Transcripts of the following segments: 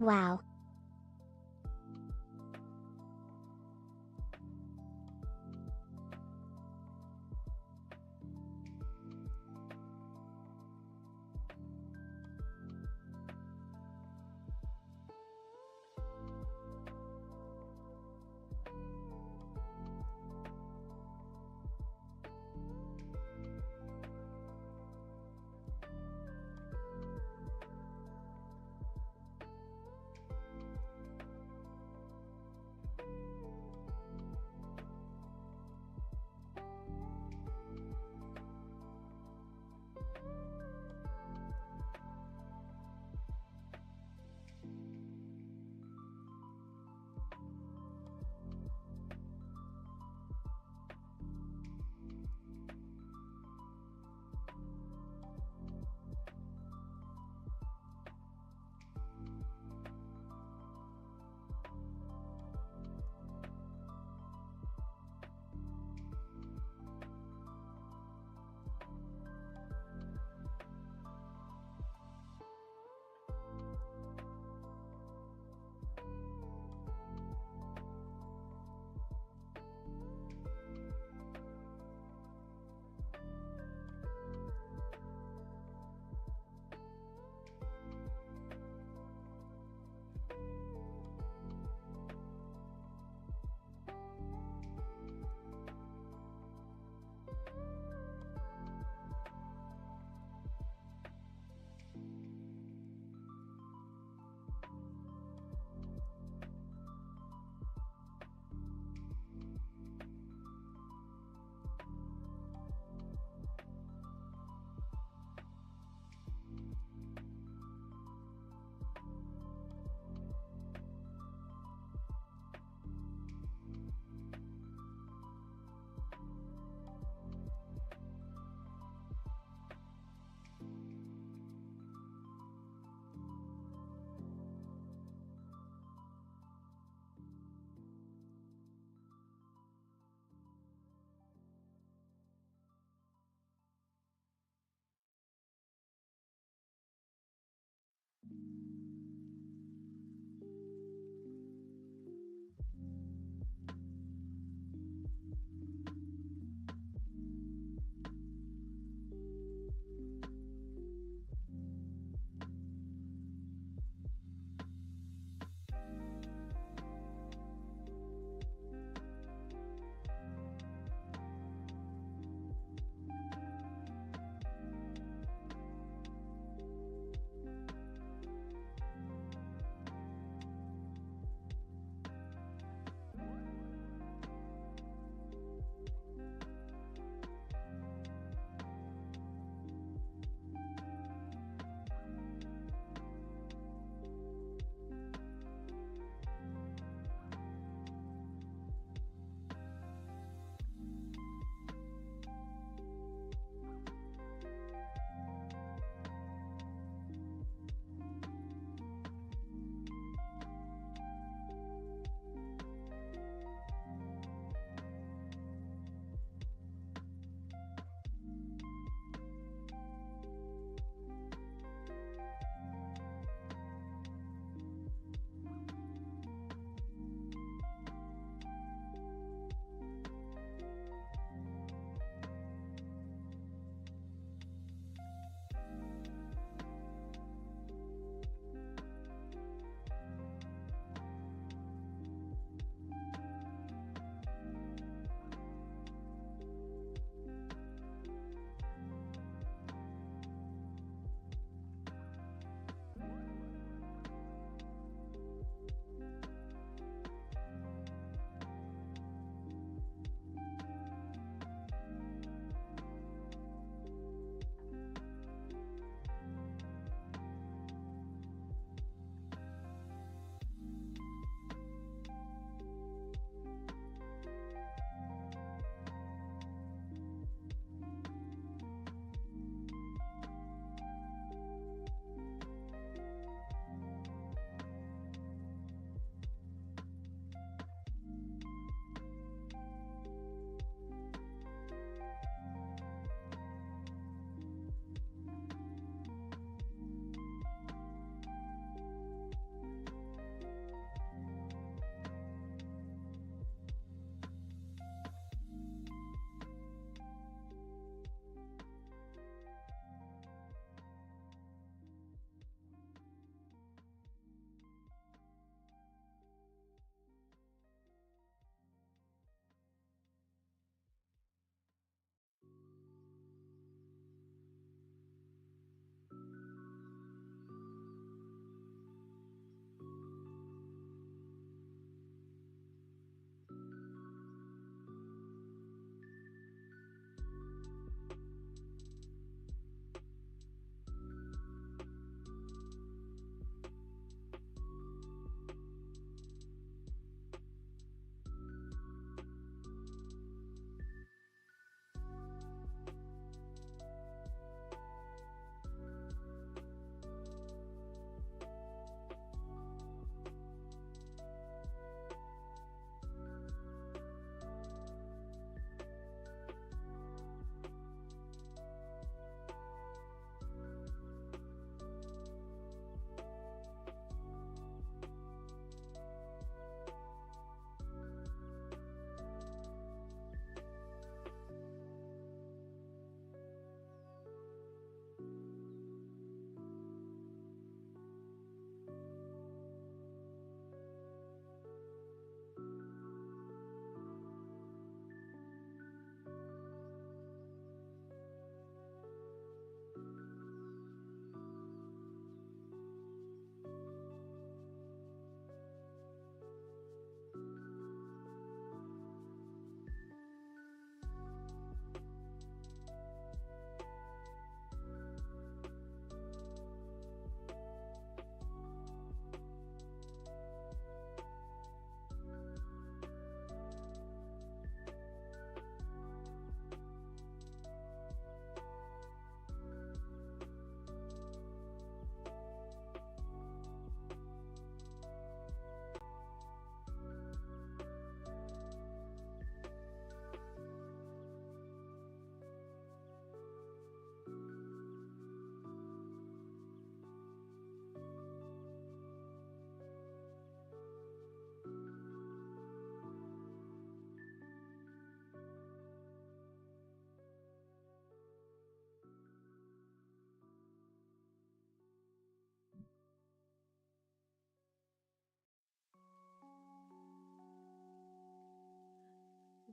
Wow.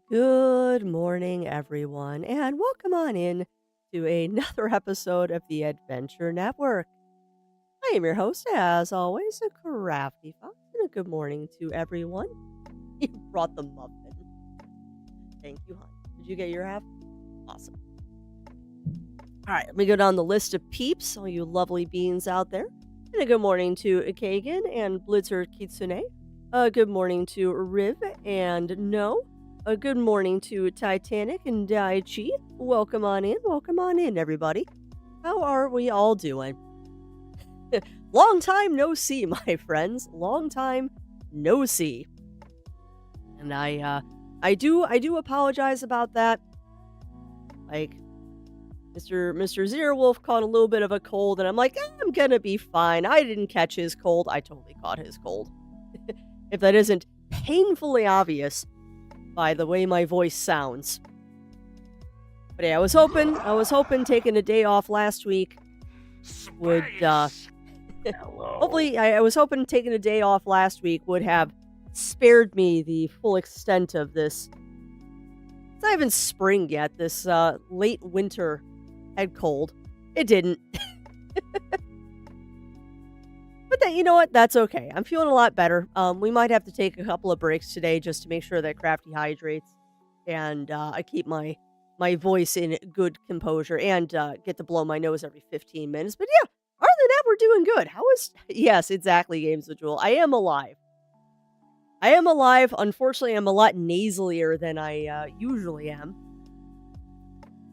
Good morning, everyone, and welcome on in to another episode of the Adventure Network. I am your host, as always, a crafty fox, and a good morning to everyone. You brought the muffin. Thank you, hon. Did you get your half? Awesome. All right, let me go down the list of peeps, all you lovely beings out there. And a good morning to Kagan and Blizzard Kitsune. A good morning to Riv and No. A good morning to Titanic and Daichi. Welcome on in, everybody. How are we all doing? Long time no see, my friends. Long time no see. And I do apologize about that. Like, Mr. Zero Wolf caught a little bit of a cold, and I'm like, I'm gonna be fine. I didn't catch his cold. I totally caught his cold. If that isn't painfully obvious by the way my voice sounds. But yeah, I was hoping taking a day off last week would, hopefully, I was hoping taking a day off last week would have spared me the full extent of this. It's not even spring yet, this, late winter head cold. It didn't. But then, you know what? That's okay. I'm feeling a lot better. We might have to take a couple of breaks today just to make sure that Crafty hydrates and I keep my voice in good composure and get to blow my nose every 15 minutes. But yeah, other than that, we're doing good. How is? Yes, exactly, Games with Jewel. I am alive. I am alive. Unfortunately, I'm a lot nasalier than I usually am,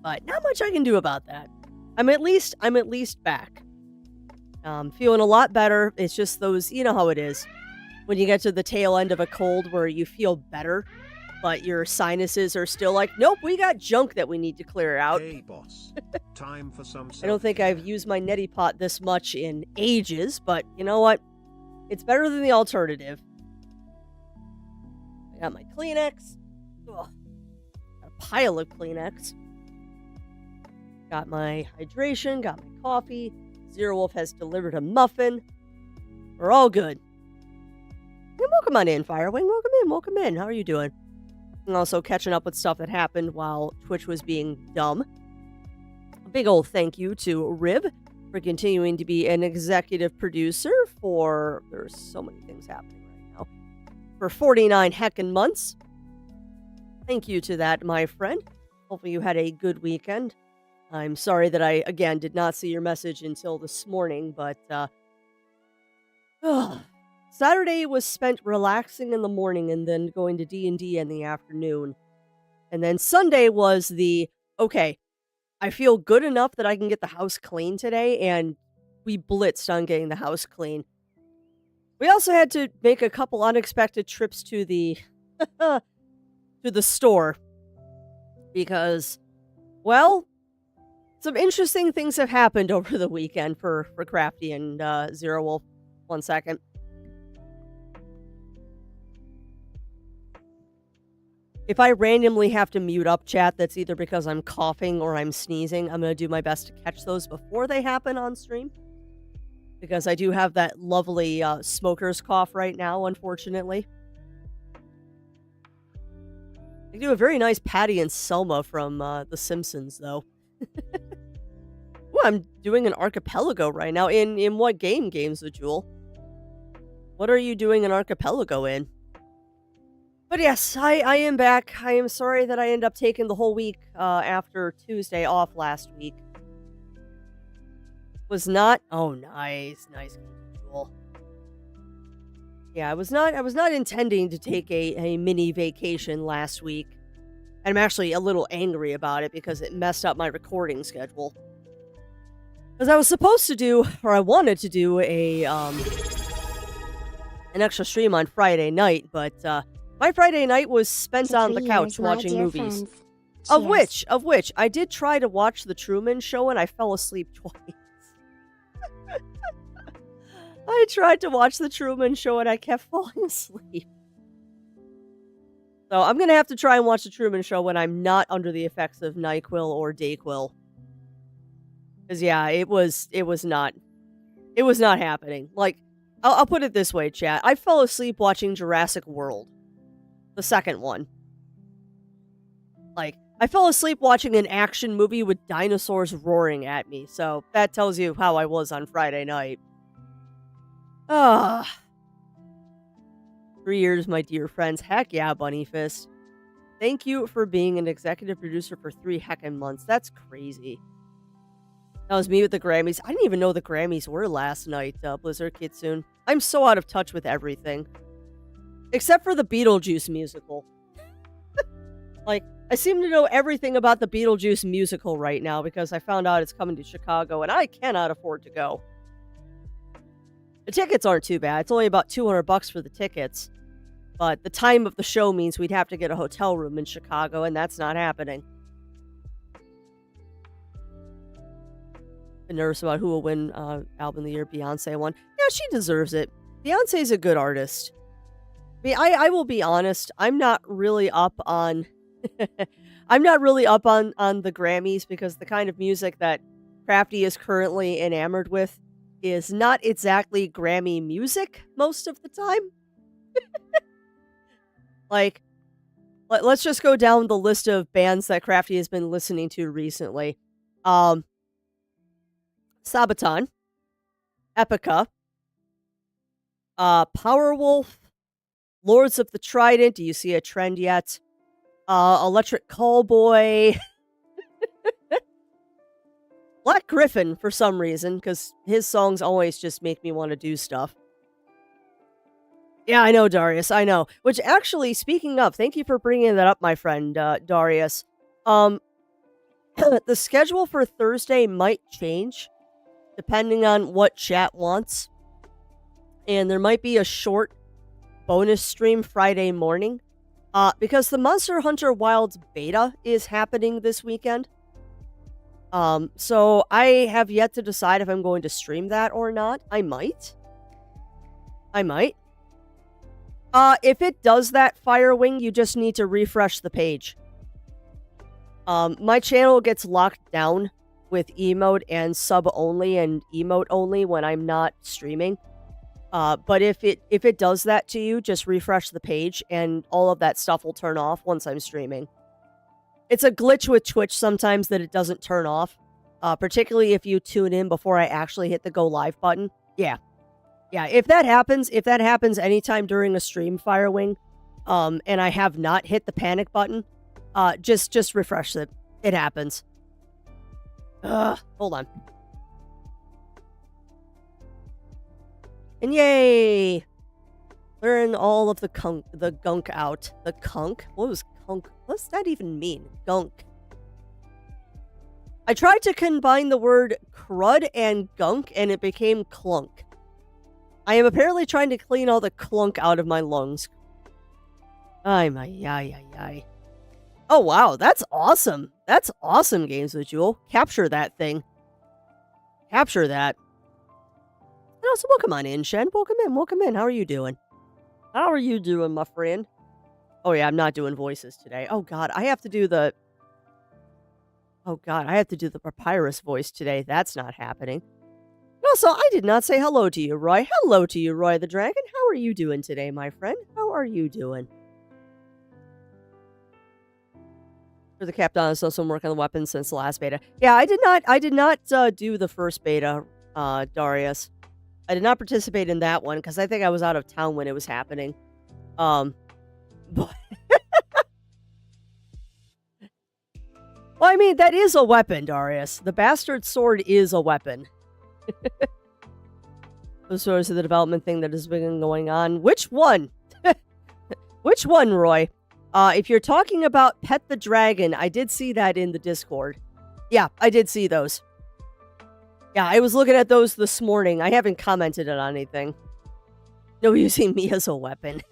but not much I can do about that. I'm at least back. Feeling a lot better. It's just those, you know how it is. When you get to the tail end of a cold where you feel better, but your sinuses are still like, nope, we got junk that we need to clear out. Hey, boss. Time for some I don't think I've used my neti pot this much in ages, but you know what? It's better than the alternative. I got my Kleenex. Ugh. Got a pile of Kleenex. Got my hydration, got my coffee. Zero Wolf has delivered a muffin. We're all good. And welcome on in, Firewing. Welcome in. How are you doing? And also catching up with stuff that happened while Twitch was being dumb. A big old thank you to Riv for continuing to be an executive producer for... There's so many things happening right now. For 49 heckin' months. Thank you to that, my friend. Hopefully you had a good weekend. I'm sorry that I, again, did not see your message until this morning, but, Saturday was spent relaxing in the morning and then going to D&D in the afternoon. And then Sunday was okay, I feel good enough that I can get the house clean today, and we blitzed on getting the house clean. We also had to make a couple unexpected trips to the, to the store. Because, well... some interesting things have happened over the weekend for Crafty and Zero Wolf. 1 second. If I randomly have to mute up chat, that's either because I'm coughing or I'm sneezing. I'm going to do my best to catch those before they happen on stream. Because I do have that lovely smoker's cough right now, unfortunately. I do a very nice Patty and Selma from The Simpsons, though. Ooh, I'm doing an archipelago right now. In what game, Games with Jewel? What are you doing an archipelago in? But yes, I am back. I am sorry that I ended up taking the whole week after Tuesday off last week. Was not... Oh, nice. Nice, Games with Jewel. Yeah, I was not intending to take a mini vacation last week. And I'm actually a little angry about it because it messed up my recording schedule. Because I was supposed to do, or I wanted to do an extra stream on Friday night, but my Friday night was spent on the couch watching movies. Of which, I did try to watch The Truman Show and I fell asleep twice. I tried to watch The Truman Show and I kept falling asleep. So I'm going to have to try and watch The Truman Show when I'm not under the effects of NyQuil or DayQuil. Because yeah, it was not happening. Like, I'll put it this way, chat. I fell asleep watching Jurassic World. The second one. Like, I fell asleep watching an action movie with dinosaurs roaring at me, so that tells you how I was on Friday night. Ah, 3 years, my dear friends. Heck yeah, Bunny Fist. Thank you for being an executive producer for 3 heckin' months. That's crazy. That was me with the Grammys. I didn't even know the Grammys were last night, Blizzard Kitsune. I'm so out of touch with everything. Except for the Beetlejuice musical. Like, I seem to know everything about the Beetlejuice musical right now because I found out it's coming to Chicago and I cannot afford to go. The tickets aren't too bad. It's only about $200 for the tickets. But the time of the show means we'd have to get a hotel room in Chicago, and that's not happening. I'm nervous about who will win album of the year. Beyonce won. Yeah, she deserves it. Beyonce's a good artist. I will be honest. I'm not really up on. I'm not really up on the Grammys because the kind of music that Crafty is currently enamored with is not exactly Grammy music most of the time. Like, let's just go down the list of bands that Crafty has been listening to recently. Sabaton, Epica, Powerwolf, Lords of the Trident. Do you see a trend yet? Electric Callboy, Black Griffin for some reason, because his songs always just make me want to do stuff. Yeah, I know, Darius. I know. Which actually, speaking of, thank you for bringing that up, my friend Darius. The schedule for Thursday might change depending on what chat wants, and there might be a short bonus stream Friday morning. Because the Monster Hunter Wilds beta is happening this weekend. So I have yet to decide if I'm going to stream that or not. I might. If it does that, Firewing, you just need to refresh the page. My channel gets locked down with emote and sub only and emote only when I'm not streaming. But if it does that to you, just refresh the page and all of that stuff will turn off once I'm streaming. It's a glitch with Twitch sometimes that it doesn't turn off, particularly if you tune in before I actually hit the go live button. Yeah, if that happens anytime during a stream, Firewing, and I have not hit the panic button, just refresh it. It happens. Hold on. And yay! Clearing all of the gunk out. The kunk? What was kunk? What's that even mean? Gunk. I tried to combine the word crud and gunk, and it became clunk. I am apparently trying to clean all the clunk out of my lungs. Ay, my, yay. Oh, wow, that's awesome. That's awesome, Games with Jewel. Capture that thing. Capture that. And also, welcome on in, Shen. Welcome in. How are you doing? How are you doing, my friend? Oh, yeah, I'm not doing voices today. Oh, God, I have to do the Papyrus voice today. That's not happening. Also, I did not say hello to you, Roy. Hello to you, Roy the Dragon. How are you doing today, my friend? How are you doing? For the Captain, I've also been working on the weapons since the last beta. Yeah, I did not do the first beta, Darius. I did not participate in that one because I think I was out of town when it was happening. But well, I mean, that is a weapon, Darius. The bastard sword is a weapon. Those sorts of the development thing that has been going on. Which one? Which one, Roy? If you're talking about Pet the Dragon, I did see that in the Discord. Yeah, I did see those. Yeah, I was looking at those this morning. I haven't commented on anything. No, using me as a weapon.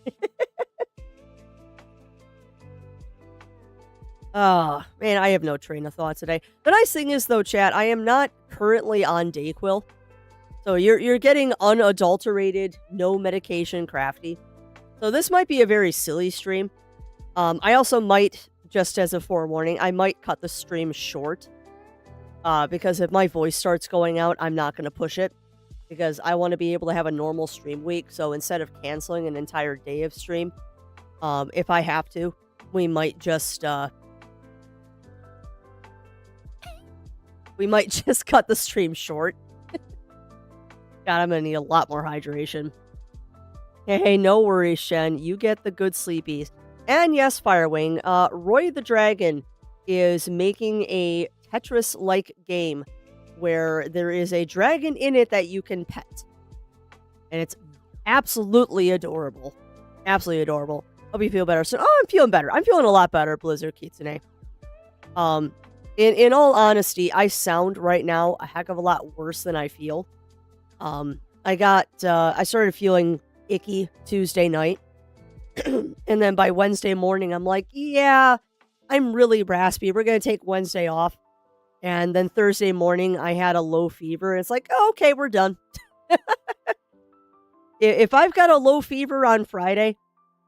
Oh, man, I have no train of thought today. The nice thing is, though, chat, I am not currently on Dayquil. So you're getting unadulterated, no medication Crafty. So this might be a very silly stream. I also might, just as a forewarning, I might cut the stream short. Because if my voice starts going out, I'm not going to push it. Because I want to be able to have a normal stream week. So instead of canceling an entire day of stream, if I have to, we might just we might just cut the stream short. God, I'm gonna need a lot more hydration. Hey, no worries, Shen. You get the good sleepies. And yes, Firewing, Roy the Dragon is making a Tetris-like game where there is a dragon in it that you can pet. And it's absolutely adorable. Absolutely adorable. Hope you feel better soon. Oh, I'm feeling better. I'm feeling a lot better, Blizzard Kitsune. In all honesty, I sound right now a heck of a lot worse than I feel. I started feeling icky Tuesday night. And then by Wednesday morning, I'm like, yeah, I'm really raspy. We're going to take Wednesday off. And then Thursday morning, I had a low fever. And it's like, oh, okay, we're done. If I've got a low fever on Friday,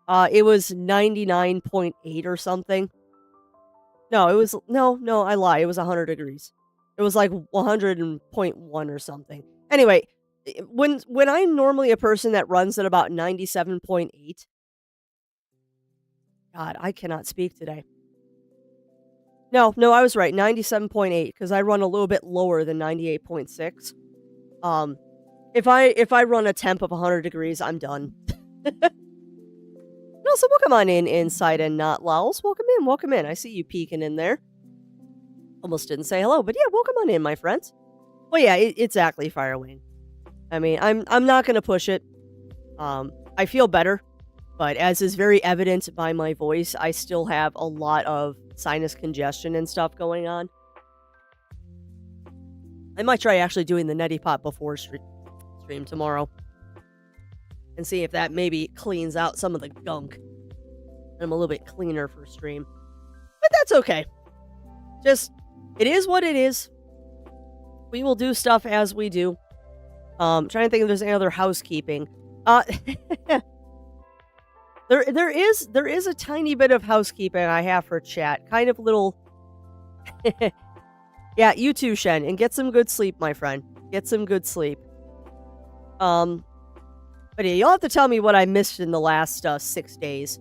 it was 99.8 or something. No, it was, no, I lie. It was 100 degrees. It was like 100.1 or something. Anyway, when I'm normally a person that runs at about 97.8, God, I cannot speak today. No, I was right. 97.8 because I run a little bit lower than 98.6. If I run a temp of 100 degrees, I'm done. No, so welcome on in, Inside and Not Lowls. Welcome in. I see you peeking in there. Almost didn't say hello, but yeah, welcome on in, my friends. Well, yeah, exactly, Firewing. I mean, I'm not gonna push it. I feel better, but as is very evident by my voice, I still have a lot of sinus congestion and stuff going on. I might try actually doing the neti pot before stream tomorrow and see if that maybe cleans out some of the gunk. I'm a little bit cleaner for stream, but that's okay. Just, it is what it is. We will do stuff as we do. Trying to think if there's any other housekeeping. There is a tiny bit of housekeeping I have for chat. Kind of little. Yeah, you too, Shen, and get some good sleep, my friend. Get some good sleep. But yeah, you'll have to tell me what I missed in the last 6 days.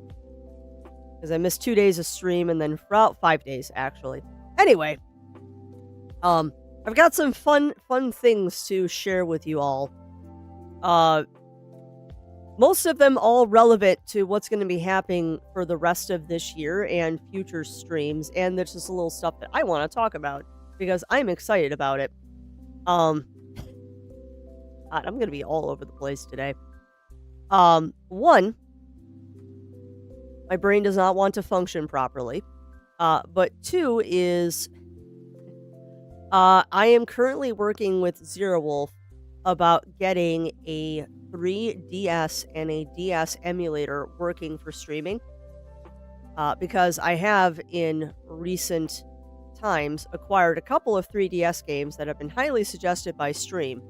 Because I missed 2 days of stream and then 5 days, actually. Anyway. I've got some fun things to share with you all. Most of them all relevant to what's going to be happening for the rest of this year and future streams. And there's just a little stuff that I want to talk about because I'm excited about it. God, I'm going to be all over the place today. One, my brain does not want to function properly. But two is, I am currently working with Zero Wolf about getting a 3DS and a DS emulator working for streaming. Because I have in recent times acquired a couple of 3DS games that have been highly suggested by stream.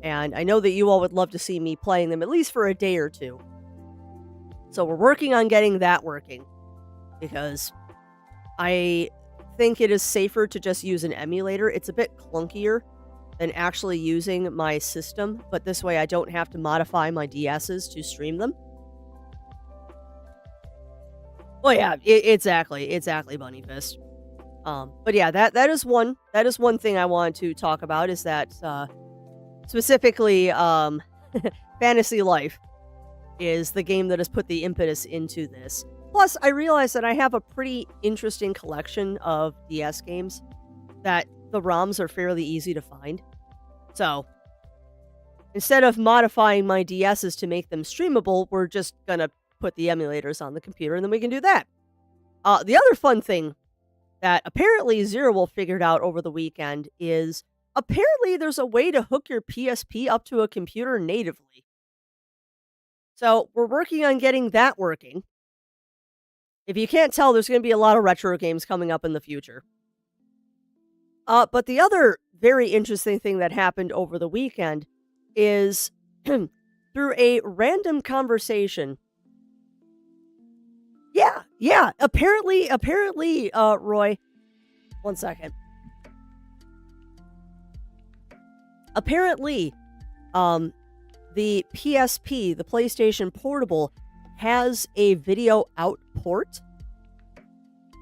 And I know that you all would love to see me playing them at least for a day or two. So we're working on getting that working. Because I think it is safer to just use an emulator. It's a bit clunkier than actually using my system. But this way I don't have to modify my DSs to stream them. Well, yeah, exactly, Bunny Fist. But yeah, that is one thing I want to talk about is that specifically Fantasy Life is the game that has put the impetus into this. Plus, I realized that I have a pretty interesting collection of DS games that the ROMs are fairly easy to find. So, instead of modifying my DSs to make them streamable, we're just gonna put the emulators on the computer and then we can do that. The other fun thing that apparently Zero Wolf figured out over the weekend is apparently there's a way to hook your PSP up to a computer natively. So we're working on getting that working. If you can't tell, there's going to be a lot of retro games coming up in the future. But the other very interesting thing that happened over the weekend is through a random conversation. Yeah. Apparently, Roy, one second. Apparently, the PSP, the PlayStation Portable, has a video out port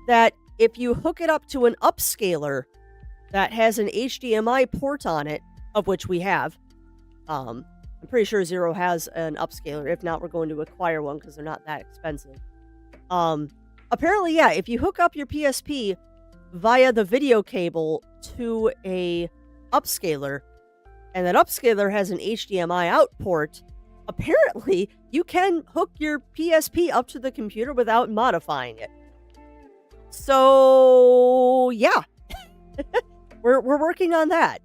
that if you hook it up to an upscaler that has an HDMI port on it, of which we have. I'm pretty sure Zero has an upscaler. If not, we're going to acquire one because they're not that expensive. Um, Apparently, yeah, if you hook up your PSP via the video cable to a upscaler, and that upscaler has an HDMI out port, apparently you can hook your PSP up to the computer without modifying it. So, yeah, we're working on that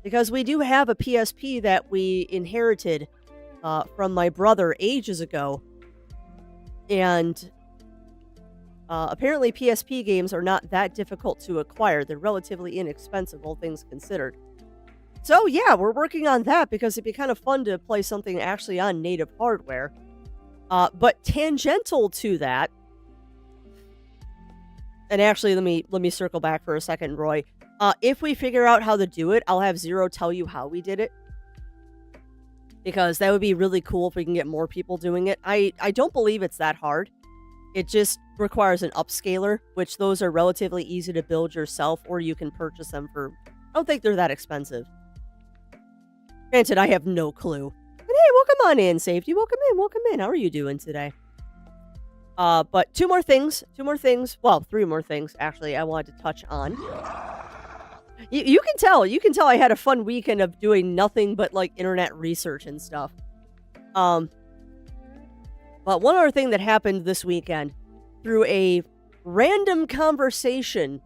because we do have a PSP that we inherited from my brother ages ago, and apparently PSP games are not that difficult to acquire. They're relatively inexpensive, all things considered. So yeah, we're working on that because it'd be kind of fun to play something actually on native hardware. But tangential to that, and actually let me circle back for a second, Roy. If we figure out how to do it, I'll have Zero tell you how we did it. Because that would be really cool if we can get more people doing it. I don't believe it's that hard. It just requires an upscaler, which those are relatively easy to build yourself, or you can purchase them for, I don't think they're that expensive. Granted, I have no clue. But hey, welcome on in, Safety. Welcome in. How are you doing today? But two more things. Well, three more things, actually, I wanted to touch on. You can tell I had a fun weekend of doing nothing but, like, internet research and stuff. But one other thing that happened this weekend, through a random conversation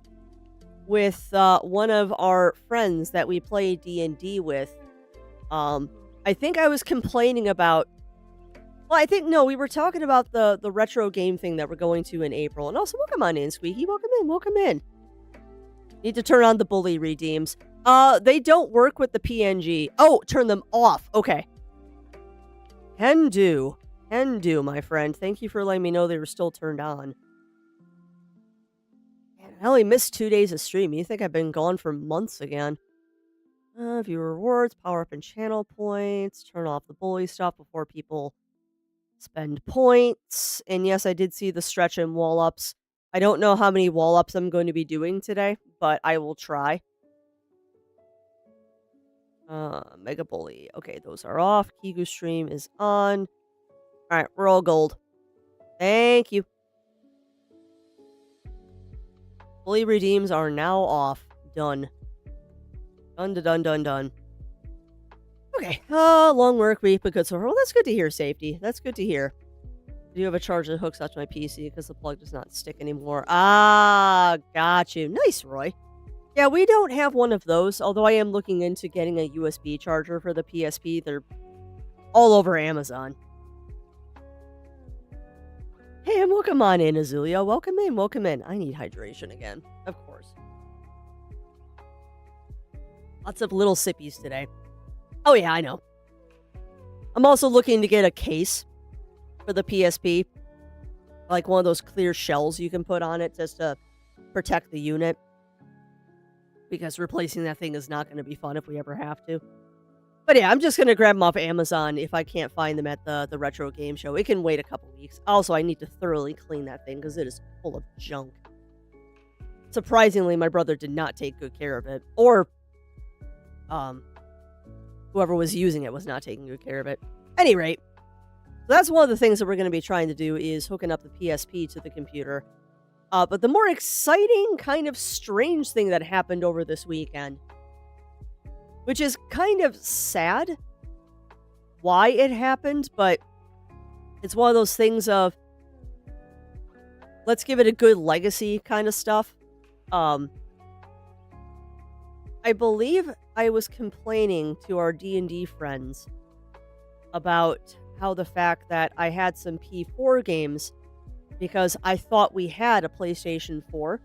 with one of our friends that we play D&D with, I think I was complaining about. Well, I think no, we were talking about the retro game thing that we're going to in April, and also welcome on in, Squeaky. Welcome in. Need to turn on the bully redeems. They don't work with the PNG. Oh, turn them off. Okay. Can do, my friend. Thank you for letting me know they were still turned on. Man, I only missed 2 days of streaming. You think I've been gone for months again? View rewards, power up and channel points, turn off the bully stuff before people spend points. And yes, I did see the stretch and wall ups. I don't know how many wall ups I'm going to be doing today, but I will try. Mega bully. Okay, those are off. Kigu stream is on. All right, we're all gold. Thank you. Bully redeems are now off. Done. Done. Okay. Long work week, but good so far. Well, that's good to hear, Safety. That's good to hear. Do you have a charger that hooks up to my PC because the plug does not stick anymore? Ah, got you. Nice, Roy. Yeah, we don't have one of those, although I am looking into getting a USB charger for the PSP. They're all over Amazon. Hey, and welcome on in, Azulia. Welcome in. I need hydration again, of course. Lots of little sippies today. Oh yeah, I know. I'm also looking to get a case for the PSP. Like one of those clear shells you can put on it just to protect the unit. Because replacing that thing is not going to be fun if we ever have to. But yeah, I'm just going to grab them off Amazon if I can't find them at the retro game show. It can wait a couple weeks. Also, I need to thoroughly clean that thing because it is full of junk. Surprisingly, my brother did not take good care of it. Or whoever was using it was not taking good care of it. Any rate, so that's one of the things that we're going to be trying to do is hooking up the PSP to the computer. But the more exciting, kind of strange thing that happened over this weekend, which is kind of sad why it happened, but it's one of those things of let's give it a good legacy kind of stuff. I believe I was complaining to our D&D friends about how the fact that I had some P4 games because I thought we had a PlayStation 4,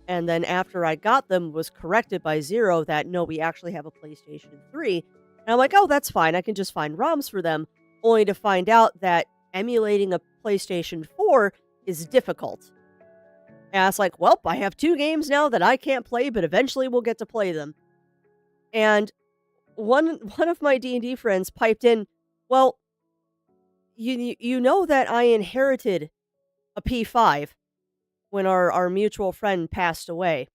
and then after I got them was corrected by Zero that no, we actually have a PlayStation 3. And I'm like, oh, that's fine. I can just find ROMs for them, only to find out that emulating a PlayStation 4 is difficult. And I was like, well, I have 2 games now that I can't play, but eventually we'll get to play them. And one of my D&D friends piped in, well, you know that I inherited a P5 when our mutual friend passed away.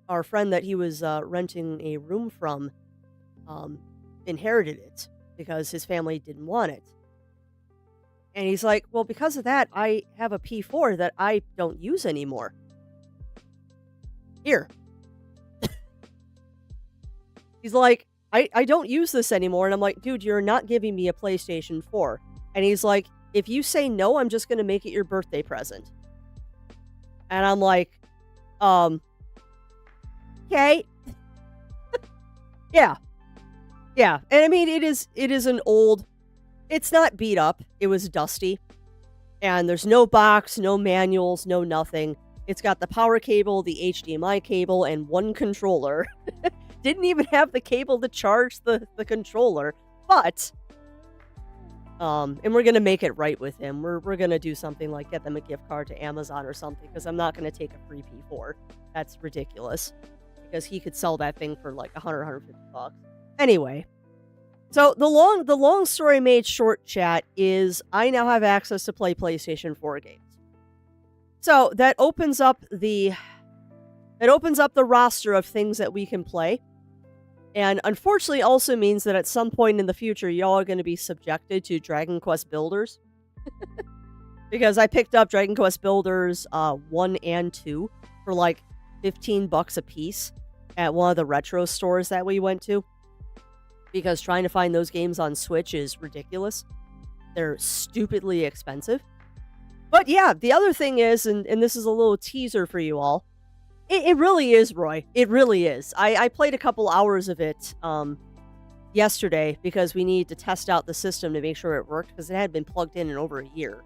our friend that he was renting a room from um, inherited it because his family didn't want it. And he's like, well, because of that, I have a P4 that I don't use anymore. Here. He's like, I don't use this anymore. And I'm like, dude, you're not giving me a PlayStation 4. And he's like, if you say no, I'm just going to make it your birthday present. And I'm like, okay. Yeah. Yeah. And I mean, it is an old, it's not beat up. It was dusty. And there's no box, no manuals, no nothing. It's got the power cable, the HDMI cable, and one controller. Didn't even have the cable to charge the controller. But, and we're going to make it right with him. We're going to do something like get them a gift card to Amazon or something, because I'm not going to take a free P4. That's ridiculous. Because he could sell that thing for like $150. Anyway. So the long story made short, chat, is I now have access to play PlayStation 4 games. So that opens up the roster of things that we can play. And unfortunately also means that at some point in the future, y'all are going to be subjected to Dragon Quest Builders. Because I picked up Dragon Quest Builders 1 and 2 for like $15 a piece at one of the retro stores that we went to. Because trying to find those games on Switch is ridiculous. They're stupidly expensive. But yeah, the other thing is, and this is a little teaser for you all, it really is, Roy. It really is. I played a couple hours of it yesterday because we needed to test out the system to make sure it worked, because it had been plugged in over a year.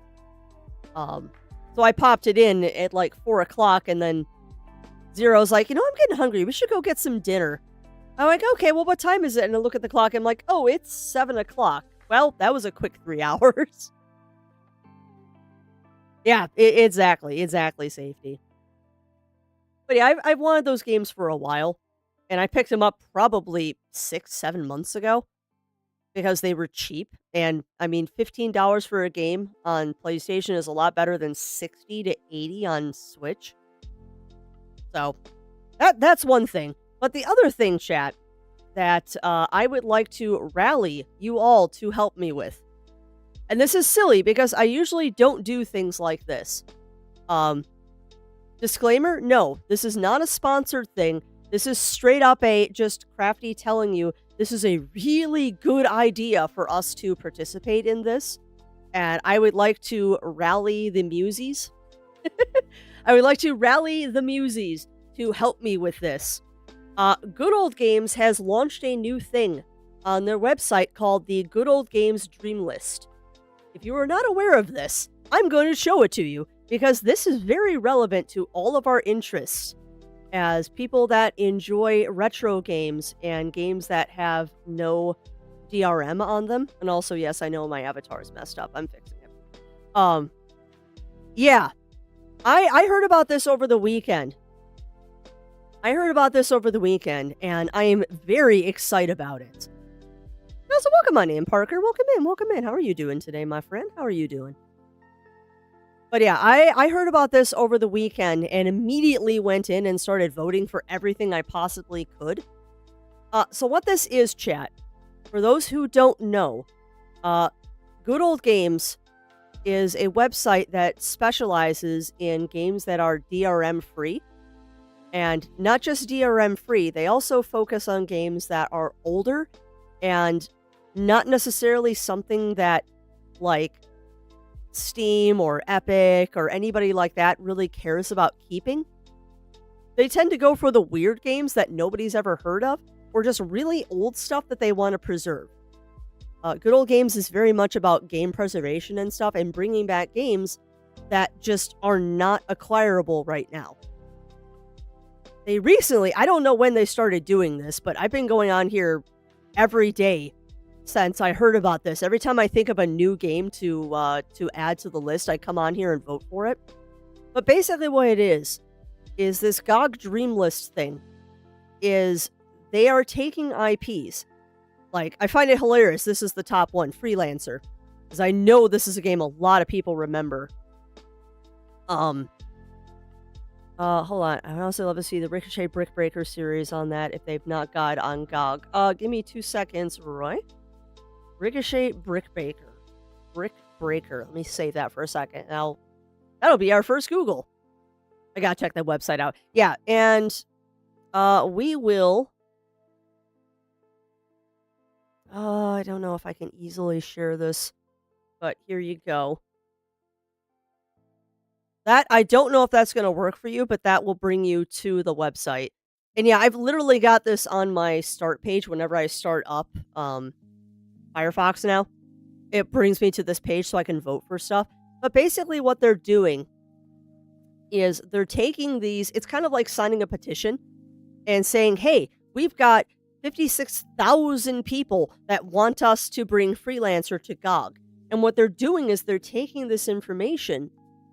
So I popped it in at like 4 o'clock, and then Zero's like, I'm getting hungry. We should go get some dinner. I'm like, okay, well, what time is it? And I look at the clock, and I'm like, oh, it's 7 o'clock. Well, that was a quick 3 hours. Yeah, exactly, safety. But yeah, I've wanted those games for a while, and I picked them up probably 6-7 months ago because they were cheap. And I mean, $15 for a game on PlayStation is a lot better than $60 to $80 on Switch. So that's one thing. But the other thing, chat, that I would like to rally you all to help me with. And this is silly because I usually don't do things like this. Disclaimer, no, this is not a sponsored thing. This is straight up just Crafty telling you this is a really good idea for us to participate in this. And I would like to rally the muses. I would like to rally the muses to help me with this. Good Old Games has launched a new thing on their website called the Good Old Games Dream List. If you are not aware of this, I'm going to show it to you because this is very relevant to all of our interests as people that enjoy retro games and games that have no DRM on them. And also, yes, I know my avatar is messed up. I'm fixing it. Yeah. I heard about this over the weekend. And I am very excited about it. So welcome on in, Parker. Welcome in. How are you doing today, my friend? How are you doing? But yeah, I heard about this over the weekend and immediately went in and started voting for everything I possibly could. So what this is, chat, for those who don't know, Good Old Games is a website that specializes in games that are DRM free. And not just DRM free, they also focus on games that are older and not necessarily something that like Steam or Epic or anybody like that really cares about keeping. They tend to go for the weird games that nobody's ever heard of or just really old stuff that they want to preserve. Good Old Games is very much about game preservation and stuff and bringing back games that just are not acquirable right now. They recently, I don't know when they started doing this, but I've been going on here every day since I heard about this. Every time I think of a new game to add to the list, I come on here and vote for it. But basically what it is this GOG Dream List thing is they are taking IPs. Like, I find it hilarious. This is the top one, Freelancer. Because I know this is a game a lot of people remember. Hold on. I would also love to see the Ricochet Brick Breaker series on that if they've not got on GOG. Give me 2 seconds, Roy. Ricochet Brick Breaker. Brick Breaker. Let me save that for a second. Now, that'll be our first Google. I gotta check that website out. Yeah, and we will. I don't know if I can easily share this, but here you go. That I don't know if that's gonna work for you, but that will bring you to the website. And yeah, I've literally got this on my start page whenever I start up Firefox now. It brings me to this page so I can vote for stuff. But basically what they're doing is they're taking these, it's kind of like signing a petition and saying, "Hey, we've got 56,000 people that want us to bring Freelancer to GOG." And what they're doing is they're taking this information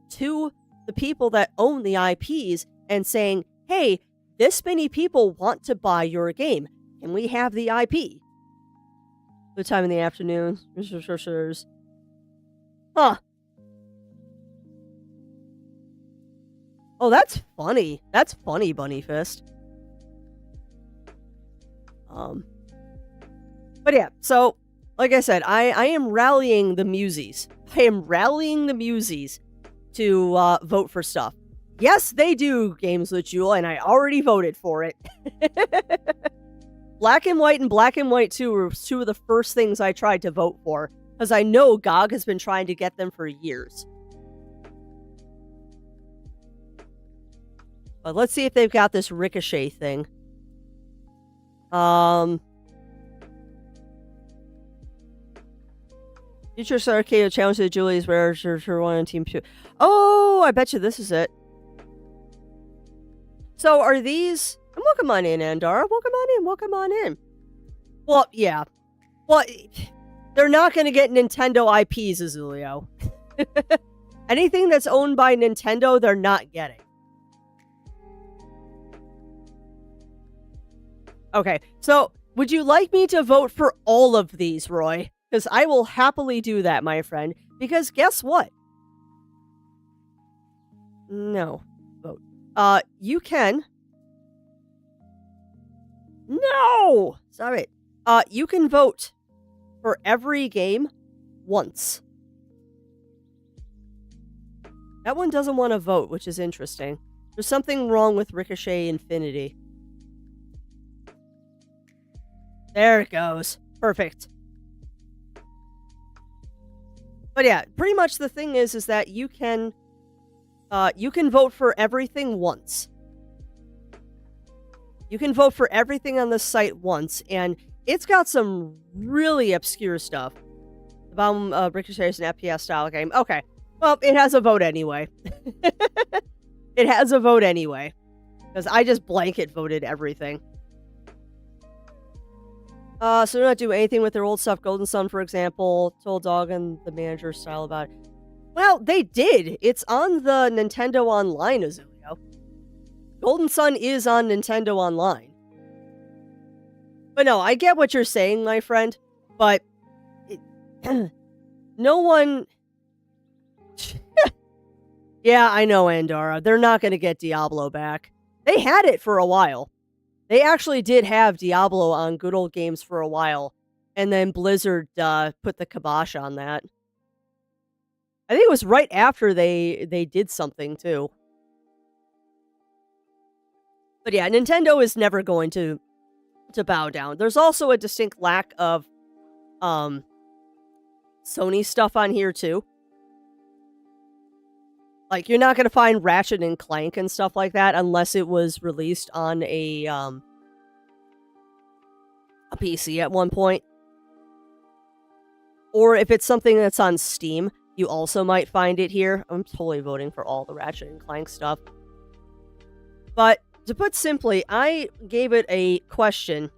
to the people that own the IPs and saying, "Hey, this many people want to buy your game. Can we have the IP?" The time in the afternoon. Huh. Oh, that's funny. That's funny, Bunny Fist. But yeah, so like I said, I am rallying the Muses. I am rallying the Muses to vote for stuff. Yes, they do, Games with Jewel, and I already voted for it. Black and White and Black and White 2 were two of the first things I tried to vote for, because I know GOG has been trying to get them for years. But let's see if they've got this Ricochet thing. Future Star Arcade Challenge to the Julie's where for one on Team 2. Oh, I bet you this is it. So are these... And welcome on in, Andara. Welcome on in. Welcome on in. Well, yeah. Well, they're not going to get Nintendo IPs, Azulio. Anything that's owned by Nintendo, they're not getting. Okay, so would you like me to vote for all of these, Roy? Because I will happily do that, my friend. Because guess what? No. Vote. You can. No! Stop it. You can vote for every game once. That one doesn't want to vote, which is interesting. There's something wrong with Ricochet Infinity. There it goes. Perfect. But yeah, pretty much the thing is that you can vote for everything once. You can vote for everything on this site once, and it's got some really obscure stuff. The bottom Ricochet is an FPS style game. Okay, well, it has a vote anyway. It has a vote anyway, because I just blanket voted everything. So they're not doing anything with their old stuff. Golden Sun, for example, told Dog and the manager style about it. Well, they did. It's on the Nintendo Online, Azulio. Golden Sun is on Nintendo Online. But no, I get what you're saying, my friend. But no one... Yeah, I know, Andara. They're not going to get Diablo back. They had it for a while. They actually did have Diablo on Good Old Games for a while, and then Blizzard put the kibosh on that. I think it was right after they did something, too. But yeah, Nintendo is never going to bow down. There's also a distinct lack of Sony stuff on here, too. Like, you're not going to find Ratchet and Clank and stuff like that unless it was released on a PC at one point. Or if it's something that's on Steam, you also might find it here. I'm totally voting for all the Ratchet and Clank stuff. But to put simply, I gave it a question.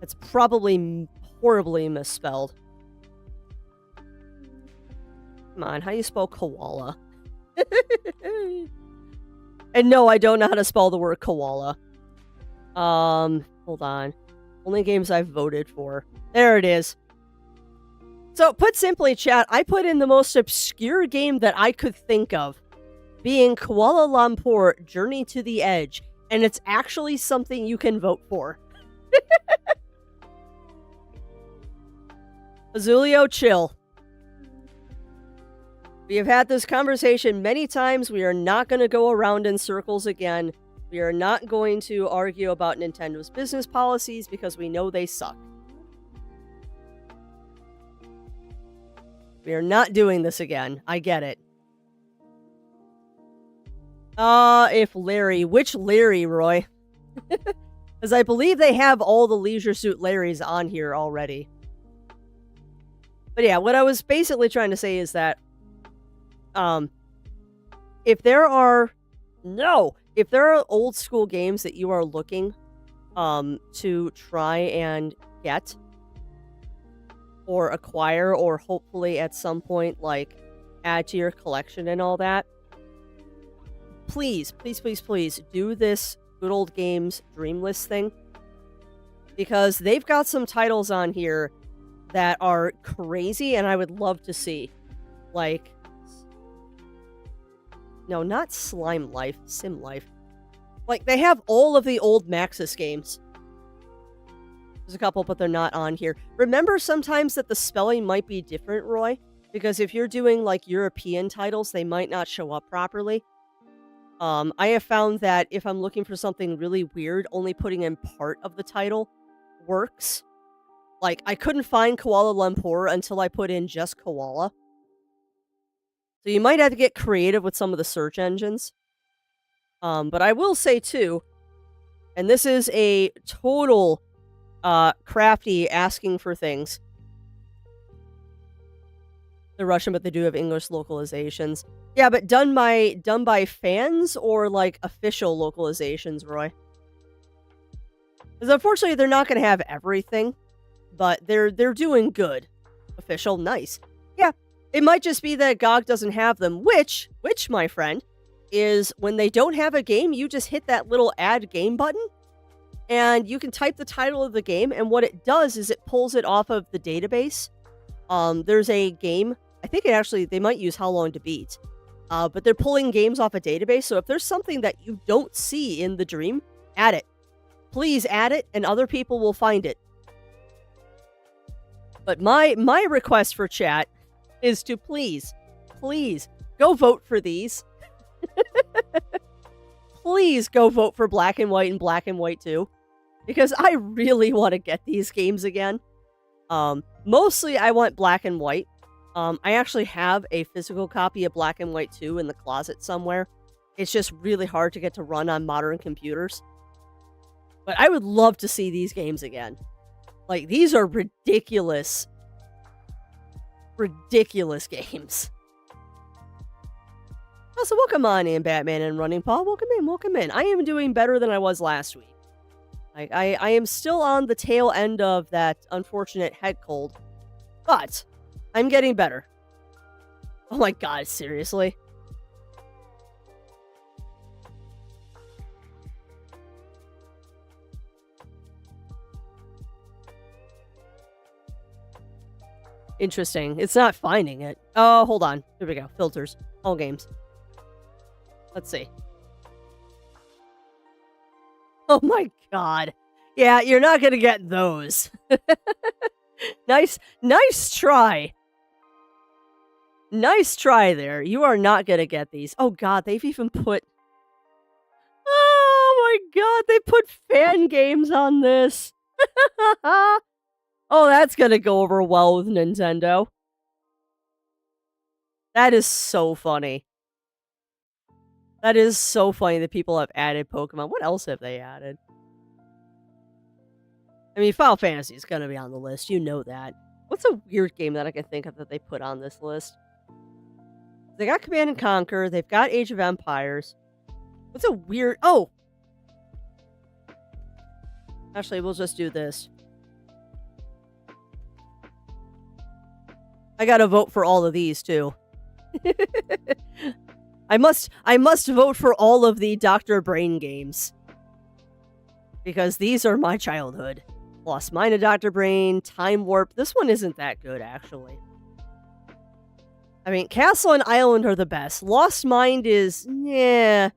It's probably horribly misspelled. Come on, how do you spell koala? And no, I don't know how to spell the word koala. Hold on. Only games I've voted for. There it is. So, put simply, chat, I put in the most obscure game that I could think of, being Kuala Lumpur Journey to the Edge, and it's actually something you can vote for. Azulio, chill. We have had this conversation many times. We are not going to go around in circles again. We are not going to argue about Nintendo's business policies because we know they suck. We are not doing this again. I get it. If Larry. Which Larry, Roy? Because I believe they have all the Leisure Suit Larrys on here already. But yeah, what I was basically trying to say is that, if there are old school games that you are looking, to try and get, or acquire, or hopefully at some point, like, add to your collection and all that, please, please, please, please do this Good Old Games Dream List thing. Because they've got some titles on here that are crazy and I would love to see. Like, no, not Slime Life, Sim Life. Like, they have all of the old Maxis games. There's a couple, but they're not on here. Remember sometimes that the spelling might be different, Roy? Because if you're doing, like, European titles, they might not show up properly. I have found that if I'm looking for something really weird, only putting in part of the title works. Like, I couldn't find Kuala Lumpur until I put in just Koala. So you might have to get creative with some of the search engines. But I will say, too, and this is a total crafty asking for things. They're Russian, but they do have English localizations. Yeah, but done by fans or, like, official localizations, Roy? Because unfortunately, they're not going to have everything, but they're doing good. Official, nice. Yeah, it might just be that GOG doesn't have them, which, my friend, is when they don't have a game, you just hit that little add game button, and you can type the title of the game, and what it does is it pulls it off of the database. There's a game, I think they might use How Long to Beat, but they're pulling games off a database, so if there's something that you don't see in the dream, add it. Please add it, and other people will find it. But my request for chat is to please go vote for these. Please go vote for Black and White and Black and White 2. Because I really want to get these games again. Mostly I want Black and White. I actually have a physical copy of Black and White 2 in the closet somewhere. It's just really hard to get to run on modern computers. But I would love to see these games again. Like, these are ridiculous games. Oh, so welcome on in, Batman and Running Paw. Welcome in. I am doing better than I was last week. Like, I am still on the tail end of that unfortunate head cold. But I'm getting better. Oh my god, seriously? Interesting. It's not finding it. Oh, hold on. Here we go. Filters. All games. Let's see. Oh my god. Yeah, you're not gonna get those. Nice try. Nice try there. You are not gonna get these. Oh god, they've even put... Oh my god, they put fan games on this. Oh, that's gonna go over well with Nintendo. That is so funny. That is so funny that people have added Pokemon. What else have they added? I mean, Final Fantasy is gonna be on the list. You know that. What's a weird game that I can think of that they put on this list? They got Command and Conquer. They've got Age of Empires. What's a weird... Oh! Actually, we'll just do this. I gotta vote for all of these, too. I must vote for all of the Dr. Brain games. Because these are my childhood. Lost Mine of Dr. Brain, Time Warp. This one isn't that good, actually. I mean, Castle and Island are the best. Lost Mind is, yeah.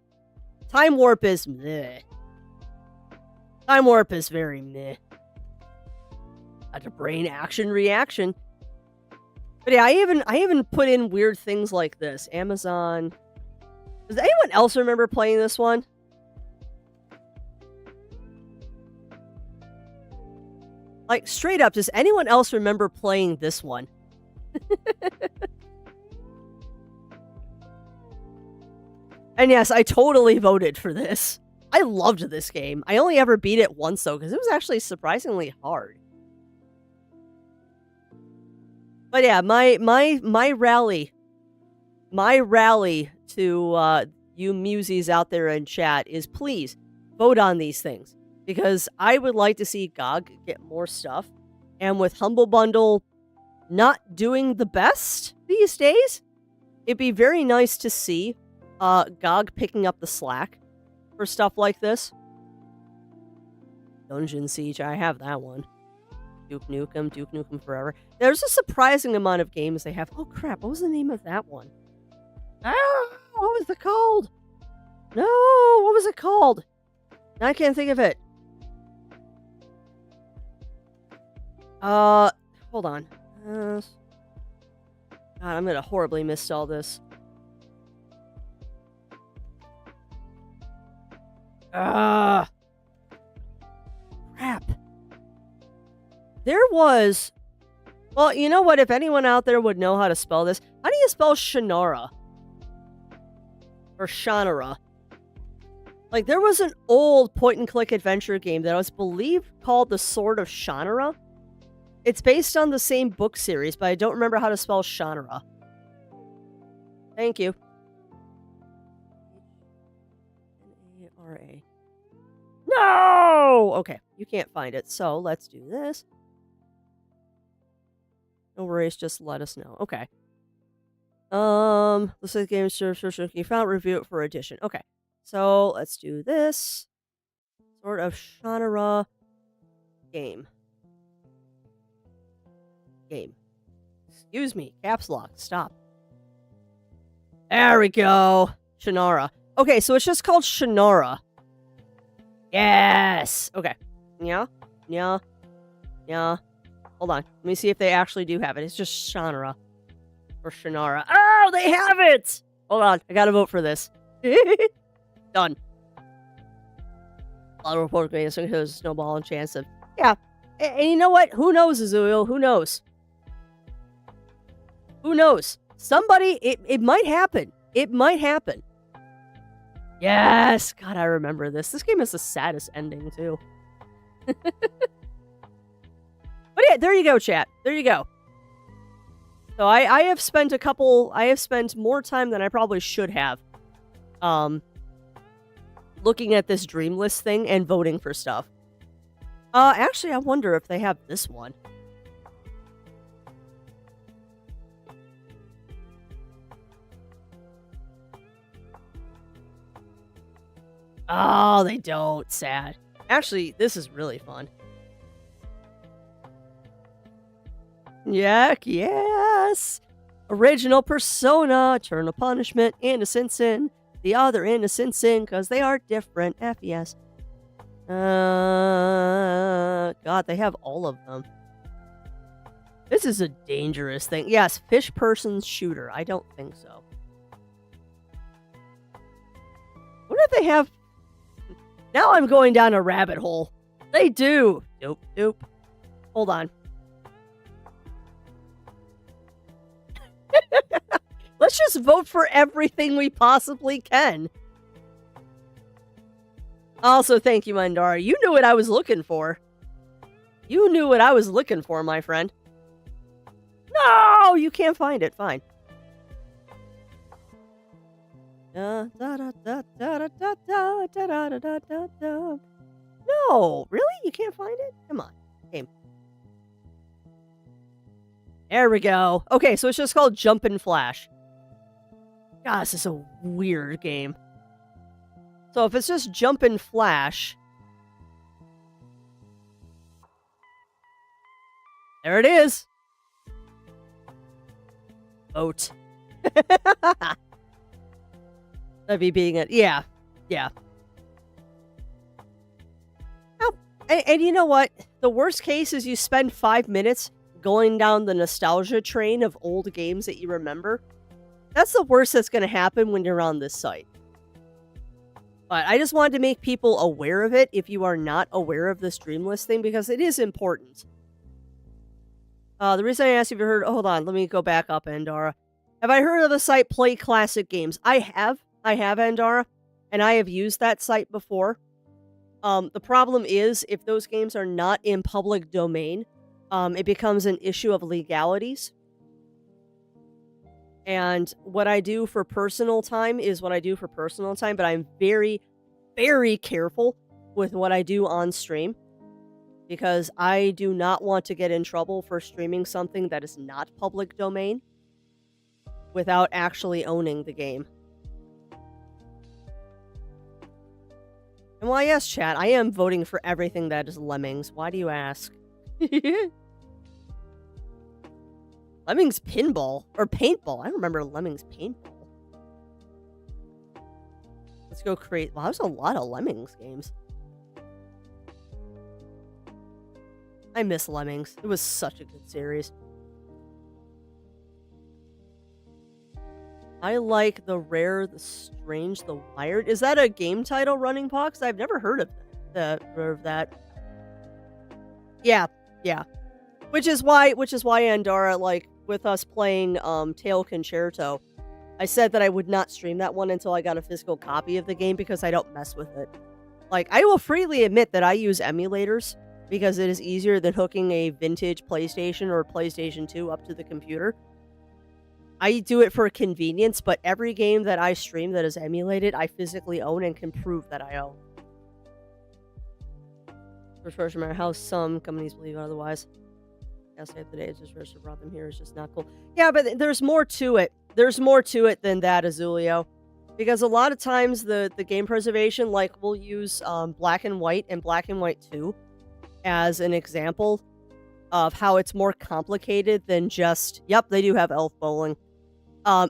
Time Warp is meh. Time Warp is very meh. Dr. Brain action reaction. But yeah, I even put in weird things like this. Amazon. Does anyone else remember playing this one? Like, straight up, does anyone else remember playing this one? And yes, I totally voted for this. I loved this game. I only ever beat it once, though, because it was actually surprisingly hard. But yeah, my rally to you musies out there in chat is please vote on these things, because I would like to see GOG get more stuff, and with Humble Bundle not doing the best these days, it'd be very nice to see GOG picking up the slack for stuff like this. Dungeon Siege, I have that one. Duke Nukem Forever. There's a surprising amount of games they have. Oh crap, what was the name of that one? What was it called? No, what was it called? I can't think of it. Hold on. God, I'm gonna horribly miss all this. Crap. There was... Well, you know what? If anyone out there would know how to spell this, how do you spell Shannara? Or Shannara? Like, there was an old point-and-click adventure game that I was believed called The Sword of Shannara. It's based on the same book series, but I don't remember how to spell Shannara. Thank you. N-A-R-A. No! Okay, you can't find it, so let's do this. No worries, just let us know. Okay. Looks like the game search you found, review it for edition. Okay. So let's do this. Sword of Shannara game. Excuse me, caps lock. Stop. There we go. Shannara. Okay, so it's just called Shannara. Yes. Okay. Yeah. Hold on. Let me see if they actually do have it. It's just Shannara. Or Shannara. Oh, they have it! Hold on. I gotta vote for this. Done. A lot of report games, so there's a snowballing chance of... Yeah. And you know what? Who knows, Azuil? Who knows? Who knows? Somebody... It might happen. It might happen. Yes! God, I remember this. This game has the saddest ending, too. But yeah, there you go, chat. There you go. So I have spent more time than I probably should have, looking at this dream list thing and voting for stuff. Actually, I wonder if they have this one. Oh, they don't. Sad. Actually, this is really fun. Yuck, yes! Original Persona, Eternal Punishment, Innocent Sin, the other Innocent Sin, because they are different. F-yes. God, they have all of them. This is a dangerous thing. Yes, Fish Person's Shooter. I don't think so. What if they have... Now I'm going down a rabbit hole. They do. Nope. Hold on. Let's just vote for everything we possibly can. Also, thank you, Mandara. You knew what I was looking for. You knew what I was looking for, my friend. No, you can't find it. Fine. No, really? You can't find it? Come on. Game. There we go. Okay, so it's just called Jumpin' Flash. God, this is a weird game. So if it's just Jumpin' Flash... There it is. Vote. That'd be being it. Yeah. Yeah. Oh, and you know what? The worst case is you spend 5 minutes going down the nostalgia train of old games that you remember. That's the worst that's going to happen when you're on this site. But I just wanted to make people aware of it if you are not aware of this dream list thing, because it is important. The reason I asked if you heard... Hold on, let me go back up, Andara. Have I heard of the site Play Classic Games? I have, Andara, and I have used that site before. The problem is, if those games are not in public domain, it becomes an issue of legalities. And what I do for personal time is what I do for personal time, but I'm very, very careful with what I do on stream, because I do not want to get in trouble for streaming something that is not public domain without actually owning the game. And why, yes, chat, I am voting for everything that is Lemmings. Why do you ask? Lemmings Pinball? Or Paintball. I don't remember Lemmings Paintball. Let's go create... Wow, there's a lot of Lemmings games. I miss Lemmings. It was such a good series. I like the Rare, the Strange, the Wired. Is that a game title, Running Pox? I've never heard of that. Yeah, yeah. Which is why Andara, like, with us playing Tail Concerto, I said that I would not stream that one until I got a physical copy of the game, because I don't mess with it. Like, I will freely admit that I use emulators because it is easier than hooking a vintage PlayStation or PlayStation 2 up to the computer. I do it for convenience, but every game that I stream that is emulated, I physically own and can prove that I own. Refers to my house, some companies believe otherwise. Yes, the day it's just first brought them here is just not cool. Yeah, but there's more to it. There's more to it than that, Azulio. Because a lot of times the game preservation, like, we'll use Black and White and Black and White 2 as an example of how it's more complicated than just... Yep, they do have Elf Bowling.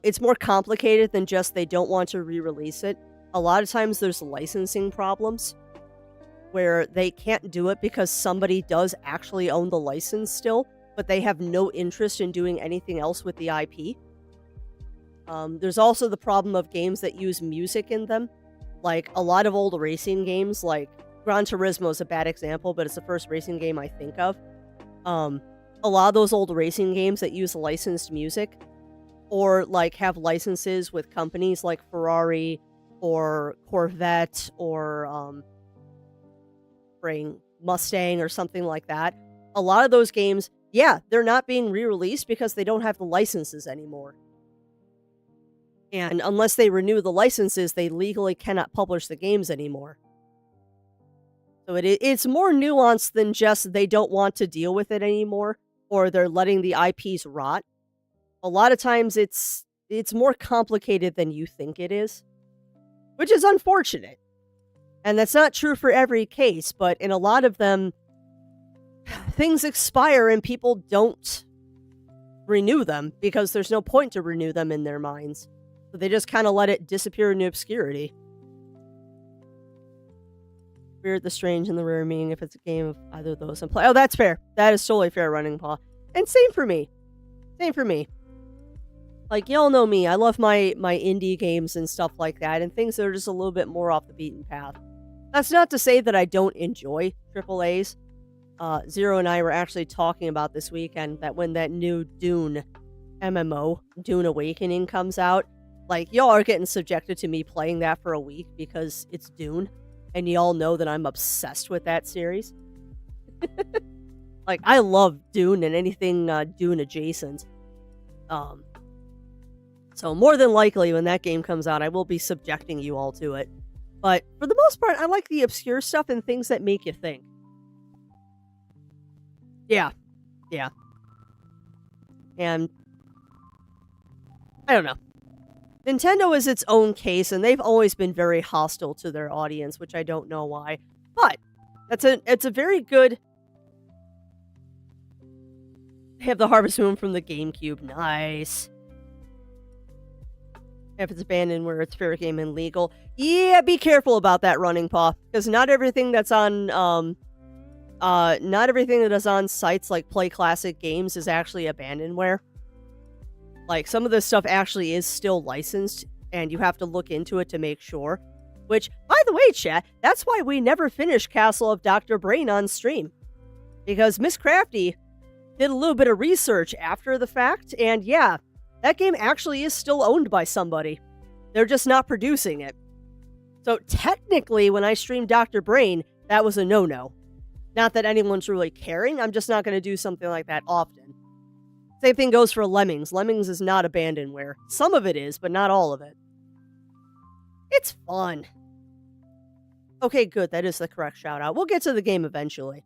It's more complicated than just they don't want to re-release it. A lot of times there's licensing problems where they can't do it because somebody does actually own the license still, but they have no interest in doing anything else with the IP. There's also the problem of games that use music in them. Like, a lot of old racing games, like Gran Turismo is a bad example, but it's the first racing game I think of. A lot of those old racing games that use licensed music, or like have licenses with companies like Ferrari or Corvette or Mustang or something like that. A lot of those games, yeah, they're not being re-released because they don't have the licenses anymore. And unless they renew the licenses, they legally cannot publish the games anymore. So it's more nuanced than just they don't want to deal with it anymore, or they're letting the IPs rot. A lot of times it's more complicated than you think it is, which is unfortunate. And that's not true for every case, but in a lot of them, things expire and people don't renew them because there's no point to renew them in their minds. So they just kind of let it disappear into obscurity. Weird, the strange, and the rare, meaning if it's a game of either of those and play. Oh, that's fair. That is totally fair, Running Paw. And same for me. Same for me. Like, y'all know me. I love my indie games and stuff like that, and things that are just a little bit more off the beaten path. That's not to say that I don't enjoy AAAs. Zero and I were actually talking about this weekend that when that new Dune MMO, Dune Awakening, comes out, like, y'all are getting subjected to me playing that for a week because it's Dune, and y'all know that I'm obsessed with that series. Like, I love Dune and anything Dune adjacent. So more than likely, when that game comes out, I will be subjecting you all to it. But for the most part, I like the obscure stuff and things that make you think. Yeah. Yeah. And I don't know. Nintendo is its own case, and they've always been very hostile to their audience, which I don't know why. But it's a very good They have the Harvest Moon from the GameCube. Nice. If it's abandoned where it's fair game and legal. Yeah, be careful about that, Running Paw, because not everything that's on not everything that is on sites like Play Classic Games is actually abandonware. Like, some of this stuff actually is still licensed, and you have to look into it to make sure. Which, by the way, chat, that's why we never finished Castle of Dr. Brain on stream. Because Miss Crafty did a little bit of research after the fact, and yeah, that game actually is still owned by somebody. They're just not producing it. So technically, when I streamed Dr. Brain, that was a no-no. Not that anyone's really caring, I'm just not going to do something like that often. Same thing goes for Lemmings. Lemmings is not abandonware. Some of it is, but not all of it. It's fun. Okay, good, that is the correct shout-out. We'll get to the game eventually.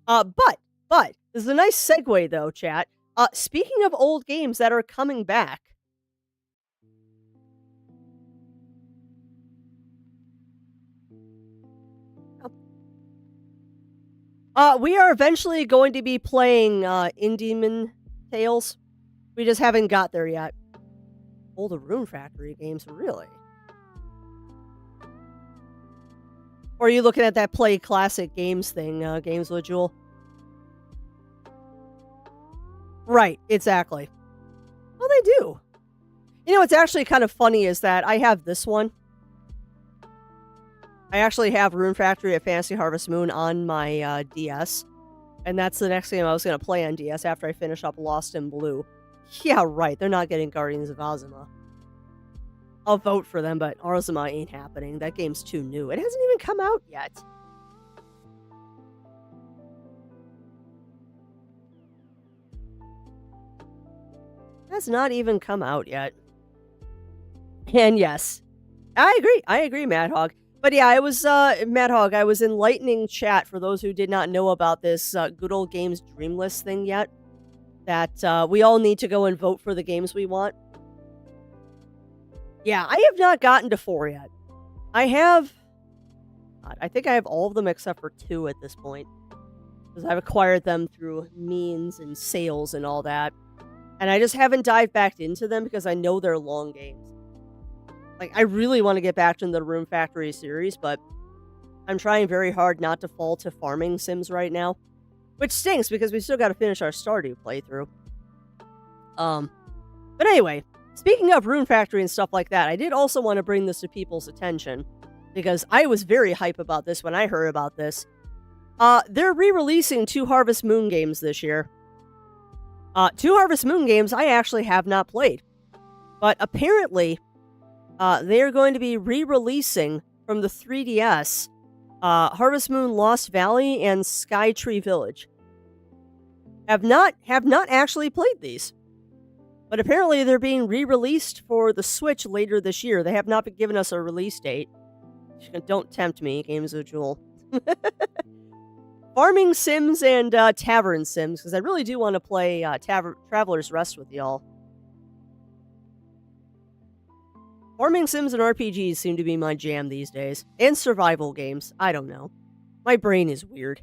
But, this is a nice segue though, chat. Speaking of old games that are coming back. We are eventually going to be playing, Indemon Tales. We just haven't got there yet. Older Rune Factory games, really? Or are you looking at that Play Classic Games thing, Games with Jewel? Right, exactly. Well, they do. You know, what's actually kind of funny is that I have this one. I actually have Rune Factory at Fantasy Harvest Moon on my DS. And that's the next game I was going to play on DS after I finish up Lost in Blue. Yeah, right, they're not getting Guardians of Ozma. I'll vote for them, but Ozma ain't happening. That game's too new. It hasn't even come out yet. Has not even come out yet. And yes, I agree, Mad Hog. But yeah, I was, Mad Hog, I was enlightening chat for those who did not know about this Good Old Games Dream List thing yet. That we all need to go and vote for the games we want. Yeah, I have not gotten to 4 yet. I think I have all of them except for 2 at this point. Because I've acquired them through means and sales and all that. And I just haven't dived back into them because I know they're long games. Like, I really want to get back to the Rune Factory series, but I'm trying very hard not to fall to farming sims right now. Which stinks because we still got to finish our Stardew playthrough. But anyway, speaking of Rune Factory and stuff like that, I did also want to bring this to people's attention. Because I was very hype about this when I heard about this. They're re-releasing 2 Harvest Moon games this year. 2 Harvest Moon games I actually have not played. But apparently, they are going to be re-releasing from the 3DS Harvest Moon Lost Valley and Sky Tree Village. Have not actually played these. But apparently they're being re-released for the Switch later this year. They have not been given us a release date. Don't tempt me, Games of Jewel. Farming Sims and Tavern Sims, because I really do want to play Traveler's Rest with y'all. Farming Sims and RPGs seem to be my jam these days. And survival games. I don't know. My brain is weird.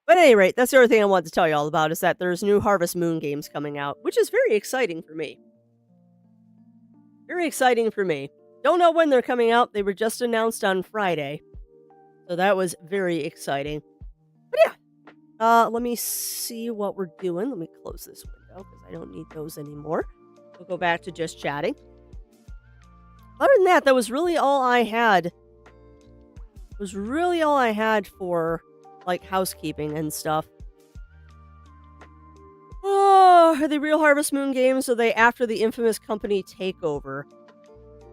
But at any rate, that's the other thing I wanted to tell you all about, is that there's new Harvest Moon games coming out, which is very exciting for me. Very exciting for me. Don't know when they're coming out. They were just announced on Friday. So that was very exciting. But yeah, let me see what we're doing. Let me close this window because I don't need those anymore. We'll go back to just chatting. Other than that, that was really all I had. Was really all I had for, like, housekeeping and stuff. Oh, are they real Harvest Moon games? Or are they after the infamous company takeover?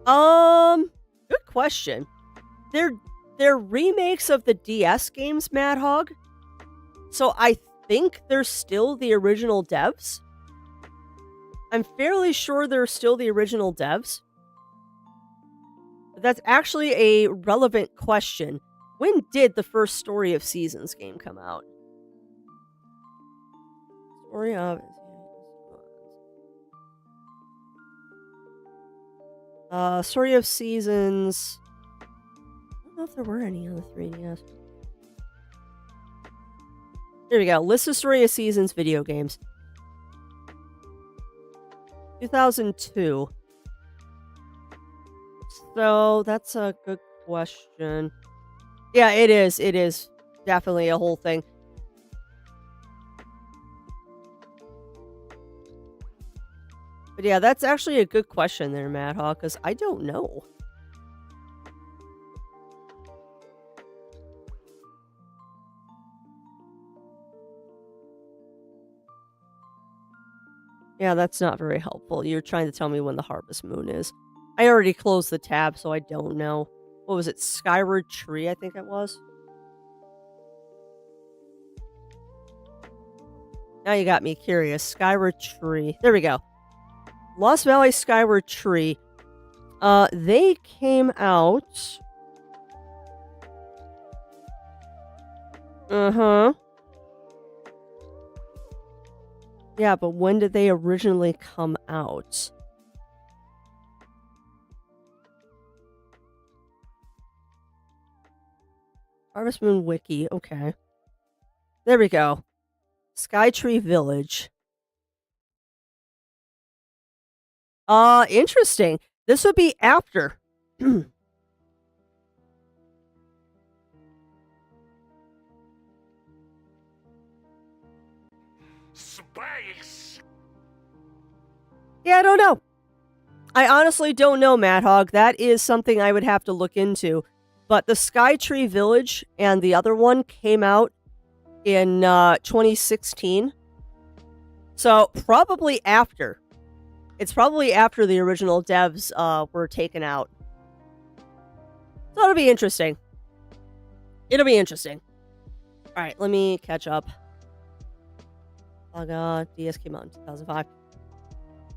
Good question. They're remakes of the DS games, Mad Hog. So I think they're still the original devs. I'm fairly sure they're still the original devs. But that's actually a relevant question. When did the first Story of Seasons game come out? Story of... Story of Seasons... I don't know if there were any on the 3DS. Here we go. List of Story of Seasons video games. 2002. So that's a good question. Yeah, it is. It is definitely a whole thing. But yeah, that's actually a good question there, Mad Hawk, because I don't know. Yeah, that's not very helpful. You're trying to tell me when the harvest moon is. I already closed the tab, so I don't know. What was it? Skyward Tree, I think it was. Now you got me curious. Skyward Tree. There we go. Lost Valley Skyward Tree. They came out. Uh-huh. Yeah, but when did they originally come out? Harvest Moon Wiki. Okay. There we go. Skytree Village. Interesting. This would be after. Space! Yeah, I don't know. I honestly don't know, Mad Hog. That is something I would have to look into. But the Skytree Village and the other one came out in 2016. So probably after. It's probably after the original devs were taken out. So it'll be interesting. It'll be interesting. All right, let me catch up. Oh god, DS came out in 2005.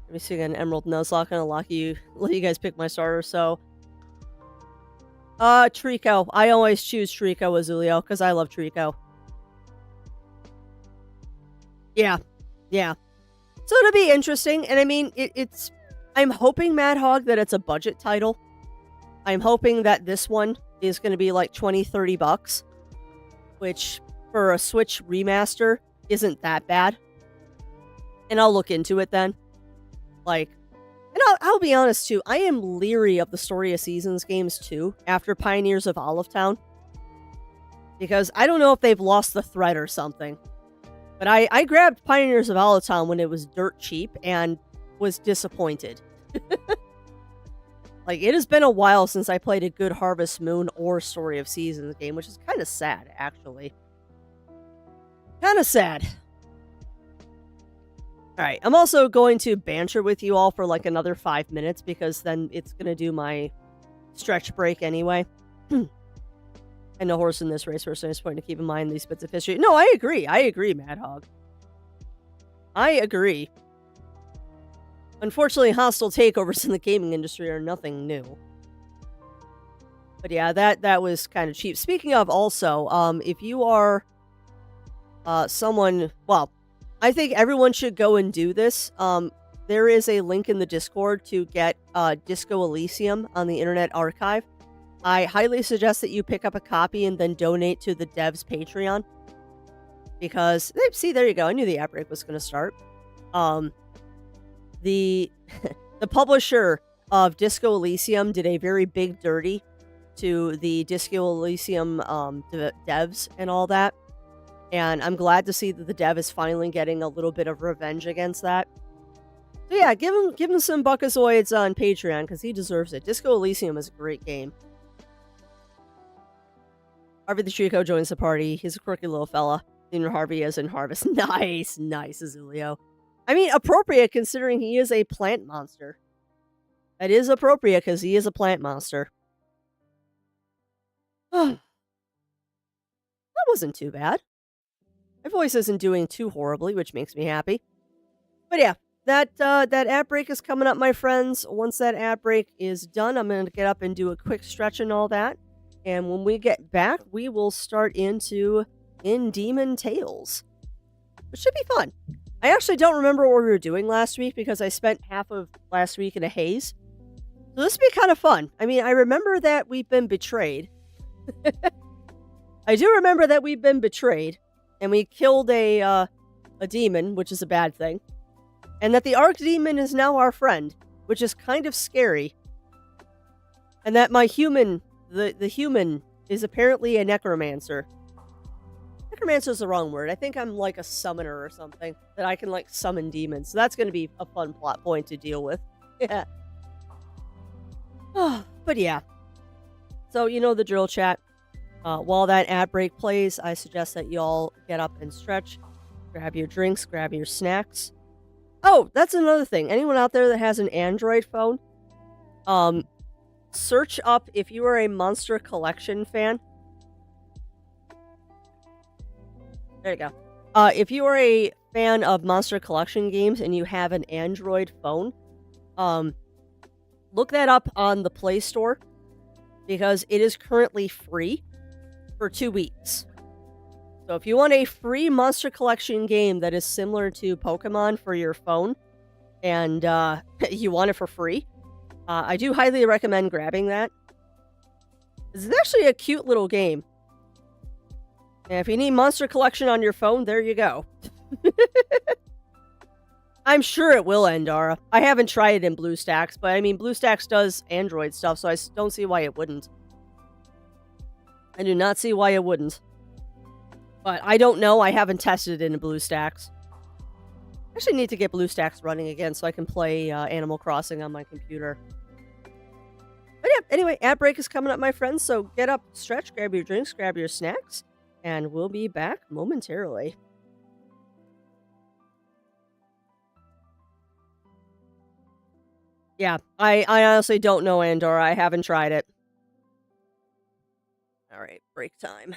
Let me see again. Emerald Nuzlocke, gonna let you guys pick my starter. So, Trico. I always choose Trico, Azulio, because I love Trico. Yeah, yeah. So it'll be interesting, and I mean, it's. I'm hoping, Mad Hog, that it's a budget title. I'm hoping that this one is going to be like $20-30, which for a Switch remaster isn't that bad. And I'll look into it then. Like, and I'll be honest too, I am leery of the Story of Seasons games too, after Pioneers of Olive Town. Because I don't know if they've lost the thread or something. But I grabbed Pioneers of Olive Town when it was dirt cheap and was disappointed. Like, it has been a while since I played a good Harvest Moon or Story of Seasons game, which is kind of sad, actually. Kind of sad. Alright, I'm also going to banter with you all for like another 5 minutes because then it's going to do my stretch break anyway. And no horse in this race, so I just want to keep in mind these bits of history. No, I agree, Mad Hog. I agree. Unfortunately, hostile takeovers in the gaming industry are nothing new. But yeah, that was kind of cheap. Speaking of also, if you are someone, well, I think everyone should go and do this. There is a link in the Discord to get Disco Elysium on the Internet Archive. I highly suggest that you pick up a copy and then donate to the devs Patreon. Because, see, there you go. I knew the outbreak was going to start. The publisher of Disco Elysium did a very big dirty to the Disco Elysium devs and all that. And I'm glad to see that the dev is finally getting a little bit of revenge against that. So yeah, give him some buckazoids on Patreon because he deserves it. Disco Elysium is a great game. Harvey the Chico joins the party. He's a quirky little fella. Senior Harvey is in Harvest. Nice, Azulio. I mean, appropriate considering he is a plant monster. That is appropriate because he is a plant monster. That wasn't too bad. My voice isn't doing too horribly, which makes me happy. But yeah, that ad break is coming up, my friends. Once that ad break is done, I'm going to get up and do a quick stretch and all that. And when we get back, we will start into Indemon Tales, which should be fun. I actually don't remember what we were doing last week because I spent half of last week in a haze. So this will be kind of fun. I mean, I remember that we've been betrayed. I do remember that we've been betrayed. and we killed a demon, which is a bad thing, and that the archdemon is now our friend, which is kind of scary, and that my human, the human, is apparently a necromancer. Necromancer is the wrong word. I think I'm like a summoner or something that I can like summon demons. So that's going to be a fun plot point to deal with. Yeah. But yeah. So you know the drill, chat. While that ad break plays, I suggest that you all get up and stretch, grab your drinks, grab your snacks. Oh, that's another thing. Anyone out there that has an Android phone, search up if you are a Monster Collection fan. There you go. If you are a fan of Monster Collection games and you have an Android phone, look that up on the Play Store because it is currently free for 2 weeks. So if you want a free Monster Collection game that is similar to Pokemon for your phone and you want it for free, I do highly recommend grabbing that. It's actually a cute little game. And if you need Monster Collection on your phone, there you go. I'm sure it will, Endara. I haven't tried it in BlueStacks, but I mean, BlueStacks does Android stuff, so I don't see why it wouldn't. I do not see why it wouldn't. But I don't know. I haven't tested it in BlueStacks. I actually need to get BlueStacks running again so I can play Animal Crossing on my computer. But yeah, anyway, ad break is coming up, my friends, so get up, stretch, grab your drinks, grab your snacks, and we'll be back momentarily. Yeah, I honestly don't know, Andorra. I haven't tried it. All right, break time.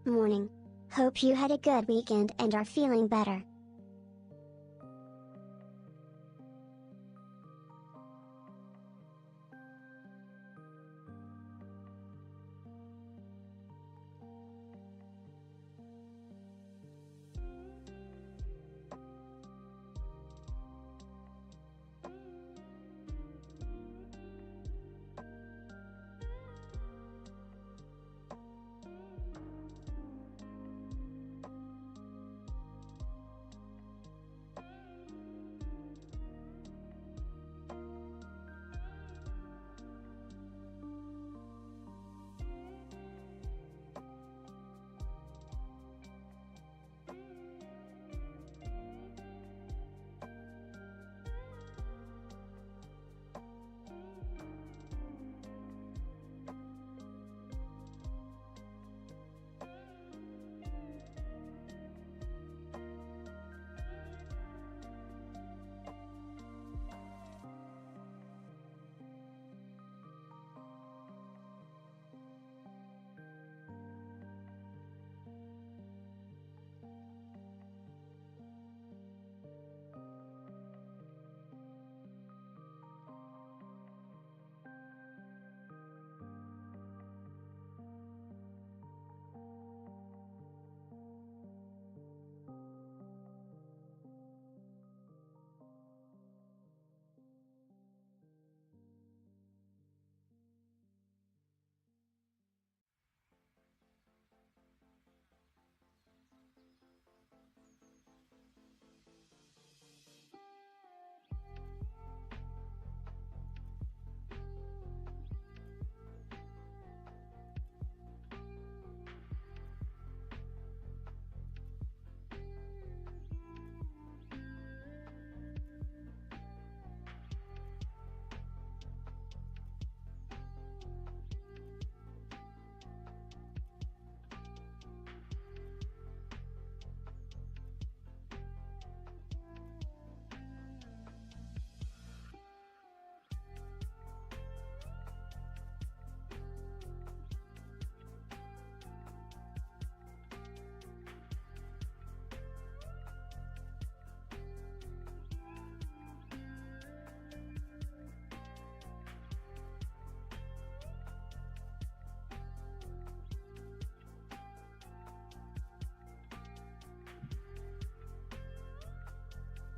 Morning. Hope you had a good weekend and are feeling better.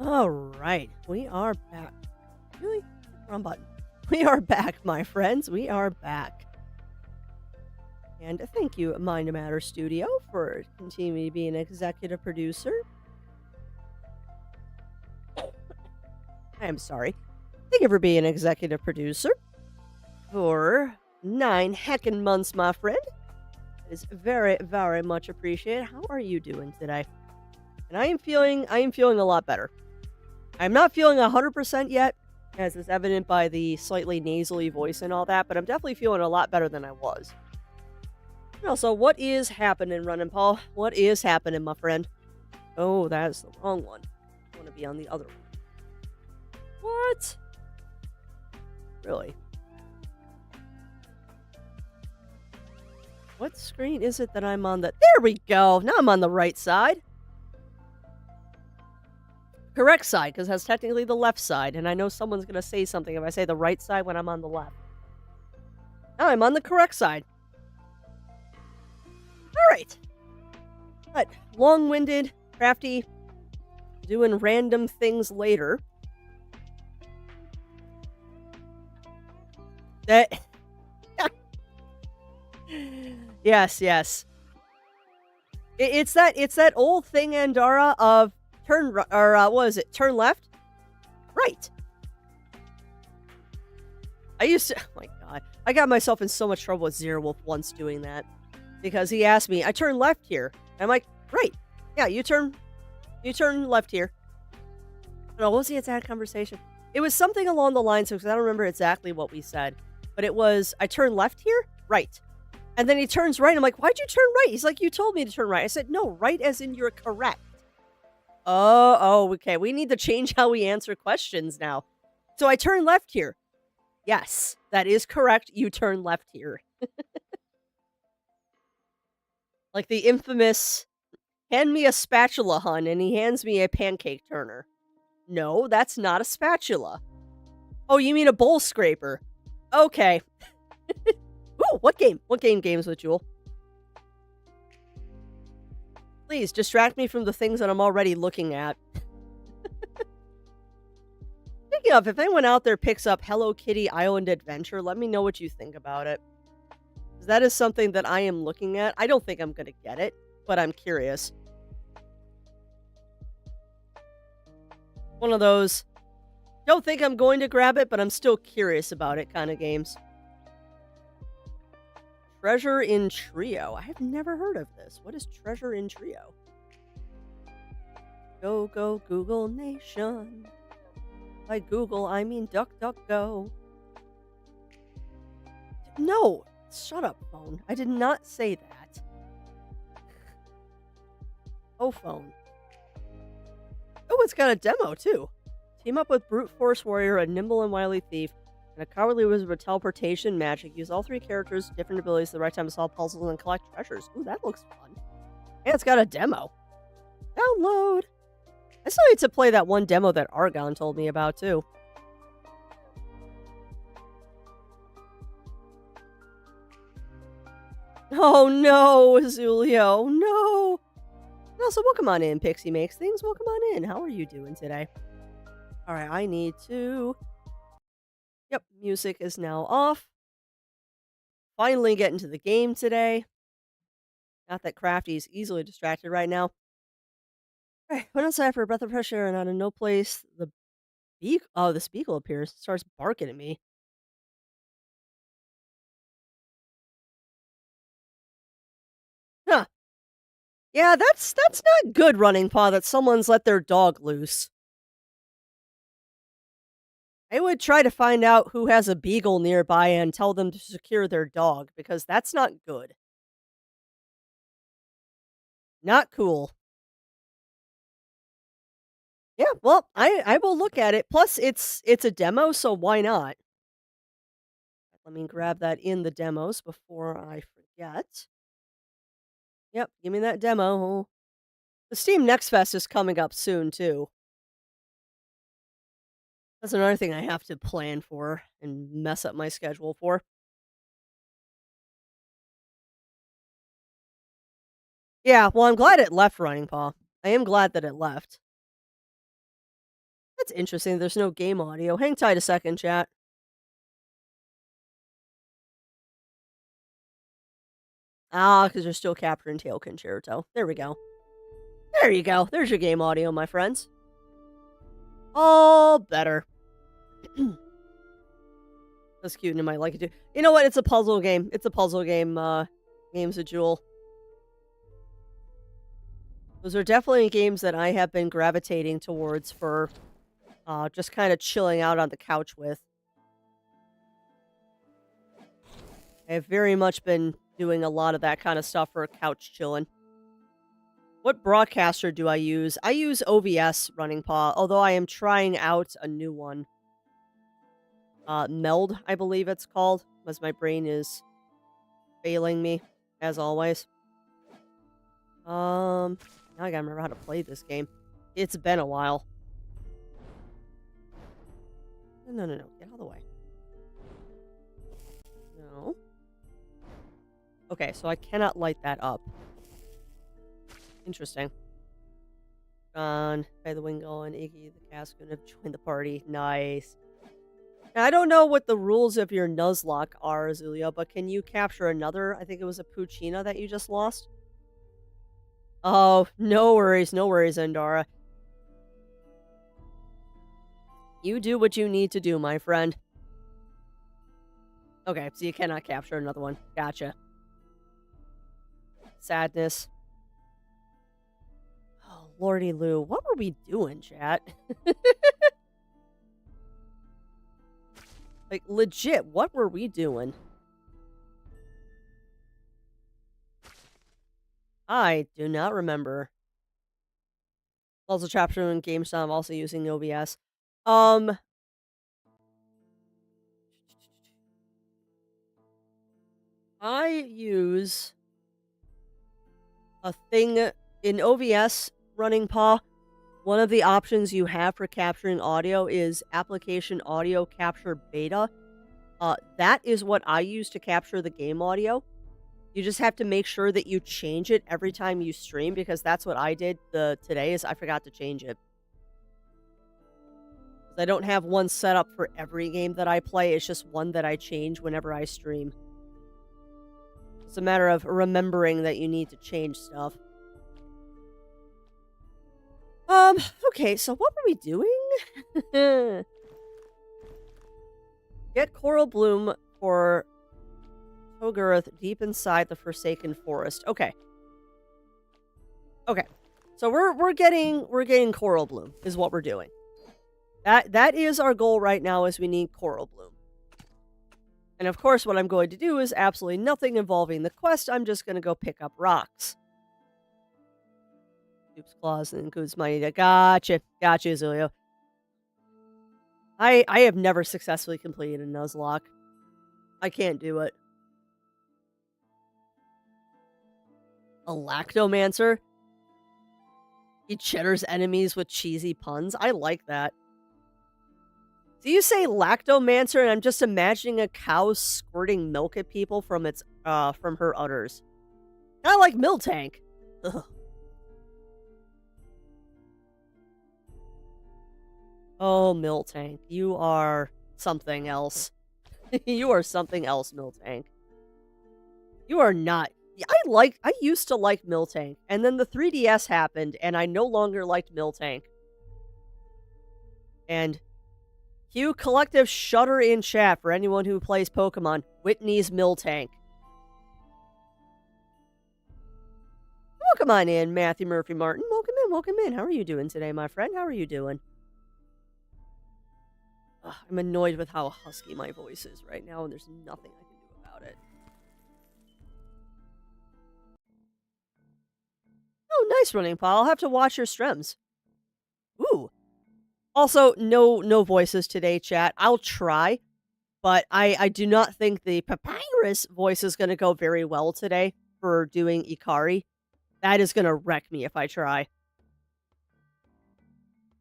All right, we are back. Really? Wrong button. We are back, my friends. We are back. And thank you, Mind Matter Studio, for continuing to be an executive producer. I am sorry. Thank you for being an executive producer for 9 heckin' months, my friend. It is very, very much appreciated. How are you doing today? And I am feeling a lot better. I'm not feeling 100% yet, as is evident by the slightly nasally voice and all that, but I'm definitely feeling a lot better than I was. And also, what is happening, Running Paul? What is happening, my friend? Oh, that's the wrong one. I want to be on the other one. What? Really? What screen is it that I'm on the... There we go! Now I'm on the right side. Correct side, because that's technically the left side, and I know someone's going to say something if I say the right side when I'm on the left. Now I'm on the correct side. Alright. But long-winded, crafty, doing random things later. That... yes, yes. It's that old thing, Andara, of what is it? Turn left? Right. I used to, oh my god. I got myself in so much trouble with Zero Wolf once doing that. Because he asked me, I turn left here. And I'm like, right. Yeah, you turn left here. No, what was the exact conversation? It was something along the lines of, because I don't remember exactly what we said. But it was, I turn left here? Right. And then he turns right. I'm like, why'd you turn right? He's like, you told me to turn right. I said, no, right as in you're correct. Oh, okay. We need to change how we answer questions now. So I turn left here. Yes, that is correct. You turn left here. Like the infamous, hand me a spatula, hun, and he hands me a pancake turner. No, that's not a spatula. Oh, you mean a bowl scraper. Okay. Ooh, what game? What games with Jewel? Please, distract me from the things that I'm already looking at. Speaking of, if anyone out there picks up Hello Kitty Island Adventure, let me know what you think about it. 'Cause that is something that I am looking at. I don't think I'm going to get it, but I'm curious. One of those, don't think I'm going to grab it, but I'm still curious about it kind of games. Treasure in Trio. I have never heard of this. What is Treasure in Trio? Go, go, Google Nation. By Google, I mean DuckDuckGo. No! Shut up, phone. I did not say that. Oh, phone. Oh, it's got a demo, too. Team up with Brute Force Warrior, a nimble and wily thief, and a cowardly wizard with teleportation magic. Use all 3 characters' different abilities at the right time to solve puzzles and collect treasures. Ooh, that looks fun. And it's got a demo. Download! I still need to play that one demo that Argon told me about, too. Oh no, Zulio, no! Also, welcome on in, Pixie Makes Things. Welcome on in. How are you doing today? Alright, I need to... Yep, music is now off. Finally getting to the game today. Not that Crafty's easily distracted right now. Alright, went outside for a breath of fresh air and out of no place, this beagle appears, starts barking at me. Huh. Yeah, that's not good, Running Paw, that someone's let their dog loose. I would try to find out who has a beagle nearby and tell them to secure their dog, because that's not good. Not cool. Yeah, well, I will look at it. Plus, it's a demo, so why not? Let me grab that in the demos before I forget. Yep, give me that demo. The Steam Next Fest is coming up soon, too. That's another thing I have to plan for and mess up my schedule for. Yeah, well, I'm glad it left Running Paw. I am glad that it left. That's interesting. There's no game audio. Hang tight a second, chat. Ah, because you're still capturing Tail Concerto. There we go. There you go. There's your game audio, my friends. All better. That's cute and I might like it too. You know what? It's a puzzle game. It's a puzzle game, Games of Jewel. Those are definitely games that I have been gravitating towards for just kind of chilling out on the couch with. I've very much been doing a lot of that kind of stuff for couch chilling. What broadcaster do I use? I use OBS Running Paw, although I am trying out a new one. Meld, I believe it's called, as my brain is failing me, as always. Now I gotta remember how to play this game. It's been a while. No. Get out of the way. No. Okay, so I cannot light that up. Interesting. John, by the Wingo, and Iggy the Cascoon have joined the party. Nice. Now, I don't know what the rules of your Nuzlocke are, Azulia, but can you capture another? I think it was a Puccina that you just lost. Oh, no worries, Endara. You do what you need to do, my friend. Okay, so you cannot capture another one. Gotcha. Sadness. Oh, Lordy Lou, what were we doing, chat? Like, legit, what were we doing? I do not remember. Also, chapter in GameStop, I'm also using OBS. I use a thing in OBS Running Paw. One of the options you have for capturing audio is Application Audio Capture Beta. That is what I use to capture the game audio. You just have to make sure that you change it every time you stream, because that's what I did today is I forgot to change it. I don't have one set up for every game that I play. It's just one that I change whenever I stream. It's a matter of remembering that you need to change stuff. Okay, so what were we doing? Get Coral Bloom for Togurath deep inside the Forsaken Forest. Okay. Okay. So we're getting Coral Bloom is what we're doing. That is our goal right now, is we need Coral Bloom. And of course what I'm going to do is absolutely nothing involving the quest. I'm just going to go pick up rocks. Oops, claws and includes money. Gotcha, Zulio. I have never successfully completed a Nuzlocke. I can't do it. A Lactomancer? He cheddars enemies with cheesy puns? I like that. So you say Lactomancer, and I'm just imagining a cow squirting milk at people from her udders. Kind of like Miltank. Ugh. Oh, Miltank, you are something else. You are something else, Miltank. You are not. I used to like Miltank, and then the 3DS happened, and I no longer liked Miltank. And cue collective shudder in chat for anyone who plays Pokemon. Whitney's Miltank. Welcome on in, Matthew Murphy Martin. Welcome in. How are you doing today, my friend? How are you doing? Ugh, I'm annoyed with how husky my voice is right now, and there's nothing I can do about it. Oh, nice Running Paw. I'll have to watch your streams. Ooh. Also, no voices today, chat. I'll try, but I do not think the Papyrus voice is going to go very well today for doing Ikari. That is going to wreck me if I try.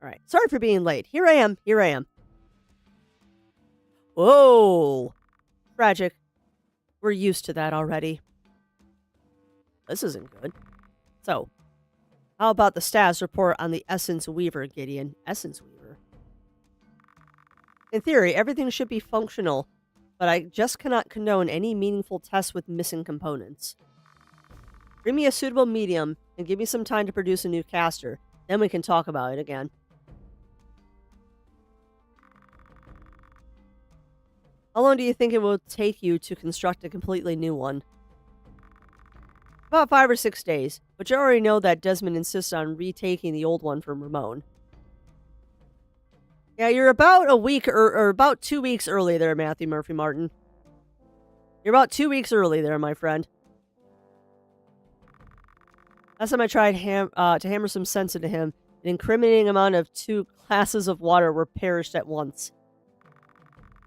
All right. Sorry for being late. Here I am. Whoa. Tragic. We're used to that already. This isn't good. So, how about the status report on the Essence Weaver, Gideon? Essence Weaver? In theory, everything should be functional, but I just cannot condone any meaningful tests with missing components. Bring me a suitable medium and give me some time to produce a new caster. Then we can talk about it again. How long do you think it will take you to construct a completely new one? About 5 or 6 days, but you already know that Desmond insists on retaking the old one from Ramon. Yeah, you're about a week or about 2 weeks early there, Matthew Murphy Martin. You're about 2 weeks early there, my friend. Last time I tried to hammer some sense into him, an incriminating amount of 2 glasses of water were perished at once.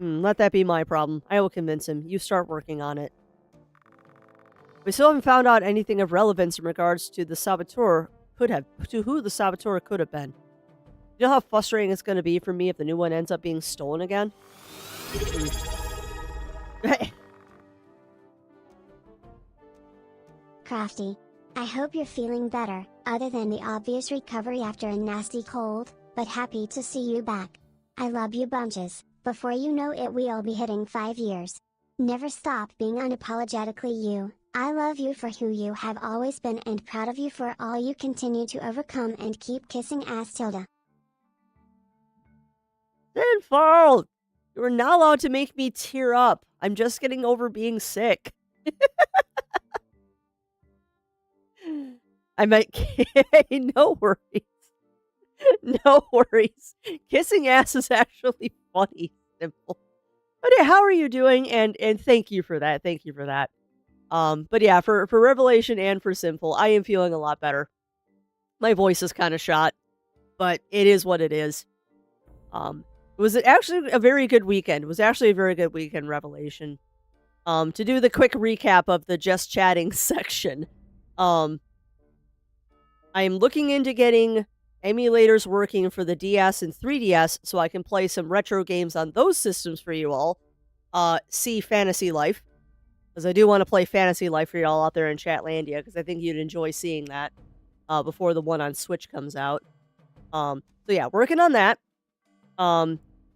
Let that be my problem. I will convince him. You start working on it. We still haven't found out anything of relevance in regards to who the saboteur could have been. You know how frustrating it's going to be for me if the new one ends up being stolen again? Crafty. I hope you're feeling better, other than the obvious recovery after a nasty cold, but happy to see you back. I love you bunches. Before you know it we'll be hitting 5 years. Never stop being unapologetically you. I love you for who you have always been and proud of you for all you continue to overcome and keep kissing ass Tilda. Sinful! You are not allowed to make me tear up. I'm just getting over being sick. I might... no worries. No worries. Kissing ass is actually funny, Simple. But yeah, how are you doing? And thank you for that. Thank you for that. But yeah, for Revelation and for Simple, I am feeling a lot better. My voice is kind of shot, but it is what it is. It was actually a very good weekend. It was actually a very good weekend, Revelation. To do the quick recap of the just chatting section, I am looking into getting emulators working for the DS and 3DS so I can play some retro games on those systems for you all. See Fantasy Life, because I do want to play Fantasy Life for y'all out there in Chatlandia, because I think you'd enjoy seeing that before the one on Switch comes out. So yeah, working on that.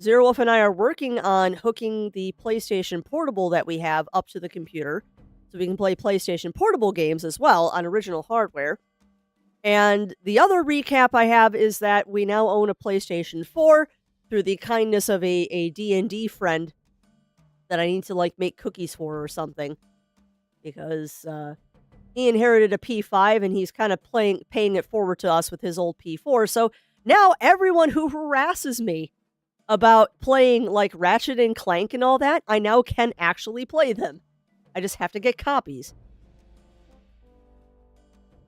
Zero Wolf and I are working on hooking the PlayStation Portable that we have up to the computer, so we can play PlayStation Portable games as well on original hardware. And the other recap I have is that we now own a PlayStation 4 through the kindness of a D&D friend that I need to, like, make cookies for or something. Because he inherited a P5 and he's kind of paying it forward to us with his old P4. So now everyone who harasses me about playing, like, Ratchet and Clank and all that, I now can actually play them. I just have to get copies.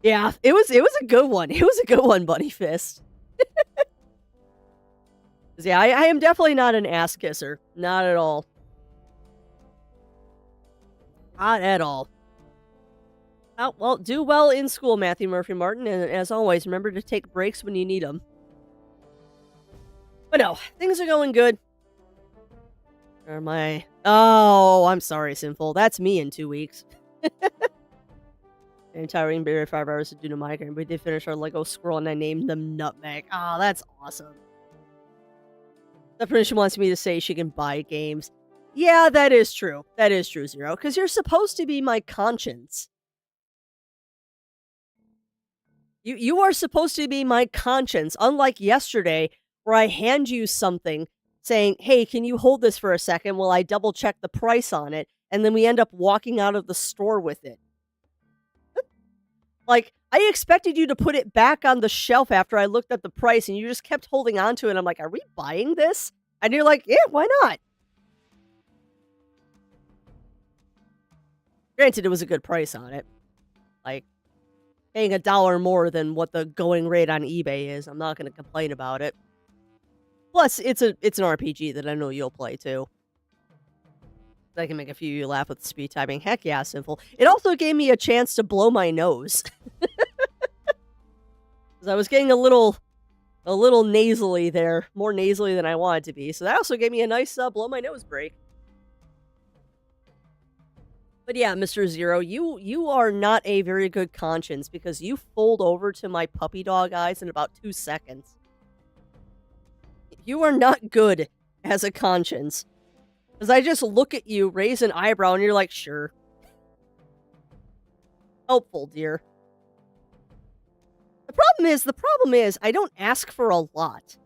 Yeah, it was a good one. It was a good one, Bunny Fist. Yeah, I am definitely not an ass kisser. Not at all. Not at all. Oh, well, do well in school, Matthew Murphy Martin, and as always, remember to take breaks when you need them. But no, things are going good. Or my... Oh, I'm sorry, Sinful. That's me in 2 weeks. And tiring barely 5 hours to do the migraine. We did finish our Lego scroll and I named them Nutmeg. Oh, that's awesome. Definitely she wants me to say she can buy games. Yeah, that is true. That is true, Zero. Because you're supposed to be my conscience. You are supposed to be my conscience. Unlike yesterday, where I hand you something saying, hey, can you hold this for a second while I double check the price on it? And then we end up walking out of the store with it. Like, I expected you to put it back on the shelf after I looked at the price, and you just kept holding on to it. I'm like, are we buying this? And you're like, yeah, why not? Granted, it was a good price on it. Like, paying $1 more than what the going rate on eBay is. I'm not going to complain about it. Plus, it's an RPG that I know you'll play, too. I can make a few of you laugh with speed typing. Heck yeah, Simple. It also gave me a chance to blow my nose. Because I was getting a little nasally there. More nasally than I wanted to be. So that also gave me a nice blow my nose break. But yeah, Mr. Zero, you are not a very good conscience because you fold over to my puppy dog eyes in about 2 seconds. You are not good has a conscience. Because I just look at you, raise an eyebrow, and you're like, sure. Helpful, dear. The problem is, I don't ask for a lot.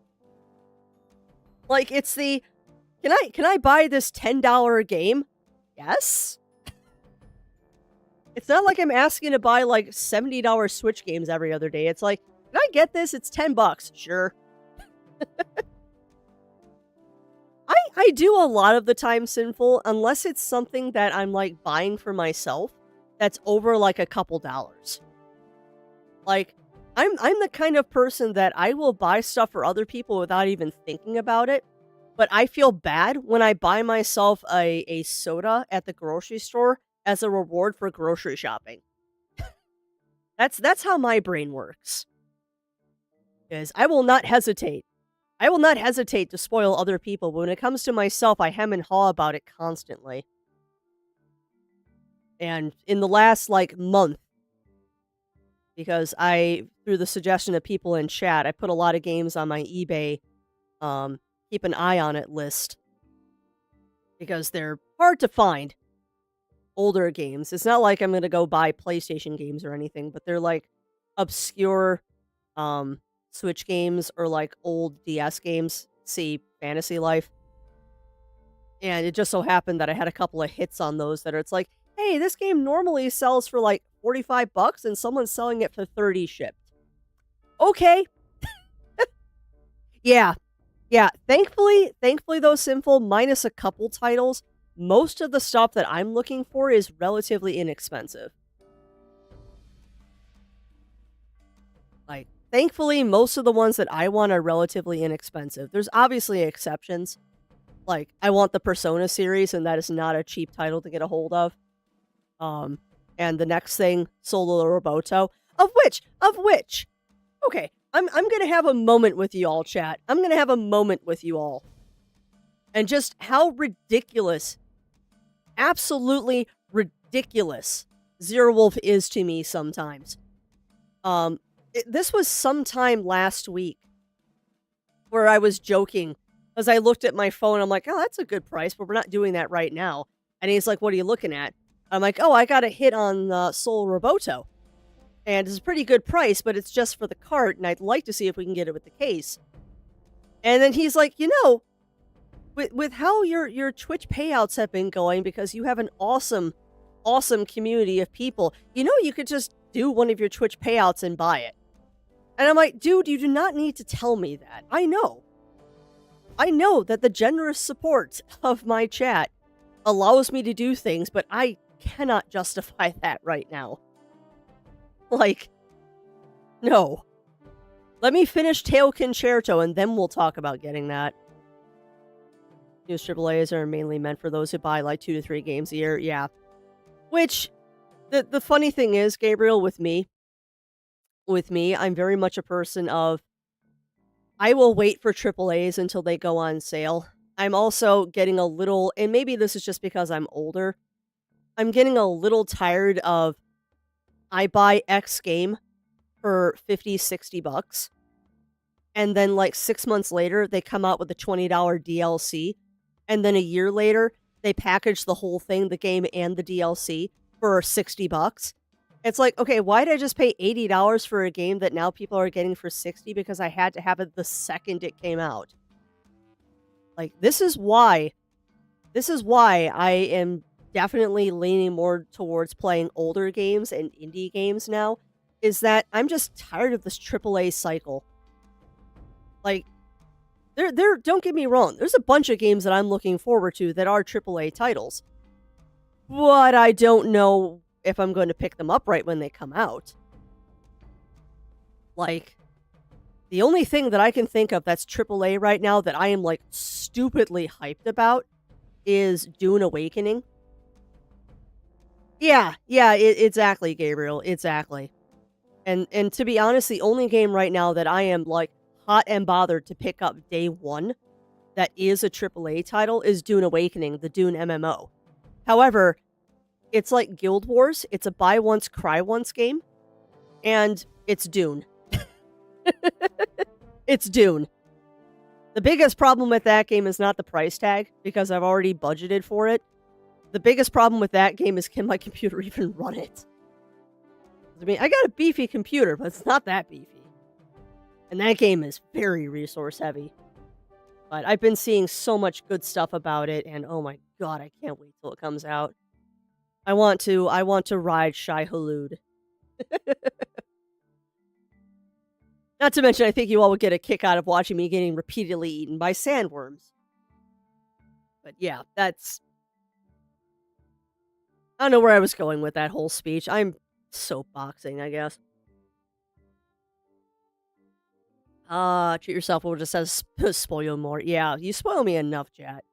Like, it's the, can I buy this $10 game? Yes. It's not like I'm asking to buy, like, $70 Switch games every other day. It's like, can I get this? It's $10. Sure. I do a lot of the time sinful, unless it's something that I'm, like, buying for myself that's over, like, a couple dollars. Like, I'm the kind of person that I will buy stuff for other people without even thinking about it, but I feel bad when I buy myself a soda at the grocery store as a reward for grocery shopping. That's how my brain works. Is I will not hesitate. I will not hesitate to spoil other people, but when it comes to myself, I hem and haw about it constantly. And in the last, like, month, because through the suggestion of people in chat, I put a lot of games on my eBay, keep an eye on it list. Because they're hard to find. Older games. It's not like I'm going to go buy PlayStation games or anything, but they're, like, obscure, Switch games or, like, old DS games. See Fantasy Life. And it just so happened that I had a couple of hits on those that are, it's like, hey, this game normally sells for, like, $45 and someone's selling it for 30 shipped. Okay. Yeah. Yeah. Thankfully though, Sinful, minus a couple titles, most of the stuff that I'm looking for is relatively inexpensive. Like, thankfully, most of the ones that I want are relatively inexpensive. There's obviously exceptions. Like, I want the Persona series, and that is not a cheap title to get a hold of. And the next thing, Solo Roboto, of which, okay, I'm gonna have a moment with you all, chat. I'm gonna have a moment with you all. And just how ridiculous, absolutely ridiculous, Zero Wolf is to me sometimes. This was sometime last week where I was joking as I looked at my phone. I'm like, oh, that's a good price, but we're not doing that right now. And he's like, what are you looking at? I'm like, oh, I got a hit on Soul Roboto. And it's a pretty good price, but it's just for the cart, and I'd like to see if we can get it with the case. And then he's like, with how your Twitch payouts have been going, because you have an awesome community of people, you could just do one of your Twitch payouts and buy it. And I'm like, dude, you do not need to tell me that. I know that the generous support of my chat allows me to do things, but I cannot justify that right now. Like, no. Let me finish Tail Concerto, and then we'll talk about getting that. News AAAs are mainly meant for those who buy, like, 2 to 3 games a year. Yeah. Which, the funny thing is, Gabriel, with me, I'm very much a person of, I will wait for AAAs until they go on sale. I'm also getting a little, and maybe this is just because I'm older, I'm getting a little tired of, I buy X game for $50, $60, and then, like, 6 months later, they come out with a $20 DLC, and then a year later, they package the whole thing, the game and the DLC, for $60. It's like, okay, why did I just pay $80 for a game that now people are getting for $60 because I had to have it the second it came out? Like, this is why I am definitely leaning more towards playing older games and indie games now, is that I'm just tired of this AAA cycle. Like, there, don't get me wrong, there's a bunch of games that I'm looking forward to that are AAA titles, but I don't know if I'm going to pick them up right when they come out. Like, the only thing that I can think of that's AAA right now that I am, like, stupidly hyped about is Dune Awakening. Yeah, exactly, Gabriel, exactly. And to be honest, the only game right now that I am, like, hot and bothered to pick up day one that is a AAA title is Dune Awakening, the Dune MMO. However, it's like Guild Wars. It's a buy once, cry once game. And it's Dune. It's Dune. The biggest problem with that game is not the price tag, because I've already budgeted for it. The biggest problem with that game is, can my computer even run it? I mean, I got a beefy computer, but it's not that beefy. And that game is very resource heavy. But I've been seeing so much good stuff about it, and oh my god, I can't wait till it comes out. I want to ride Shai Hulud. Not to mention, I think you all would get a kick out of watching me getting repeatedly eaten by sandworms. But yeah, that's... I don't know where I was going with that whole speech. I'm soapboxing, I guess. Treat yourself, or just says spoil you more. Yeah, you spoil me enough, chat.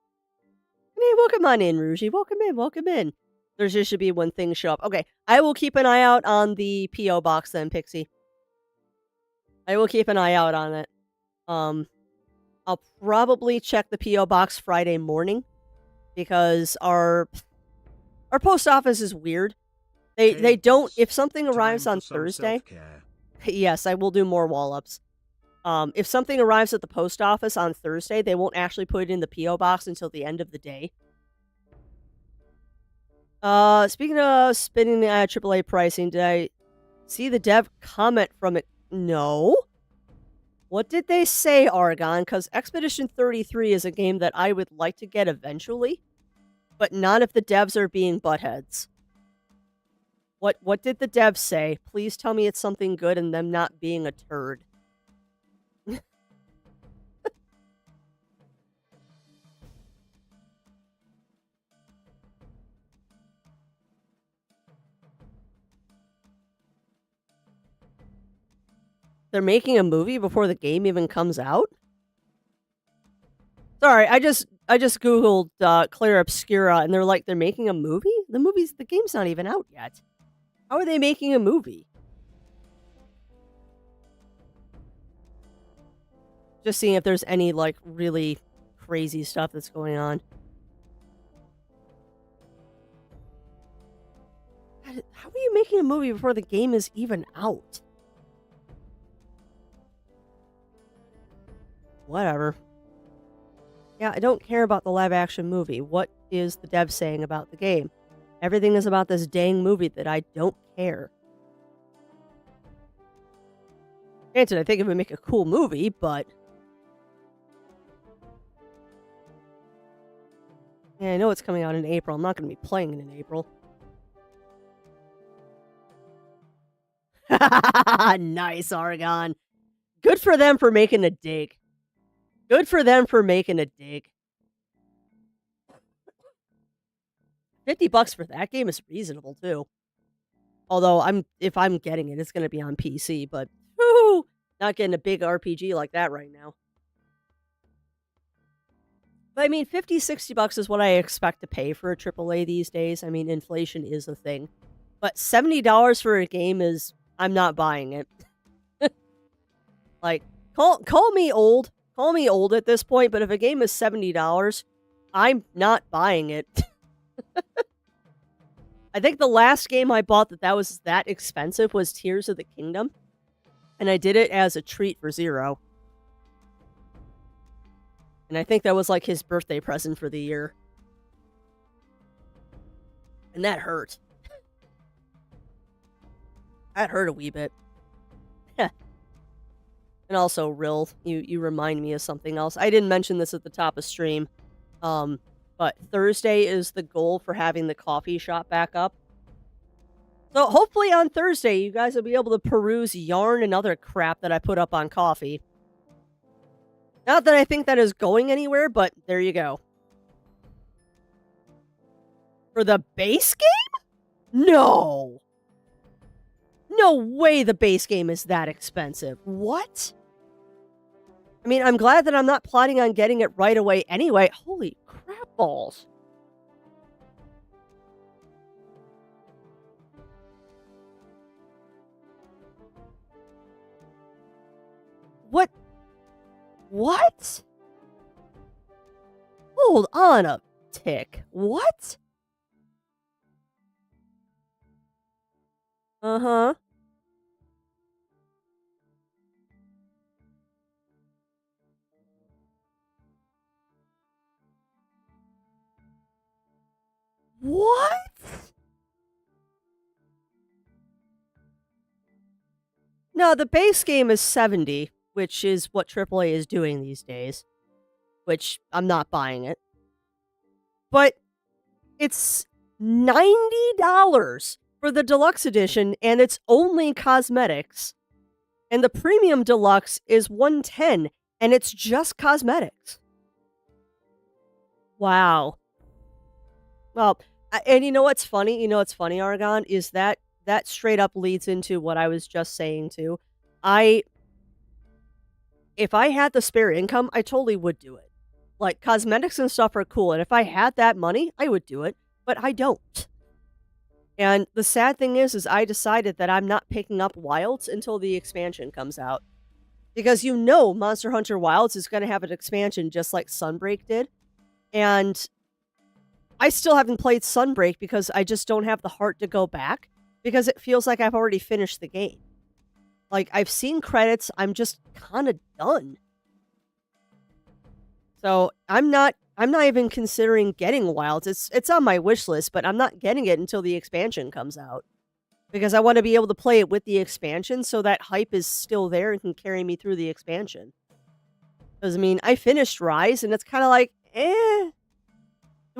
I mean, welcome on in, Rougie. Welcome in, welcome in. There's just should be when things show up. Okay, I will keep an eye out on the P.O. box then, Pixie. I will keep an eye out on it. I'll probably check the P.O. box Friday morning, because our post office is weird. They don't, if something arrives on Thursday, yes, I will do more wall-ups. If something arrives at the post office on Thursday, they won't actually put it in the P.O. box until the end of the day. Speaking of spinning the AAA pricing, did I see the dev comment from it? No. What did they say, Argon? Because Expedition 33 is a game that I would like to get eventually, but not if the devs are being buttheads. What did the devs say? Please tell me it's something good and them not being a turd. They're making a movie before the game even comes out? Sorry, I just googled Claire Obscura, and they're like, they're making a movie? The game's not even out yet. How are they making a movie? Just seeing if there's any, like, really crazy stuff that's going on. How are you making a movie before the game is even out? Whatever. Yeah, I don't care about the live action movie. What is the dev saying about the game? Everything is about this dang movie that I don't care. Granted, I think it would make a cool movie, but... yeah, I know it's coming out in April. I'm not going to be playing it in April. Nice, Argon. Good for them for making a dig. Good for them for making a dig. $50 for that game is reasonable too. Although if I'm getting it, it's going to be on PC, but whoo, not getting a big RPG like that right now. But I mean, $50-$60 is what I expect to pay for a AAA these days. I mean, inflation is a thing. But $70 for a game is, I'm not buying it. Like, call me old. Call me old at this point, but if a game is $70, I'm not buying it. I think the last game I bought that was that expensive was Tears of the Kingdom. And I did it as a treat for Zero. And I think that was like his birthday present for the year. And that hurt. That hurt a wee bit. And also, Rill, you remind me of something else. I didn't mention this at the top of stream. But Thursday is the goal for having the coffee shop back up. So hopefully on Thursday, you guys will be able to peruse yarn and other crap that I put up on coffee. Not that I think that is going anywhere, but there you go. For the base game? No! No way the base game is that expensive. What? I mean, I'm glad that I'm not plotting on getting it right away anyway. Holy crap balls. What? What? Hold on a tick. What? Uh-huh. No, the base game is 70, which is what AAA is doing these days, which I'm not buying it. But it's $90 for the deluxe edition, and it's only cosmetics. And the premium deluxe is 110, and it's just cosmetics. Wow. Well, and you know what's funny? You know what's funny, Argon, is that straight up leads into what I was just saying too. I If I had the spare income, I totally would do it. Like cosmetics and stuff are cool, and if I had that money, I would do it, but I don't. And the sad thing is I decided that I'm not picking up Wilds until the expansion comes out. Because Monster Hunter Wilds is going to have an expansion just like Sunbreak did. And I still haven't played Sunbreak because I just don't have the heart to go back because it feels like I've already finished the game. Like I've seen credits, I'm just kind of done. So I'm not even considering getting Wilds. It's on my wish list, but I'm not getting it until the expansion comes out. Because I want to be able to play it with the expansion so that hype is still there and can carry me through the expansion. Because, I mean, I finished Rise and it's kind of like, do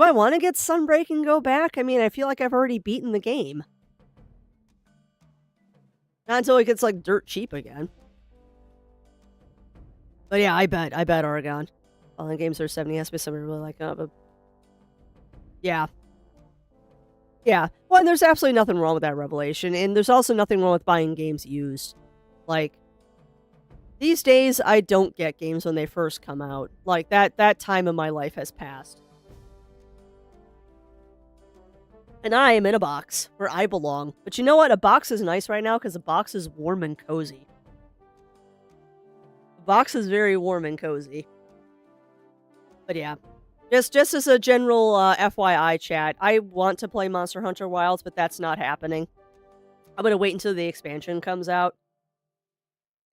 I want to get Sunbreak and go back? I mean, I feel like I've already beaten the game. Not until it gets, like, dirt cheap again. But yeah, I bet Oregon. All the games are 70, has to be something really like that, but... Yeah. Yeah. Well, and there's absolutely nothing wrong with that revelation, and there's also nothing wrong with buying games used. Like, these days, I don't get games when they first come out. Like, that time in my life has passed. And I am in a box, where I belong. But you know what? A box is nice right now, because a box is warm and cozy. The box is very warm and cozy. But yeah. Just as a general FYI chat, I want to play Monster Hunter Wilds, but that's not happening. I'm going to wait until the expansion comes out.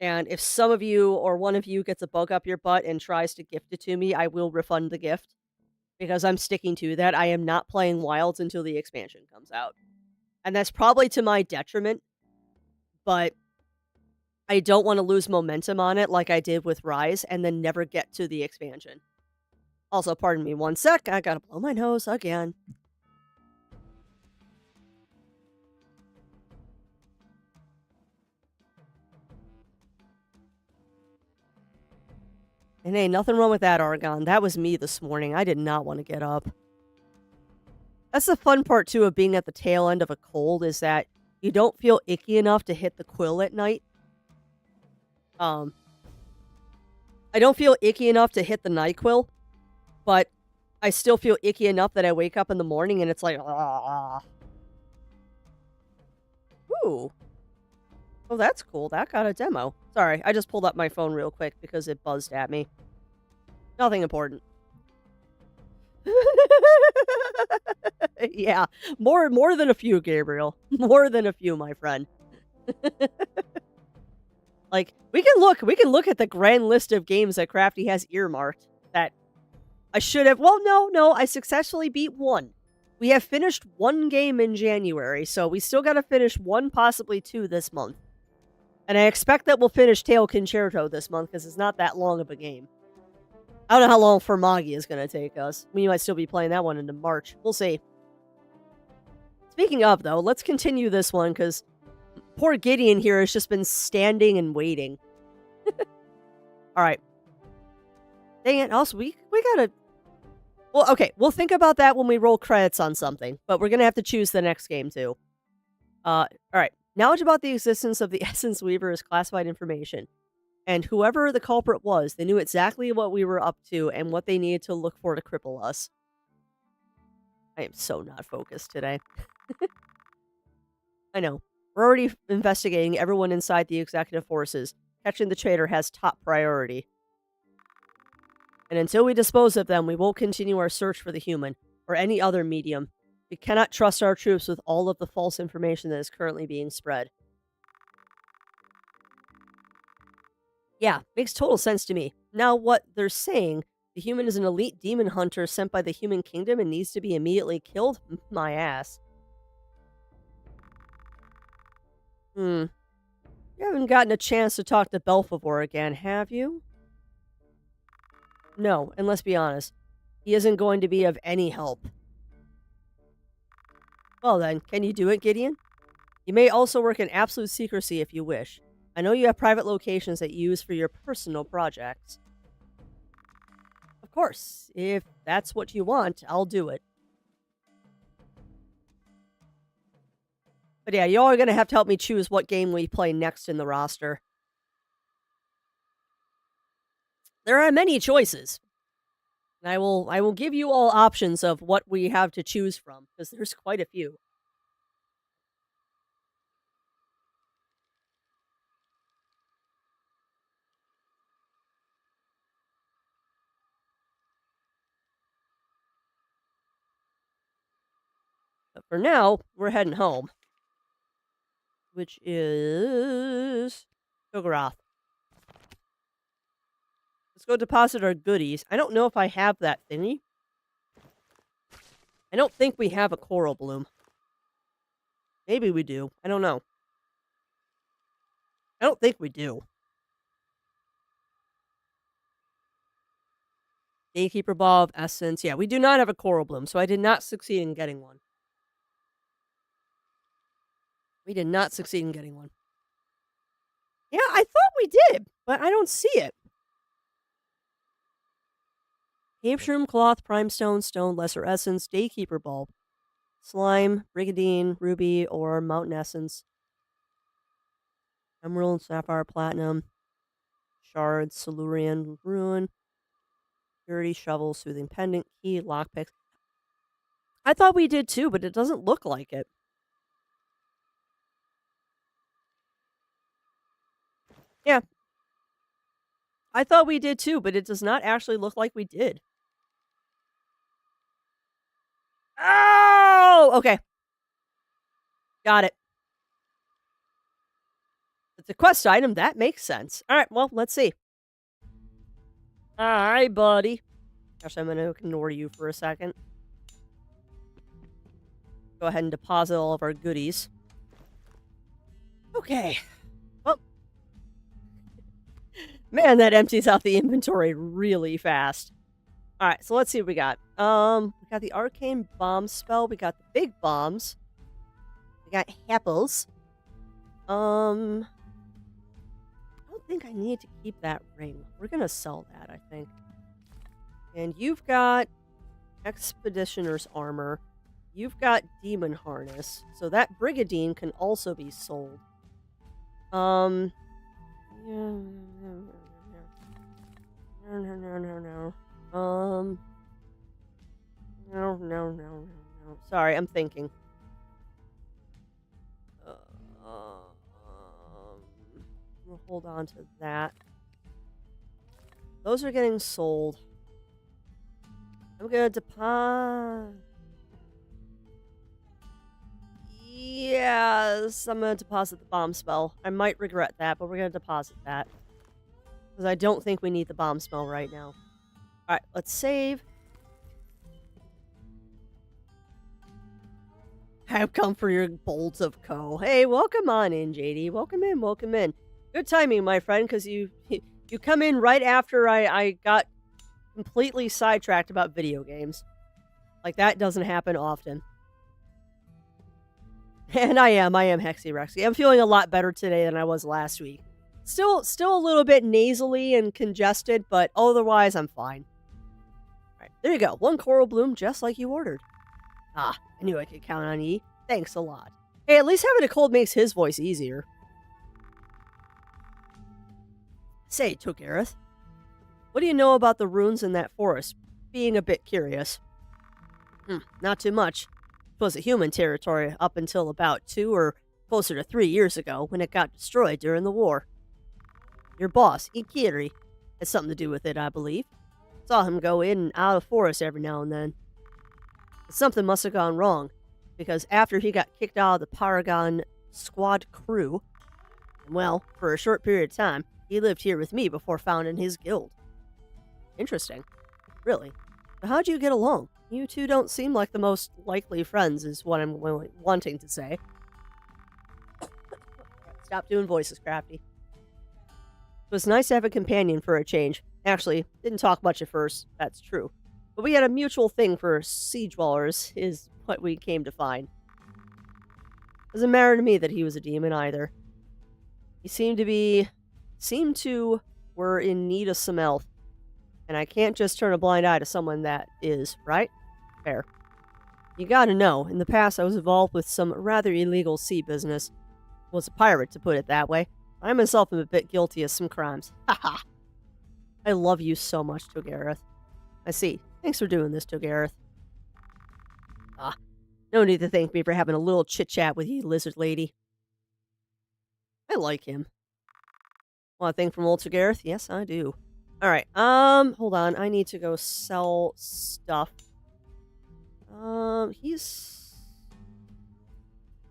And if some of you or one of you gets a bug up your butt and tries to gift it to me, I will refund the gift. Because I'm sticking to that. I am not playing Wilds until the expansion comes out. And that's probably to my detriment. But I don't want to lose momentum on it like I did with Rise and then never get to the expansion. Also, pardon me one sec. I gotta blow my nose again. And hey, nothing wrong with that, Argon. That was me this morning. I did not want to get up. That's the fun part, too, of being at the tail end of a cold, is that you don't feel icky enough to hit the quill at night. I don't feel icky enough to hit the NyQuil, but I still feel icky enough that I wake up in the morning and it's like, ah. Ooh. Oh, that's cool. That got a demo. Sorry, I just pulled up my phone real quick because it buzzed at me. Nothing important. Yeah, more than a few, Gabriel. More than a few, my friend. Like, we can look at the grand list of games that Crafty has earmarked that I should have... Well, no, I successfully beat one. We have finished one game in January, so we still gotta finish one, possibly two this month. And I expect that we'll finish Tail Concerto this month, because it's not that long of a game. I don't know how long Formagi is gonna take us. We might still be playing that one into March. We'll see. Speaking of, though, let's continue this one, because poor Gideon here has just been standing and waiting. Alright. Dang it, also, we gotta... Well, okay, we'll think about that when we roll credits on something, but we're gonna have to choose the next game, too. Alright. Knowledge about the existence of the Essence Weaver is classified information. And whoever the culprit was, they knew exactly what we were up to and what they needed to look for to cripple us. I am so not focused today. I know. We're already investigating everyone inside the executive forces. Catching the traitor has top priority. And until we dispose of them, we won't continue our search for the human, or any other medium. We cannot trust our troops with all of the false information that is currently being spread. Yeah, makes total sense to me. Now, what they're saying, the human is an elite demon hunter sent by the human kingdom and needs to be immediately killed? My ass. You haven't gotten a chance to talk to Belphegor again, have you? No, and let's be honest, he isn't going to be of any help. Well then, can you do it, Gideon? You may also work in absolute secrecy if you wish. I know you have private locations that you use for your personal projects. Of course, if that's what you want, I'll do it. But yeah, y'all are going to have to help me choose what game we play next in the roster. There are many choices. And I will give you all options of what we have to choose from, because there's quite a few. But for now, we're heading home. Which is Kogarath. Let's go deposit our goodies. I don't know if I have that thingy. I don't think we have a coral bloom. Maybe we do. I don't know. I don't think we do. Gatekeeper Ball of Essence. Yeah, we do not have a coral bloom, so I did not succeed in getting one. We did not succeed in getting one. Yeah, I thought we did, but I don't see it. Cave Shroom, Cloth, Prime Stone, Stone, Lesser Essence, Daykeeper Bulb, Slime, Brigadine, Ruby, or Mountain Essence, Emerald, Sapphire, Platinum, Shards, Silurian, Ruin, Purity, Shovel, Soothing Pendant, Key, Lockpicks. I thought we did too, but it doesn't look like it. Yeah. I thought we did too, but it does not actually look like we did. Oh! Okay. Got it. It's a quest item. That makes sense. All right, well, let's see. Hi, buddy. Gosh, I'm going to ignore you for a second. Go ahead and deposit all of our goodies. Okay. Well, man, that empties out the inventory really fast. All right, so let's see what we got. We got the arcane bomb spell. We got the big bombs. We got apples. I don't think I need to keep that ring. We're gonna sell that, I think. And you've got Expeditioner's armor. You've got Demon harness. So that Brigadine can also be sold. Yeah. No. No. Sorry, I'm thinking. We'll hold on to that. Those are getting sold. I'm gonna deposit. Yes, I'm gonna deposit the bomb spell. I might regret that, but we're gonna deposit that. Because I don't think we need the bomb spell right now. Alright, let's save. I've come for your bolts of co. Hey, welcome on in, JD. Welcome in, welcome in. Good timing, my friend, because you come in right after I got completely sidetracked about video games. Like, that doesn't happen often. And I am Hexy Rexy. I'm feeling a lot better today than I was last week. Still a little bit nasally and congested, but otherwise I'm fine. Alright, there you go. One coral bloom just like you ordered. Ah, I knew I could count on E. Thanks a lot. Hey, at least having a cold makes his voice easier. Say, Togareth, what do you know about the runes in that forest? Being a bit curious. Not too much. It was a human territory up until about 2 or closer to 3 years ago when it got destroyed during the war. Your boss, Ikiri, had something to do with it, I believe. Saw him go in and out of forest every now and then. But something must have gone wrong, because after he got kicked out of the Paragon squad crew, and well, for a short period of time, he lived here with me before founding his guild. Interesting. Really. So how'd you get along? You two don't seem like the most likely friends, is what I'm wanting to say. Stop doing voices, Crafty. It was nice to have a companion for a change. Actually, didn't talk much at first. That's true. But we had a mutual thing for sea dwellers, is what we came to find. Doesn't matter to me that he was a demon either. He seemed to were in need of some help. And I can't just turn a blind eye to someone that is, right? Fair. You gotta know, in the past I was involved with some rather illegal sea business. Was a pirate, to put it that way. I myself am a bit guilty of some crimes. Haha. I love you so much, Togareth. I see. Thanks for doing this, Togareth. Ah, no need to thank me for having a little chit-chat with you, lizard lady. I like him. Want a thing from old Togareth? Yes, I do. Alright, hold on. I need to go sell stuff. He's...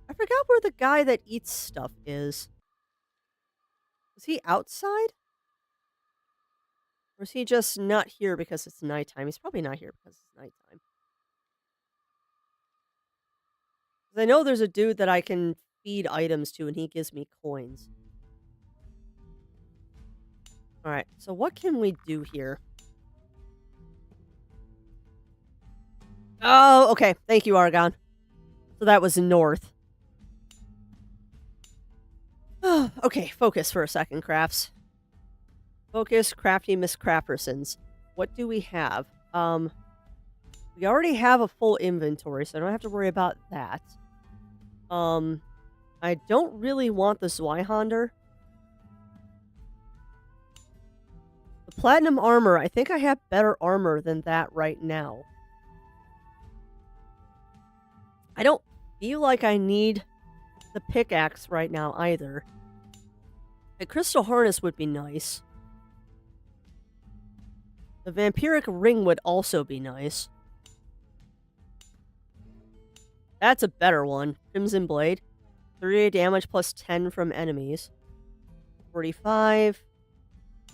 I forgot where the guy that eats stuff is. Is he outside? Or is he just not here because it's nighttime? He's probably not here because it's nighttime. 'Cause I know there's a dude that I can feed items to and he gives me coins. Alright, so what can we do here? Oh, okay. Thank you, Argon. So that was north. Okay, focus for a second, crafts. Focus, crafty Miss Craftersons. What do we have? We already have a full inventory, so I don't have to worry about that. I don't really want the Zweihander. The platinum armor, I think I have better armor than that right now. I don't feel like I need the pickaxe right now either. A crystal harness would be nice. The vampiric ring would also be nice. That's a better one. Crimson Blade. 38 damage plus 10 from enemies. 45.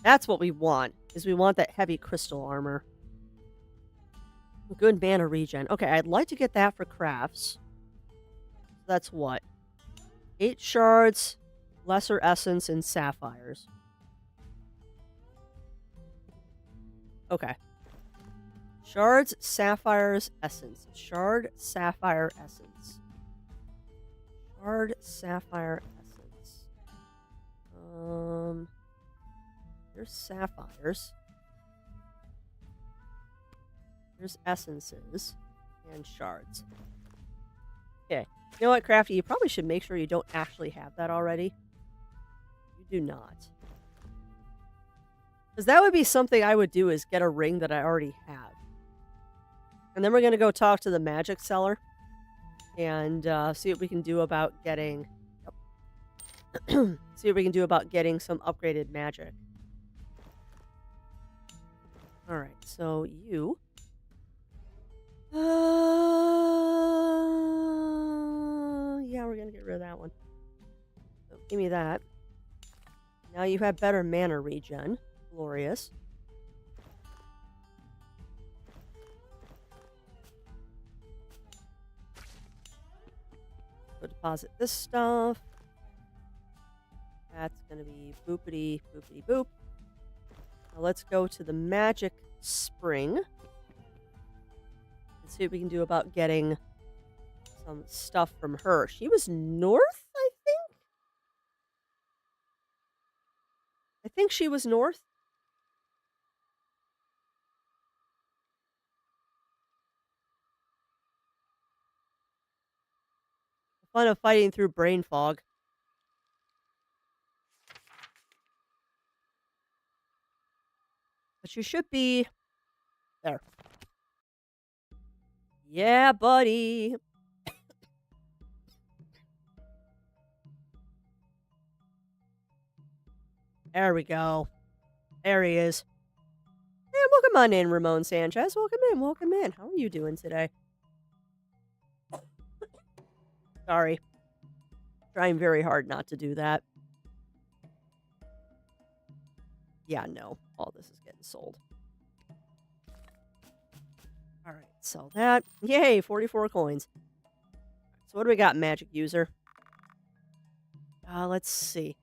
That's what we want, is we want that heavy crystal armor. Good mana regen. Okay, I'd like to get that for crafts. That's what? 8 shards, lesser essence, and sapphires. Okay. Shards, sapphires, essence. Shard, sapphire, essence. Shard, sapphire, essence. There's sapphires. There's essences. And shards. Okay. You know what, Crafty? You probably should make sure you don't actually have that already. You do not. Because that would be something I would do, is get a ring that I already have. And then we're going to go talk to the magic seller. And see what we can do about getting... see what we can do about getting some upgraded magic. Alright, so you... yeah, we're going to get rid of that one. So give me that. Now you have better mana regen. Glorious. Go deposit this stuff. That's going to be boopity, boopity, boop. Now let's go to the magic spring. Let's see what we can do about getting some stuff from her. She was north, I think? I think she was north. The fun of fighting through brain fog. But you should be... there. Yeah, buddy. There we go. There he is. Yeah, welcome on in, Ramon Sanchez. Welcome in, welcome in. How are you doing today? Sorry. Trying very hard not to do that. Yeah, no. All this is getting sold. Alright, sell that. Yay, 44 coins. So what do we got, magic user? Let's see.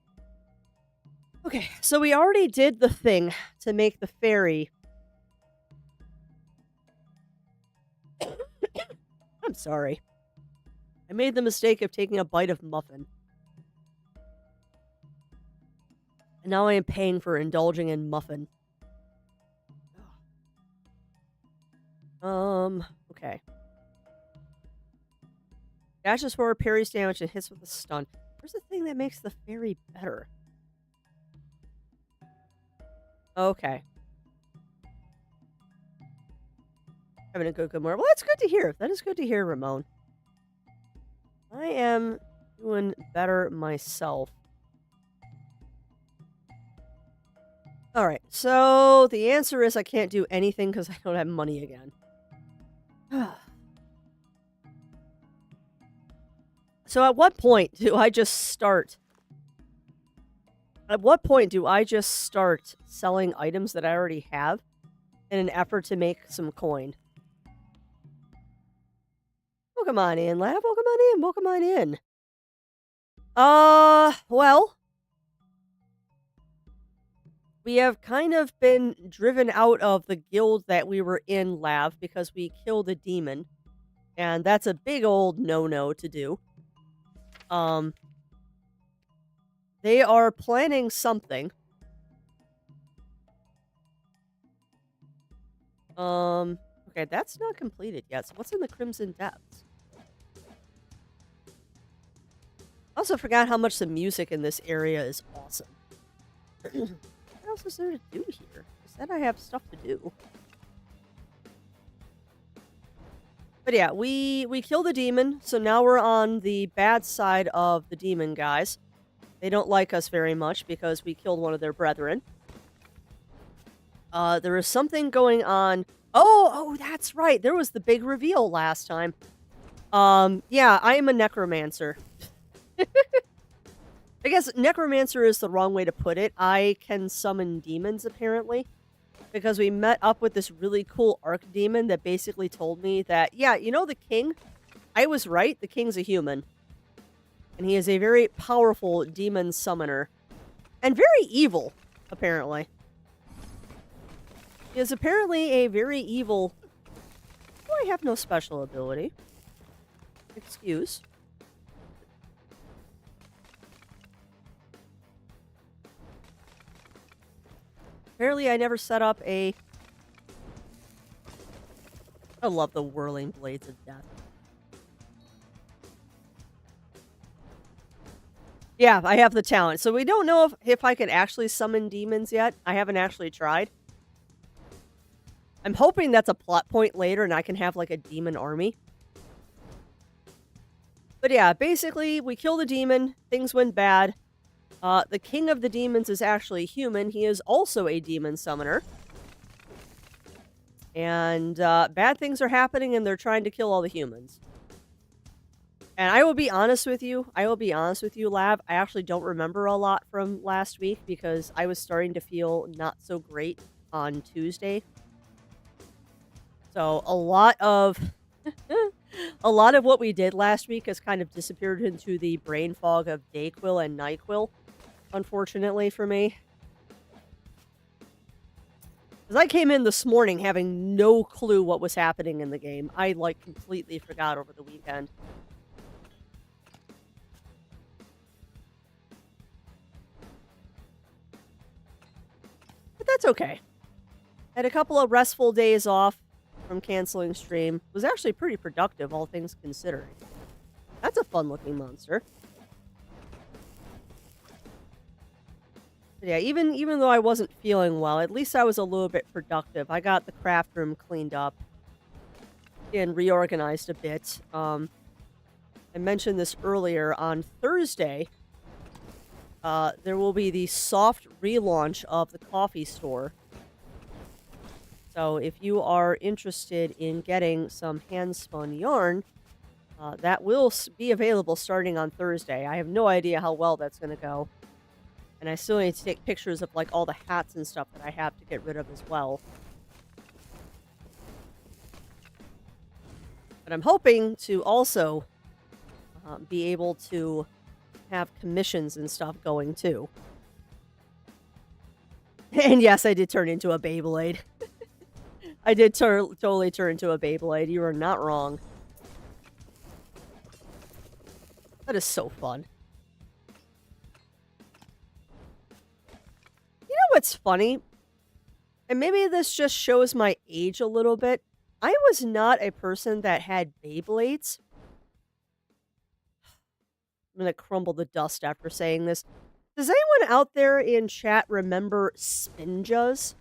Okay, so we already did the thing to make the fairy. I'm sorry. I made the mistake of taking a bite of muffin. And now I am paying for indulging in muffin. Okay. Dashes forward, parries damage, and hits with a stun. Where's the thing that makes the fairy better? Okay. Having a good morning. Well, that's good to hear. That is good to hear, Ramon. I am doing better myself. Alright, so the answer is I can't do anything because I don't have money again. So at what point do I just start? At what point do I just start selling items that I already have in an effort to make some coin? Welcome on in, Lav. Welcome on in. Welcome on in. Well, we have kind of been driven out of the guild that we were in, Lav, because we killed a demon. And that's a big old no-no to do. They are planning something. Okay, that's not completed yet. So what's in the Crimson Depths? I also forgot how much the music in this area is awesome. What else is there to do here? I said I have stuff to do. But yeah, we killed the demon, so now we're on the bad side of the demon guys. They don't like us very much because we killed one of their brethren. There is something going on. Oh, that's right. There was the big reveal last time. Yeah, I am a necromancer. I guess necromancer is the wrong way to put it. I can summon demons, apparently. Because we met up with this really cool archdemon that basically told me that, yeah, you know the king? I was right. The king's a human. And he is a very powerful demon summoner. And very evil, apparently. He is apparently a very evil... Oh, I have no special ability. Excuse. Apparently I never set up a... I love the whirling blades of death. Yeah, I have the talent. So we don't know if I can actually summon demons yet. I haven't actually tried. I'm hoping that's a plot point later and I can have like a demon army. But yeah, basically we kill the demon. Things went bad. The king of the demons is actually human. He is also a demon summoner. And bad things are happening and they're trying to kill all the humans. And I will be honest with you. Lav. I actually don't remember a lot from last week because I was starting to feel not so great on Tuesday. So a lot of what we did last week has kind of disappeared into the brain fog of Dayquil and NyQuil, unfortunately for me. Because I came in this morning having no clue what was happening in the game. I, like, completely forgot over the weekend. But that's okay. Had a couple of restful days off from canceling stream. It was actually pretty productive, all things considering. That's a fun-looking monster. But yeah, even though I wasn't feeling well, at least I was a little bit productive. I got the craft room cleaned up and reorganized a bit. I mentioned this earlier. On Thursday, there will be the soft relaunch of the coffee store. So if you are interested in getting some hand-spun yarn, that will be available starting on Thursday. I have no idea how well that's going to go. And I still need to take pictures of, like, all the hats and stuff that I have to get rid of as well. But I'm hoping to also be able to have commissions and stuff going too. And yes, I did turn into a Beyblade. I did totally turn into a Beyblade. You are not wrong. That is so fun. You know what's funny? And maybe this just shows my age a little bit. I was not a person that had Beyblades. I'm gonna crumble the dust after saying this. Does anyone out there in chat remember Spinjas?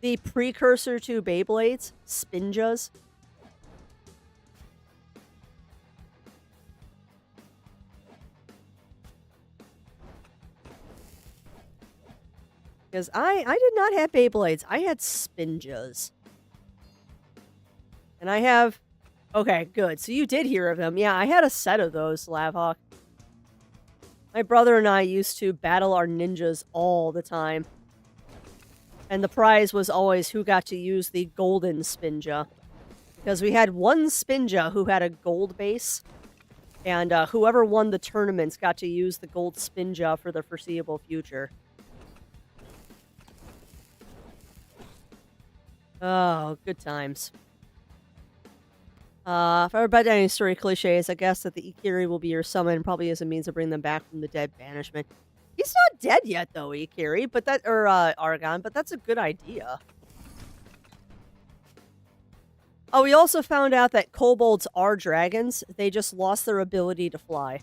The precursor to Beyblades? Spinjas? Because I did not have Beyblades. I had Spinjas. And I have... Okay, good. So you did hear of them. Yeah, I had a set of those, Lavhawk. My brother and I used to battle our ninjas all the time. And the prize was always who got to use the golden Spinja. Because we had one Spinja who had a gold base. And whoever won the tournaments got to use the gold Spinja for the foreseeable future. Oh, good times. If I were about any story cliches, I guess that the Ikiri will be your summon, probably as a means to bring them back from the dead banishment. He's not dead yet, though, Ikiri, but that, or, Argon, but that's a good idea. Oh, we also found out that kobolds are dragons. They just lost their ability to fly.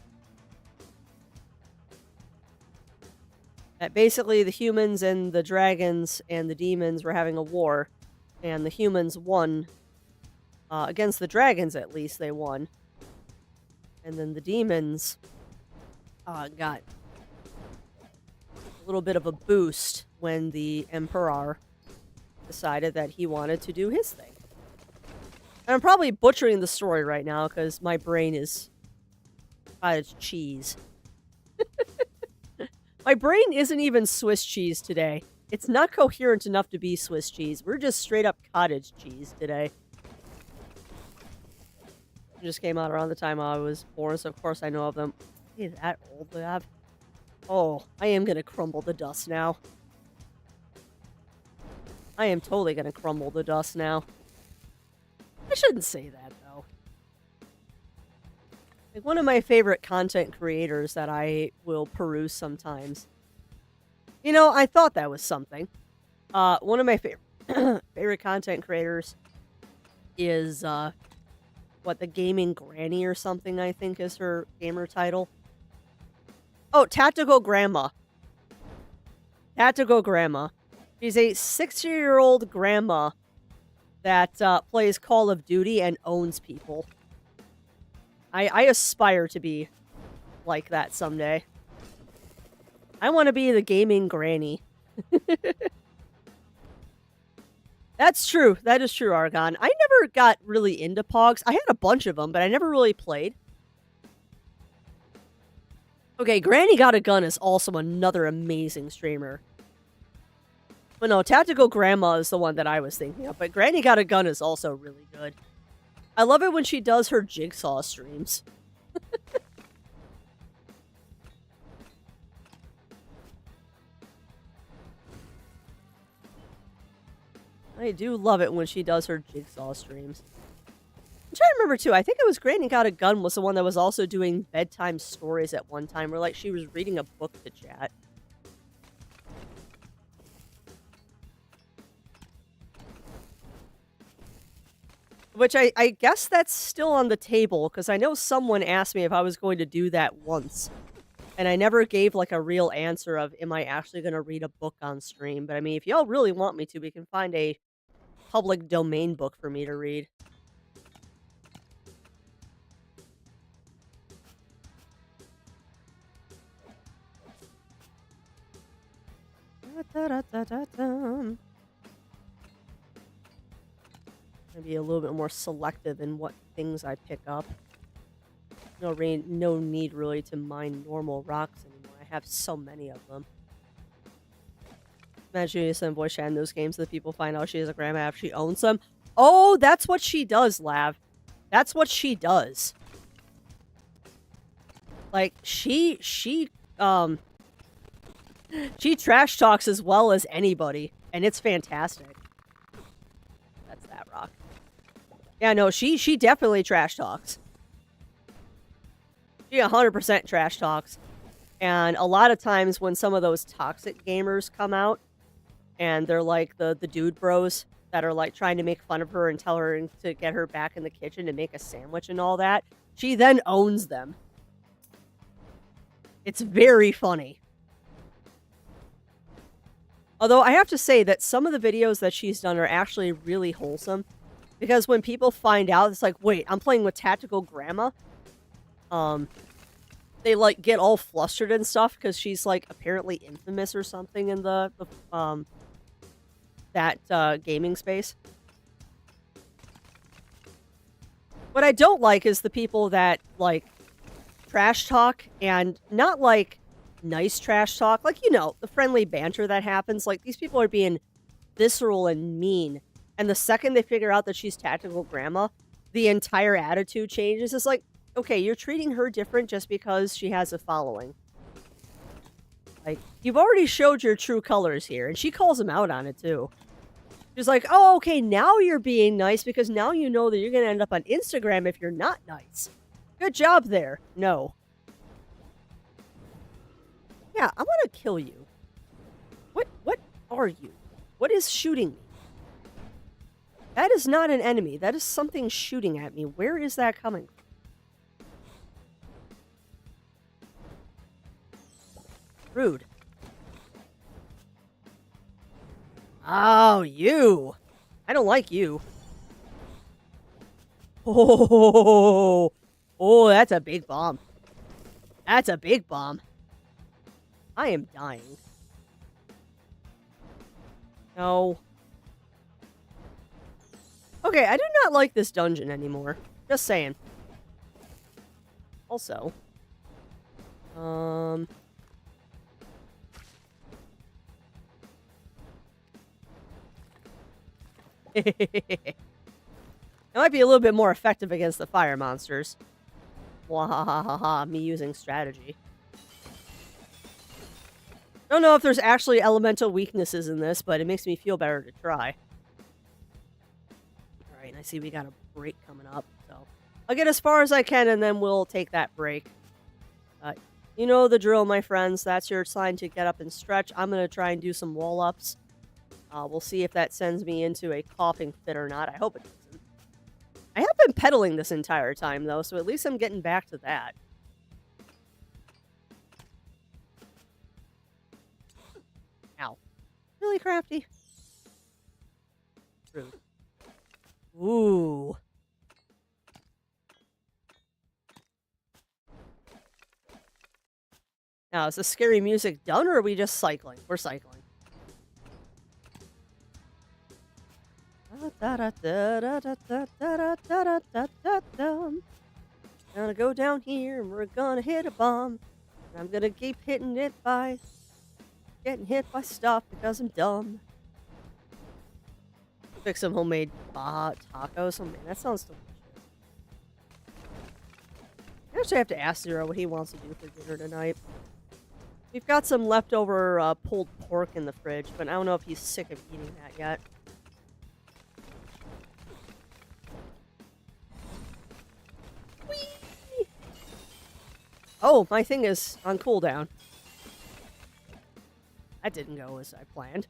That basically the humans and the dragons and the demons were having a war, and the humans won. Against the dragons, at least, they won. And then the demons got a little bit of a boost when the Emperor decided that he wanted to do his thing. And I'm probably butchering the story right now because my brain is cottage cheese. My brain isn't even Swiss cheese today. It's not coherent enough to be Swiss cheese. We're just straight up cottage cheese today. It just came out around the time I was born, so of course I know of them. Hey, that old lab. Oh, I am gonna crumble the dust now. I am totally gonna crumble the dust now. I shouldn't say that, though. Like, one of my favorite content creators that I will peruse sometimes. You know, I thought that was something. One of my favorite content creators is, the Gaming Granny or something, I think is her gamer title. Oh, Tactical Grandma. Tactical Grandma. She's a 60-year-old grandma that plays Call of Duty and owns people. I aspire to be like that someday. I want to be the Gaming Granny. That's true. That is true, Argon. I never got really into Pogs. I had a bunch of them, but I never really played. Okay, Granny Got a Gun is also another amazing streamer. But no, Tactical Grandma is the one that I was thinking of, but Granny Got a Gun is also really good. I love it when she does her Jigsaw streams. I do love it when she does her Jigsaw streams. I'm trying to remember, too. I think it was Granny Got a Gun was the one that was also doing bedtime stories at one time, where, like, she was reading a book to chat. Which I guess that's still on the table, because I know someone asked me if I was going to do that once. And I never gave, like, a real answer of, am I actually going to read a book on stream? But, I mean, if y'all really want me to, we can find a public domain book for me to read. Be a little bit more selective in what things I pick up. No need really to mine normal rocks anymore. I have so many of them. Imagine you some voice chat in those games that people find out she has a grandma after she owns them. Oh, that's what she does, Lav. That's what she does. Like, she trash talks as well as anybody, and it's fantastic. That's that rock. Yeah, no, she definitely trash talks. She 100% trash talks. And a lot of times when some of those toxic gamers come out, and they're like the dude bros that are like trying to make fun of her and tell her to get her back in the kitchen to make a sandwich and all that, she then owns them. It's very funny. Although I have to say that some of the videos that she's done are actually really wholesome. Because when people find out, it's like, wait, I'm playing with tactical grandma? They, like, get all flustered and stuff because she's, like, apparently infamous or something in that gaming space. What I don't like is the people that, like, trash talk and not, like, nice trash talk. Like, you know, the friendly banter that happens. Like, these people are being visceral and mean. And the second they figure out that she's tactical grandma, the entire attitude changes. It's like, okay, you're treating her different just because she has a following. Like, you've already showed your true colors here, and she calls him out on it, too. She's like, oh, okay, now you're being nice because now you know that you're going to end up on Instagram if you're not nice. Good job there. No. Yeah, I want to kill you. What are you? What is shooting me? That is not an enemy. That is something shooting at me. Where is that coming from? Rude. Oh, you. I don't like you. Oh, oh, that's a big bomb. That's a big bomb. I am dying. No. Okay, I do not like this dungeon anymore. Just saying. Also. It might be a little bit more effective against the fire monsters. Wahahaha, me using strategy. Don't know if there's actually elemental weaknesses in this, but it makes me feel better to try. Alright, I see we got a break coming up, so I'll get as far as I can and then we'll take that break. You know the drill, my friends. That's your sign to get up and stretch. I'm going to try and do some wall-ups. We'll see if that sends me into a coughing fit or not. I hope it doesn't. I have been pedaling this entire time, though, so at least I'm getting back to that. Ow. Really crafty? Rude. Ooh. Now, is the scary music done, or are we just cycling? We're cycling. Gonna go down here, and we're gonna hit a bomb. And I'm gonna keep hitting it by getting hit by stuff because I'm dumb. Fix some homemade tacos. Oh man, that sounds delicious. I actually have to ask Zero what he wants to do for dinner tonight. We've got some leftover pulled pork in the fridge, but I don't know if he's sick of eating that yet. Whee! Oh, my thing is on cooldown. That didn't go as I planned.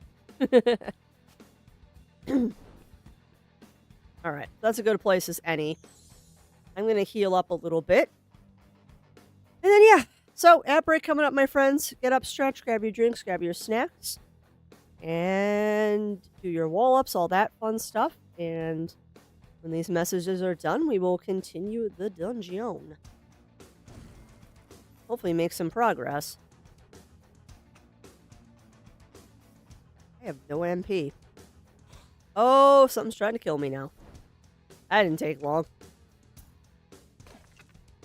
Alright, that's as good a place as any. I'm gonna heal up a little bit. And then, yeah. So, ad break coming up, my friends. Get up, stretch, grab your drinks, grab your snacks. And do your wall-ups, all that fun stuff. And when these messages are done, we will continue the dungeon. Hopefully make some progress. I have no MP. Oh, something's trying to kill me now. That didn't take long.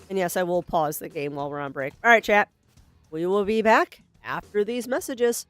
And yes, I will pause the game while we're on break. Alright, chat. We will be back after these messages.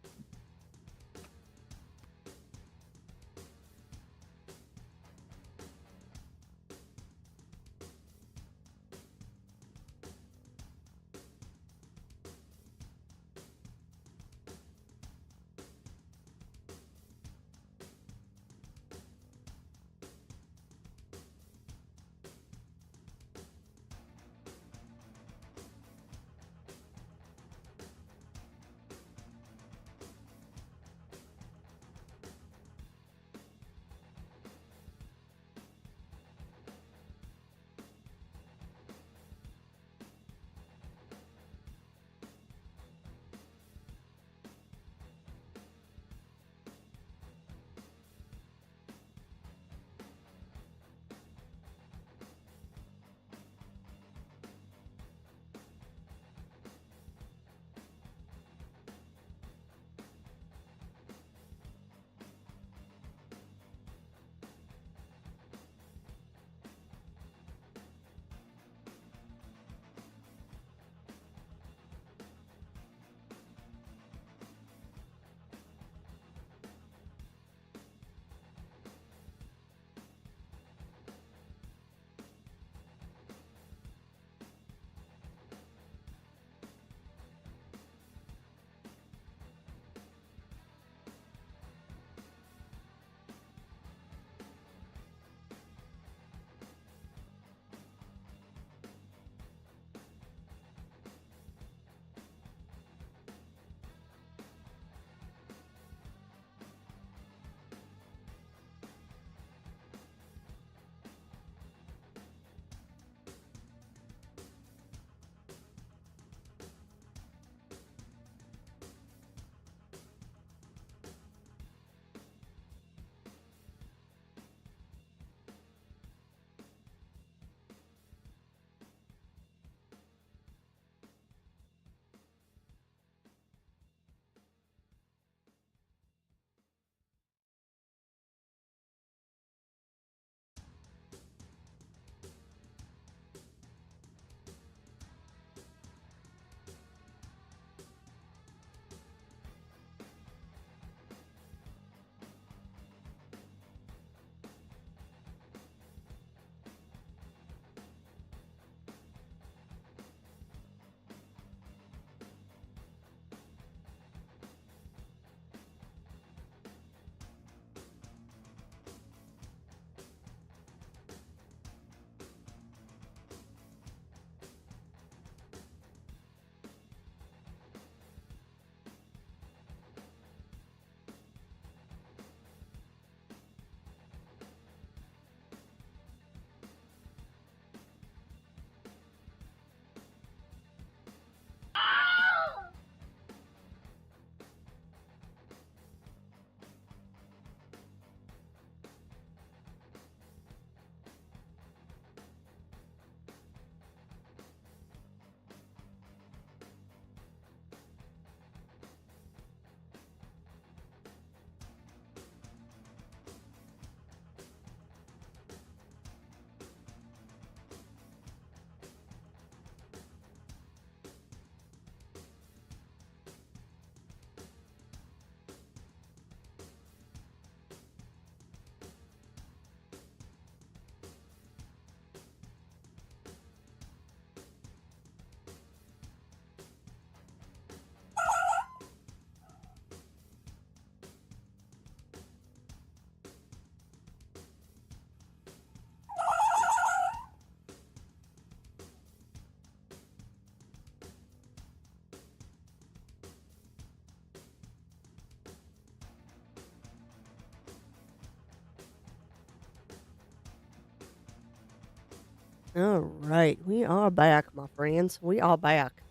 All right, we are back, my friends. We are back.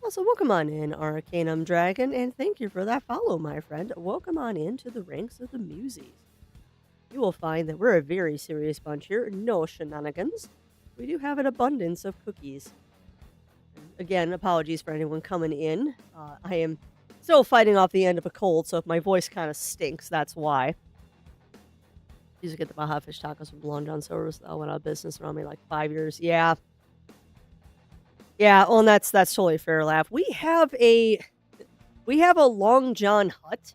Also, welcome on in, Arcanum Dragon, and thank you for that follow, my friend. Welcome on into the ranks of the Muses. You will find that we're a very serious bunch here. No shenanigans. We do have an abundance of cookies. Again, apologies for anyone coming in. I am still fighting off the end of a cold, so if my voice kind of stinks, that's why. Used to get the Baja Fish tacos from Long John Silver's. That went out of business around me like 5 years. Yeah. Yeah, well, and that's totally fair laugh. We have a Long John Hut.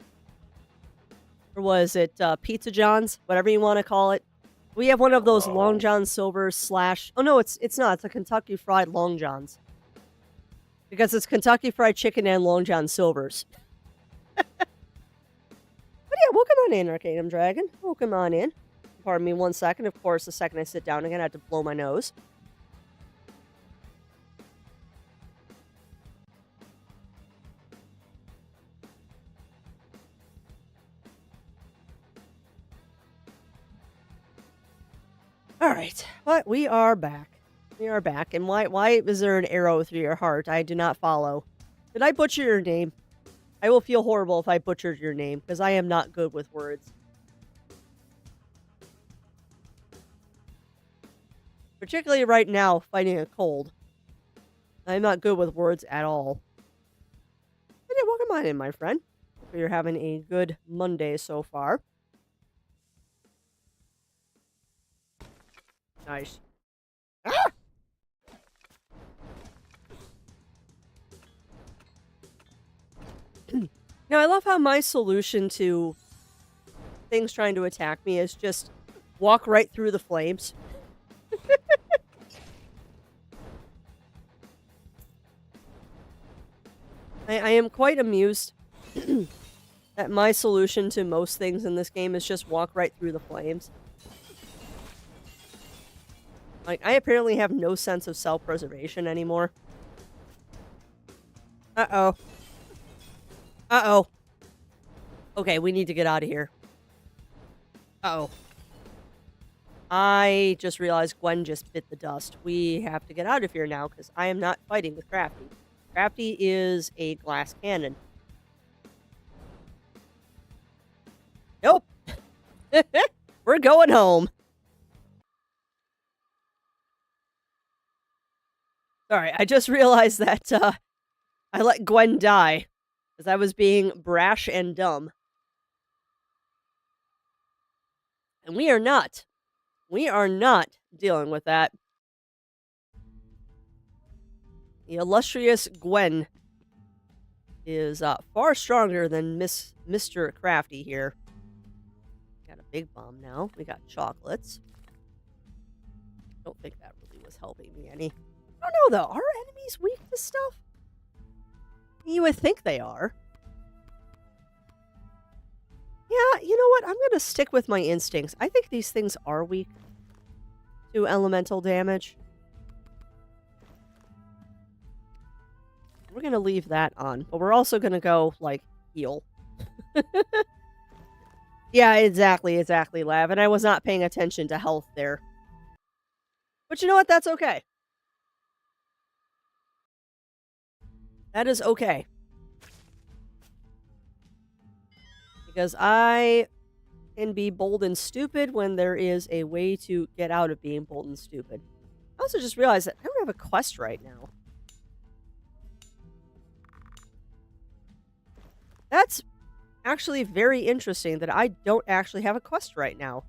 Or was it Pizza John's? Whatever you want to call it. We have one of those Long John Silver's / oh no, it's not. It's a Kentucky Fried Long John's. Because it's Kentucky Fried Chicken and Long John Silver's. But yeah, welcome on in, Arcanum Dragon. Welcome on in. Pardon me 1 second. Of course, the second I sit down again, I have to blow my nose. All right, but we are back. We are back. And why is there an arrow through your heart? I do not follow. Did I butcher your name? I will feel horrible if I butchered your name, because I am not good with words. Particularly right now, fighting a cold. I'm not good with words at all. But yeah, welcome on in, my friend. Hope you're having a good Monday so far. Nice. Ah! Now, I love how my solution to things trying to attack me is just walk right through the flames. I am quite amused that my solution to most things in this game is just walk right through the flames. Like, I apparently have no sense of self-preservation anymore. Uh-oh. Uh-oh. Okay, we need to get out of here. Uh-oh. I just realized Gwen just bit the dust. We have to get out of here now, because I am not fighting with Crafty. Crafty is a glass cannon. Nope. We're going home. Sorry, I just realized that I let Gwen die because I was being brash and dumb. And we are not. We are not dealing with that. The illustrious Gwen is far stronger than Mr. Crafty here. Got a big bomb now. We got chocolates. Don't think that really was helping me any. I don't know, though. Are enemies weak to stuff? You would think they are. Yeah, you know what? I'm going to stick with my instincts. I think these things are weak to elemental damage. We're going to leave that on. But we're also going to go, like, heal. Yeah, exactly, Lav. And I was not paying attention to health there. But you know what? That's okay. That is okay. Because I can be bold and stupid when there is a way to get out of being bold and stupid. I also just realized that I don't have a quest right now. That's actually very interesting that I don't actually have a quest right now.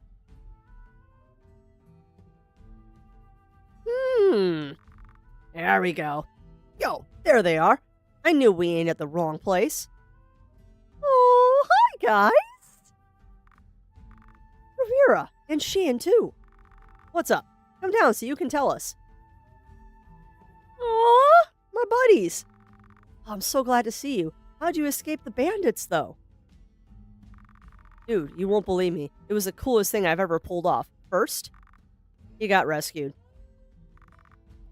There we go. Yo, there they are. I knew we ain't at the wrong place. Oh, hi, guys. Rivera and Sheehan, too. What's up? Come down so you can tell us. Aw, my buddies. I'm so glad to see you. How'd you escape the bandits, though? Dude, you won't believe me. It was the coolest thing I've ever pulled off. First, he got rescued.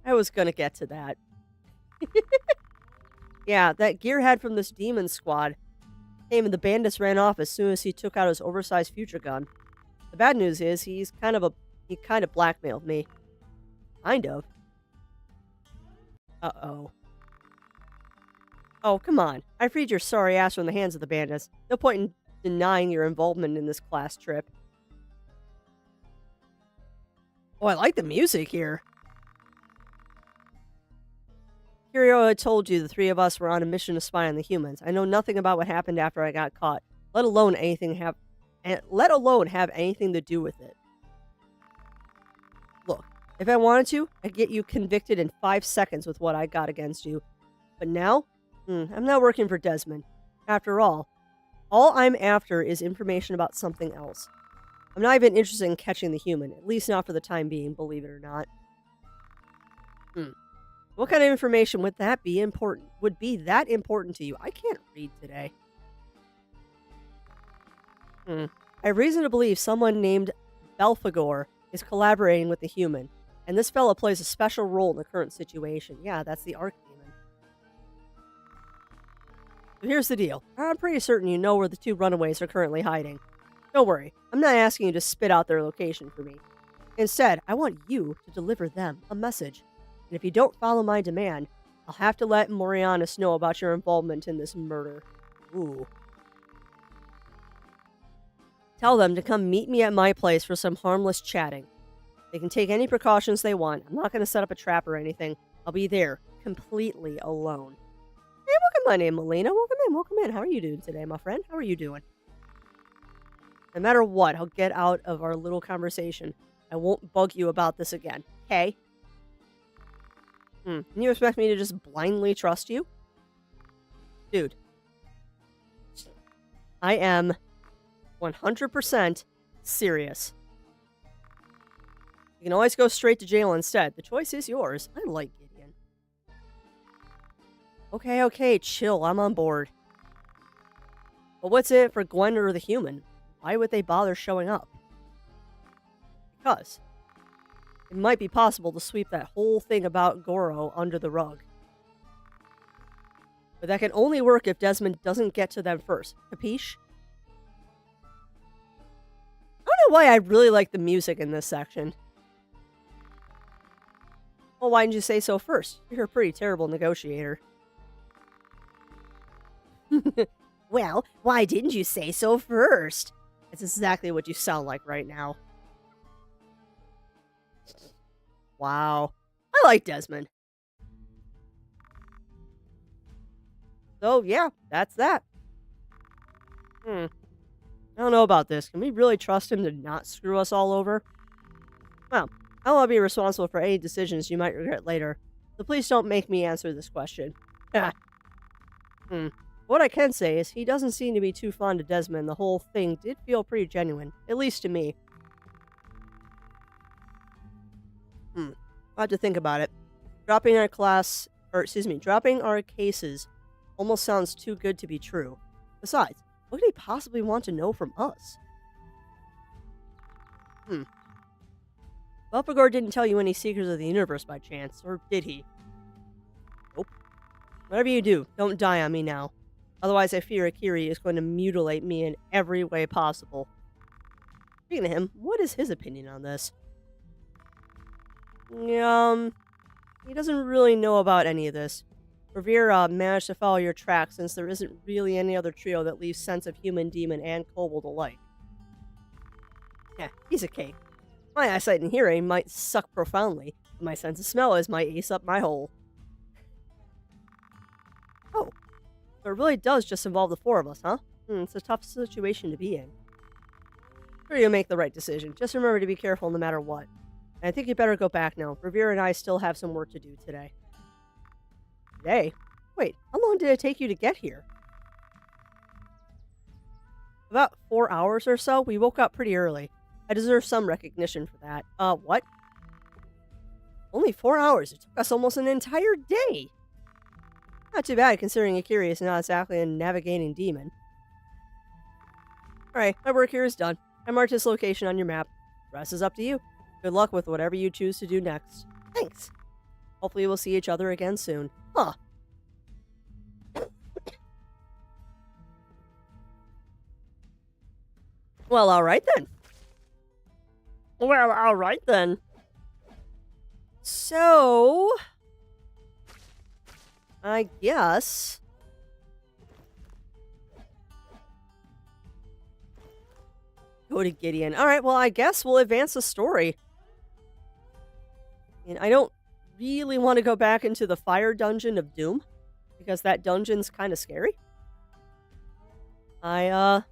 I was gonna get to that. Yeah, that gearhead from this demon squad came and the bandits ran off as soon as he took out his oversized future gun. The bad news is he kind of blackmailed me. Kind of. Uh-oh. Oh, come on. I freed your sorry ass from the hands of the bandits. No point in denying your involvement in this class trip. Oh, I like the music here. Kirio had told you the three of us were on a mission to spy on the humans. I know nothing about what happened after I got caught, let alone have anything to do with it. Look, if I wanted to, I'd get you convicted in 5 seconds with what I got against you. But now, I'm not working for Desmond. After all I'm after is information about something else. I'm not even interested in catching the human, at least not for the time being, believe it or not. What kind of information would that be important? Would be that important to you? I can't read today. I have reason to believe someone named Belphegor is collaborating with the human, and this fella plays a special role in the current situation. Yeah, that's the Archdemon. So here's the deal. I'm pretty certain you know where the two runaways are currently hiding. Don't worry, I'm not asking you to spit out their location for me. Instead, I want you to deliver them a message. And if you don't follow my demand, I'll have to let Morianus know about your involvement in this murder. Ooh. Tell them to come meet me at my place for some harmless chatting. They can take any precautions they want. I'm not going to set up a trap or anything. I'll be there, completely alone. Hey, welcome, my name, Melina. Welcome in. How are you doing today, my friend? How are you doing? No matter what, I'll get out of our little conversation. I won't bug you about this again, okay? Can you expect me to just blindly trust you? Dude. I am 100% serious. You can always go straight to jail instead. The choice is yours. I like Gideon. Okay, chill. I'm on board. But what's it for Gwen or the human? Why would they bother showing up? Because it might be possible to sweep that whole thing about Goro under the rug. But that can only work if Desmond doesn't get to them first. Capiche? I don't know why I really like the music in this section. Well, why didn't you say so first? You're a pretty terrible negotiator. Well, why didn't you say so first? That's exactly what you sound like right now. Wow. I like Desmond. So, yeah, that's that. I don't know about this. Can we really trust him to not screw us all over? Well, I don't want to be responsible for any decisions you might regret later, so please don't make me answer this question. What I can say is he doesn't seem to be too fond of Desmond. The whole thing did feel pretty genuine, at least to me. I'll have to think about it. Dropping our cases almost sounds too good to be true. Besides, what could he possibly want to know from us? Belphegor didn't tell you any secrets of the universe by chance, or did he? Nope. Whatever you do, don't die on me now. Otherwise, I fear Akiri is going to mutilate me in every way possible. Speaking of him, what is his opinion on this? He doesn't really know about any of this. Revere managed to follow your track since there isn't really any other trio that leaves sense of human, demon, and kobold alike. Yeah, piece of cake. My eyesight and hearing might suck profoundly, but my sense of smell is my ace up my hole. Oh, so it really does just involve the four of us, huh? It's a tough situation to be in. Sure, you'll make the right decision. Just remember to be careful no matter what. And I think you better go back now. Revere and I still have some work to do today. Today? Wait, how long did it take you to get here? About 4 hours or so. We woke up pretty early. I deserve some recognition for that. What? Only 4 hours. It took us almost an entire day. Not too bad considering Akiri is not exactly a navigating demon. Alright, my work here is done. I marked his location on your map. The rest is up to you. Good luck with whatever you choose to do next. Thanks. Hopefully we'll see each other again soon. Huh. Well, alright then. Well, all right then. So, I guess go to Gideon. All right, well, I guess we'll advance the story. And I don't really want to go back into the fire dungeon of Doom because that dungeon's kind of scary. I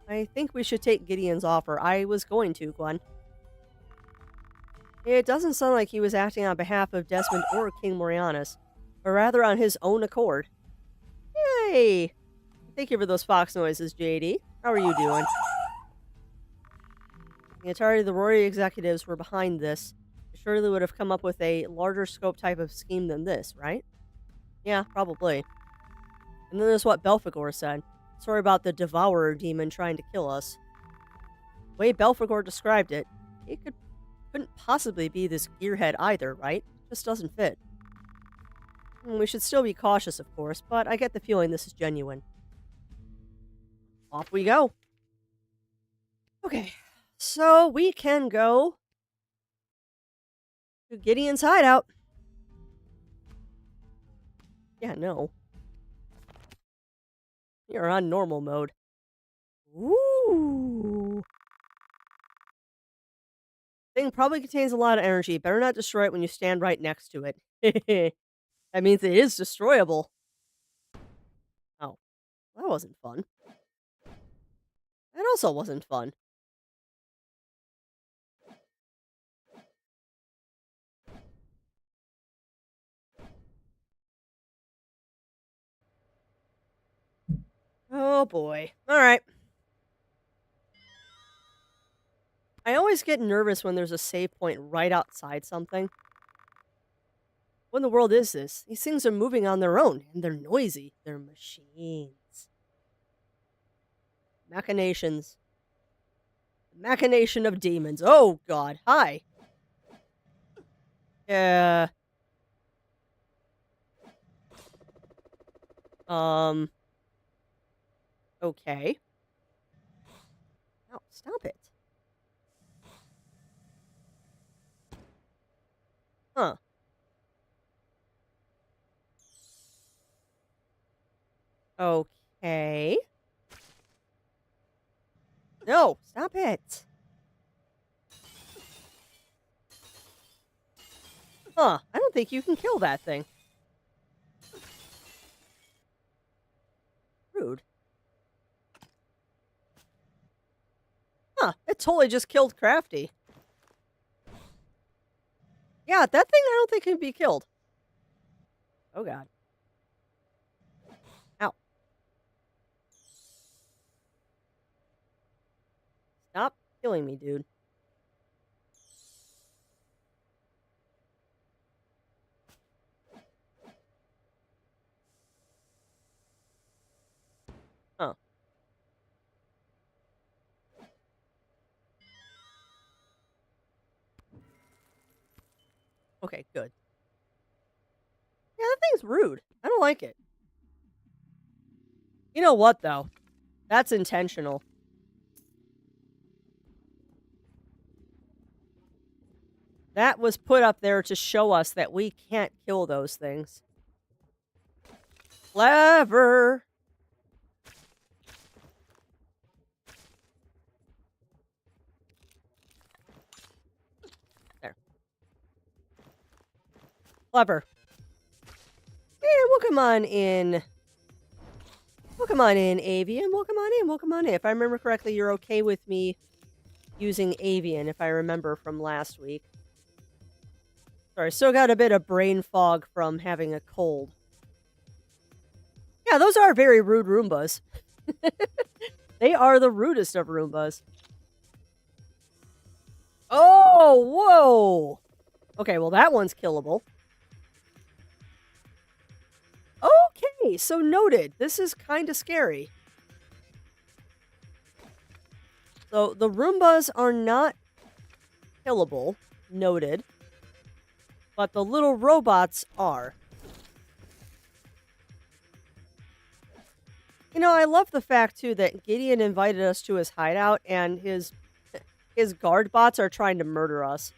I think we should take Gideon's offer. I was going to, Gwen. It doesn't sound like he was acting on behalf of Desmond or King Morianis, but rather on his own accord. Yay! Thank you for those fox noises, JD. How are you doing? The entirety of the Rory executives were behind this. They surely would have come up with a larger scope type of scheme than this, right? Yeah, probably. And then there's what Belphegor said. Sorry about the Devourer demon trying to kill us. The way Belphegor described it, couldn't possibly be this gearhead either, right? Just doesn't fit. We should still be cautious, of course, but I get the feeling this is genuine. Off we go. Okay, so we can go to Gideon's hideout. Yeah, no. You're on normal mode. Ooh. Thing probably contains a lot of energy. Better not destroy it when you stand right next to it. That means it is destroyable. Oh, that wasn't fun. That also wasn't fun. Oh boy. Alright. I always get nervous when there's a save point right outside something. What in the world is this? These things are moving on their own, and they're noisy. They're machines. Machinations. Machination of demons. Oh god. Hi. Yeah. Okay. No, stop it. Huh. Okay. No, stop it. Huh. I don't think you can kill that thing. Rude. Huh. It totally just killed Crafty. Yeah, that thing I don't think can be killed. Oh god. Ow. Stop killing me, dude. Huh. Okay, good. Yeah, that thing's rude. I don't like it. You know what, though? That's intentional. That was put up there to show us that we can't kill those things. Clever! There. Clever. Yeah, welcome on in. Welcome on in, Avian. Welcome on in. Welcome on in. If I remember correctly, you're okay with me using Avian, if I remember from last week. Sorry, still got a bit of brain fog from having a cold. Yeah, those are very rude Roombas. They are the rudest of Roombas. Oh, whoa! Okay, well that one's killable. Okay, so noted. This is kind of scary. So the Roombas are not killable. Noted. But the little robots are. You know, I love the fact, too, that Gideon invited us to his hideout, and his his guard bots are trying to murder us.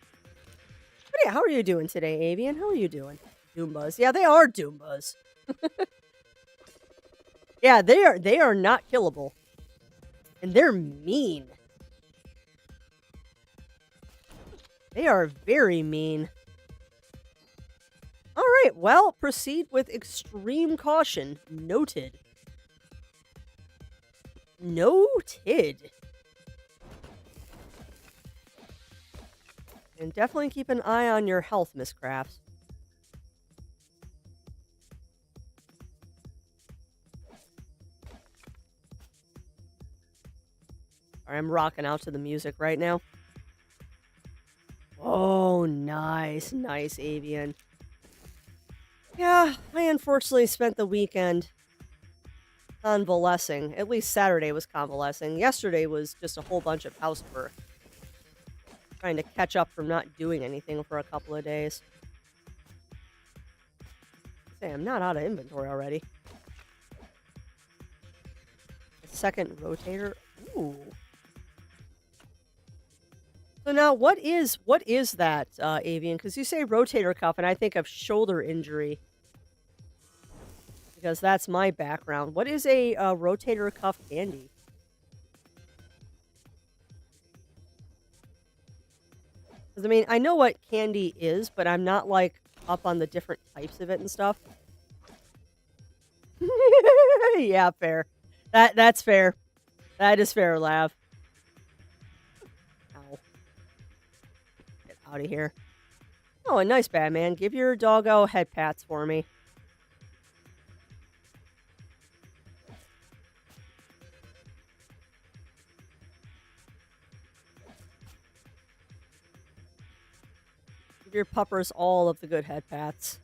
But yeah, how are you doing today, Avian? How are you doing? Doombas. Yeah, they are Doombas. Yeah, they are not killable. And they're mean. They are very mean. All right, well, proceed with extreme caution. Noted. Noted. And definitely keep an eye on your health, Miss Crafts. I'm rocking out to the music right now. Oh, nice. Nice, Avian. Yeah, I unfortunately spent the weekend convalescing. At least Saturday was convalescing. Yesterday was just a whole bunch of housework. Trying to catch up from not doing anything for a couple of days. Say, I'm not out of inventory already. A second rotator. Ooh. So now, what is that, Avian? Because you say rotator cuff, and I think of shoulder injury. Because that's my background. What is a rotator cuff candy? Because, I mean, I know what candy is, but I'm not, like, up on the different types of it and stuff. Yeah, fair. That's fair. That is fair, Lav. Ow. Get out of here. Oh, a nice Batman. Give your doggo head pats for me. Give your puppers all of the good head pats.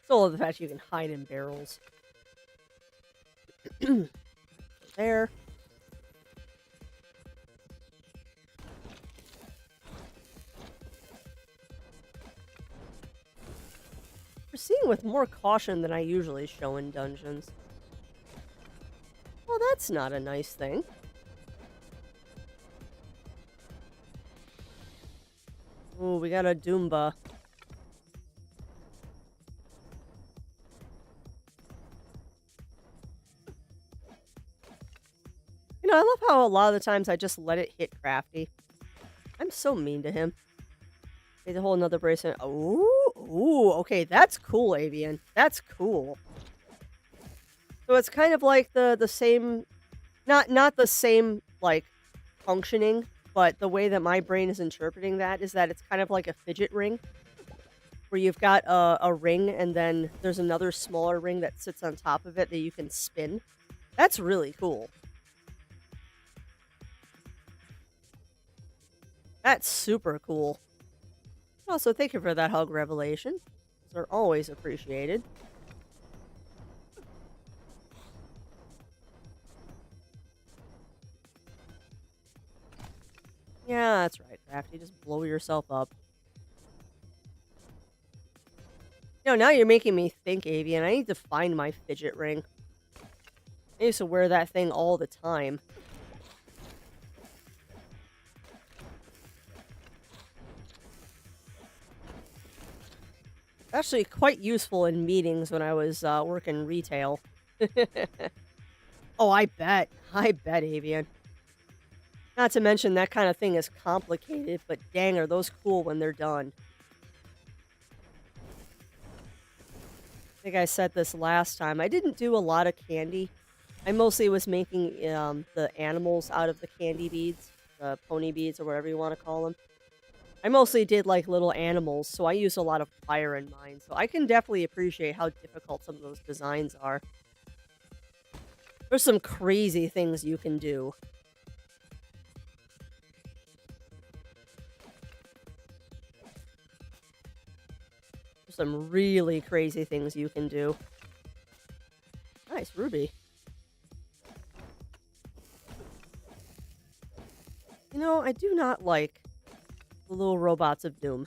Still love the fact you can hide in barrels. There. Proceeding with more caution than I usually show in dungeons. Well, that's not a nice thing. Ooh, we got a Doomba. You know, I love how a lot of the times I just let it hit Crafty. I'm so mean to him. There's a whole another bracelet. Ooh, okay, that's cool, Avian. That's cool. So it's kind of like the same, not the same, like, functioning, but the way that my brain is interpreting that is that it's kind of like a fidget ring, where you've got a ring and then there's another smaller ring that sits on top of it that you can spin. That's really cool. That's super cool. Also, thank you for that hug revelation. Those are always appreciated. Yeah, that's right, Crafty. Just blow yourself up. You know, now you're making me think, Avian. I need to find my fidget ring. I used to wear that thing all the time. Actually, quite useful in meetings when I was working retail. Oh, I bet. I bet, Avian. Not to mention that kind of thing is complicated, but dang, are those cool when they're done. I think I said this last time. I didn't do a lot of candy. I mostly was making the animals out of the candy beads, the pony beads, or whatever you want to call them. I mostly did like little animals, so I use a lot of fire in mine. So I can definitely appreciate how difficult some of those designs are. There's some crazy things you can do. There's some really crazy things you can do. Nice, Ruby. You know, I do not like the little robots of doom.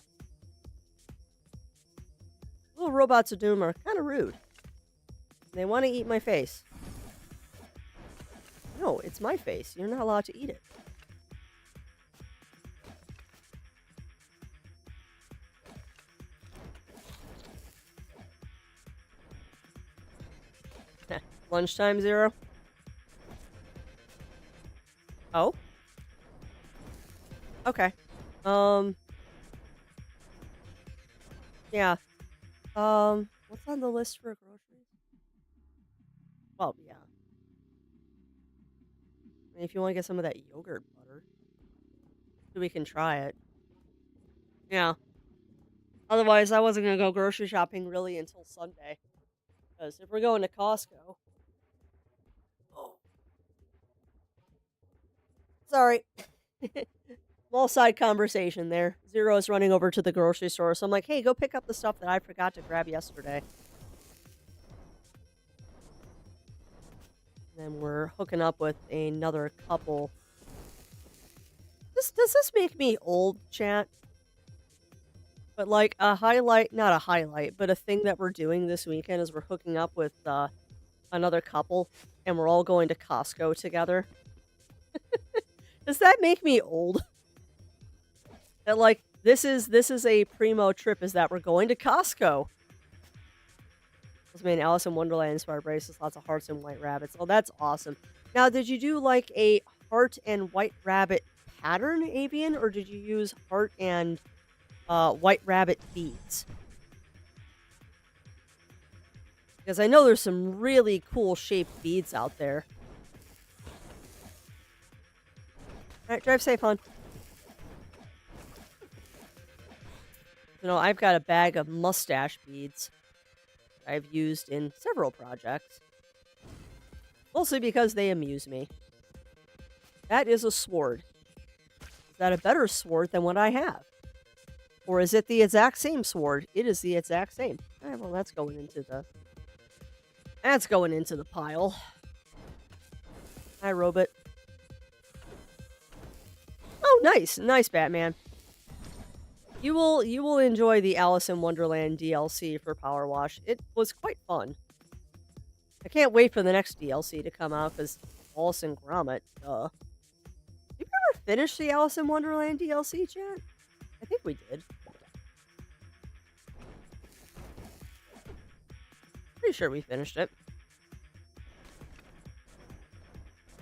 Little robots of doom are kind of rude. They want to eat my face. No, it's my face. You're not allowed to eat it. Lunchtime, Zero? Oh? Okay. Yeah. What's on the list for groceries? Well, yeah. I mean, if you want to get some of that yogurt butter, we can try it. Yeah. Otherwise, I wasn't gonna go grocery shopping really until Sunday. Because if we're going to Costco, oh, sorry, small side conversation there. Zero's running over to the grocery store, so I'm like, hey, go pick up the stuff that I forgot to grab yesterday. And then we're hooking up with another couple. Does this make me old, chat? But like a highlight, not a highlight, but a thing that we're doing this weekend is we're hooking up with another couple, and we're all going to Costco together. Does that make me old? That like this is a primo trip. Is that we're going to Costco? This made Alice in Wonderland inspired bracelets, lots of hearts and white rabbits. Oh, that's awesome. Now, did you do like a heart and white rabbit pattern, Avian, or did you use heart and white rabbit beads? Because I know there's some really cool shaped beads out there. Alright, drive safe, hon. You know, I've got a bag of mustache beads I've used in several projects. Mostly because they amuse me. That is a sword. Is that a better sword than what I have? Or is it the exact same sword? It is the exact same. Alright, well, that's going into the... That's going into the pile. Hi, Robot. Oh, nice. Nice, Batman. You will enjoy the Alice in Wonderland DLC for Power Wash. It was quite fun. I can't wait for the next DLC to come out, because Wallace and Gromit, duh. Did we ever finish the Alice in Wonderland DLC, chat? I think we did. Pretty sure we finished it.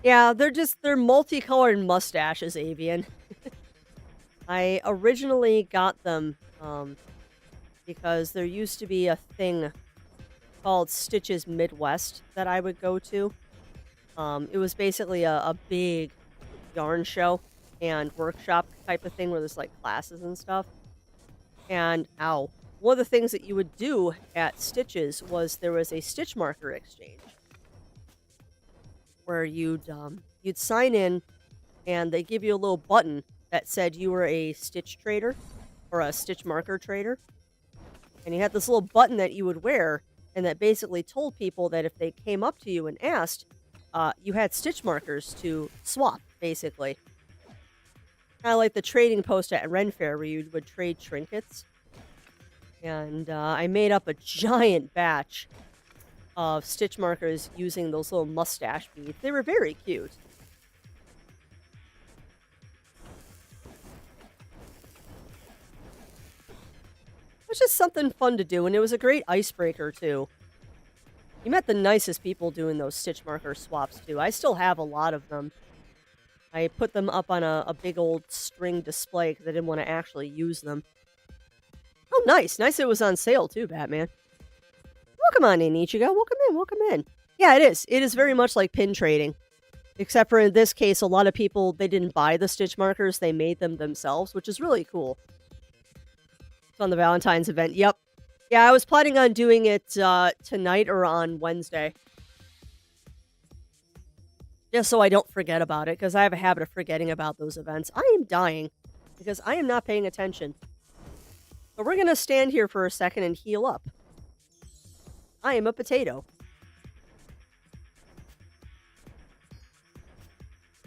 Yeah, they're multicolored mustaches, Avian. I originally got them because there used to be a thing called Stitches Midwest that I would go to. It was basically a big yarn show and workshop type of thing where there's like classes and stuff. And ow, one of the things that you would do at Stitches was there was a stitch marker exchange where you'd sign in and they give you a little button that said you were a stitch trader or a stitch marker trader. And you had this little button that you would wear and that basically told people that if they came up to you and asked, you had stitch markers to swap, basically. Kind of like the trading post at Ren Fair where you would trade trinkets. And I made up a giant batch of stitch markers using those little mustache beads. They were very cute. It was just something fun to do, and it was a great icebreaker, too. You met the nicest people doing those stitch marker swaps, too. I still have a lot of them. I put them up on a big old string display because I didn't want to actually use them. Oh, nice. Nice it was on sale, too, Batman. Welcome on in, Ichigo. Welcome in, welcome in. Yeah, it is. It is very much like pin trading. Except for in this case, a lot of people, they didn't buy the stitch markers. They made them themselves, which is really cool. It's on the Valentine's event. Yep. Yeah, I was planning on doing it tonight or on Wednesday. Just so I don't forget about it, because I have a habit of forgetting about those events. I am dying, because I am not paying attention. But we're going to stand here for a second and heal up. I am a potato.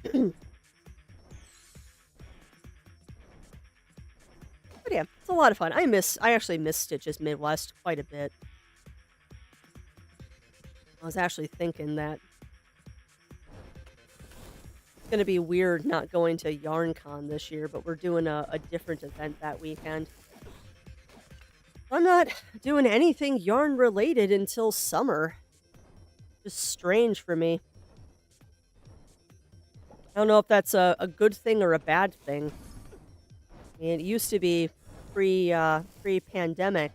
But yeah, it's a lot of fun. I actually miss Stitches Midwest quite a bit. I was actually thinking that it's gonna be weird not going to YarnCon this year, but we're doing a different event that weekend. I'm not doing anything yarn related until summer. Just strange for me. I don't know if that's a good thing or a bad thing. I mean, it used to be pre-pandemic.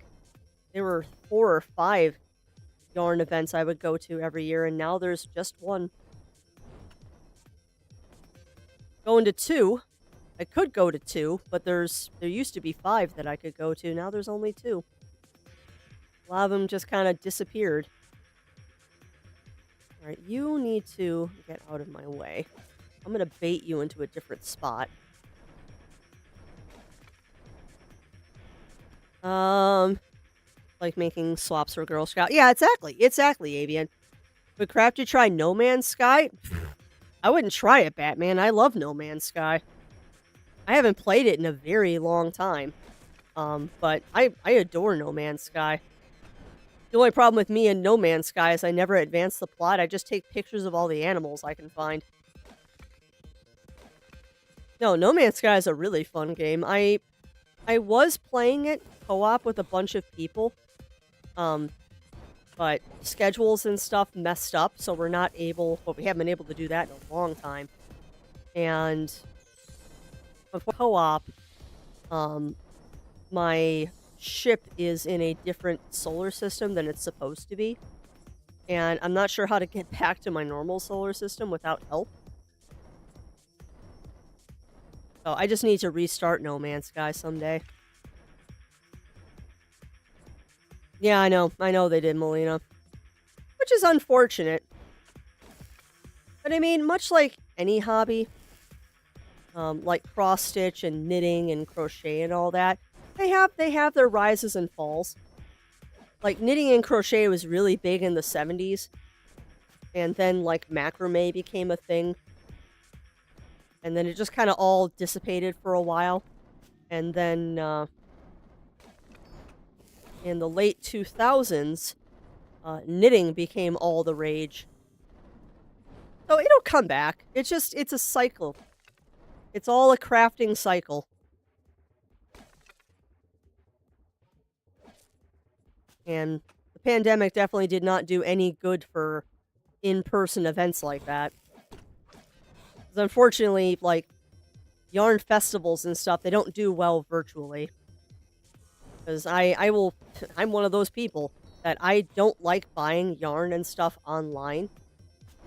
There were 4 or 5 yarn events I would go to every year, and now there's just one. Going to 2. I could go to 2, but there used to be 5 that I could go to. Now there's only 2. A lot of them just kind of disappeared. All right, you need to get out of my way. I'm going to bait you into a different spot. Like making swaps for Girl Scout. Yeah, exactly, Avian. Would Crafty try No Man's Sky? I wouldn't try it, Batman. I love No Man's Sky. I haven't played it in a very long time. But I adore No Man's Sky. The only problem with me and No Man's Sky is I never advance the plot. I just take pictures of all the animals I can find. No Man's Sky is a really fun game. I was playing it co-op with a bunch of people. But schedules and stuff messed up, so we haven't been able to do that in a long time. And with co-op, my ship is in a different solar system than it's supposed to be. And I'm not sure how to get back to my normal solar system without help. So I just need to restart No Man's Sky someday. Yeah, I know they did, Melina. Which is unfortunate. But I mean, much like any hobby, like cross-stitch and knitting and crochet and all that, they have their rises and falls. Like, knitting and crochet was really big in the 70s. And then, like, macrame became a thing. And then it just kind of all dissipated for a while. And then, in the late 2000s, knitting became all the rage. So it'll come back. It's a cycle. It's all a crafting cycle. And the pandemic definitely did not do any good for in-person events like that. 'Cause unfortunately, like, yarn festivals and stuff, they don't do well virtually. Because I'm one of those people that I don't like buying yarn and stuff online.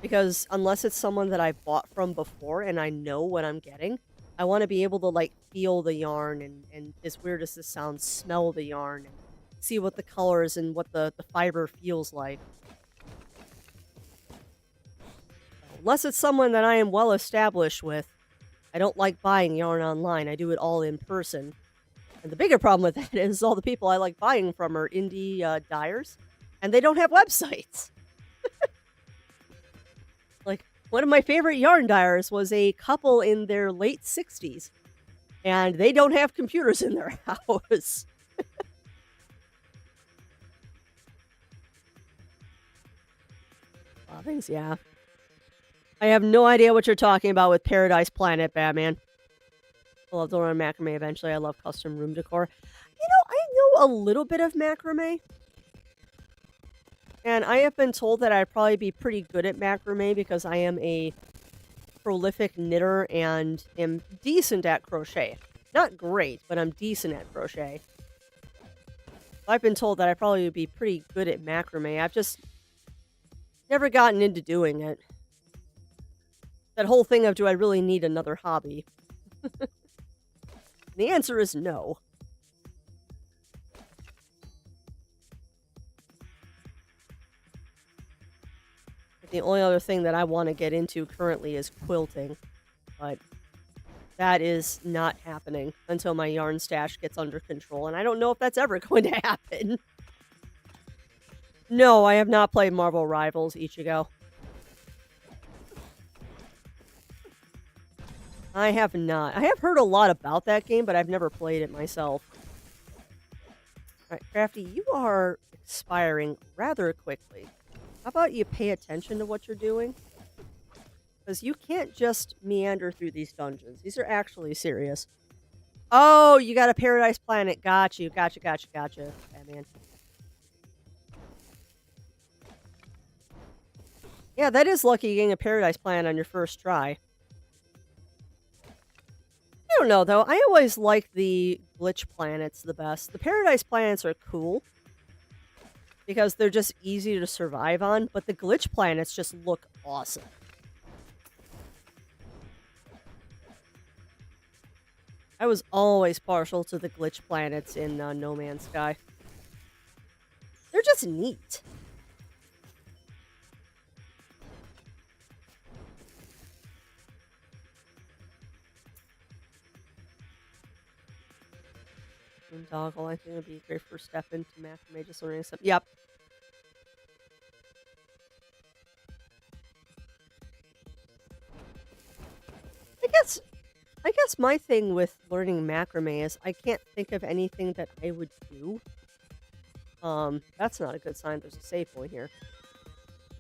Because unless it's someone that I bought from before and I know what I'm getting, I want to be able to, like, feel the yarn and as weird as this sounds, smell the yarn and see what the colors and what the fiber feels like. Unless it's someone that I am well established with, I don't like buying yarn online. I do it all in person. And the bigger problem with that is all the people I like buying from are indie dyers, and they don't have websites. Like, one of my favorite yarn dyers was a couple in their late 60s, and they don't have computers in their house. Things, yeah. I have no idea what you're talking about with Paradise Planet, Batman. I love to learn macrame eventually. I love custom room decor. You know, I know a little bit of macrame. And I have been told that I'd probably be pretty good at macrame because I am a prolific knitter and am decent at crochet. Not great, but I'm decent at crochet. I've been told that I probably would be pretty good at macrame. I've just never gotten into doing it. That whole thing of, do I really need another hobby? The answer is no. The only other thing that I want to get into currently is quilting. But that is not happening until my yarn stash gets under control. And I don't know if that's ever going to happen. No, I have not played Marvel Rivals Ichigo. I have not. I have heard a lot about that game, but I've never played it myself. Alright, Crafty, you are expiring rather quickly. How about you pay attention to what you're doing? Because you can't just meander through these dungeons. These are actually serious. Oh, you got a paradise planet. Got you. Gotcha, gotcha, gotcha. Batman. Yeah, that is lucky getting a paradise planet on your first try. I don't know, though. I always like the glitch planets the best. The paradise planets are cool because they're just easy to survive on, but the glitch planets just look awesome. I was always partial to the glitch planets in No Man's Sky. They're just neat. Doggle, I think would be a great first step into macrame, just learning something. Yep. I guess I guess my thing with learning macrame is I can't think of anything that I would do. That's not a good sign. There's a save point here.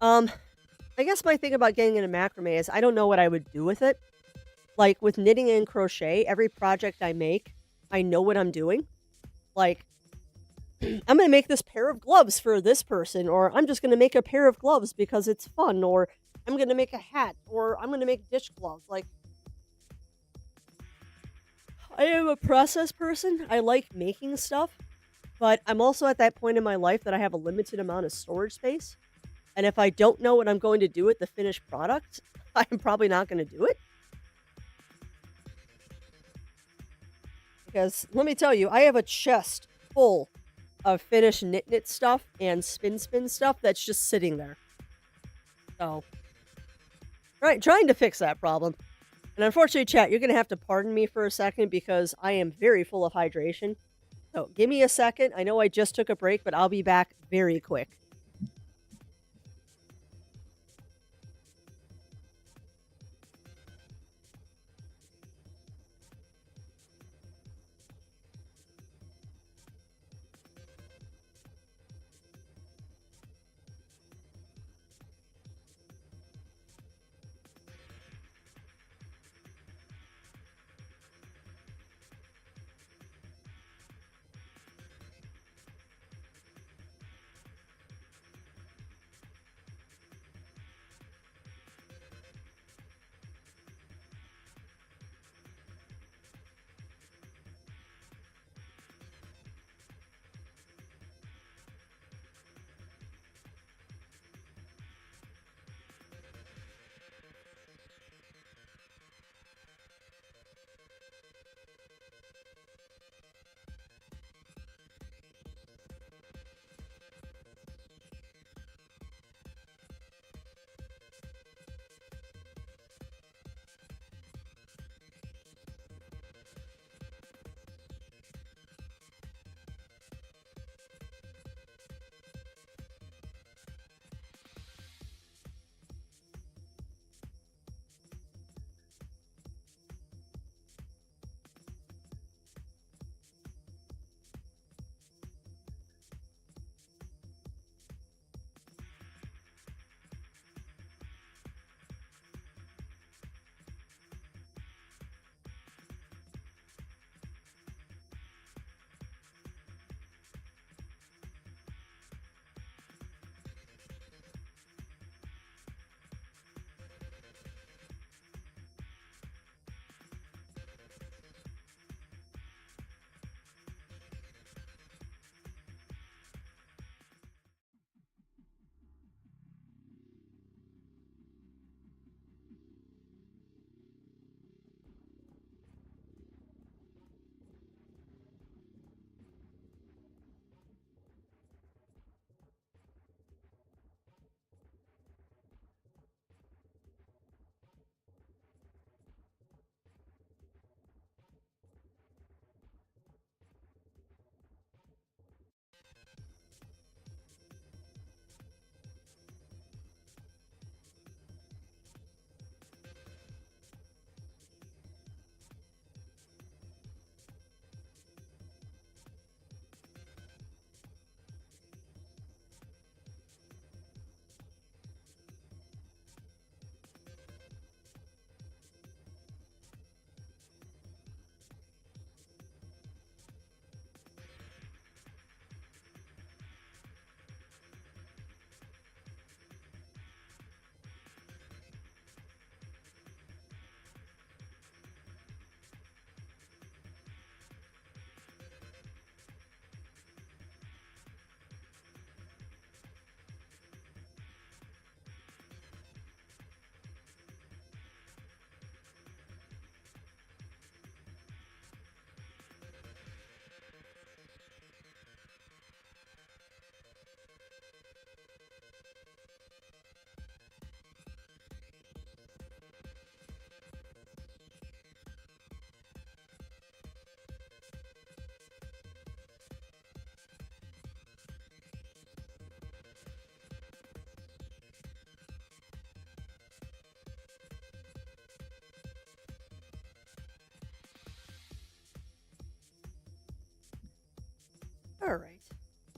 Um, I guess my thing about getting into macrame is I don't know what I would do with it. Like with knitting and crochet, every project I make, I know what I'm doing. Like, I'm gonna make this pair of gloves for this person, or I'm just gonna make a pair of gloves because it's fun, or I'm gonna make a hat, or I'm gonna make dish gloves. Like, I am a process person. I like making stuff, but I'm also at that point in my life that I have a limited amount of storage space. And if I don't know what I'm going to do with the finished product, I'm probably not going to do it. Because let me tell you, I have a chest full of finished knit stuff and spin stuff that's just sitting there. So, right, trying to fix that problem. And unfortunately, chat, you're going to have to pardon me for a second because I am very full of hydration. So give me a second. I know I just took a break, but I'll be back very quick.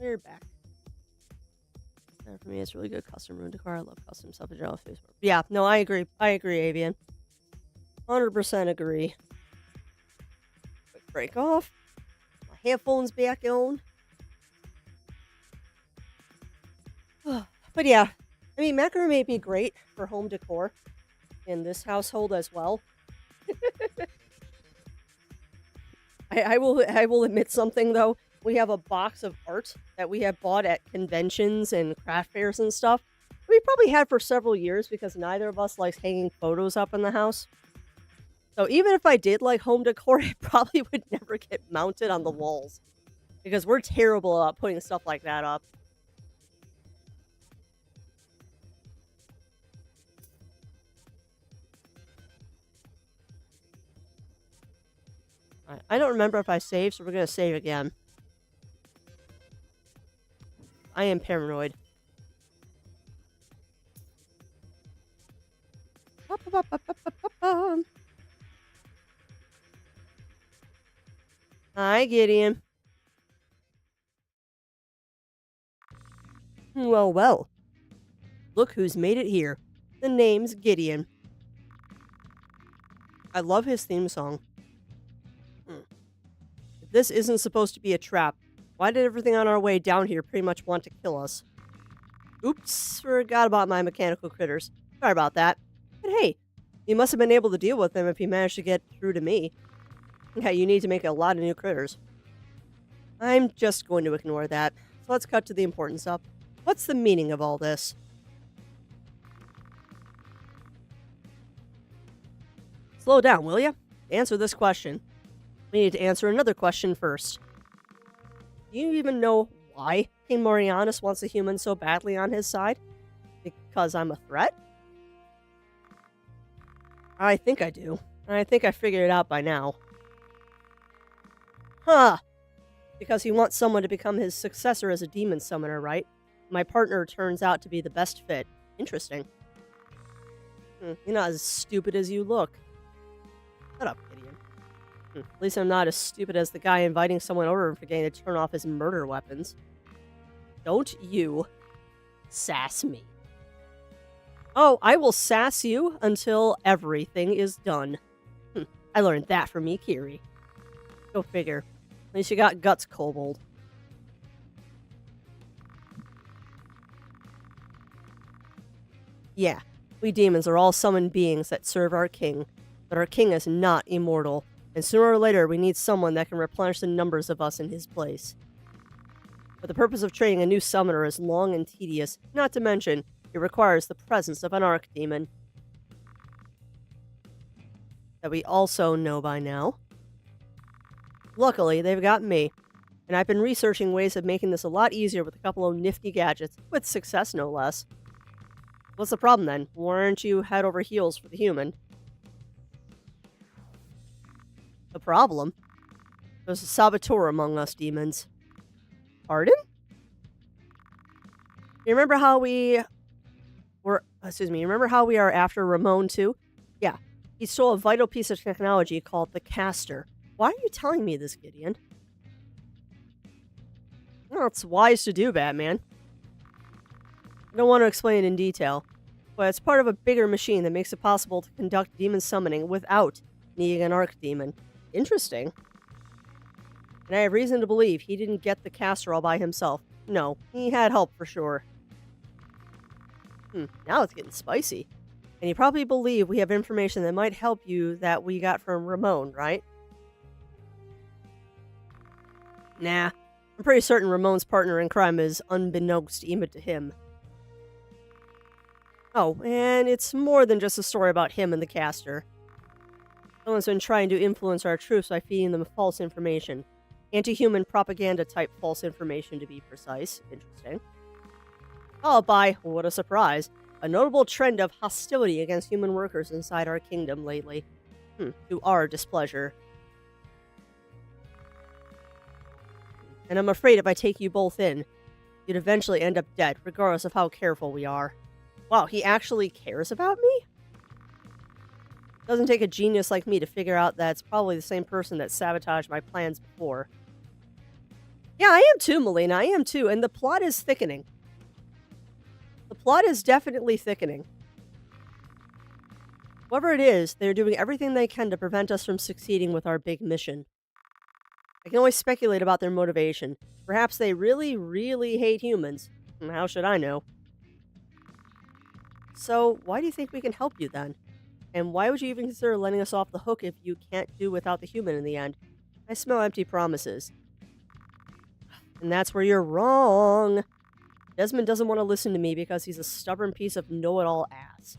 You're back. For me, it's really good custom room decor. I love custom stuff in general. Facebook. Yeah, no, I agree. I agree, Avian. 100% agree. Quick break off. My headphones back on. But yeah, I mean, macrame may be great for home decor in this household as well. I will admit something though. We have a box of art that we have bought at conventions and craft fairs and stuff. We probably had for several years because neither of us likes hanging photos up in the house. So even if I did like home decor, it probably would never get mounted on the walls because we're terrible at putting stuff like that up. I don't remember if I saved, so we're going to save again. I am paranoid. Hi, Gideon. Well, well. Look who's made it here. The name's Gideon. I love his theme song. If this isn't supposed to be a trap, why did everything on our way down here pretty much want to kill us? Oops, forgot about my mechanical critters. Sorry about that. But hey, you must have been able to deal with them if you managed to get through to me. Yeah, you need to make a lot of new critters. I'm just going to ignore that. So let's cut to the important stuff. What's the meaning of all this? Slow down, will you? Answer this question. We need to answer another question first. Do you even know why King Morianus wants a human so badly on his side? Because I'm a threat? I think I do. I think I figured it out by now. Huh. Because he wants someone to become his successor as a demon summoner, right? My partner turns out to be the best fit. Interesting. You're not as stupid as you look. Shut up, Gideon. At least I'm not as stupid as the guy inviting someone over and forgetting to turn off his murder weapons. Don't you sass me. Oh, I will sass you until everything is done. I learned that from Kiri. Go figure. At least you got guts, Kobold. Yeah, we demons are all summoned beings that serve our king, but our king is not immortal, and sooner or later we need someone that can replenish the numbers of us in his place. But the purpose of training a new summoner is long and tedious, not to mention, it requires the presence of an archdemon. That we also know by now. Luckily, they've got me, and I've been researching ways of making this a lot easier with a couple of nifty gadgets, with success no less. What's the problem then? Why aren't you head over heels for the human? The problem? There's a saboteur among us demons. Pardon? You remember how we remember how we are after Ramon too? Yeah, he stole a vital piece of technology called the caster. Why are you telling me this, Gideon? Well, it's wise to do, Batman. I don't want to explain it in detail, but it's part of a bigger machine that makes it possible to conduct demon summoning without needing an archdemon. Interesting. And I have reason to believe he didn't get the caster all by himself. No, he had help for sure. Now it's getting spicy. And you probably believe we have information that might help you that we got from Ramon, right? Nah, I'm pretty certain Ramon's partner in crime is unbeknownst even to him. Oh, and it's more than just a story about him and the caster. Someone's been trying to influence our troops by feeding them false information. Anti-human propaganda type false information, to be precise. Interesting. Followed by, what a surprise, a notable trend of hostility against human workers inside our kingdom lately. To our displeasure. And I'm afraid if I take you both in, you'd eventually end up dead, regardless of how careful we are. Wow, he actually cares about me? Doesn't take a genius like me to figure out that it's probably the same person that sabotaged my plans before. Yeah, I am too, Melina. I am too. And the plot is thickening. The plot is definitely thickening. Whatever it is, they're doing everything they can to prevent us from succeeding with our big mission. I can only speculate about their motivation. Perhaps they really, really hate humans. How should I know? So, why do you think we can help you then? And why would you even consider letting us off the hook if you can't do without the human in the end? I smell empty promises. And that's where you're wrong. Desmond doesn't want to listen to me because he's a stubborn piece of know it all ass.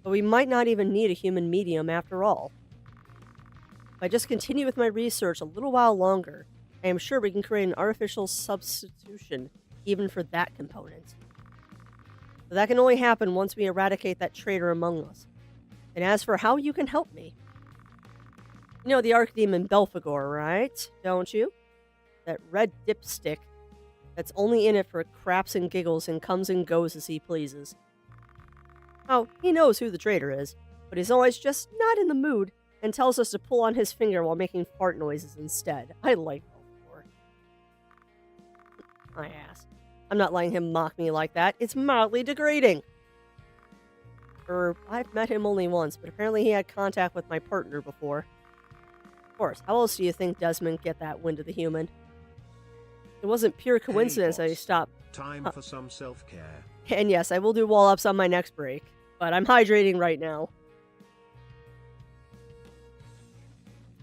But we might not even need a human medium after all. If I just continue with my research a little while longer, I am sure we can create an artificial substitution even for that component. But that can only happen once we eradicate that traitor among us. And as for how you can help me, you know the Archdemon Belphegor, right? Don't you? That red dipstick that's only in it for craps and giggles and comes and goes as he pleases. Oh, he knows who the traitor is, but he's always just not in the mood and tells us to pull on his finger while making fart noises instead. I like Belphegor. My ass. I'm not letting him mock me like that. It's mildly degrading. I've met him only once, but apparently he had contact with my partner before. Of course, how else do you think Desmond get that wind of the human? It wasn't pure coincidence that he stopped. Time for some self-care. And yes, I will do wall-ups on my next break, but I'm hydrating right now.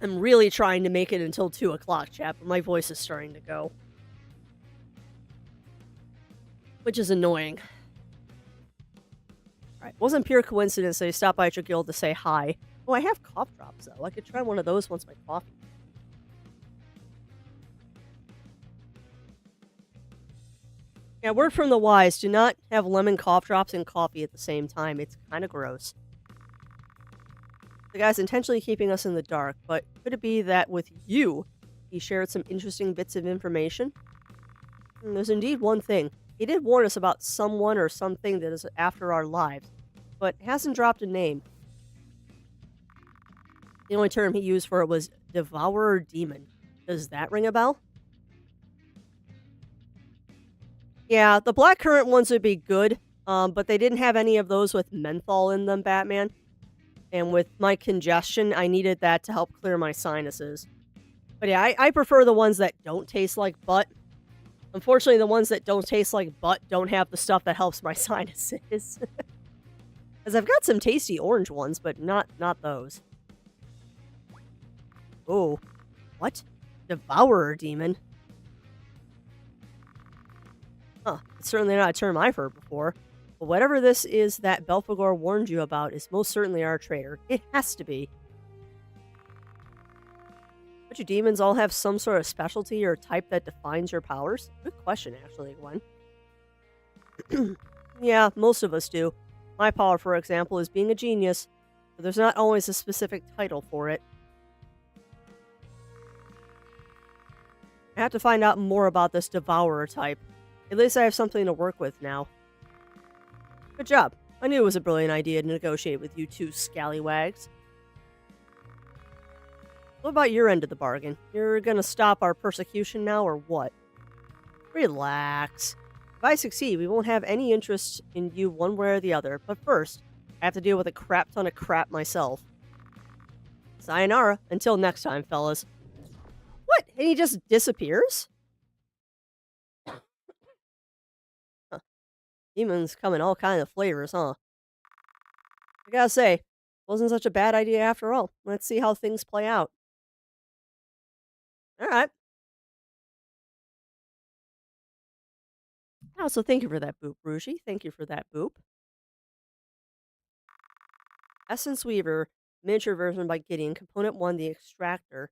I'm really trying to make it until 2 o'clock, chat, but my voice is starting to go. Which is annoying. Alright, wasn't pure coincidence that he stopped by at your guild to say hi. Oh, I have cough drops, though. I could try one of those once my coffee. Yeah, word from the wise, do not have lemon cough drops and coffee at the same time. It's kind of gross. The guy's intentionally keeping us in the dark, but could it be that with you, he shared some interesting bits of information? There's indeed one thing. He did warn us about someone or something that is after our lives, but hasn't dropped a name. The only term he used for it was Devourer Demon. Does that ring a bell? Yeah, the blackcurrant ones would be good, but they didn't have any of those with menthol in them, Batman. And with my congestion, I needed that to help clear my sinuses. But yeah, I prefer the ones that don't taste like butt. Unfortunately, the ones that don't taste like butt don't have the stuff that helps my sinuses. Because I've got some tasty orange ones, but not those. Oh, what? Devourer Demon? Huh, it's certainly not a term I've heard before. But whatever this is that Belphegor warned you about is most certainly our traitor. It has to be. Don't you demons all have some sort of specialty or type that defines your powers? Good question, actually, Gwen. Yeah, most of us do. My power, for example, is being a genius, but there's not always a specific title for it. I have to find out more about this Devourer type. At least I have something to work with now. Good job. I knew it was a brilliant idea to negotiate with you two scallywags. What about your end of the bargain? You're gonna stop our persecution now, or what? Relax. If I succeed, we won't have any interest in you one way or the other. But first, I have to deal with a crap ton of crap myself. Sayonara. Until next time, fellas. What? And he just disappears? Huh. Demons come in all kinds of flavors, huh? I gotta say, wasn't such a bad idea after all. Let's see how things play out. Alright. Oh, so thank you for that boop, Rougie. Thank you for that boop. Essence Weaver, miniature version by Gideon. Component 1, the extractor.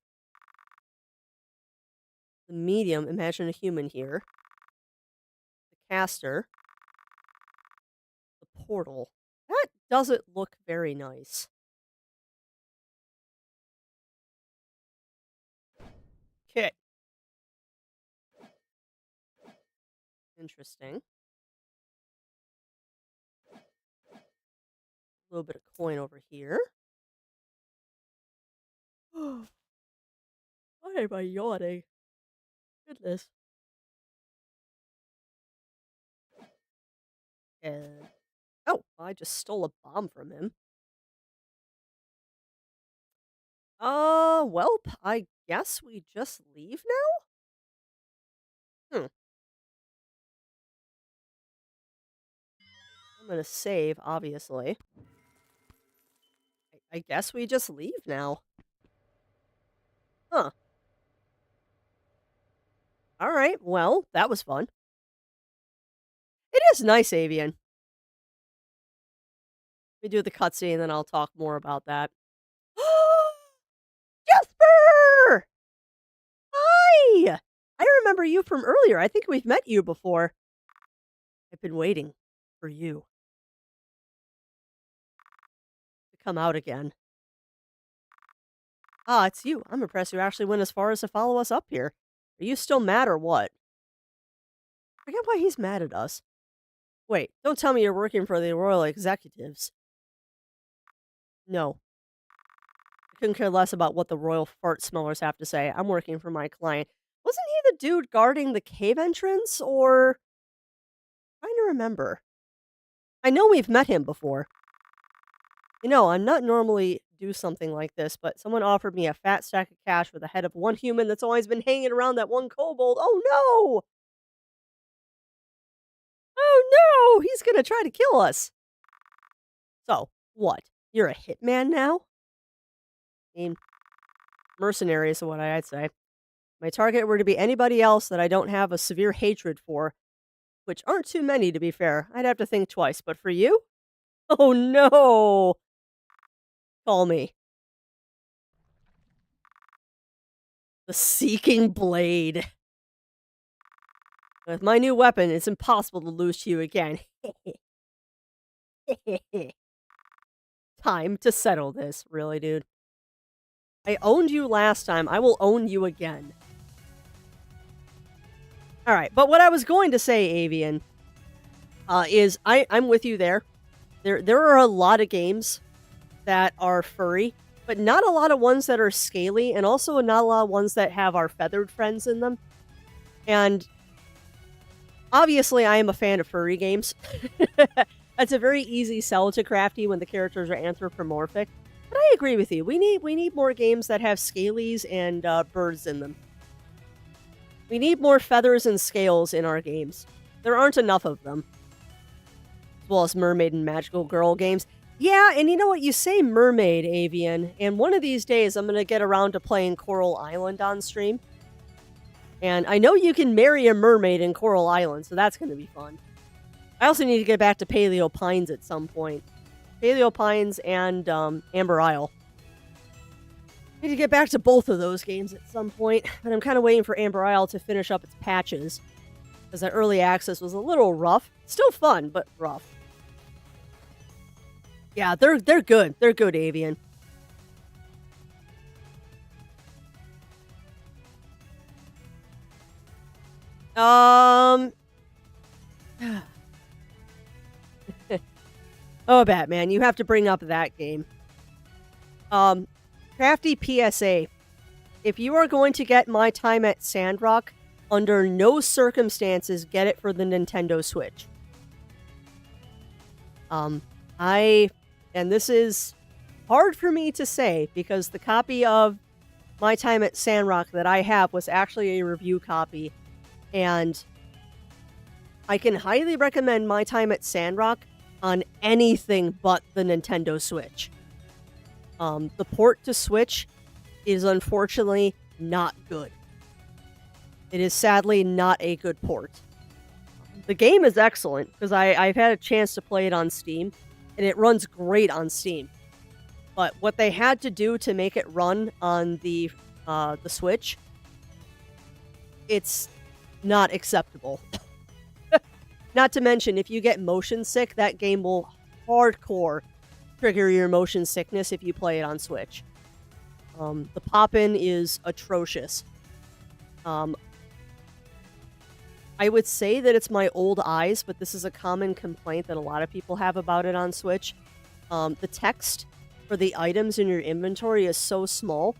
The medium, imagine a human here. The caster. The portal. That doesn't look very nice. Okay. Interesting. A little bit of coin over here. Why am I yawning? Goodness. And oh, I just stole a bomb from him. Welp, I guess we just leave now? I'm gonna save, obviously. I guess we just leave now. Huh. Alright, well, that was fun. It is nice, Avian. We do the cutscene, and then I'll talk more about that. Jesper! Hi! I remember you from earlier. I think we've met you before. I've been waiting for you to come out again. Ah, it's you. I'm impressed you actually went as far as to follow us up here. Are you still mad or what? I forget why he's mad at us. Wait, don't tell me you're working for the royal executives. No. I couldn't care less about what the royal fart smellers have to say. I'm working for my client. Wasn't he the dude guarding the cave entrance, or... trying to remember. I know we've met him before. You know, I'm not normally do something like this, but someone offered me a fat stack of cash with the head of one human that's always been hanging around that one kobold. Oh no! Oh no! He's gonna try to kill us. So, what? You're a hitman now? I mean, mercenary is what I'd say. My target were to be anybody else that I don't have a severe hatred for, which aren't too many to be fair. I'd have to think twice, but for you? Oh no! Call me. The Seeking Blade. With my new weapon, it's impossible to lose to you again. Time to settle this, really, dude. I owned you last time, I will own you again. Alright, but what I was going to say, Avian, is I'm with you there. There are a lot of games that are furry, but not a lot of ones that are scaly, and also not a lot of ones that have our feathered friends in them. And obviously, I am a fan of furry games. That's a very easy sell to Crafty when the characters are anthropomorphic. But I agree with you. We need more games that have scalies and birds in them. We need more feathers and scales in our games. There aren't enough of them. As well as mermaid and magical girl games. Yeah, and you know what? You say mermaid, Avian, and one of these days I'm going to get around to playing Coral Island on stream. And I know you can marry a mermaid in Coral Island, so that's going to be fun. I also need to get back to Paleo Pines at some point. Paleo Pines and Amber Isle. I need to get back to both of those games at some point, but I'm kind of waiting for Amber Isle to finish up its patches. Because that early access was a little rough. Still fun, but rough. Yeah, they're good. They're good, Avian. Oh, Batman, you have to bring up that game. Crafty PSA. If you are going to get My Time at Sandrock, under no circumstances get it for the Nintendo Switch. And this is hard for me to say because the copy of My Time at Sandrock that I have was actually a review copy, and I can highly recommend My Time at Sandrock on anything but the Nintendo Switch. The port to Switch is unfortunately not good. It is sadly not a good port. The game is excellent because I've had a chance to play it on Steam, and it runs great on Steam. But what they had to do to make it run on the Switch, it's not acceptable. Not to mention, if you get motion sick, that game will hardcore trigger your motion sickness if you play it on Switch. The pop-in is atrocious. I would say that it's my old eyes, but this is a common complaint that a lot of people have about it on Switch. The text for the items in your inventory is so small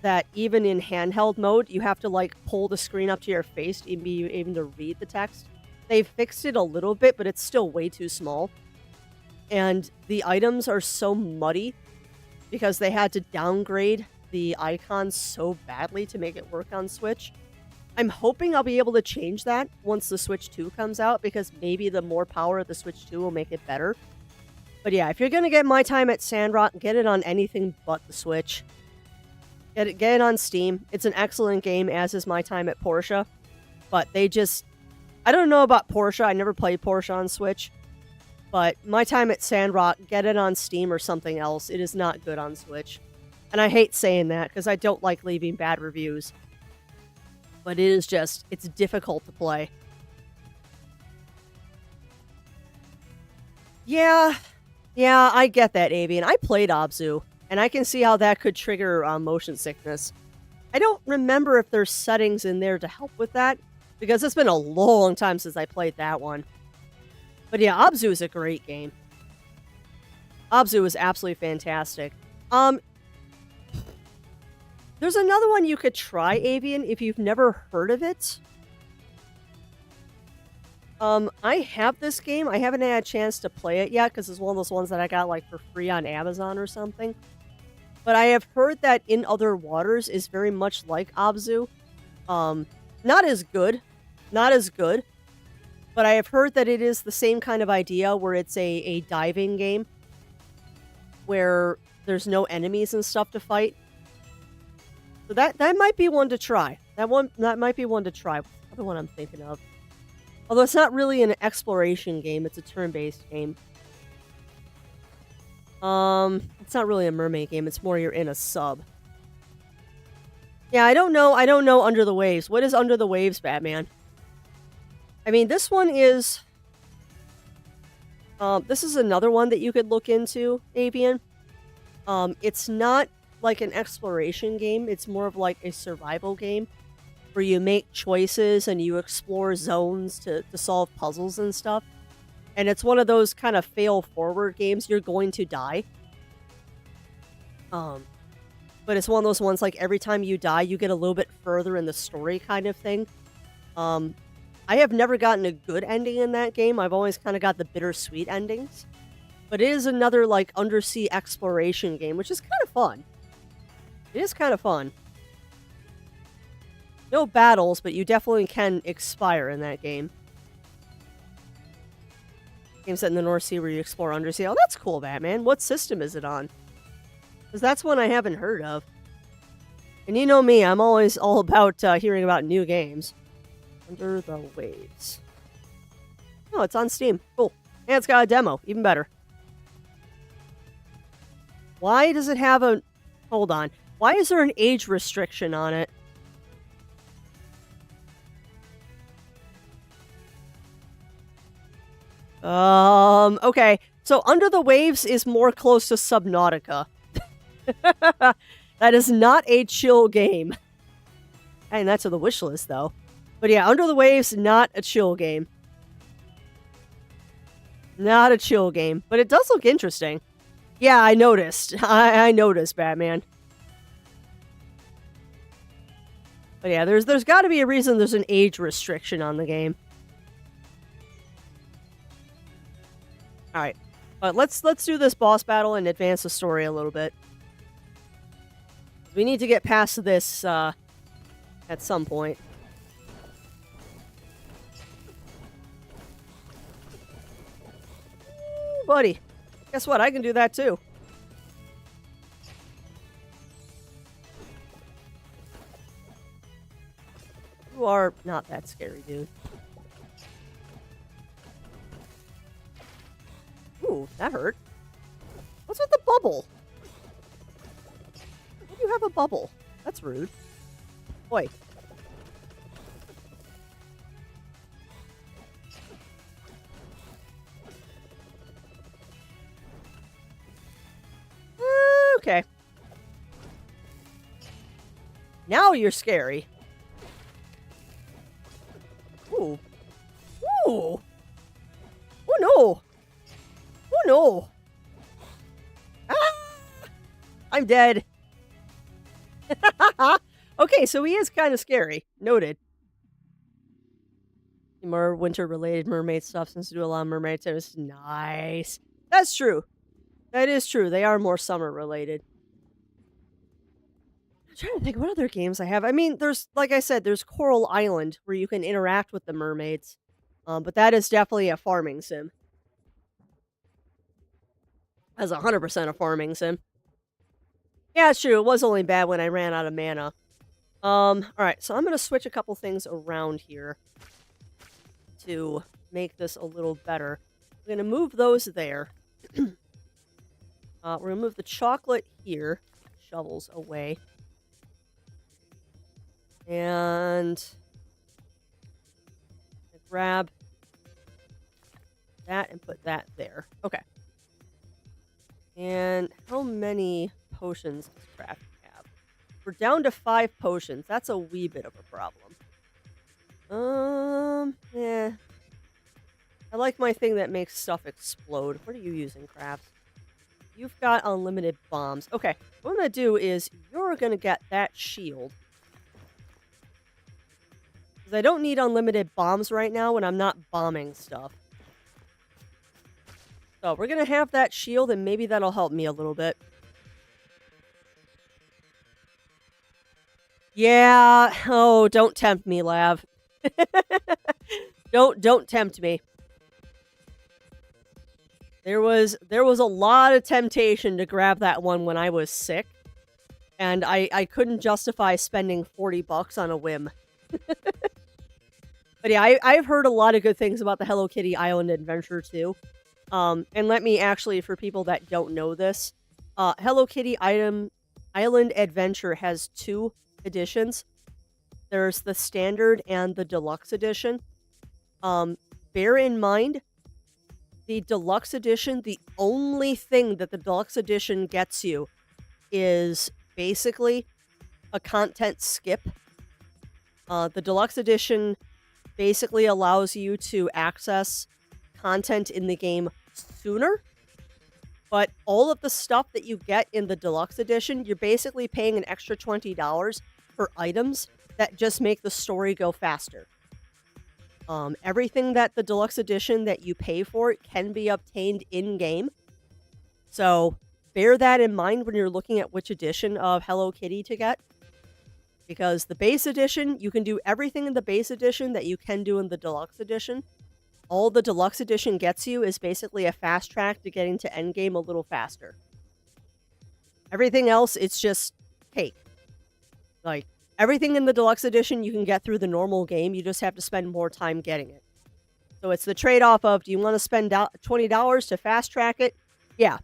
that even in handheld mode, you have to, like, pull the screen up to your face to be able to read the text. They've fixed it a little bit, but it's still way too small. And the items are so muddy because they had to downgrade the icons so badly to make it work on Switch. I'm hoping I'll be able to change that once the Switch 2 comes out, because maybe the more power of the Switch 2 will make it better. But yeah, if you're gonna get My Time at Sandrock, get it on anything but the Switch. Get it on Steam. It's an excellent game, as is My Time at Portia. But they just... I don't know about Portia. I never played Portia on Switch. But My Time at Sandrock, get it on Steam or something else. It is not good on Switch. And I hate saying that, because I don't like leaving bad reviews. But it is just... it's difficult to play. Yeah, I get that, Avian. I played Abzu, and I can see how that could trigger motion sickness. I don't remember if there's settings in there to help with that, because it's been a long time since I played that one. But yeah, Abzu is a great game. Abzu is absolutely fantastic. There's another one you could try, Avian, if you've never heard of it. I have this game. I haven't had a chance to play it yet, because it's one of those ones that I got, like, for free on Amazon or something. But I have heard that In Other Waters is very much like Abzu. Not as good. Not as good. But I have heard that it is the same kind of idea, where it's a diving game, where there's no enemies and stuff to fight. So that might be one to try. That might be one to try. What's the other one I'm thinking of? Although it's not really an exploration game, it's a turn-based game. It's not really a mermaid game, it's more you're in a sub. Yeah, I don't know Under the Waves. What is Under the Waves, Batman? I mean, this one is... this is another one that you could look into, Avian. It's not like an exploration game, it's more of like a survival game, where you make choices and you explore zones to solve puzzles and stuff. And it's one of those kind of fail-forward games. You're going to die. But it's one of those ones, like, every time you die, you get a little bit further in the story kind of thing. I have never gotten a good ending in that game. I've always kind of got the bittersweet endings. But it is another, like, undersea exploration game, which is kind of fun. It is kind of fun. No battles, but you definitely can expire in that game. Game set in the North Sea where you explore undersea. Oh, that's cool, Batman. What system is it on? Because that's one I haven't heard of. And you know me, I'm always all about hearing about new games. Under the Waves. Oh, it's on Steam. Cool. And it's got a demo. Even better. Why does it have a... Hold on. Why is there an age restriction on it? Okay. So Under the Waves is more close to Subnautica. That is not a chill game. And that's on the wish list, though. But yeah, Under the Waves, not a chill game. Not a chill game. But it does look interesting. Yeah, I noticed. I noticed, Batman. But yeah, there's got to be a reason there's an age restriction on the game. Alright. But let's do this boss battle and advance the story a little bit. We need to get past this, at some point. Ooh, buddy. Guess what? I can do that too. You are not that scary, dude. Ooh, that hurt. What's with the bubble? Why do you have a bubble? That's rude. Boy. Okay. Now you're scary. Ooh. Ooh. Oh no. Oh no. Ah! I'm dead. Okay, so he is kind of scary. Noted. More winter-related mermaid stuff since we do a lot of mermaid tours. Nice. That's true. That is true. They are more summer-related. I'm trying to think what other games I have. I mean, there's, like I said, there's Coral Island where you can interact with the mermaids. But that is definitely a farming sim. That's 100% a farming sim. Yeah, it's true. It was only bad when I ran out of mana. Alright, so I'm gonna switch a couple things around here to make this a little better. We're gonna move those there. We're gonna move the chocolate here. Shovels away. And grab that and put that there. Okay. And how many potions does Craft have? We're down to 5 potions. That's a wee bit of a problem. Yeah. I like my thing that makes stuff explode. What are you using, Crafts? You've got unlimited bombs. Okay, what I'm gonna do is you're gonna get that shield. Because I don't need unlimited bombs right now when I'm not bombing stuff. So we're gonna have that shield and maybe that'll help me a little bit. Yeah, oh, don't tempt me, Lav. Don't tempt me. There was a lot of temptation to grab that one when I was sick, and I couldn't justify spending $40 on a whim. But yeah, I've heard a lot of good things about the Hello Kitty Island Adventure too. And let me actually, for people that don't know this, Hello Kitty Island Adventure has 2 editions. There's the standard and the deluxe edition. Bear in mind, the deluxe edition, the only thing that the deluxe edition gets you is basically a content skip. The deluxe edition basically allows you to access content in the game sooner, but all of the stuff that you get in the deluxe edition, you're basically paying an extra $20 for items that just make the story go faster. Everything that the deluxe edition that you pay for can be obtained in-game. So bear that in mind when you're looking at which edition of Hello Kitty to get. Because the base edition, you can do everything in the base edition that you can do in the deluxe edition. All the deluxe edition gets you is basically a fast track to getting to endgame a little faster. Everything else, it's just cake. Like, everything in the deluxe edition you can get through the normal game, you just have to spend more time getting it. So it's the trade-off of, do you want to spend $20 to fast track it? Yeah.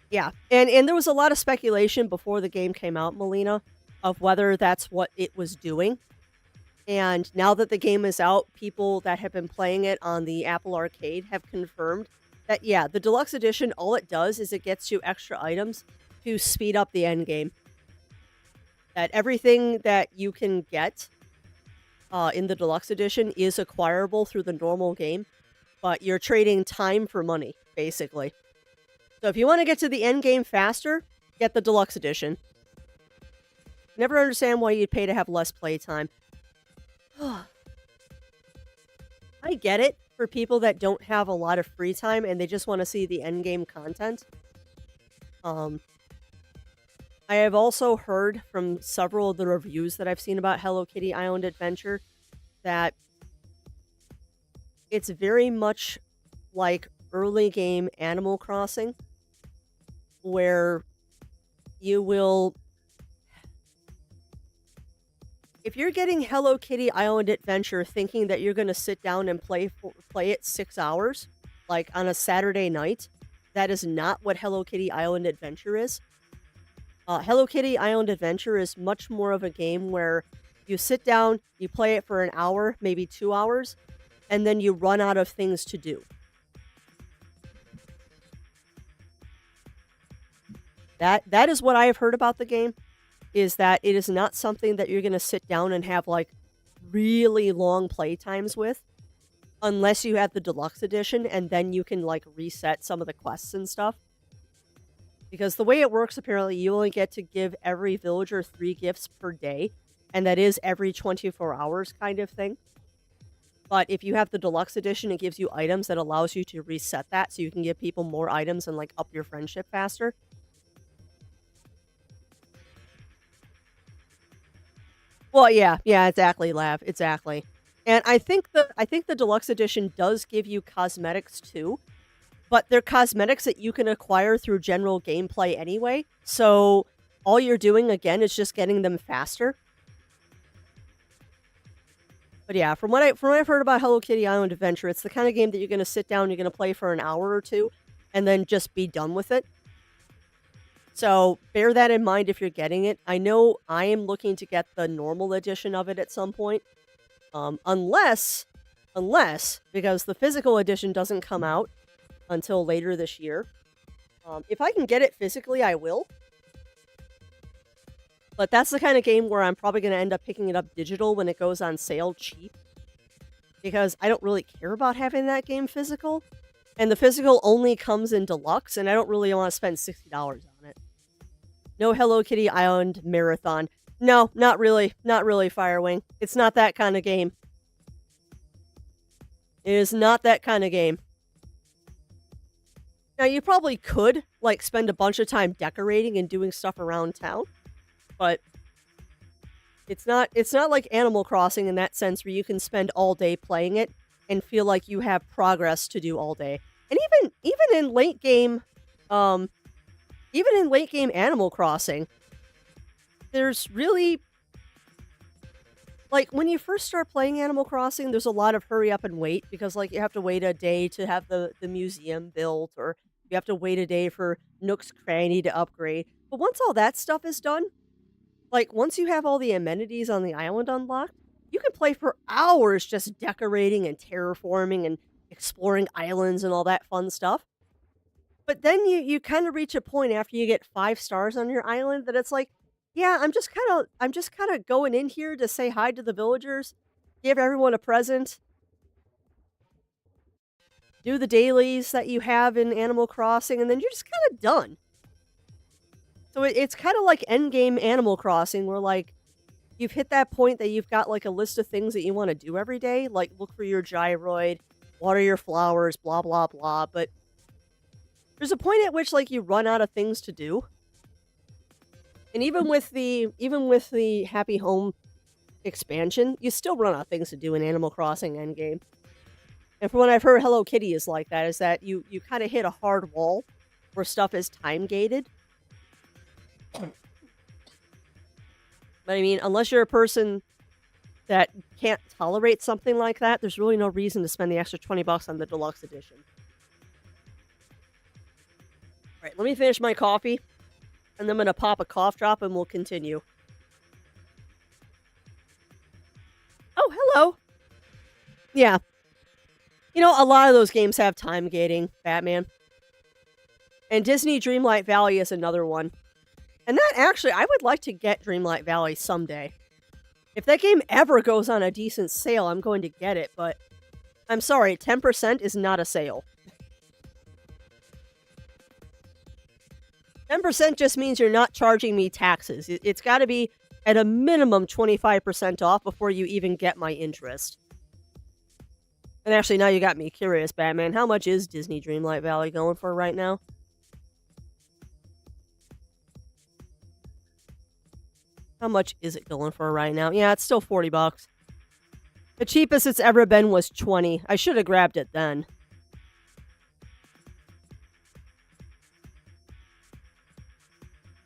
Yeah. And there was a lot of speculation before the game came out, Melina, of whether that's what it was doing. And now that the game is out, people that have been playing it on the Apple Arcade have confirmed that, yeah, the deluxe edition, all it does is it gets you extra items to speed up the end game. That everything that you can get in the deluxe edition is acquirable through the normal game, but you're trading time for money, basically. So if you want to get to the end game faster, get the deluxe edition. Never understand why you'd pay to have less playtime. I get it for people that don't have a lot of free time and they just want to see the end game content. I have also heard from several of the reviews that I've seen about Hello Kitty Island Adventure that it's very much like early game Animal Crossing, where you will... If you're getting Hello Kitty Island Adventure thinking that you're going to sit down and play it 6 hours, like on a Saturday night, that is not what Hello Kitty Island Adventure is. Hello Kitty Island Adventure is much more of a game where you sit down, you play it for an hour, maybe 2 hours, and then you run out of things to do. That is what I have heard about the game, is that it is not something that you're going to sit down and have, like, really long play times with, unless you have the deluxe edition, and then you can, like, reset some of the quests and stuff. Because the way it works, apparently, you only get to give every villager 3 gifts per day, and that is every 24 hours kind of thing. But if you have the deluxe edition, it gives you items that allows you to reset that so you can give people more items and, like, up your friendship faster. Well, yeah, exactly, Lav, exactly. And I think the deluxe edition does give you cosmetics too, but they're cosmetics that you can acquire through general gameplay anyway. So all you're doing again is just getting them faster. But yeah, from what I've heard about Hello Kitty Island Adventure, it's the kind of game that you're going to sit down, you're going to play for an hour or two, and then just be done with it. So bear that in mind if you're getting it. I know I am looking to get the normal edition of it at some point. Unless because the physical edition doesn't come out until later this year. If I can get it physically, I will. But that's the kind of game where I'm probably going to end up picking it up digital when it goes on sale cheap. Because I don't really care about having that game physical. And the physical only comes in deluxe, and I don't really want to spend $60 on it. No Hello Kitty Island Marathon. No, not really. Not really, Firewing. It's not that kind of game. It is not that kind of game. Now, you probably could, like, spend a bunch of time decorating and doing stuff around town, but it's not like Animal Crossing in that sense where you can spend all day playing it and feel like you have progress to do all day. And even in late game, um, even in late game Animal Crossing, there's really like when you first start playing Animal Crossing, there's a lot of hurry up and wait because like you have to wait a day to have the museum built, or you have to wait a day for Nook's Cranny to upgrade. But once all that stuff is done, like once you have all the amenities on the island unlocked, you can play for hours just decorating and terraforming and exploring islands and all that fun stuff. But then you kind of reach a point after you get 5 stars on your island that it's like, yeah, I'm just kind of going in here to say hi to the villagers, give everyone a present, do the dailies that you have in Animal Crossing, and then you're just kind of done. So it's kind of like endgame Animal Crossing, where like you've hit that point that you've got like a list of things that you want to do every day, like look for your gyroid, water your flowers, blah blah blah. But there's a point at which like you run out of things to do. And even with the Happy Home expansion, you still run out of things to do in Animal Crossing Endgame. And from what I've heard, Hello Kitty is like that, is that you kind of hit a hard wall where stuff is time gated. But I mean, unless you're a person that can't tolerate something like that, there's really no reason to spend the extra $20 on the deluxe edition. All right, let me finish my coffee, and then I'm gonna pop a cough drop, and we'll continue. Oh, hello. Yeah, you know, a lot of those games have time gating, Batman. And Disney Dreamlight Valley is another one. And that actually, I would like to get Dreamlight Valley someday. If that game ever goes on a decent sale, I'm going to get it, but I'm sorry, 10% is not a sale. 10% just means you're not charging me taxes. It's got to be at a minimum 25% off before you even get my interest. And actually, now you got me curious, Batman. How much is Disney Dreamlight Valley going for right now? How much is it going for right now? Yeah, it's still $40. The cheapest it's ever been was $20. I should have grabbed it then.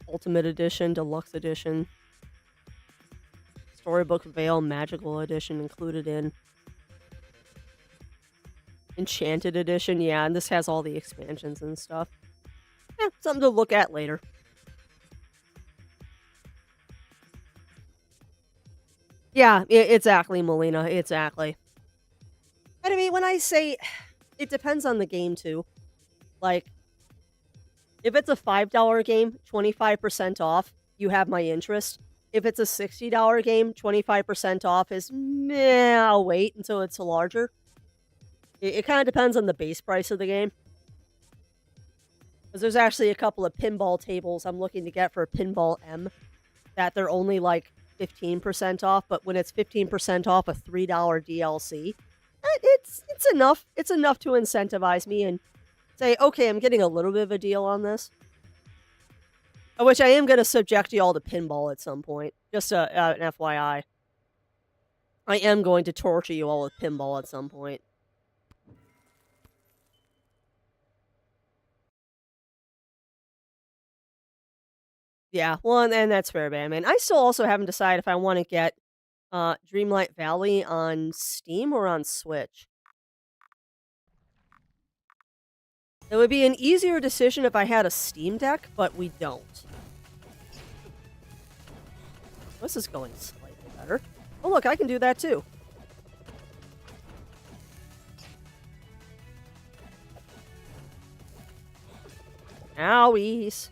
Ultimate Edition, Deluxe Edition, Storybook Veil, Magical Edition included in. Enchanted Edition, yeah, and this has all the expansions and stuff. Yeah, something to look at later. Yeah, exactly, Melina, exactly. And I mean, when I say it depends on the game too. Like, if it's a $5 game, 25% off, you have my interest. If it's a $60 game, 25% off is meh, I'll wait until it's larger. It kind of depends on the base price of the game. 'Cause there's actually a couple of pinball tables I'm looking to get for Pinball M that they're only, like, 15% off, but when it's 15% off a $3 DLC, it's enough to incentivize me and say, "Okay, I'm getting a little bit of a deal on this." Which I am gonna subject you all to pinball at some point, just, an FYI. I am going to torture you all with pinball at some point. Yeah, well, and that's fair, man. I still also haven't decided if I wanna get, Dreamlight Valley on Steam or on Switch. It would be an easier decision if I had a Steam Deck, but we don't. This is going slightly better. Oh, look, I can do that too. Owies.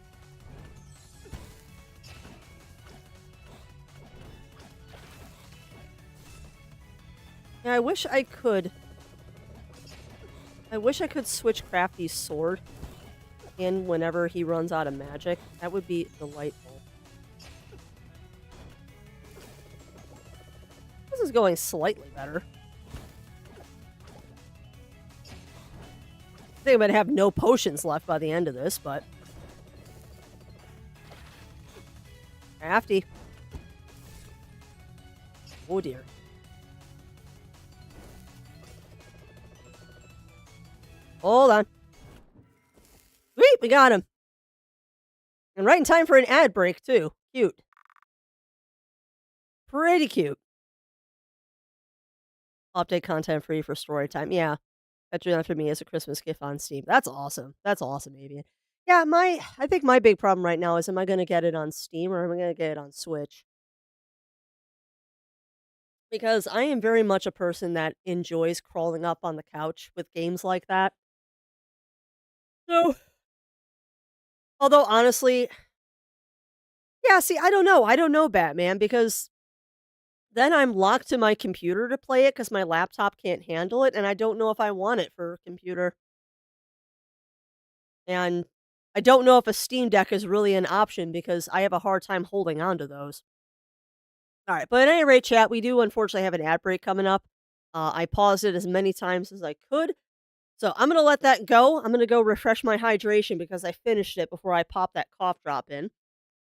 Yeah, I wish I could switch Crafty's sword in whenever he runs out of magic. That would be delightful. This is going slightly better. I think I'm gonna have no potions left by the end of this, but crafty. Oh dear. Hold on. Sweet, we got him. And right in time for an ad break, too. Cute. Pretty cute. Update content free for story time. Yeah. That's enough for me as a Christmas gift on Steam. That's awesome. That's awesome, Avian. Yeah, I think my big problem right now is am I gonna get it on Steam or am I gonna get it on Switch? Because I am very much a person that enjoys crawling up on the couch with games like that. So, although honestly, yeah, see, I don't know. I don't know, Batman, because then I'm locked to my computer to play it because my laptop can't handle it, and I don't know if I want it for a computer. And I don't know if a Steam Deck is really an option because I have a hard time holding on to those. All right, but at any rate, chat, we do unfortunately have an ad break coming up. I paused it as many times as I could, so I'm gonna let that go. I'm gonna go refresh my hydration because I finished it before I popped that cough drop in.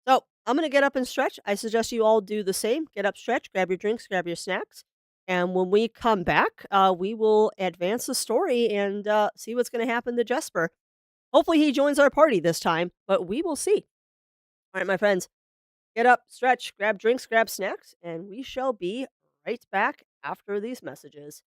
So I'm gonna get up and stretch. I suggest you all do the same. Get up, stretch, grab your drinks, grab your snacks, and when we come back, we will advance the story and see what's gonna happen to Jesper. Hopefully, he joins our party this time, but we will see. All right, my friends, get up, stretch, grab drinks, grab snacks, and we shall be right back after these messages.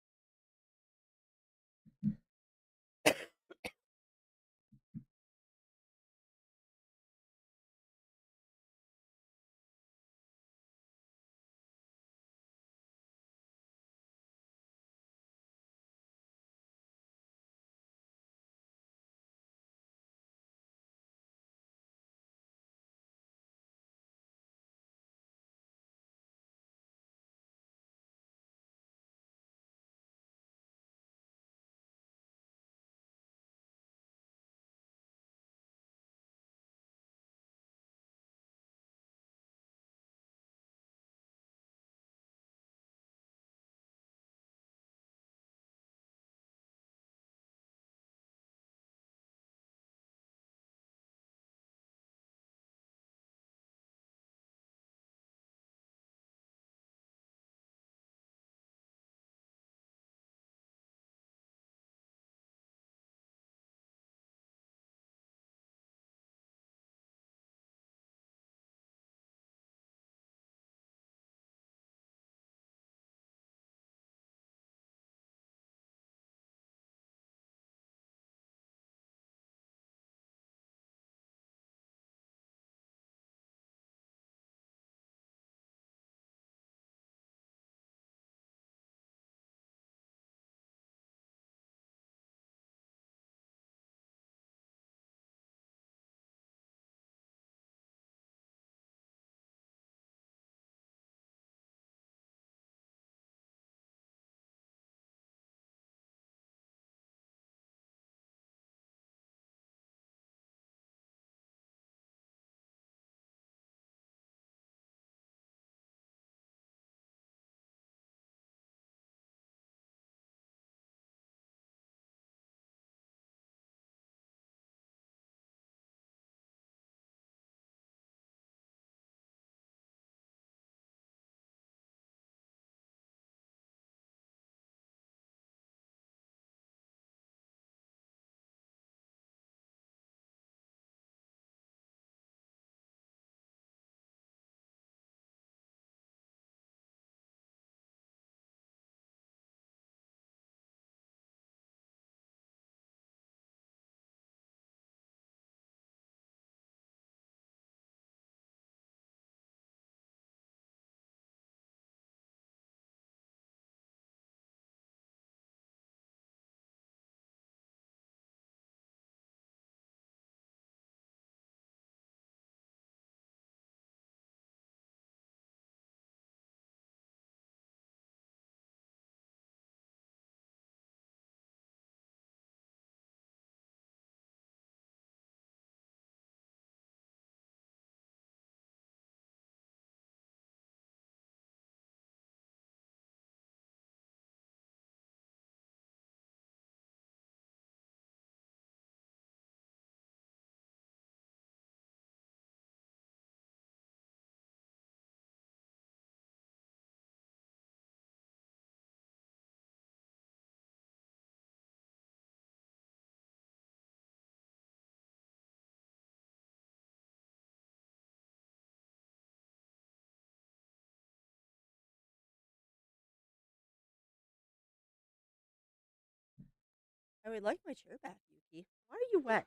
I would like my chair back, Yuki. Why are you wet?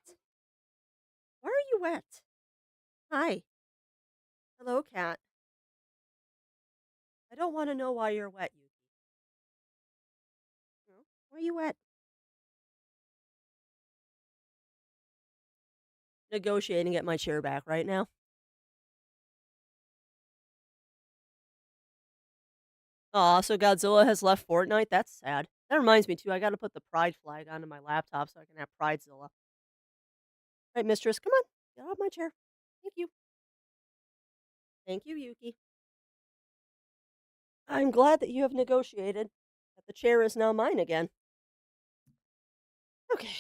Why are you wet? Hi. Hello, cat. I don't want to know why you're wet, Yuki. No? Why are you wet? Negotiating to get my chair back right now. Aw, so Godzilla has left Fortnite? That's sad. That reminds me, too, I gotta put the pride flag onto my laptop so I can have Pridezilla. Right, mistress, come on. Get off my chair. Thank you. Thank you, Yuki. I'm glad that you have negotiated that the chair is now mine again. Okay.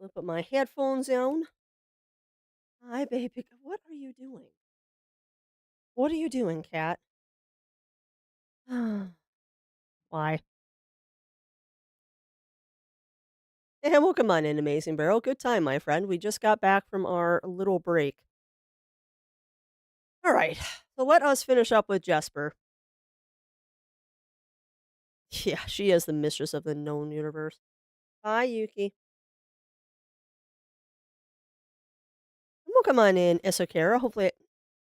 I'll put my headphones on. Hi, baby. What are you doing? What are you doing, cat? Why? And welcome on in, Amazing Barrel. Good time, my friend. We just got back from our little break. All right. So let us finish up with Jesper. Yeah, she is the mistress of the known universe. Hi, Yuki. Welcome on in, Isokara. Hopefully,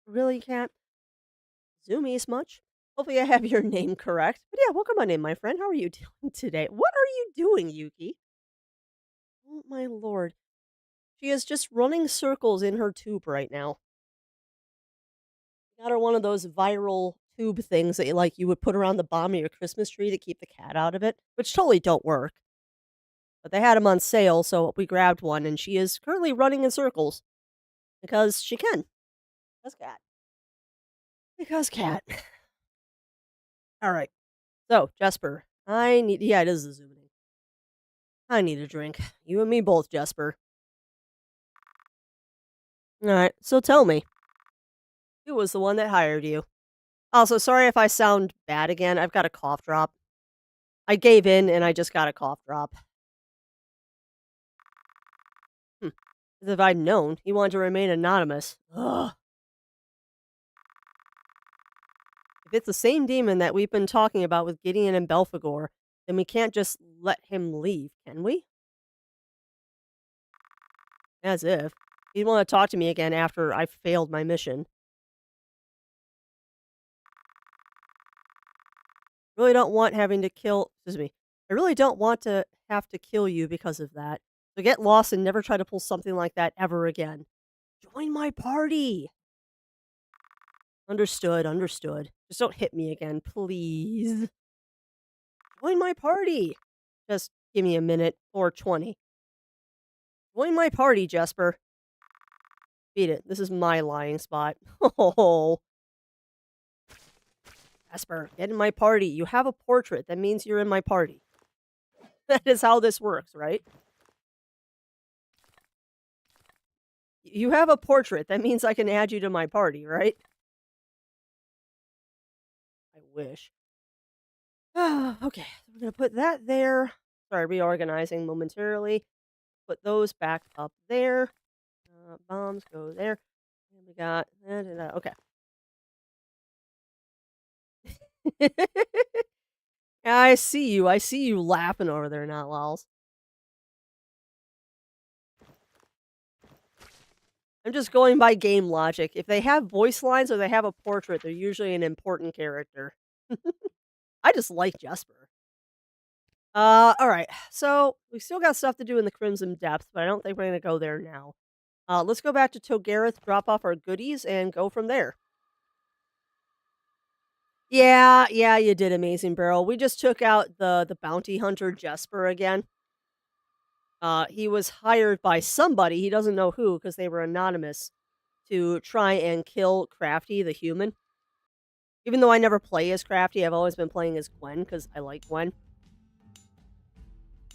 really can't zoom as much. Hopefully, I have your name correct. But yeah, welcome on in, my friend. How are you doing today? What are you doing, Yuki? Oh, my lord. She is just running circles in her tube right now. Got her one of those viral tube things that you would put around the bottom of your Christmas tree to keep the cat out of it, which totally don't work. But they had them on sale, so we grabbed one, and she is currently running in circles because she can. Because cat. Because cat. All right. So, Jesper, I need. Yeah, it is the zooming. I need a drink. You and me both, Jesper. All right. So tell me, who was the one that hired you? Also, sorry if I sound bad again. I've got a cough drop. I gave in and I just got a cough drop. Hmm. As if I'd known, he wanted to remain anonymous. Ugh. If it's the same demon that we've been talking about with Gideon and Belphegor, then we can't just let him leave, can we? As if. He'd want to talk to me again after I failed my mission. Really don't want having to kill. Excuse me. I really don't want to have to kill you because of that. So get lost and never try to pull something like that ever again. Join my party. Understood, understood. Just don't hit me again, please. Join my party. Just give me a minute or 20. Join my party, Jesper. Beat it. This is my lying spot. Oh, Jesper, get in my party. You have a portrait. That means you're in my party. That is how this works, right? You have a portrait. That means I can add you to my party, right? I wish. Okay, so we're going to put that there. Sorry, reorganizing momentarily. Put those back up there. Bombs go there. And we got okay. I see you. I see you laughing over there, not lols. I'm just going by game logic. If they have voice lines or they have a portrait, they're usually an important character. I just like Jesper. All right. So we still got stuff to do in the Crimson Depths, but I don't think we're gonna go there now. Let's go back to Togareth, drop off our goodies, and go from there. Yeah, you did, Amazing Barrel. We just took out the bounty hunter Jesper again. He was hired by somebody, he doesn't know who, because they were anonymous, to try and kill Crafty the human. Even though I never play as Crafty, I've always been playing as Gwen, because I like Gwen.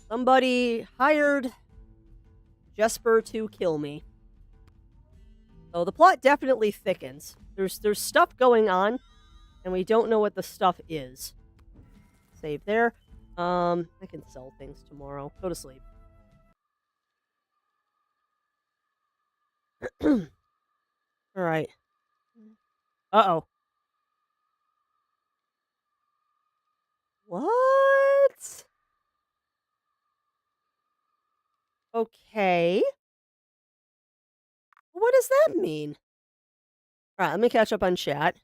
Somebody hired Jesper to kill me. So the plot definitely thickens. There's stuff going on, and we don't know what the stuff is. Save there. I can sell things tomorrow. Go to sleep. All right. Uh-oh. What? Okay. What does that mean? All right, let me catch up on chat.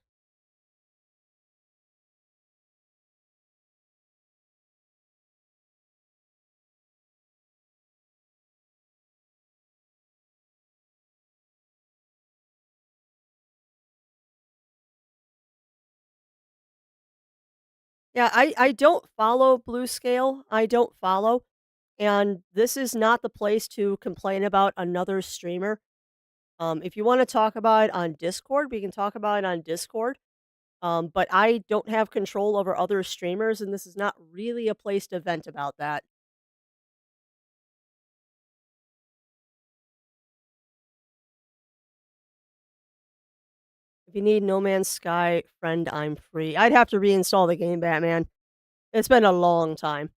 Yeah, I don't follow Blue Scale. I don't follow. And this is not the place to complain about another streamer. If you want to talk about it on Discord, we can talk about it on Discord. But I don't have control over other streamers, and this is not really a place to vent about that. If you need No Man's Sky, friend, I'm free. I'd have to reinstall the game, Batman. It's been a long time.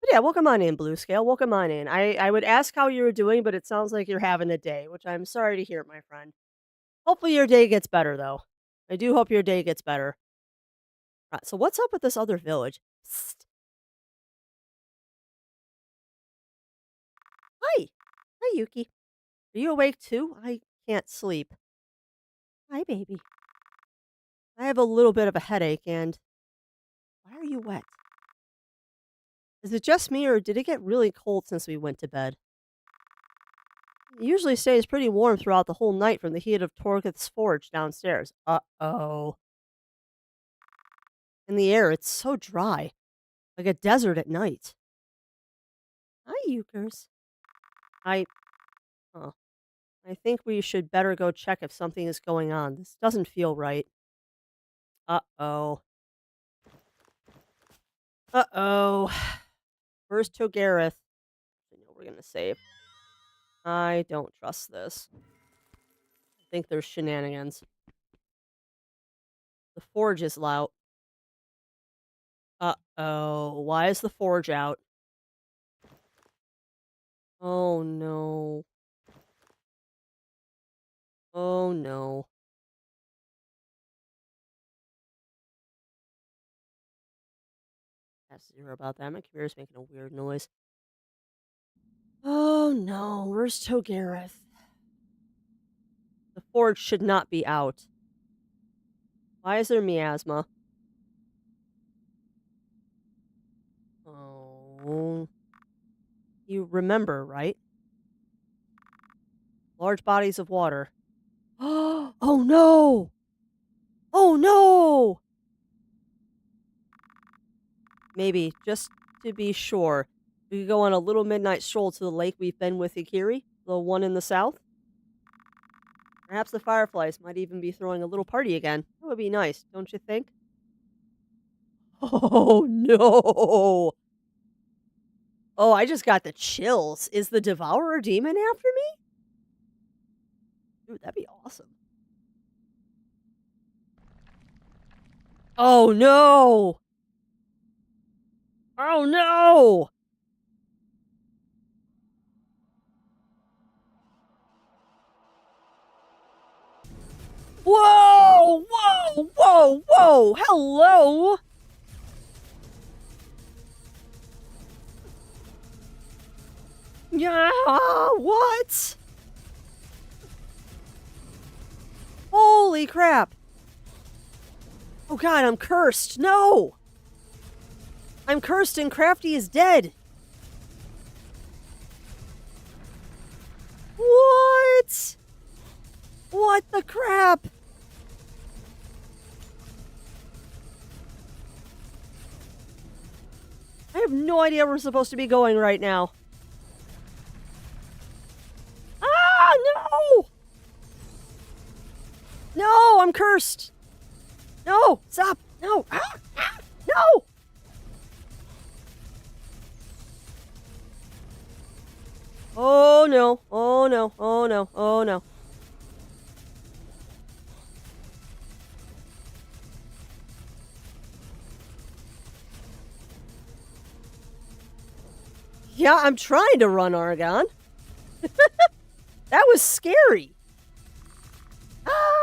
But yeah, welcome on in, Blue Scale. Welcome on in. I would ask how you were doing, but it sounds like you're having a day, which I'm sorry to hear, my friend. Hopefully your day gets better, though. I do hope your day gets better. So what's up with this other village? Psst. Hi. Hi, Yuki. Are you awake too? I can't sleep. Hi, baby. I have a little bit of a headache, and why are you wet? Is it just me, or did it get really cold since we went to bed? It usually stays pretty warm throughout the whole night from the heat of Torgoth's forge downstairs. Uh-oh. In the air, it's so dry, like a desert at night. Hi, Euchers. I, oh, I think we should better go check if something is going on. This doesn't feel right. Uh-oh. Uh-oh. Where's Togareth? I know we're gonna save. I don't trust this. I think there's shenanigans. The forge is loud. Uh-oh. Why is the forge out? Oh, no. Oh, no. Ask Zero about that. My computer's making a weird noise. Oh, no. Where's Togareth? The forge should not be out. Why is there miasma? Oh. You remember, right? Large bodies of water. Oh, no! Oh, no! Maybe, just to be sure, we could go on a little midnight stroll to the lake we've been with Ikiri, the one in the south. Perhaps the fireflies might even be throwing a little party again. That would be nice, don't you think? Oh, no! Oh, I just got the chills. Is the Devourer demon after me? Dude, that'd be awesome. Oh, no! Oh, no! Whoa! Whoa! Whoa! Whoa! Hello! Yeah, what? Holy crap! Oh god, I'm cursed! No! I'm cursed and Crafty is dead! What? What the crap? I have no idea where we're supposed to be going right now. Ah, no! No, I'm cursed! No! Stop! No! Ah! Ah! No! Oh no! Oh no! Oh no! Oh no! Yeah, I'm trying to run, Argon. That was scary. Ah!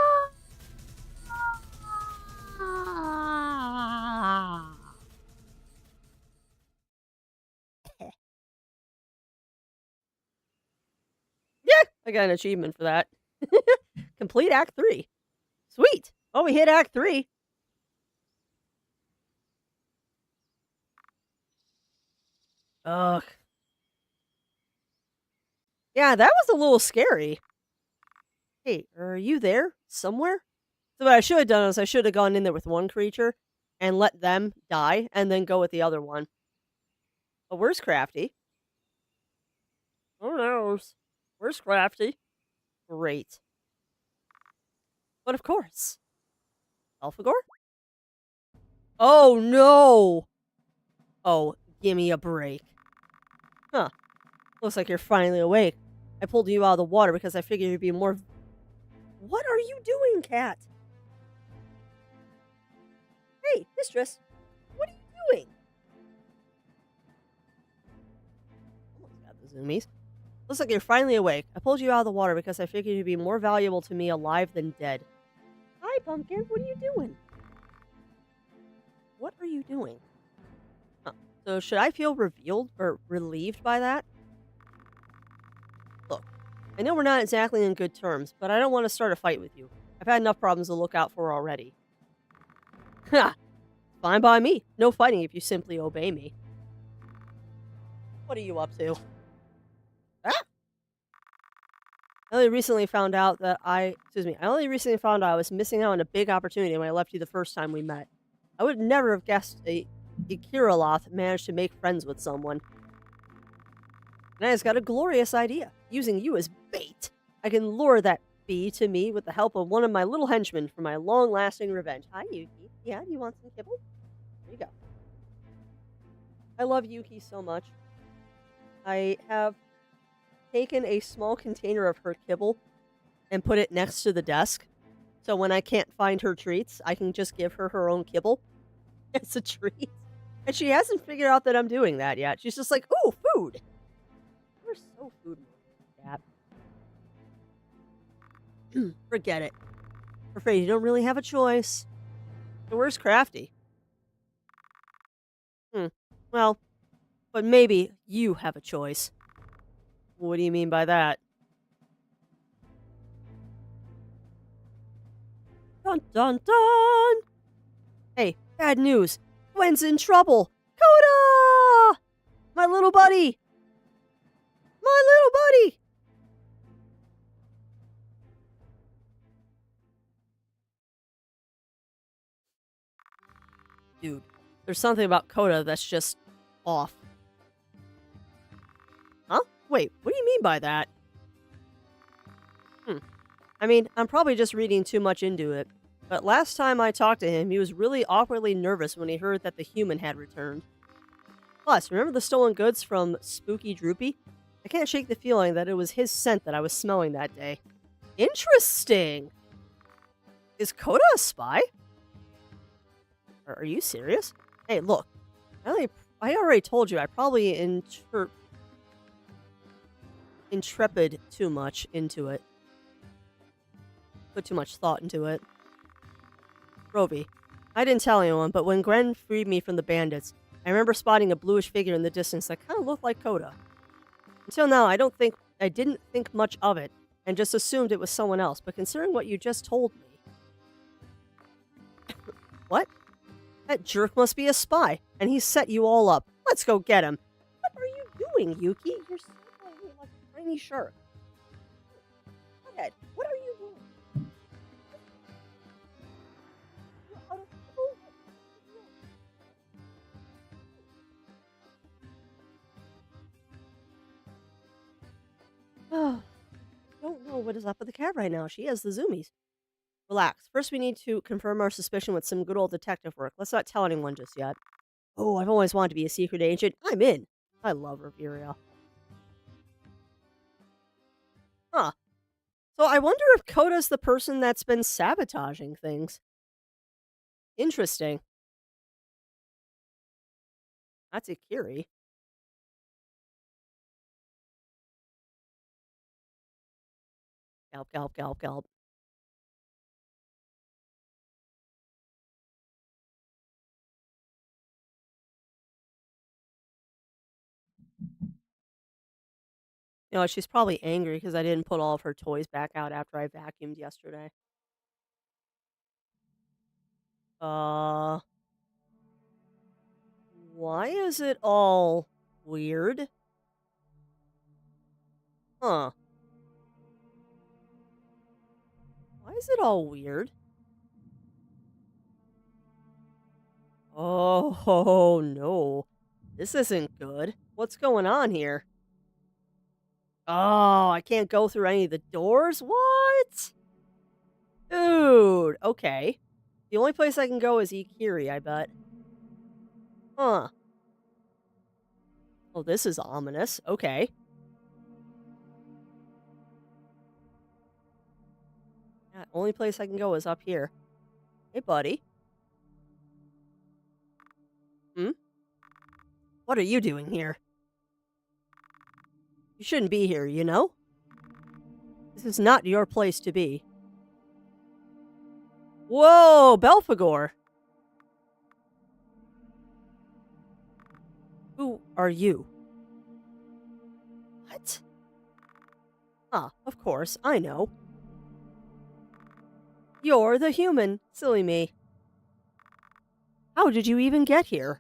I got an achievement for that. Complete Act 3. Sweet. Oh, we hit Act 3. Ugh. Yeah, that was a little scary. Hey, are you there somewhere? So what I should have done is I should have gone in there with one creature and let them die and then go with the other one. But where's Crafty? Who knows? Where's Crafty? Great. But of course, Alphagor? Oh no! Oh, gimme a break. Huh. Looks like you're finally awake. I pulled you out of the water because I figured you'd be more. What are you doing, cat? Hey, mistress. What are you doing? Almost got the zoomies. Looks like you're finally awake. I pulled you out of the water because I figured you'd be more valuable to me alive than dead. Hi, Pumpkin. What are you doing? What are you doing? Huh. So should I feel revealed or relieved by that? Look, I know we're not exactly in good terms, but I don't want to start a fight with you. I've had enough problems to look out for already. Ha! Fine by me. No fighting if you simply obey me. What are you up to? Ah! I only recently found out I was missing out on a big opportunity when I left you the first time we met. I would never have guessed a Kirillov managed to make friends with someone. And I just got a glorious idea. Using you as bait, I can lure that bee to me with the help of one of my little henchmen for my long-lasting revenge. Hi, Yuki. Yeah, do you want some kibble? There you go. I love Yuki so much. I have taken a small container of her kibble and put it next to the desk. So when I can't find her treats, I can just give her her own kibble as a treat. And she hasn't figured out that I'm doing that yet. She's just like, "Ooh, food." We're so food cat. Forget it. I'm afraid you don't really have a choice. So where's Crafty? Hmm. Well, but maybe you have a choice. What do you mean by that? Dun dun dun! Hey, bad news. Gwen's in trouble. Coda! My little buddy! My little buddy! Dude, there's something about Coda that's just off. Huh? Wait, what do you mean by that? Hmm. I mean, I'm probably just reading too much into it. But last time I talked to him, he was really awkwardly nervous when he heard that the human had returned. Plus, remember the stolen goods from Spooky Droopy? I can't shake the feeling that it was his scent that I was smelling that day. Interesting! Is Coda a spy? Are you serious? Hey, look. I already told you I probably intrepid too much into it. Put too much thought into it. Roby, I didn't tell anyone, but when Gwen freed me from the bandits, I remember spotting a bluish figure in the distance that kind of looked like Coda. Until now, I didn't think much of it, and just assumed it was someone else, but considering what you just told me... What? That jerk must be a spy, and he set you all up. Let's go get him. What are you doing, Yuki? You're circling me like a tiny shark. Go ahead. What are you doing? You're out of control. Oh, don't know what is up with the cat right now. She has the zoomies. Relax. First, we need to confirm our suspicion with some good old detective work. Let's not tell anyone just yet. Oh, I've always wanted to be a secret agent. I'm in. I love Riveria. Huh. So I wonder if Coda's the person that's been sabotaging things. Interesting. That's Ikiri. Galp, galp, galp, galp. You know, she's probably angry because I didn't put all of her toys back out after I vacuumed yesterday. Uh, why is it all weird? Huh. Why is it all weird? Oh, no. This isn't good. What's going on here? Oh, I can't go through any of the doors? What? Dude, okay. The only place I can go is Ikiri, I bet. Huh. Oh, this is ominous. Okay. Yeah, only place I can go is up here. Hey, buddy. Hmm? What are you doing here? You shouldn't be here, you know? This is not your place to be. Whoa, Belphegor! Who are you? What? Ah, of course, I know. You're the human, silly me. How did you even get here?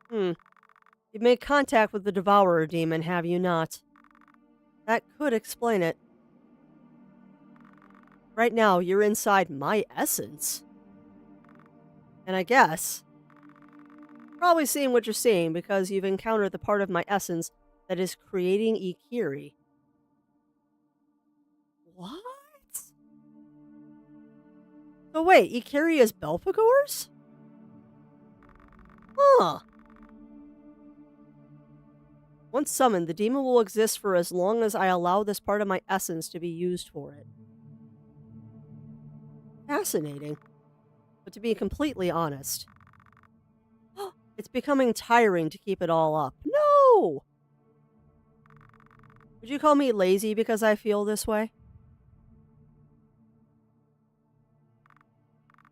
Hmm, you've made contact with the Devourer demon, have you not? That could explain it. Right now, you're inside my essence. And I guess, probably seeing what you're seeing because you've encountered the part of my essence that is creating Ikiri. What? So wait, Ikiri is Belphegor's? Huh. Once summoned, the demon will exist for as long as I allow this part of my essence to be used for it. Fascinating. But to be completely honest, it's becoming tiring to keep it all up. No! Would you call me lazy because I feel this way?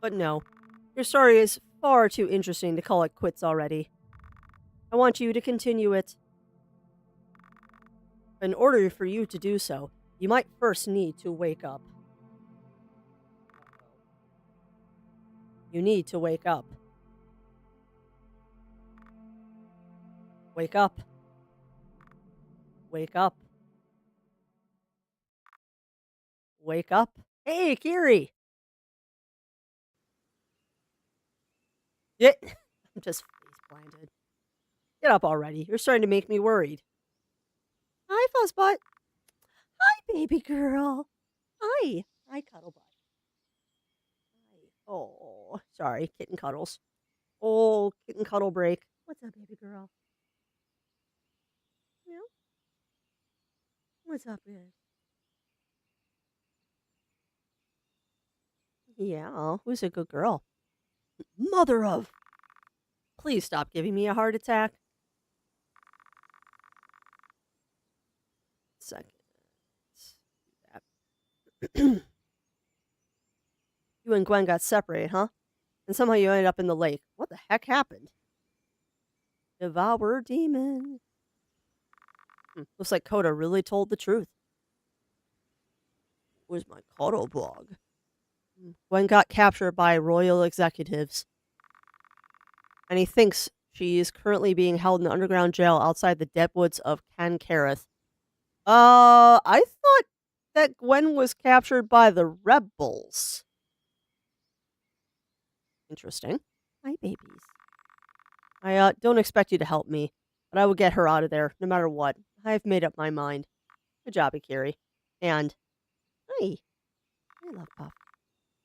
But no. Your story is far too interesting to call it quits already. I want you to continue it. In order for you to do so, you might first need to wake up. You need to wake up. Wake up. Wake up. Wake up. Hey, Kiri! Yeah. I'm just face planted. Get up already. You're starting to make me worried. Hi, Fuzzbutt. Hi, baby girl. Hi. Hi, Cuddlebutt. Hi. Oh, sorry. Kitten cuddles. Oh, kitten cuddle break. What's up, baby girl? Yeah? What's up, babe? Yeah, who's a good girl? Mother of. Please stop giving me a heart attack. Second. You and Gwen got separated, huh? And somehow you ended up in the lake. What the heck happened? Devour demon. Looks like Coda really told the truth. Where's my cuddle bug? Gwen got captured by royal executives, and he thinks she is currently being held in an underground jail outside the deadwoods of Kankareth. I thought that Gwen was captured by the rebels. Interesting. Hi, babies. I don't expect you to help me, but I will get her out of there, no matter what. I've made up my mind. Good job, Akiri. And, hi. I love Puff.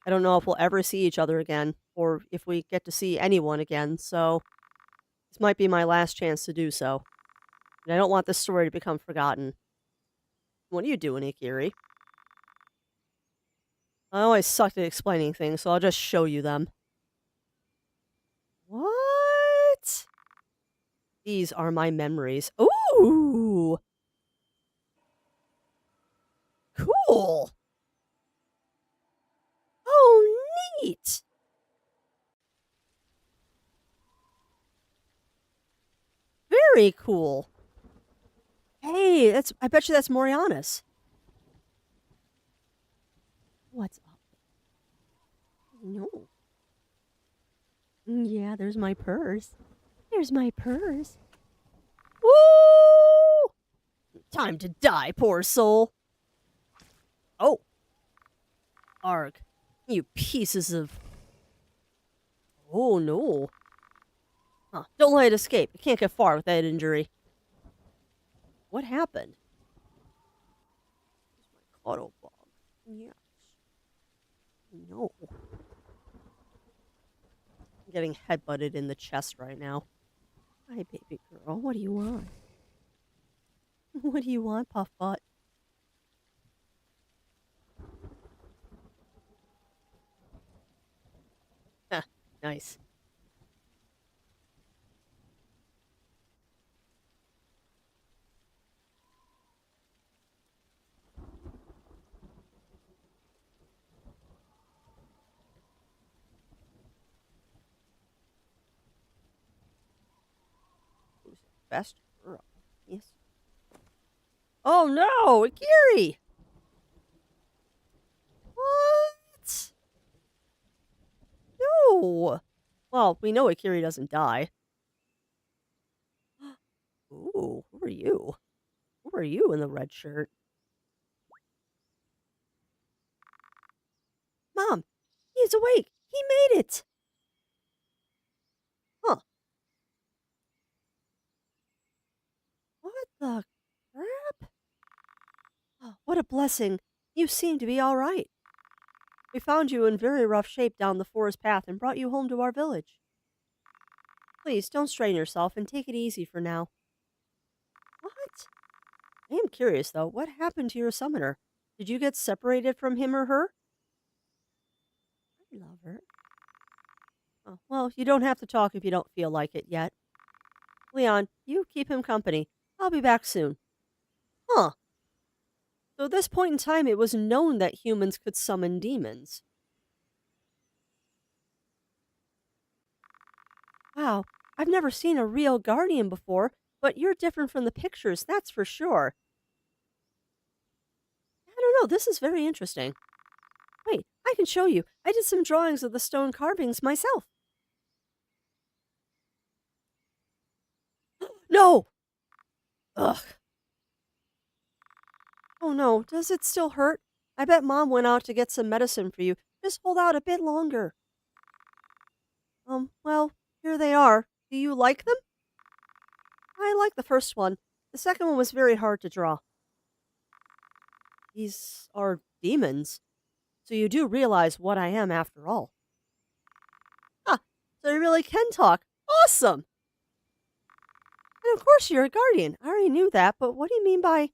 I don't know if we'll ever see each other again, or if we get to see anyone again, so this might be my last chance to do so. And I don't want this story to become forgotten. What are you doing, Ikiri? I always suck at explaining things, so I'll just show you them. What? These are my memories. Ooh! Cool! Oh, neat! Very cool. Hey, I bet you that's Morianis. What's up? No. Yeah, there's my purse. There's my purse. Woo! Time to die, poor soul. Oh, arg. You pieces of... Oh, no. Huh. Don't let it escape. You can't get far with that injury. What happened? My auto bug. Yes. No. I'm getting headbutted in the chest right now. Hi, baby girl. What do you want? What do you want, Puff Butt? Huh, nice. Who's the best girl? Yes. Oh no, Akiri! What? No. Well, we know Akiri doesn't die. Ooh, who are you? Who are you in the red shirt? Mom, he's awake. He made it. Huh. What the crap? Oh, what a blessing. You seem to be all right. We found you in very rough shape down the forest path and brought you home to our village. Please don't strain yourself and take it easy for now. What? I am curious though, what happened to your summoner? Did you get separated from him or her? I love her. Oh, well, you don't have to talk if you don't feel like it yet. Leon, you keep him company. I'll be back soon. Huh. So at this point in time, it was known that humans could summon demons. Wow, I've never seen a real guardian before, but you're different from the pictures, that's for sure. I don't know, this is very interesting. Wait, I can show you. I did some drawings of the stone carvings myself. No! Ugh. Oh no, does it still hurt? I bet Mom went out to get some medicine for you. Just hold out a bit longer. Well, here they are. Do you like them? I like the first one. The second one was very hard to draw. These are demons. So you do realize what I am after all. Ah, so you really can talk. Awesome! And of course you're a guardian. I already knew that, but what do you mean by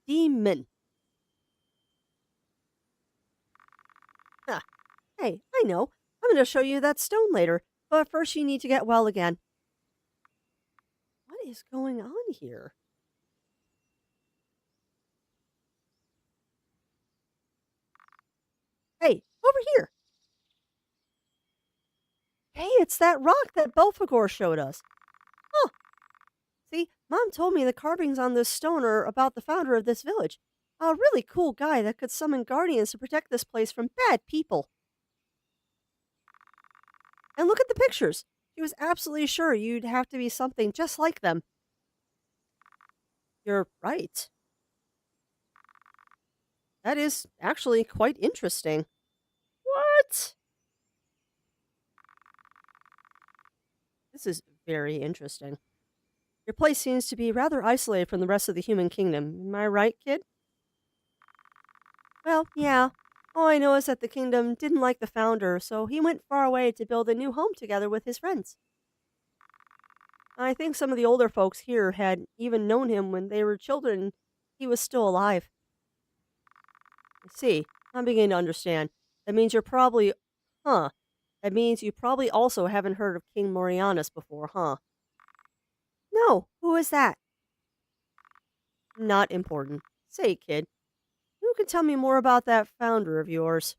demon? Ah, hey, I know. I'm going to show you that stone later, but first you need to get well again. What is going on here? Hey, over here. Hey, it's that rock that Belphegor showed us. Huh. See, Mom told me the carvings on this stone are about the founder of this village. A really cool guy that could summon guardians to protect this place from bad people. And look at the pictures. She was absolutely sure you'd have to be something just like them. You're right. That is actually quite interesting. What? This is very interesting. Your place seems to be rather isolated from the rest of the human kingdom. Am I right, kid? Well, yeah. All I know is that the kingdom didn't like the founder, so he went far away to build a new home together with his friends. I think some of the older folks here had even known him when they were children. He was still alive. I see. I'm beginning to understand. That means you're probably. Huh. That means you probably also haven't heard of King Morianus before, huh? No. Who is that? Not important. Say, kid, who can tell me more about that founder of yours?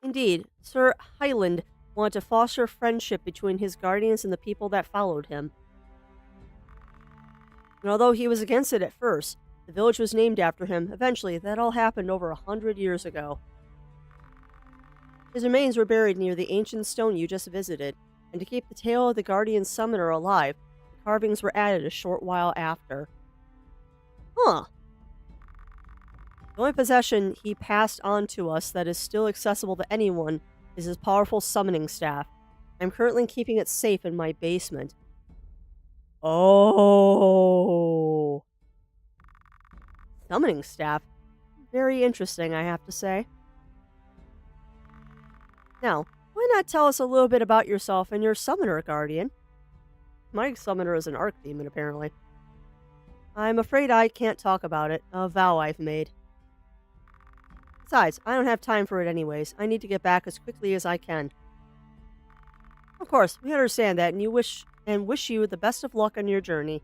Indeed, Sir Highland wanted to foster friendship between his guardians and the people that followed him. And although he was against it at first, the village was named after him. Eventually, that all happened over 100 years ago. His remains were buried near the ancient stone you just visited, and to keep the tale of the guardian summoner alive, the carvings were added a short while after. Huh. The only possession he passed on to us that is still accessible to anyone is his powerful summoning staff. I'm currently keeping it safe in my basement. Oh. Summoning staff. Very interesting, I have to say. Now, why not tell us a little bit about yourself and your summoner, Guardian? My summoner is an archdemon, apparently. I'm afraid I can't talk about it, a vow I've made. Besides, I don't have time for it anyways. I need to get back as quickly as I can. Of course, we understand that, and wish you the best of luck on your journey.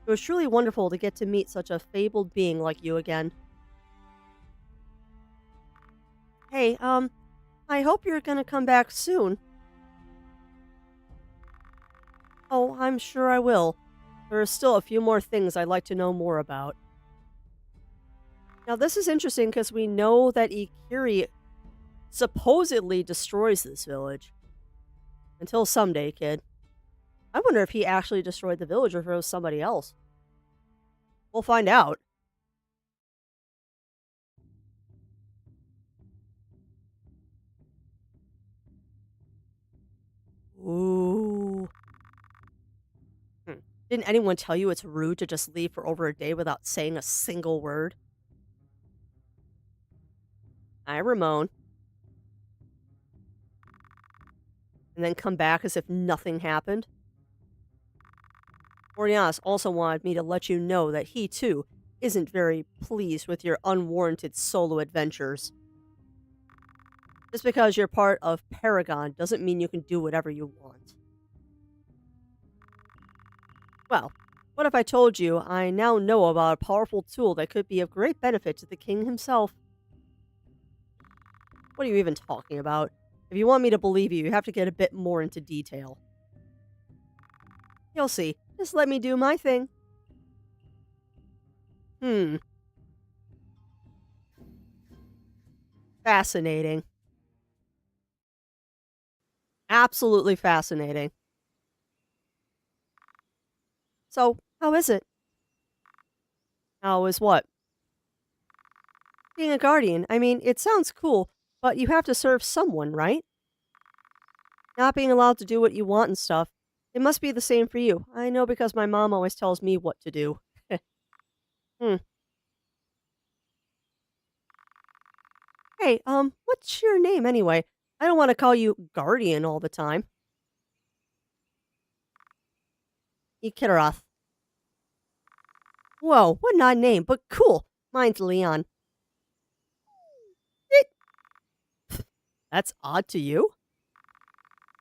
It was truly wonderful to get to meet such a fabled being like you again. Hey, I hope you're gonna come back soon. Oh, I'm sure I will. There are still a few more things I'd like to know more about. Now, this is interesting because we know that Ikiri supposedly destroys this village. Until someday, kid. I wonder if he actually destroyed the village or if it was somebody else. We'll find out. Ooh. Didn't anyone tell you it's rude to just leave for over a day without saying a single word? Hi, Ramon. And then come back as if nothing happened? Orianas also wanted me to let you know that he, too, isn't very pleased with your unwarranted solo adventures. Just because you're part of Paragon doesn't mean you can do whatever you want. Well, what if I told you I now know about a powerful tool that could be of great benefit to the king himself? What are you even talking about? If you want me to believe you, you have to get a bit more into detail. You'll see. Just let me do my thing. Fascinating. Absolutely fascinating. So, how is it? How is what? Being a guardian. I mean, it sounds cool, but you have to serve someone, right? Not being allowed to do what you want and stuff. It must be the same for you. I know because my mom always tells me what to do. Hmm. Hey, what's your name anyway? I don't want to call you Guardian all the time. Ikirath. Whoa, what an odd name, but cool. Mine's Leon. Eh, That's odd to you?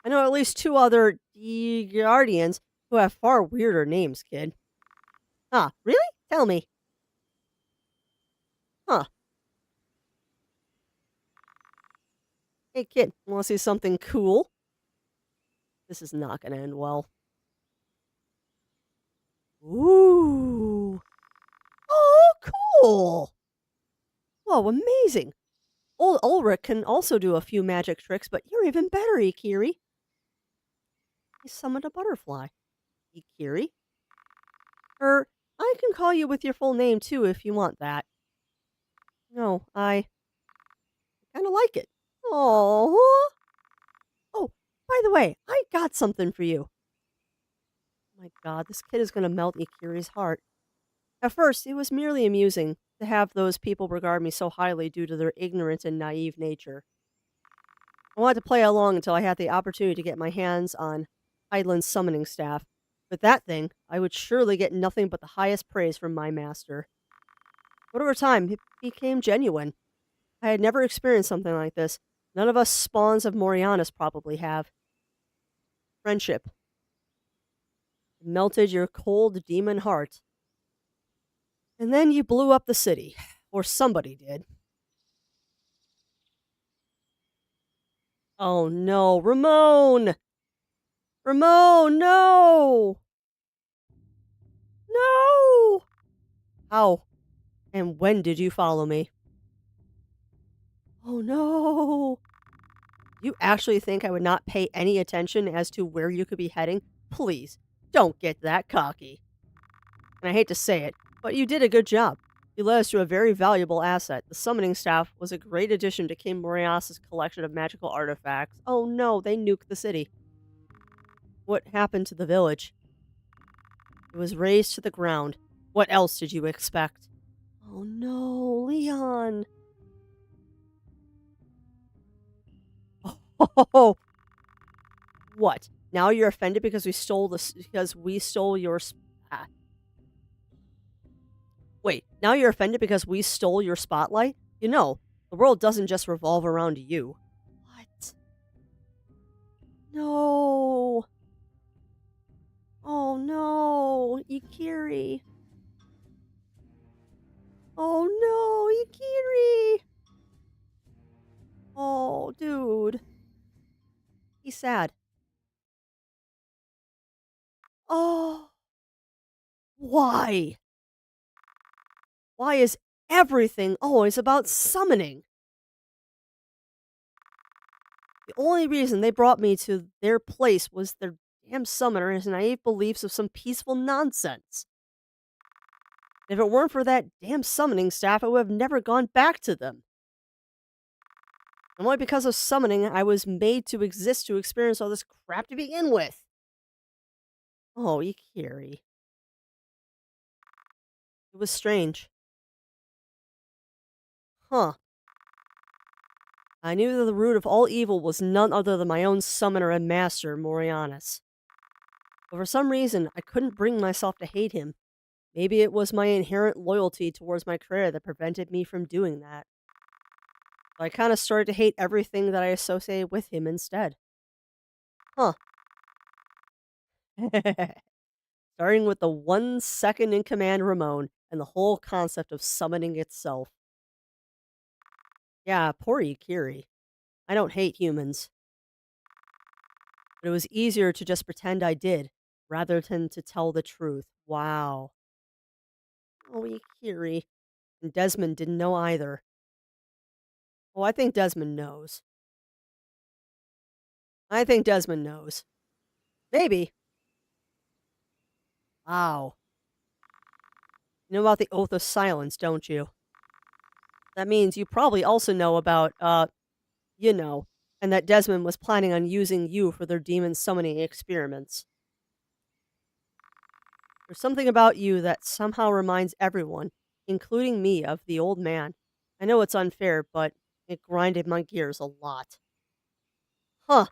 I know at least two other Guardians who have far weirder names, kid. Ah, really? Tell me. Huh. Hey, kid, want to see something cool? This is not going to end well. Ooh. Oh, cool. Whoa, amazing. Old Ulrich can also do a few magic tricks, but you're even better, Ikiri. He summoned a butterfly. Ikiri? I can call you with your full name too if you want that. No, I kind of like it. Oh. Oh, by the way, I got something for you. My god, this kid is going to melt Ikiri's heart. At first, it was merely amusing to have those people regard me so highly due to their ignorant and naive nature. I wanted to play along until I had the opportunity to get my hands on Eidland's summoning staff. With that thing, I would surely get nothing but the highest praise from my master. But over time, it became genuine. I had never experienced something like this. None of us spawns of Morianis probably have. Friendship. It melted your cold demon heart. And then you blew up the city. Or somebody did. Oh no, Ramon! Ramon, no! No! How and when did you follow me? Oh no! You actually think I would not pay any attention as to where you could be heading? Please, don't get that cocky. And I hate to say it, but you did a good job. You led us to a very valuable asset. The summoning staff was a great addition to King Morias's collection of magical artifacts. Oh no, they nuked the city. What happened to the village? It was razed to the ground. What else did you expect? Oh no, Leon. Oh, what? Now you're offended because we stole your wait, now you're offended because we stole your spotlight? You know, the world doesn't just revolve around you. What? No. Oh no, Ikiri. Oh no, Ikiri. Oh, dude. He's sad. Oh, why? Why is everything always about summoning? The only reason they brought me to their place was their damn summoner's naive beliefs of some peaceful nonsense. If it weren't for that damn summoning staff, I would have never gone back to them. And only because of summoning, I was made to exist to experience all this crap to begin with. Oh, Ikiri. It was strange. Huh. I knew that the root of all evil was none other than my own summoner and master, Morianus. But for some reason, I couldn't bring myself to hate him. Maybe it was my inherent loyalty towards my career that prevented me from doing that. But I kind of started to hate everything that I associated with him instead. Huh. Starting with the 1 second in command Ramon and the whole concept of summoning itself. Yeah, poor Ikiri. I don't hate humans. But it was easier to just pretend I did, rather than to tell the truth. Wow. Oh, Ikiri. And Desmond didn't know either. Oh, I think Desmond knows. I think Desmond knows. Maybe. Wow. You know about the Oath of Silence, don't you? That means you probably also know about, you know, and that Desmond was planning on using you for their demon summoning experiments. There's something about you that somehow reminds everyone, including me, of the old man. I know it's unfair, but it grinded my gears a lot. Huh.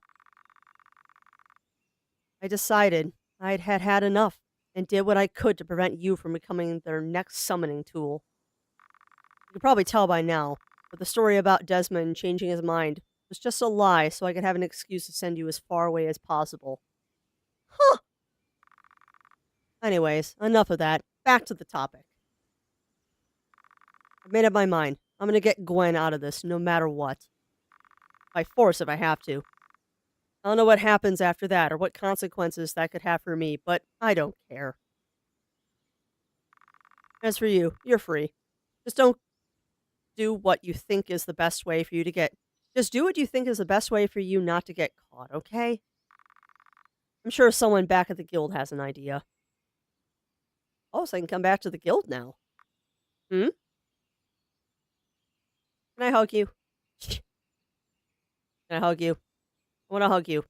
I decided I'd had enough and did what I could to prevent you from becoming their next summoning tool. You can probably tell by now, but the story about Desmond changing his mind was just a lie so I could have an excuse to send you as far away as possible. Huh! Anyways, enough of that. Back to the topic. I've made up my mind. I'm gonna get Gwen out of this, no matter what. By force if I have to. I don't know what happens after that or what consequences that could have for me, but I don't care. As for you, you're free. Just don't do what you think is the best way for you to get. Just do what you think is the best way for you not to get caught, okay? I'm sure someone back at the guild has an idea. Oh, so I can come back to the guild now. Hmm? Can I hug you? Can I hug you? I want to hug you.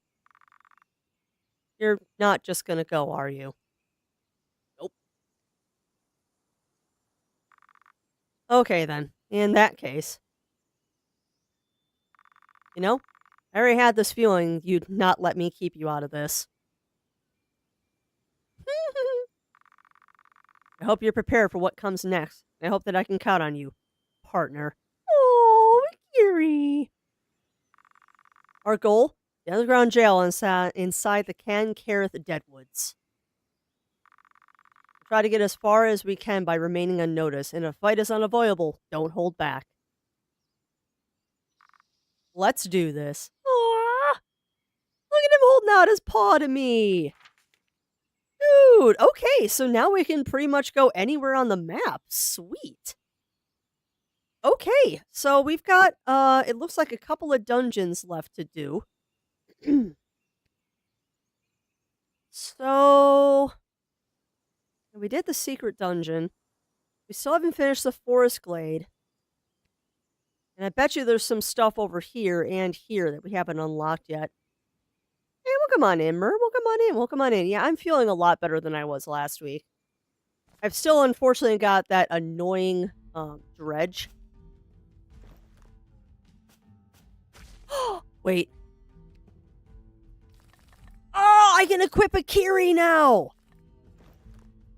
You're not just gonna go, are you? Nope. Okay then. In that case, you know, I already had this feeling you'd not let me keep you out of this. I hope you're prepared for what comes next. I hope that I can count on you, partner. Oh, Kiri. Our goal? The underground jail inside the Can Carith Deadwoods. We'll try to get as far as we can by remaining unnoticed, and if a fight is unavoidable, don't hold back. Let's do this. look at him holding out his paw to me. Dude, okay, so now we can pretty much go anywhere on the map. Sweet. Okay, so we've got, it looks like a couple of dungeons left to do. So, we did the secret dungeon. We still haven't finished the forest glade. And I bet you there's some stuff over here and here that we haven't unlocked yet. Hey, welcome on in, Mer. Welcome on in. Welcome on in. Yeah, I'm feeling a lot better than I was last week. I've still unfortunately got that annoying dredge. Wait. Oh, I can equip a Kiri now.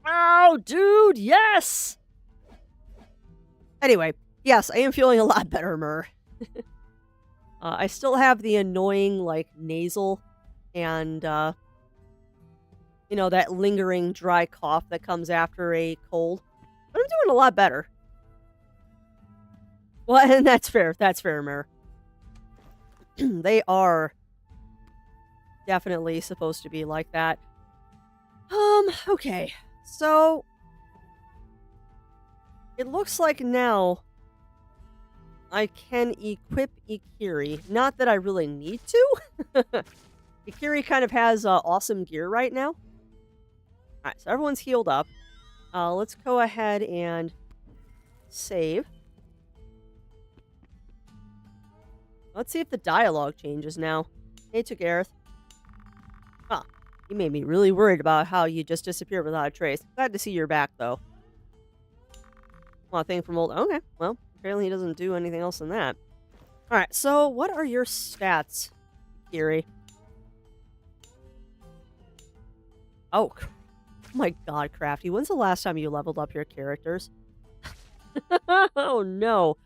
Oh, dude, yes. Anyway, yes, I am feeling a lot better, Mer. I still have the annoying, like, nasal and, you know, that lingering dry cough that comes after a cold. But I'm doing a lot better. Well, and that's fair. That's fair, Mer. They are definitely supposed to be like that. Okay. So, it looks like now I can equip Ikiri. Not that I really need to. Ikiri kind of has awesome gear right now. Alright, so everyone's healed up. Let's go ahead and save. Let's see if the dialogue changes now. Hey, to Gareth. Huh. You made me really worried about how you just disappeared without a trace. Glad to see you're back, though. Want a thing from old... Okay, well, apparently he doesn't do anything else than that. Alright, so what are your stats, Kiri? Oh my god, Crafty. When's the last time you leveled up your characters? Oh, no.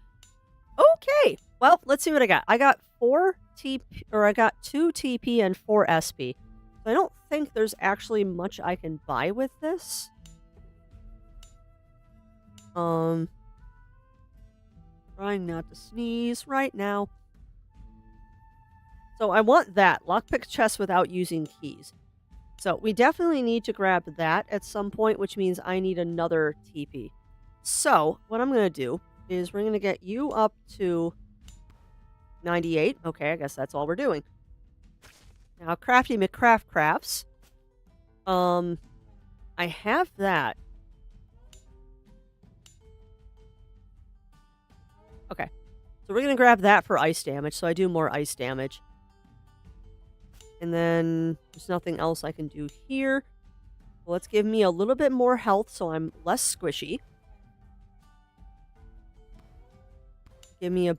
Okay. Well, let's see what I got. I got 4 TP, or I got 2 TP and 4 SP. So I don't think there's actually much I can buy with this. Trying not to sneeze right now. So I want that. Lockpick chest without using keys. So we definitely need to grab that at some point, which means I need another TP. So what I'm going to do is we're going to get you up to 98. Okay, I guess that's all we're doing. Now, Crafty McCraft crafts. I have that. Okay. So we're going to grab that for ice damage, so I do more ice damage. And then there's nothing else I can do here. Well, let's give me a little bit more health so I'm less squishy. Give me a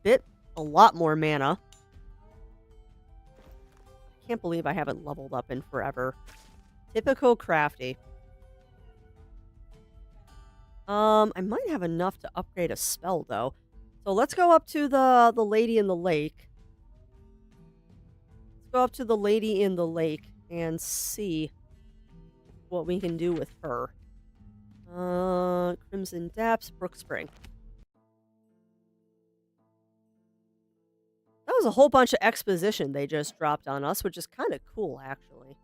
lot more mana. I can't believe I haven't leveled up in forever. Typical Crafty. I might have enough to upgrade a spell, though. So let's go up to the lady in the lake. Let's go up to the lady in the lake and see what we can do with her. Crimson Depths, Brook Spring. That was a whole bunch of exposition they just dropped on us, which is kind of cool, actually.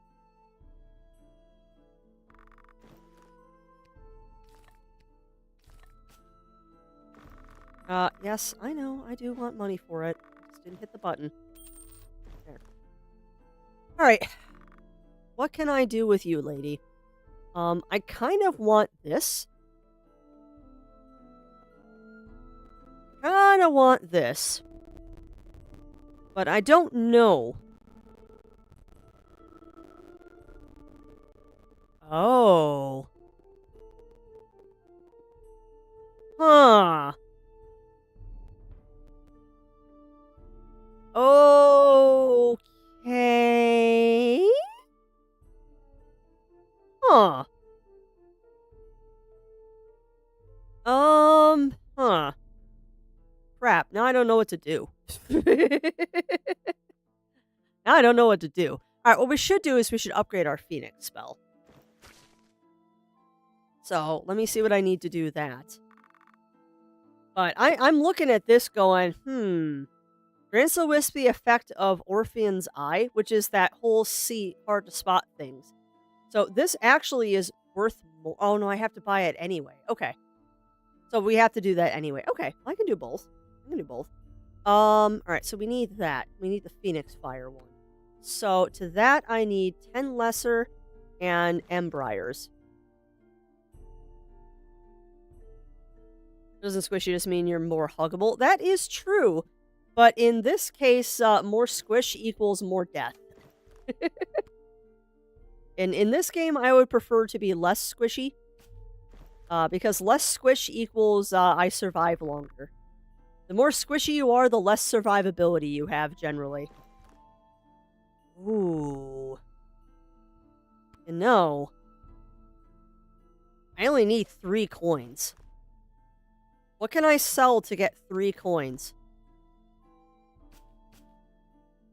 Yes, I know. I do want money for it. Just didn't hit the button. There. Alright. What can I do with you, lady? I kind of want this. Kinda want this. But I don't know. Oh. Huh. Okay. Huh. Huh. Crap. Now I don't know what to do. Now I don't know what to do. Alright, what we should do is we should upgrade our Phoenix spell. So, let me see what I need to do with that. But I'm looking at this going, Grants the wisp the effect of Orphean's Eye, which is that whole see hard to spot things. So this actually is worth more. Oh no, I have to buy it anyway. Okay. So we have to do that anyway. Okay, I can do both. I can do both. All right, so we need that. We need the Phoenix Fire one. So to that I need 10 lesser and Embriars. Doesn't squishy just mean you're more huggable? That is true. But in this case, more squish equals more death. And in this game, I would prefer to be less squishy. Because less squish equals I survive longer. The more squishy you are, the less survivability you have generally. Ooh. And no. I only need 3 coins. What can I sell to get 3 coins?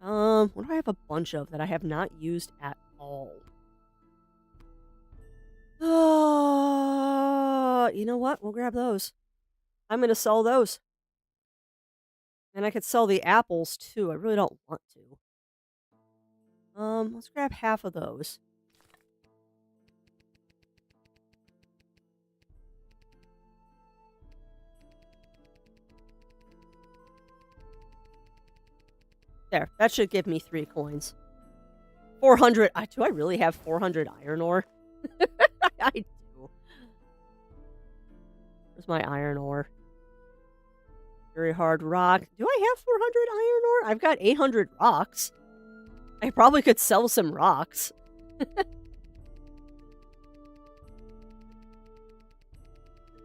What do I have a bunch of that I have not used at all? You know what? We'll grab those. I'm gonna sell those. And I could sell the apples too. I really don't want to. Let's grab half of those. There, that should give me 3 coins. 400. Do I really have 400 iron ore? I do. Where's my iron ore? Very hard rock. Do I have 400 iron ore? I've got 800 rocks. I probably could sell some rocks.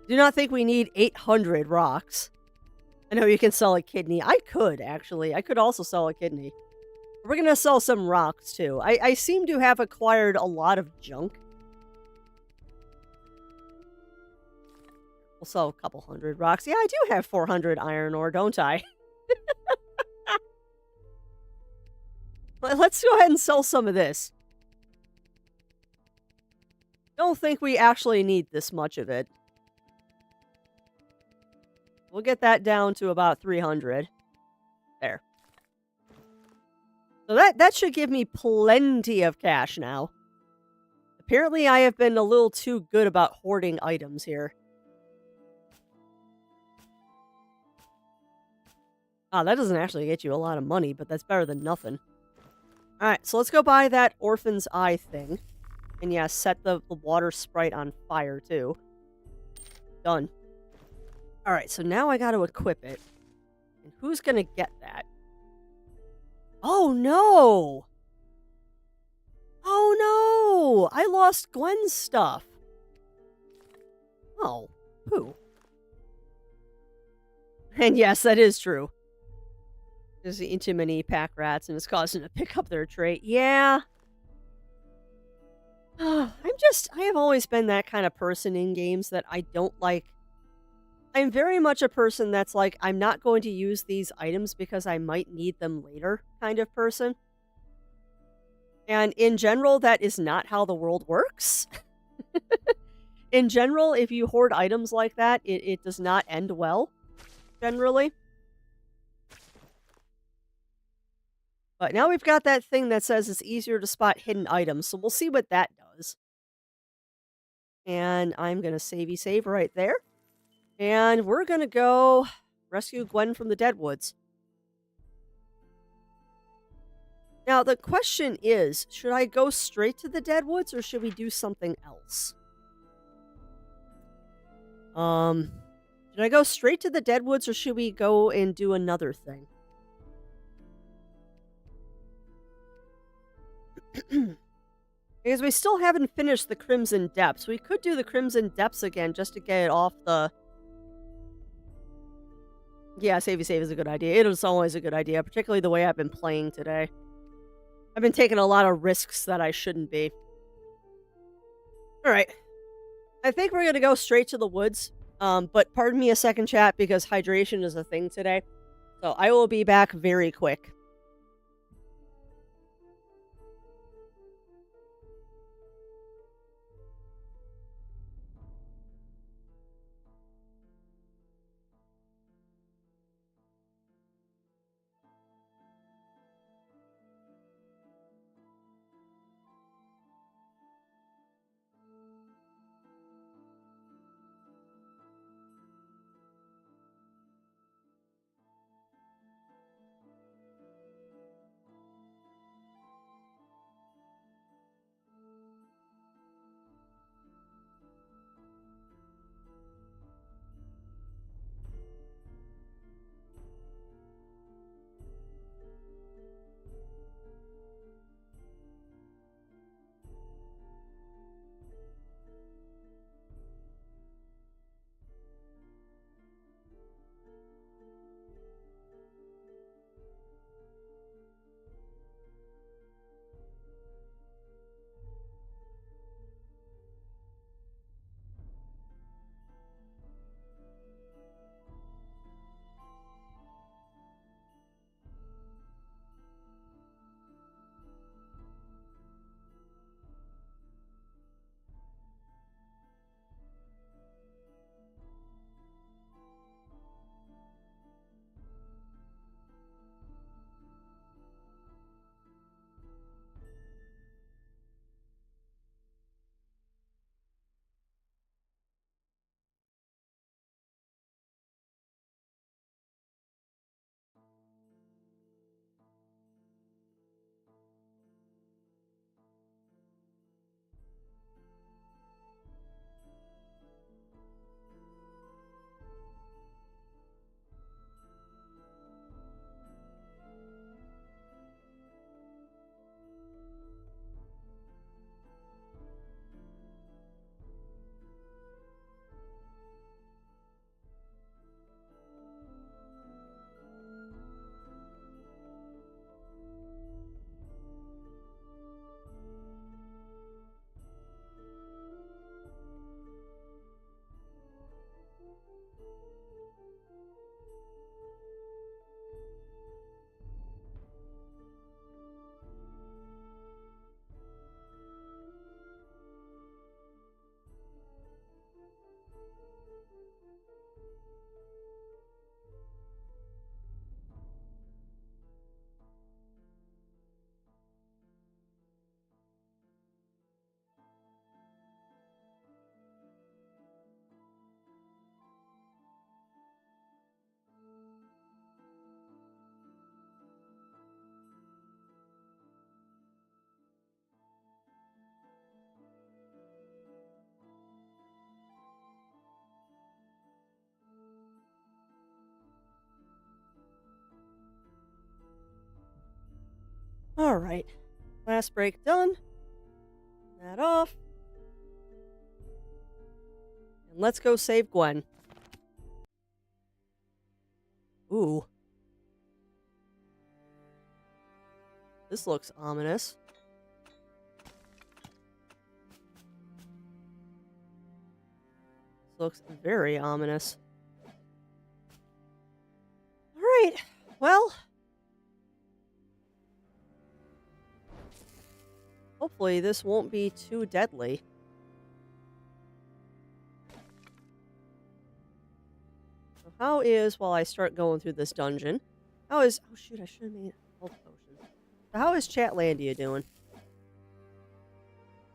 Do not think we need 800 rocks. I know you can sell a kidney. I could, actually. I could also sell a kidney. We're gonna sell some rocks, too. I seem to have acquired a lot of junk. We'll sell a couple hundred rocks. Yeah, I do have 400 iron ore, don't I? Let's go ahead and sell some of this. Don't think we actually need this much of it. We'll get that down to about 300. There. So that should give me plenty of cash now. Apparently I have been a little too good about hoarding items here. That doesn't actually get you a lot of money, but that's better than nothing. Alright, so let's go buy that Orphan's Eye thing. And yeah, set the water sprite on fire, too. Done. Alright, so now I gotta equip it. And who's gonna get that? Oh, no! Oh, no! I lost Gwen's stuff. Oh, who? And yes, that is true. There's eating too many pack rats and it's causing them to pick up their trait. Yeah. I have always been that kind of person in games that I don't like. I'm very much a person that's like, I'm not going to use these items because I might need them later kind of person. And in general, that is not how the world works. In general, if you hoard items like that, it does not end well, generally. But now we've got that thing that says it's easier to spot hidden items, so we'll see what that does. And I'm going to save right there. And we're going to go rescue Gwen from the Deadwoods. Now, the question is, should I go straight to the Deadwoods or should we do something else? Should I go straight to the Deadwoods or should we go and do another thing? Because we still haven't finished the Crimson Depths. We could do the Crimson Depths again just to get it off the... Yeah, save is a good idea. It is always a good idea, particularly the way I've been playing today. I've been taking a lot of risks that I shouldn't be. Alright. I think we're gonna go straight to the woods. But pardon me a second, chat, because hydration is a thing today. So I will be back very quick. Alright. Last break done. That off. And let's go save Gwen. Ooh. This looks ominous. This looks very ominous. Alright. Well. Hopefully this won't be too deadly. So how is, while I start going through this dungeon, how is... Oh shoot, I should have made health potions. So how is Chatlandia doing?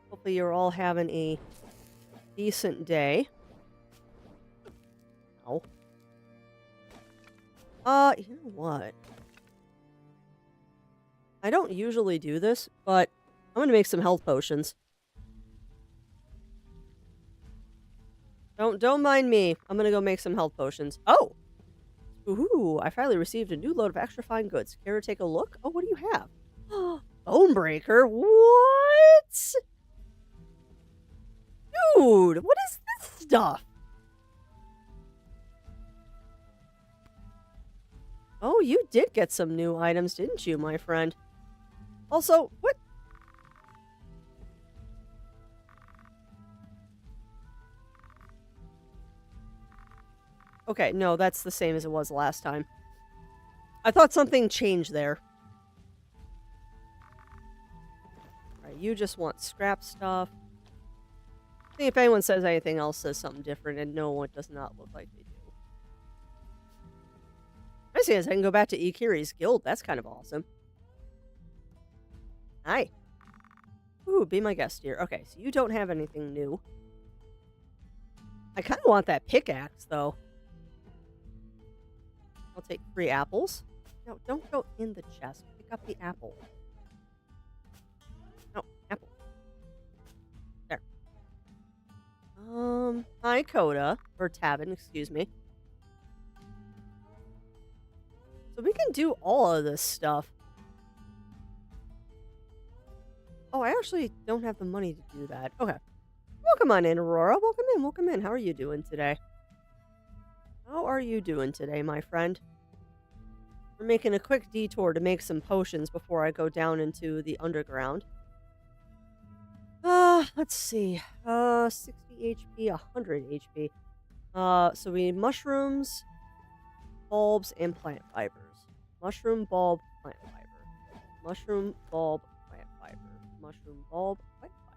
Hopefully you're all having a decent day. Ow. You know what? I don't usually do this, but I'm gonna make some health potions. Don't mind me. I'm gonna go make some health potions. Oh! Ooh, I finally received a new load of extra fine goods. Care to take a look? Oh, what do you have? Bonebreaker? What? Dude, what is this stuff? Oh, you did get some new items, didn't you, my friend? Also, what? Okay, no, that's the same as it was last time. I thought something changed there. Alright, you just want scrap stuff. See if anyone says anything else, says something different, and no, it does not look like they do. I see as I can go back to Ikiri's guild. That's kind of awesome. Hi. Ooh, be my guest here. Okay, so you don't have anything new. I kind of want that pickaxe, though. I'll take 3 apples. No, don't go in the chest. Pick up the apple. No, apple. There. Hi, Coda. Or Tabin, excuse me. So we can do all of this stuff. Oh, I actually don't have the money to do that. Okay. Welcome on in, Aurora. Welcome in, welcome in. How are you doing today? How are you doing today, my friend? We're making a quick detour to make some potions before I go down into the underground. Let's see. 60 HP, 100 HP. So we need mushrooms, bulbs, and plant fibers. Mushroom, bulb, plant fiber. Mushroom, bulb, plant fiber. Mushroom, bulb, plant fiber.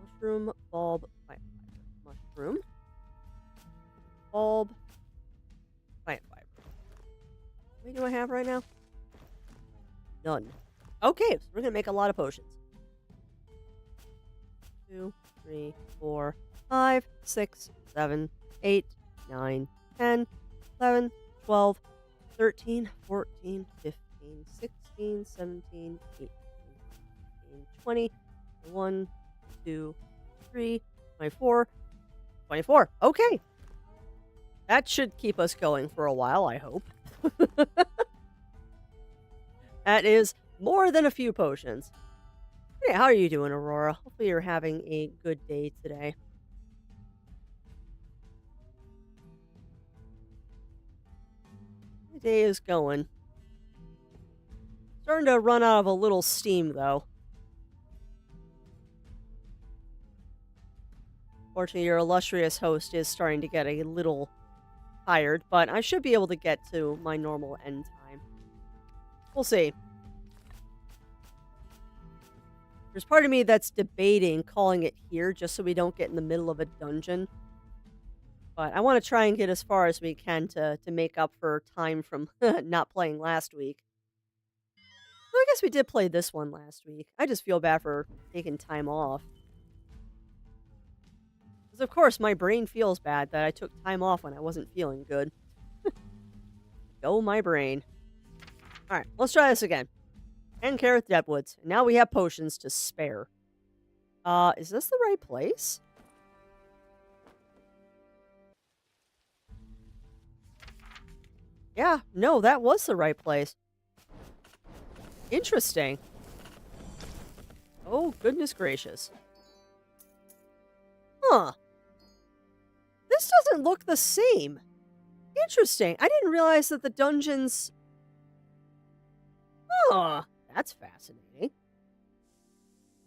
Mushroom, bulb, plant fiber. Mushroom, bulb, plant fiber. How many do I have right now? None. Okay, so we're gonna make a lot of potions. 2, 3, 4, 5, 6, 7, 8, 9, 10, 11, 12, 13, 14, 15, 16, 17, 18, 19, 20, 1, 2, 3, 24, 24. Okay. That should keep us going for a while, I hope. That is more than a few potions. Hey, how are you doing, Aurora? Hopefully you're having a good day today. The day is going. Starting to run out of a little steam, though. Fortunately, your illustrious host is starting to get a little tired, but I should be able to get to my normal end time. We'll see. There's part of me that's debating calling it here just so we don't get in the middle of a dungeon. But I want to try and get as far as we can to make up for time from not playing last week. Well, I guess we did play this one last week. I just feel bad for taking time off. Because of course my brain feels bad that I took time off when I wasn't feeling good. Go my brain. Alright, let's try this again. 10 Carrot Deadwoods. And now we have potions to spare. Is this the right place? Yeah, no, that was the right place. Interesting. Oh, goodness gracious. Huh. This doesn't look the same. Interesting. I didn't realize that the dungeons... Huh. That's fascinating.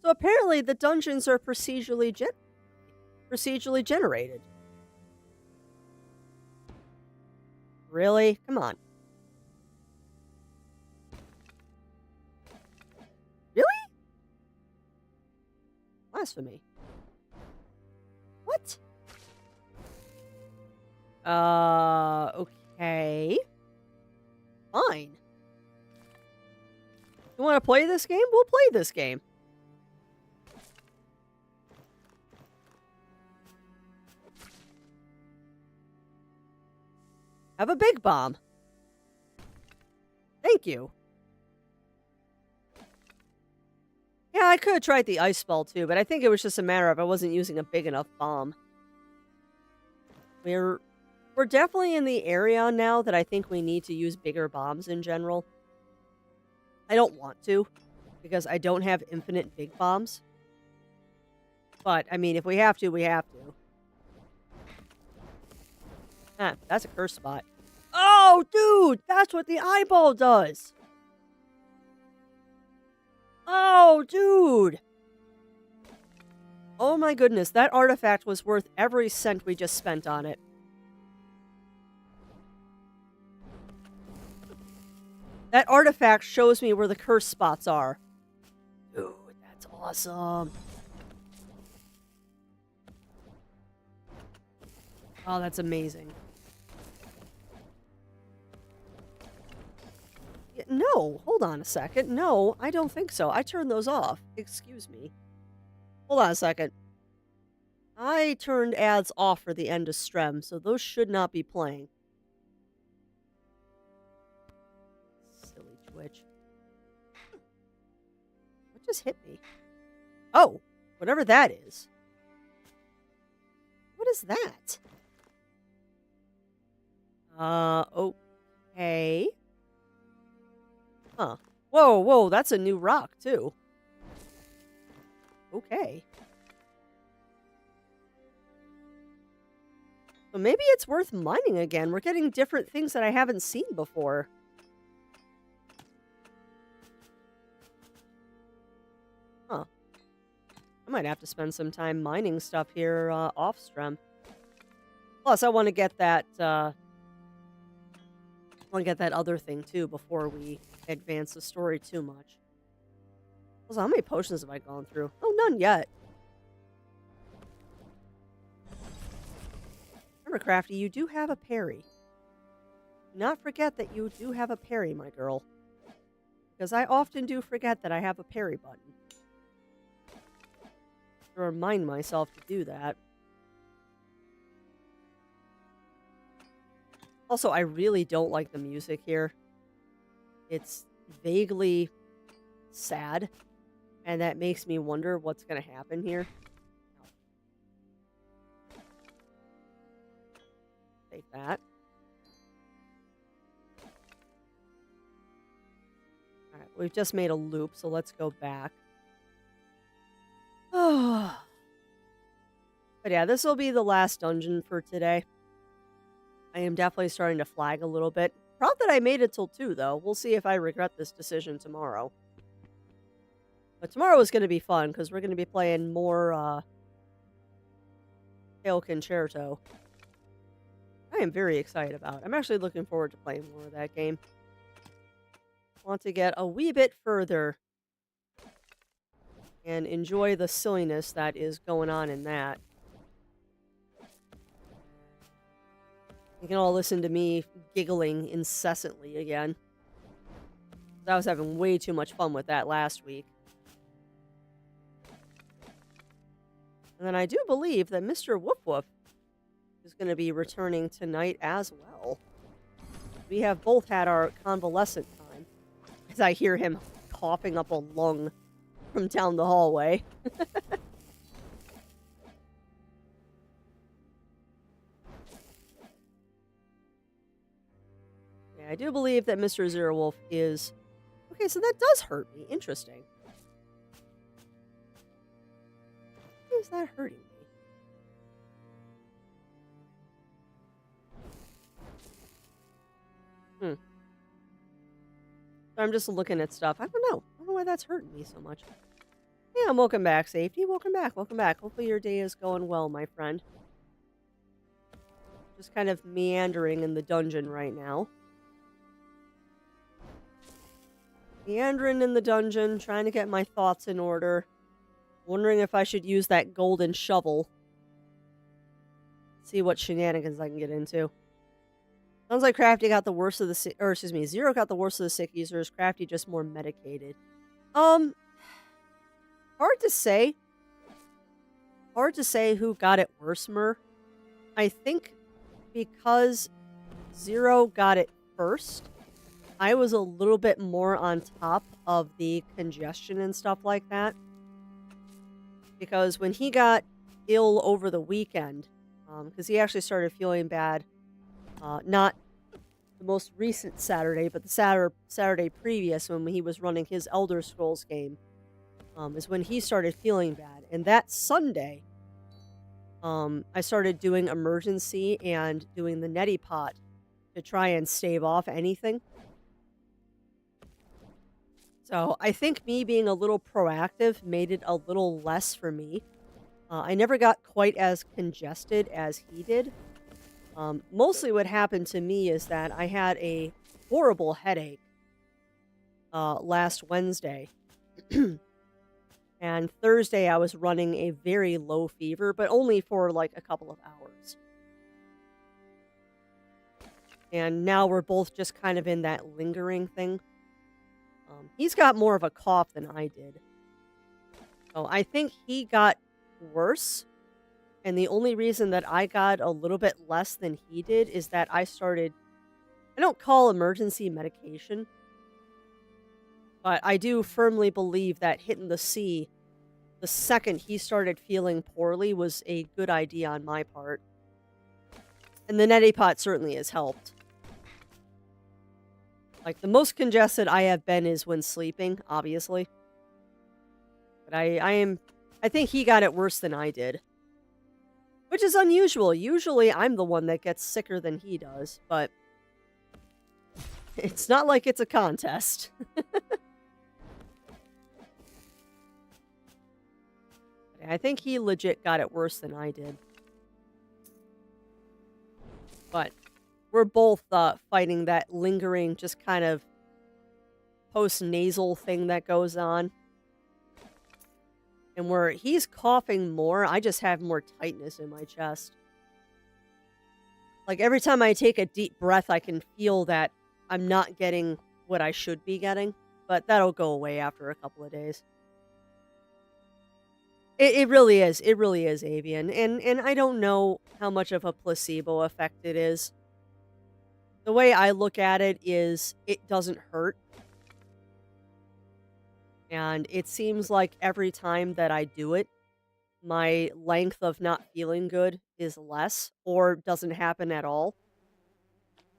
So apparently the dungeons are procedurally generated. Really? Come on. Really? Blasphemy. What? Okay. Fine. You want to play this game? We'll play this game. Have a big bomb. Thank you. Yeah, I could have tried the ice ball too, but I think it was just a matter of I wasn't using a big enough bomb. We're definitely in the area now that I think we need to use bigger bombs in general. I don't want to, because I don't have infinite big bombs. But, I mean, if we have to, we have to. Ah, that's a curse spot. Oh, dude! That's what the eyeball does! Oh, dude! Oh my goodness, that artifact was worth every cent we just spent on it. That artifact shows me where the curse spots are. Dude, that's awesome. Oh, that's amazing. No, hold on a second. No, I don't think so. I turned those off. Excuse me. Hold on a second. I turned ads off for the end of Strem, so those should not be playing. Silly Twitch. What just hit me? Oh, whatever that is. What is that? Okay. Huh. Whoa, whoa, that's a new rock, too. Okay. So maybe it's worth mining again. We're getting different things that I haven't seen before. Huh. I might have to spend some time mining stuff here off Strem. Plus, I want to get that other thing too before we advance the story too much. Also, how many potions have I gone through? Oh, none yet. Remember, Crafty, you do have a parry. Do not forget that you do have a parry, my girl. Because I often do forget that I have a parry button. To remind myself to do that. Also, I really don't like the music here. It's vaguely sad, and that makes me wonder what's going to happen here. Take that. Alright, we've just made a loop, so let's go back. But yeah, this will be the last dungeon for today. I am definitely starting to flag a little bit. Proud that I made it till 2, though. We'll see if I regret this decision tomorrow. But tomorrow is going to be fun, because we're going to be playing more, Hail Concerto. I am very excited about it. I'm actually looking forward to playing more of that game. Want to get a wee bit further and enjoy the silliness that is going on in that. You can all listen to me giggling incessantly again. I was having way too much fun with that last week. And then I do believe that Mr. Woof Woof is going to be returning tonight as well. We have both had our convalescent time, as I hear him coughing up a lung from down the hallway. I do believe that Mr. Zero Wolf is Okay, so that does hurt me. Interesting. Why is that hurting me? Hmm. So I'm just looking at stuff. I don't know. I don't know why that's hurting me so much. Yeah, welcome back, Safety. Welcome back. Welcome back. Hopefully your day is going well, my friend. Just kind of meandering in the dungeon right now. Meandering in the dungeon, trying to get my thoughts in order. Wondering if I should use that golden shovel. See what shenanigans I can get into. Sounds like Crafty got the worst of the or excuse me, Zero got the worst of the sick users. Crafty just more medicated. Hard to say. Hard to say who got it worse, Mer. I think because Zero got it first, I was a little bit more on top of the congestion and stuff like that. Because when he got ill over the weekend, because he actually started feeling bad, not the most recent Saturday, but the Saturday previous when he was running his Elder Scrolls game, is when he started feeling bad. And that Sunday, I started doing emergency and doing the neti pot to try and stave off anything. So I think me being a little proactive made it a little less for me. I never got quite as congested as he did. Mostly what happened to me is that I had a horrible headache last Wednesday. And Thursday I was running a very low fever, but only for like a couple of hours. And now we're both just kind of in that lingering thing. He's got more of a cough than I did. So I think he got worse. And the only reason that I got a little bit less than he did is that I don't call emergency medication, but I do firmly believe that hitting the C the second he started feeling poorly was a good idea on my part. And the neti pot certainly has helped. Like, the most congested I have been is when sleeping, obviously. But I think he got it worse than I did. Which is unusual. Usually I'm the one that gets sicker than he does, but it's not like it's a contest. I think he legit got it worse than I did. But we're both fighting that lingering, just kind of post-nasal thing that goes on. And where he's coughing more, I just have more tightness in my chest. Like, every time I take a deep breath, I can feel that I'm not getting what I should be getting. But that'll go away after a couple of days. It really is. It really is, Avian. And I don't know how much of a placebo effect it is. The way I look at it is it doesn't hurt. And it seems like every time that I do it, my length of not feeling good is less or doesn't happen at all.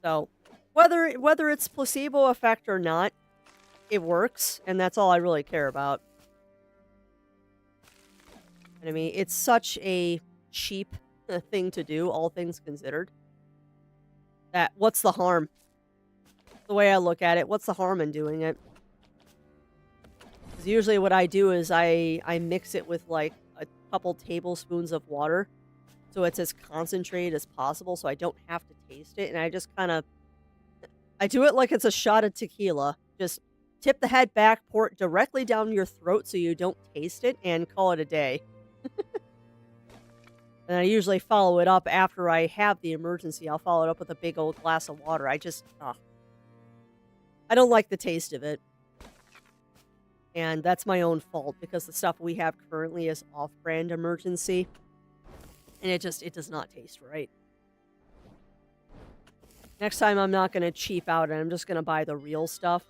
So whether it's placebo effect or not, it works, and that's all I really care about. And I mean, it's such a cheap thing to do, all things considered. That what's the harm? The way I look at it, what's the harm in doing it? Because usually what I do is I mix it with like a couple tablespoons of water, so it's as concentrated as possible, so I don't have to taste it. And I just kind of, I do it like it's a shot of tequila. Just tip the head back, pour it directly down your throat so you don't taste it, and call it a day. And I usually follow it up after I have the emergency. I'll follow it up with a big old glass of water. I don't like the taste of it. And that's my own fault because the stuff we have currently is off-brand emergency. And it does not taste right. Next time I'm not going to cheap out and I'm just going to buy the real stuff.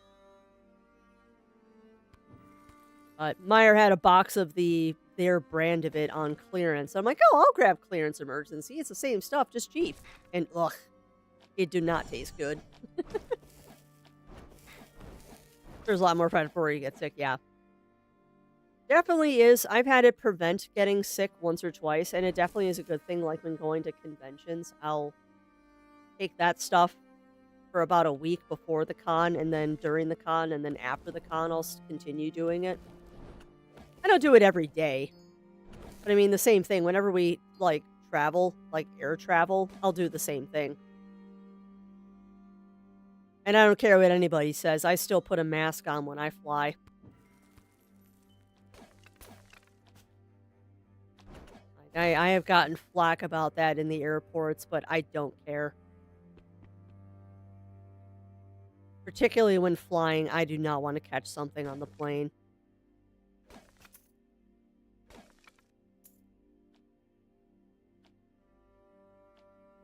But Meyer had a box of their brand of it on clearance. I'm like, oh, I'll grab clearance emergency. It's the same stuff, just cheap. And ugh, it do not taste good. There's a lot more fun before you get sick, yeah. Definitely is. I've had it prevent getting sick once or twice, and it definitely is a good thing, like, when going to conventions, I'll take that stuff for about a week before the con, and then during the con, and then after the con, I'll continue doing it. I don't do it every day, but I mean, the same thing. Whenever we, like, travel, like air travel, I'll do the same thing. And I don't care what anybody says, I still put a mask on when I fly. I have gotten flack about that in the airports, but I don't care. Particularly when flying, I do not want to catch something on the plane.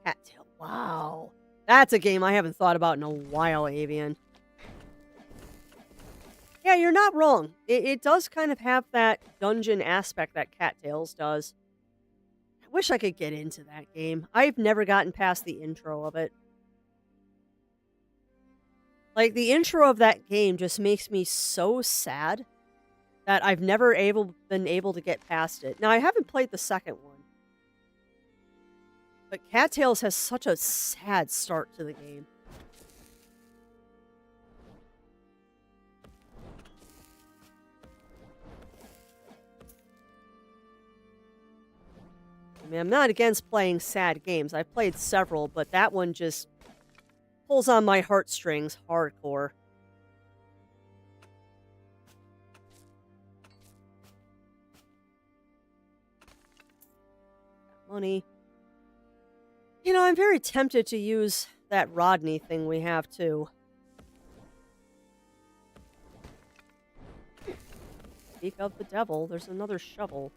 Cattail. Wow. That's a game I haven't thought about in a while, Avian. Yeah, you're not wrong. It does kind of have that dungeon aspect that Cattails does. I wish I could get into that game. I've never gotten past the intro of it. Like, the intro of that game just makes me so sad that I've never been able to get past it. Now, I haven't played the second one. But Cattails has such a sad start to the game. I mean, I'm not against playing sad games. I've played several, but that one just pulls on my heartstrings hardcore. Money. You know, I'm very tempted to use that Rodney thing we have, too. Speak of the devil, there's another shovel.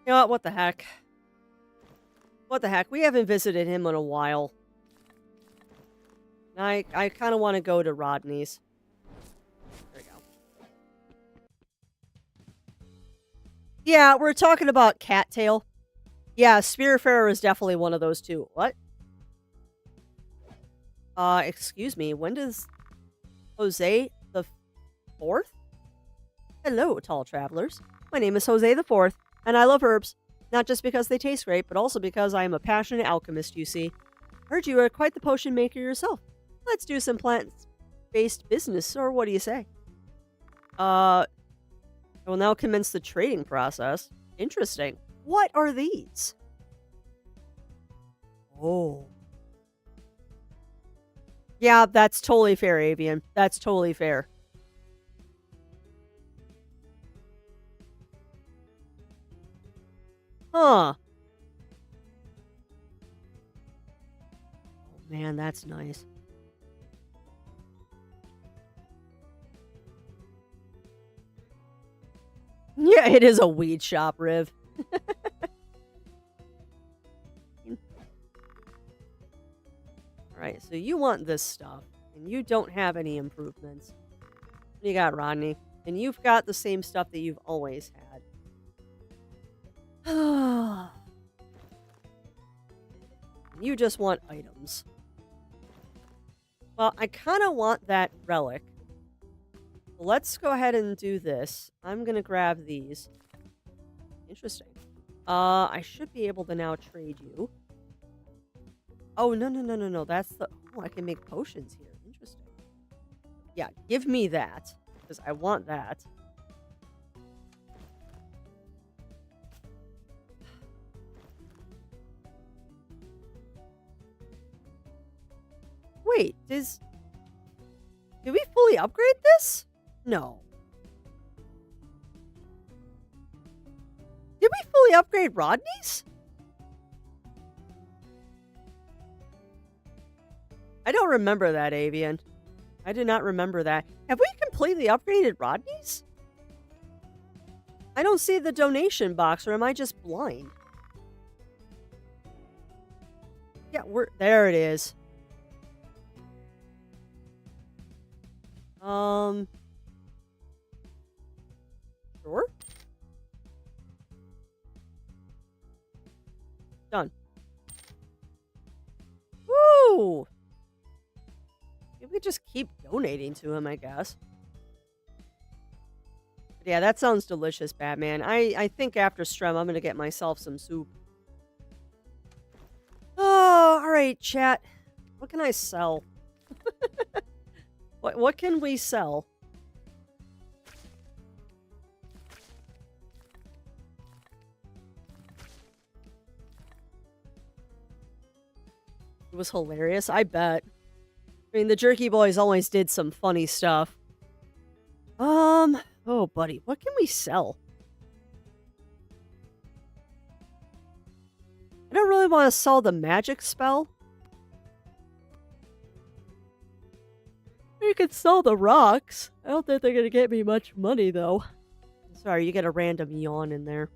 You know what the heck? What the heck? We haven't visited him in a while. I kind of want to go to Rodney's. There we go. Yeah, we're talking about Cattail. Yeah, Spiritfarer is definitely one of those two. What? Excuse me, when does Jose the Fourth? Hello, tall travelers. My name is Jose the Fourth, and I love herbs. Not just because they taste great, but also because I am a passionate alchemist, you see. Heard you are quite the potion maker yourself. Let's do some plant-based business, or what do you say? I will now commence the trading process. Interesting. What are these? Oh. Yeah, that's totally fair, Avian. That's totally fair. Huh. Oh, man, that's nice. Yeah, it is a weed shop, Riv. Alright, so you want this stuff, and you don't have any improvements. You got Rodney, and you've got the same stuff that you've always had. You just want items. Well, I kind of want that relic. Let's go ahead and do this. I'm going to grab these. Interesting. I should be able to now trade you. Oh, no. That's the... Oh, I can make potions here. Interesting. Yeah, give me that. Because I want that. Wait, did we fully upgrade this? No. Did we fully upgrade Rodney's? I don't remember that, Avian. I did not remember that. Have we completely upgraded Rodney's? I don't see the donation box, or am I just blind? Yeah, there it is. Sure. Done. Woo! just keep donating to him, I guess. But yeah, that sounds delicious, Batman. I think after Strem, I'm gonna get myself some soup. Oh, all right, chat. What can I sell? What can we sell? It was hilarious, I bet. I mean, the Jerky Boys always did some funny stuff. Oh, buddy, what can we sell? I don't really want to sell the magic spell. You could sell the rocks. I don't think they're going to get me much money, though. Sorry, you get a random yawn in there.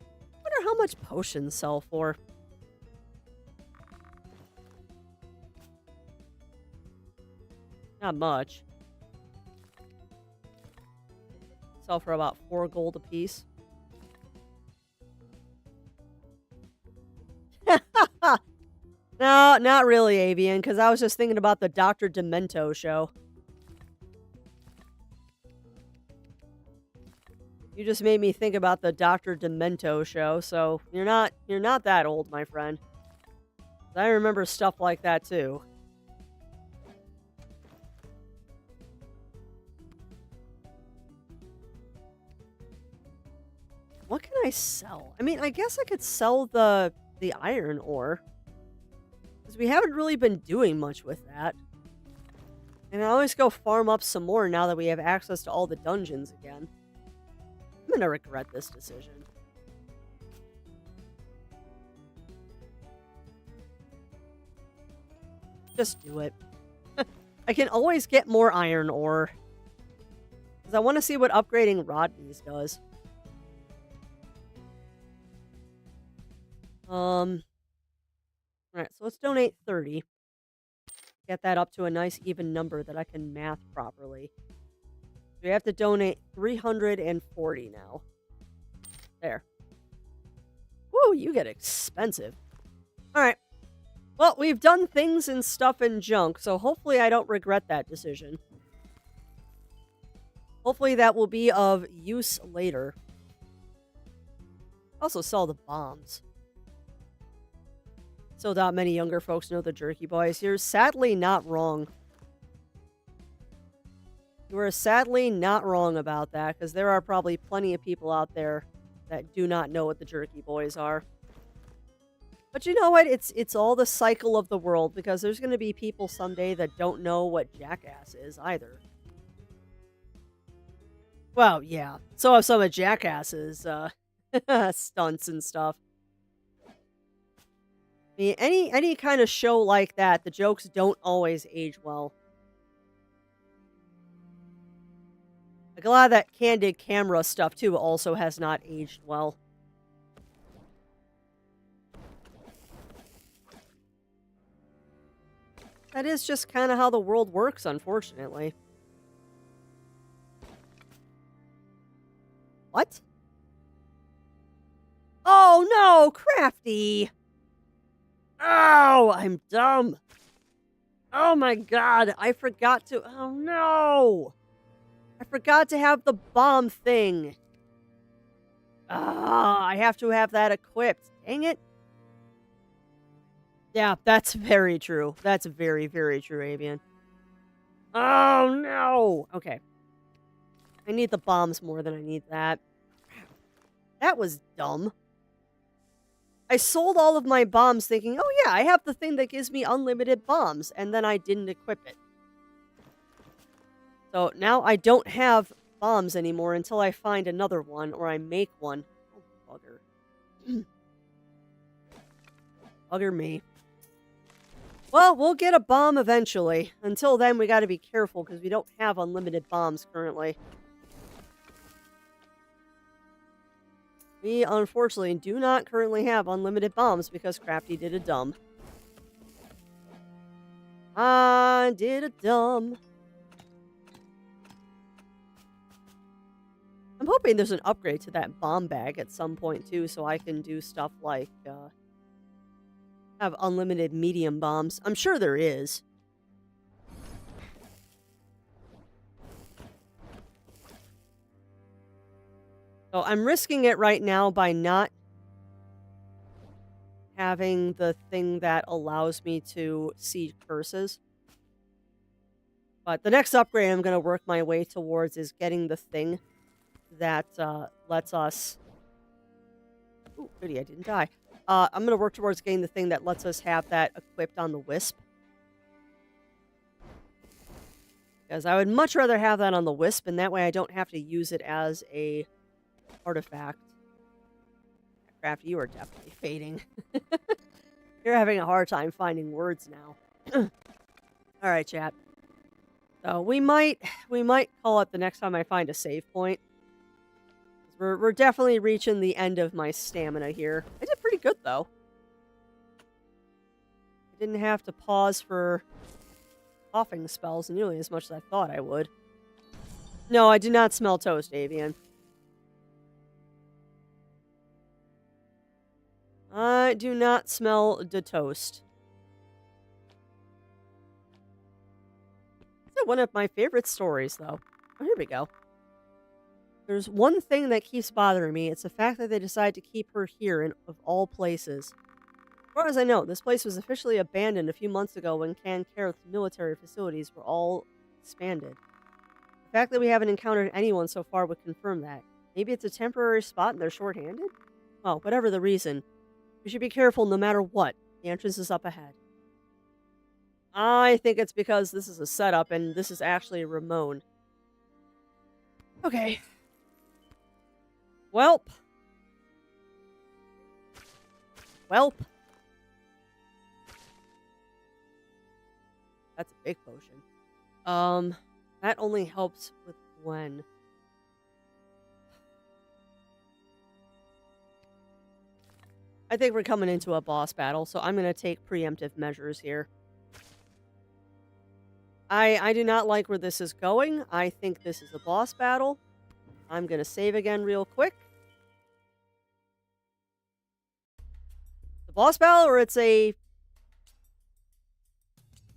I wonder how much potions sell for. Not much. Sell for about 4 gold apiece. No, not really, Avian, because I was just thinking about the Dr. Demento show. You just made me think about the Dr. Demento show, so you're not that old, my friend. I remember stuff like that too. What can I sell? I mean, I guess I could sell the iron ore. Because we haven't really been doing much with that. And I always go farm up some more now that we have access to all the dungeons again. I'm gonna regret this decision. Just do it. I can always get more iron ore. Because I want to see what upgrading Rodney's does. Alright, so let's donate 30. Get that up to a nice even number that I can math properly. We have to donate 340 now. There. Woo, you get expensive. Alright. Well, we've done things and stuff and junk, so hopefully I don't regret that decision. Hopefully that will be of use later. Also sell the bombs. So not many younger folks know the Jerky Boys. You're sadly not wrong. You are sadly not wrong about that, because there are probably plenty of people out there that do not know what the Jerky Boys are. But you know what? It's all the cycle of the world, because there's going to be people someday that don't know what Jackass is either. Well, yeah. So have some of Jackass's stunts and stuff. I mean, any kind of show like that, the jokes don't always age well. Like a lot of that candid camera stuff too also has not aged well. That is just kind of how the world works, unfortunately. What? Oh no, Crafty! Oh, I'm dumb. Oh my god, I forgot to... Oh no! I forgot to have the bomb thing. Ah, I have to have that equipped. Dang it. Yeah, that's very true. That's very, very true, Avian. Oh no! Okay. I need the bombs more than I need that. That was dumb. I sold all of my bombs thinking, oh yeah, I have the thing that gives me unlimited bombs, and then I didn't equip it. So now I don't have bombs anymore until I find another one, or I make one. Oh, bugger. Bugger me. Well, we'll get a bomb eventually. Until then, we gotta be careful, because we don't have unlimited bombs currently. We, unfortunately, do not currently have unlimited bombs because Crafty did a dumb. I did a dumb. I'm hoping there's an upgrade to that bomb bag at some point, too, so I can do stuff like, have unlimited medium bombs. I'm sure there is. So I'm risking it right now by not having the thing that allows me to see curses. But the next upgrade I'm going to work my way towards is getting the thing that lets us... Ooh, goody, I didn't die. I'm going to work towards getting the thing that lets us have that equipped on the Wisp. Because I would much rather have that on the Wisp, and that way I don't have to use it as a artifact. Crafty, you are definitely fading. You're having a hard time finding words now. Alright, chat. So we might call it the next time I find a save point. We're definitely reaching the end of my stamina here. I did pretty good, though. I didn't have to pause for coughing spells nearly as much as I thought I would. No, I do not smell toast, Avian. I do not smell the toast. It's one of my favorite stories, though. Oh, here we go. There's one thing that keeps bothering me. It's the fact that they decided to keep her here of all places. As far as I know, this place was officially abandoned a few months ago when Kankareth's military facilities were all expanded. The fact that we haven't encountered anyone so far would confirm that. Maybe it's a temporary spot and they're short-handed? Well, whatever the reason, we should be careful no matter what. The entrance is up ahead. I think it's because this is a setup and this is actually Ramon. Okay. Welp. That's a big potion. That only helps with Gwen. I think we're coming into a boss battle, so I'm going to take preemptive measures here. I do not like where this is going. I think this is a boss battle. I'm going to save again real quick. The boss battle, or it's a...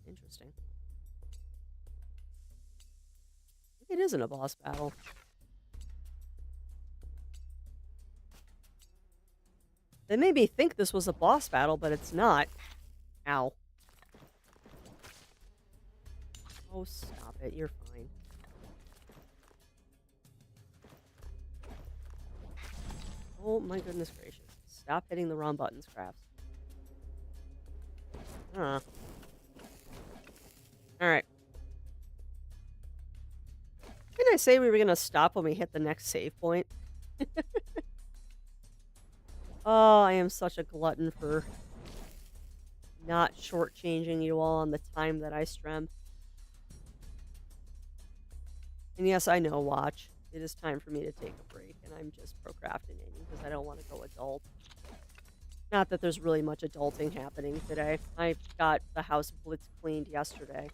Interesting. It isn't a boss battle. They made me think this was a boss battle, but it's not. Ow. Oh, stop it. You're fine. Oh my goodness gracious. Stop hitting the wrong buttons, Crafts. Huh. Alright. Didn't I say we were gonna stop when we hit the next save point? Oh, I am such a glutton for not shortchanging you all on the time that I stream. And yes, I know, watch. It is time for me to take a break, and I'm just procrastinating because I don't want to go adult. Not that there's really much adulting happening today. I got the house blitz cleaned yesterday.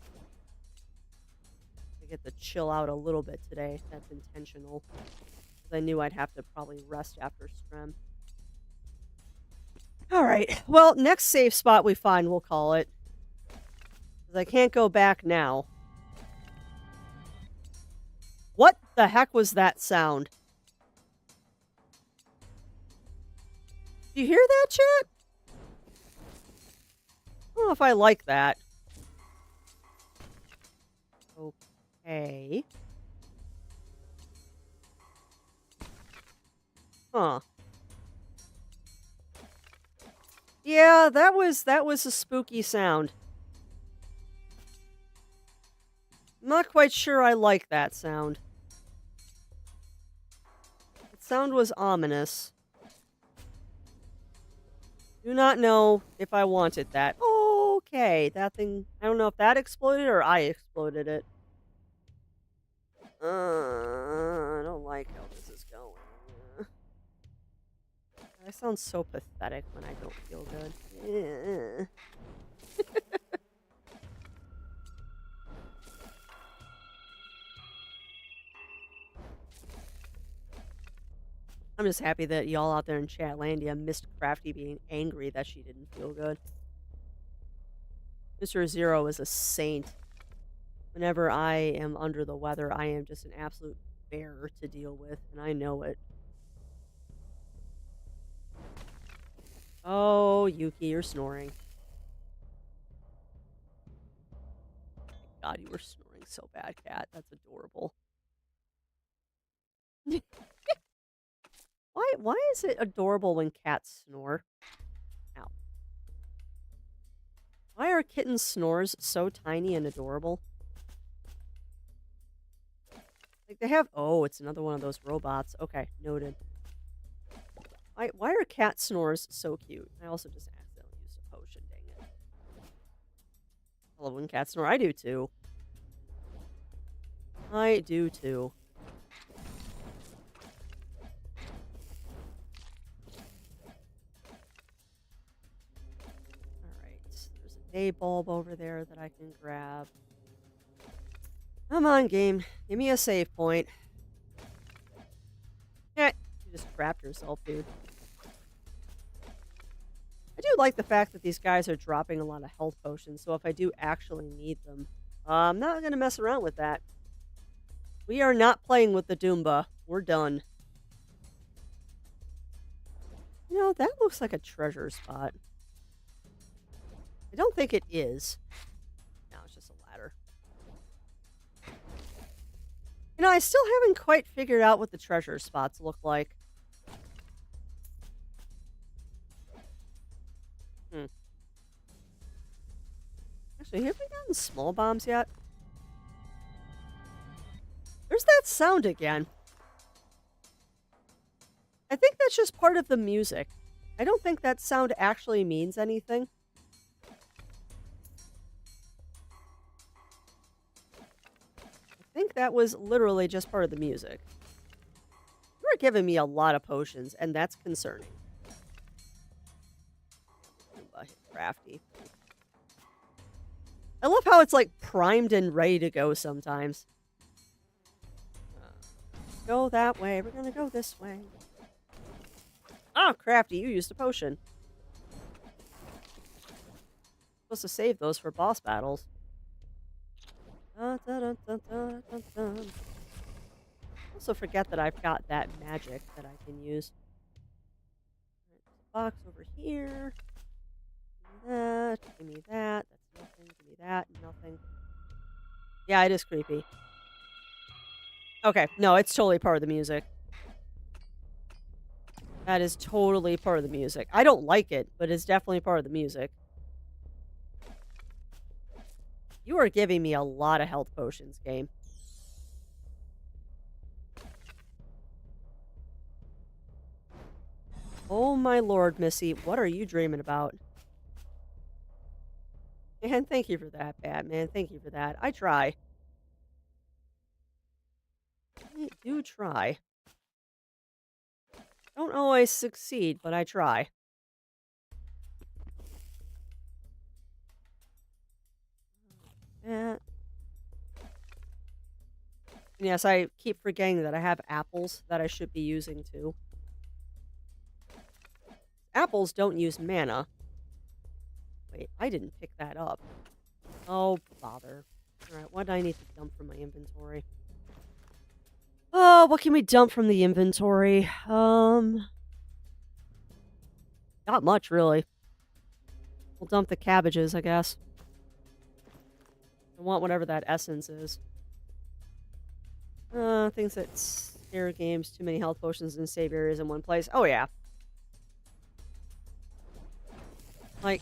I get to chill out a little bit today. That's intentional. Because I knew I'd have to probably rest after stream. Alright, well, next safe spot we find, we'll call it. Because I can't go back now. What the heck was that sound? Do you hear that, chat? I don't know if I like that. Okay. Huh. Yeah, that was a spooky sound. I'm not quite sure I like that sound. The sound was ominous. Do not know if I wanted that. Okay, that thing... I don't know if that exploded or I exploded it. I don't like how this is going. I sound so pathetic when I don't feel good. I'm just happy that y'all out there in Chatlandia missed Crafty being angry that she didn't feel good. Mr. Zero is a saint. Whenever I am under the weather, I am just an absolute bear to deal with, and I know it. Oh, Yuki, you're snoring. God, you were snoring so bad, cat. That's adorable. Why is it adorable when cats snore? Ow. Why are kittens' snores so tiny and adorable? Like they have it's another one of those robots. Okay, noted. Why are cat snores so cute? I also just accidentally used a potion, dang it. I love when cats snore. I do too. I do too. Alright. There's a day bulb over there that I can grab. Come on, game. Give me a save point. Yeah, you just trapped yourself, dude. I do like the fact that these guys are dropping a lot of health potions, so if I do actually need them, I'm not going to mess around with that. We are not playing with the Doomba. We're done. You know, that looks like a treasure spot. I don't think it is. No, it's just a ladder. You know, I still haven't quite figured out what the treasure spots look like. Actually, have we gotten small bombs yet? There's that sound again. I think that's just part of the music. I don't think that sound actually means anything. I think that was literally just part of the music. You are giving me a lot of potions, and that's concerning. Crafty. I love how it's like primed and ready to go sometimes. Go that way. We're gonna go this way. Oh, crafty, you used a potion. Supposed to save those for boss battles. Dun, dun, dun, dun, dun, dun, dun. Also forget that I've got that magic that I can use. Right, box over here. Give me that. Give me that. That's nothing. Give me that. Nothing. Yeah, it is creepy. Okay, no, it's totally part of the music. That is totally part of the music. I don't like it, but it's definitely part of the music. You are giving me a lot of health potions, game. Oh my lord, Missy, what are you dreaming about? And thank you for that, Batman. Thank you for that. I try. I do try. Don't always succeed, but I try. Yeah. Yes, I keep forgetting that I have apples that I should be using too. Apples don't use mana. Wait, I didn't pick that up. Oh, bother. Alright, what do I need to dump from my inventory? Oh, what can we dump from the inventory? Not much, really. We'll dump the cabbages, I guess. I want whatever that essence is. Things that scare games, too many health potions and save areas in one place. Oh, yeah. Like,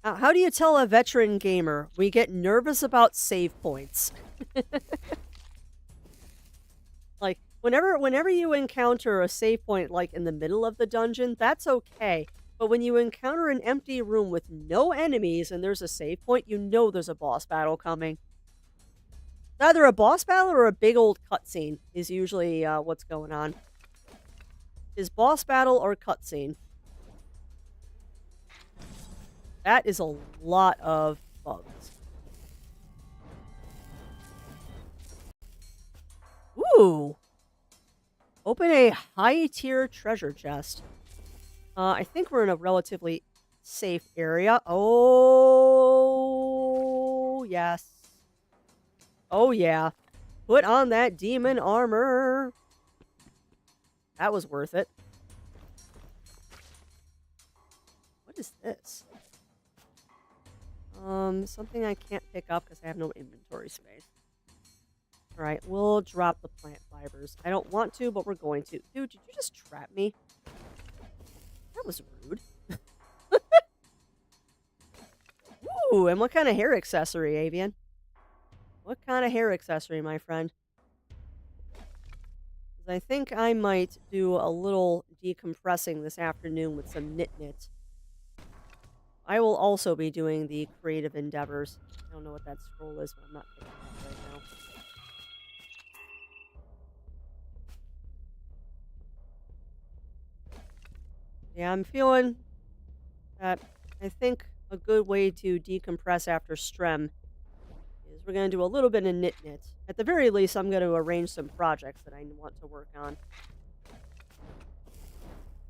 how do you tell a veteran gamer we get nervous about save points? Like, whenever you encounter a save point, like, in the middle of the dungeon, that's okay. But when you encounter an empty room with no enemies and there's a save point, you know there's a boss battle coming. Either a boss battle or a big old cutscene is usually what's going on. Is boss battle or cutscene. That is a lot of bugs. Ooh! Open a high-tier treasure chest. I think we're in a relatively safe area. Oh, yes. Oh, yeah. Put on that demon armor. That was worth it. What is this? Something I can't pick up because I have no inventory space. All right, we'll drop the plant fibers. I don't want to, but we're going to. Dude, did you just trap me? That was rude. Ooh, and what kind of hair accessory, Avian? What kind of hair accessory, my friend? 'Cause I think I might do a little decompressing this afternoon with some knit. I will also be doing the creative endeavors. I don't know what that scroll is, but I'm not picking it up right now. Yeah, I'm feeling that I think a good way to decompress after strem is we're going to do a little bit of knit. At the very least, I'm going to arrange some projects that I want to work on.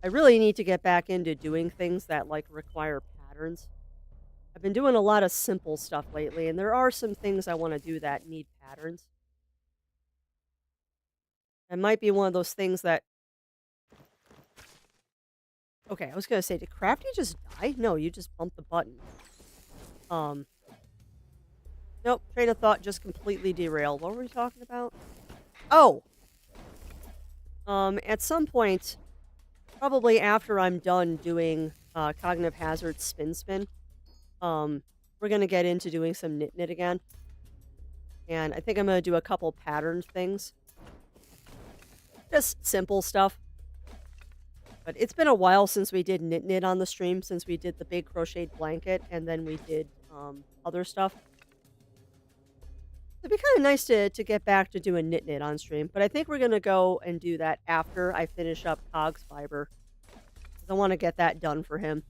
I really need to get back into doing things that like require patterns. I've been doing a lot of simple stuff lately, and there are some things I want to do that need patterns. It might be one of those things that. Okay, I was gonna say, did Crafty just die? No, you just bumped the button. Um. Nope, train of thought just completely derailed. What were we talking about? Oh! At some point, probably after I'm done doing Cognitive Hazard Spin, we're gonna get into doing some knit again. And I think I'm gonna do a couple patterned things. Just simple stuff. But it's been a while since we did knit on the stream, since we did the big crocheted blanket, and then we did other stuff. It'd be kind of nice to get back to doing knit on stream, but I think we're going to go and do that after I finish up Cog's fiber. 'Cause I want to get that done for him.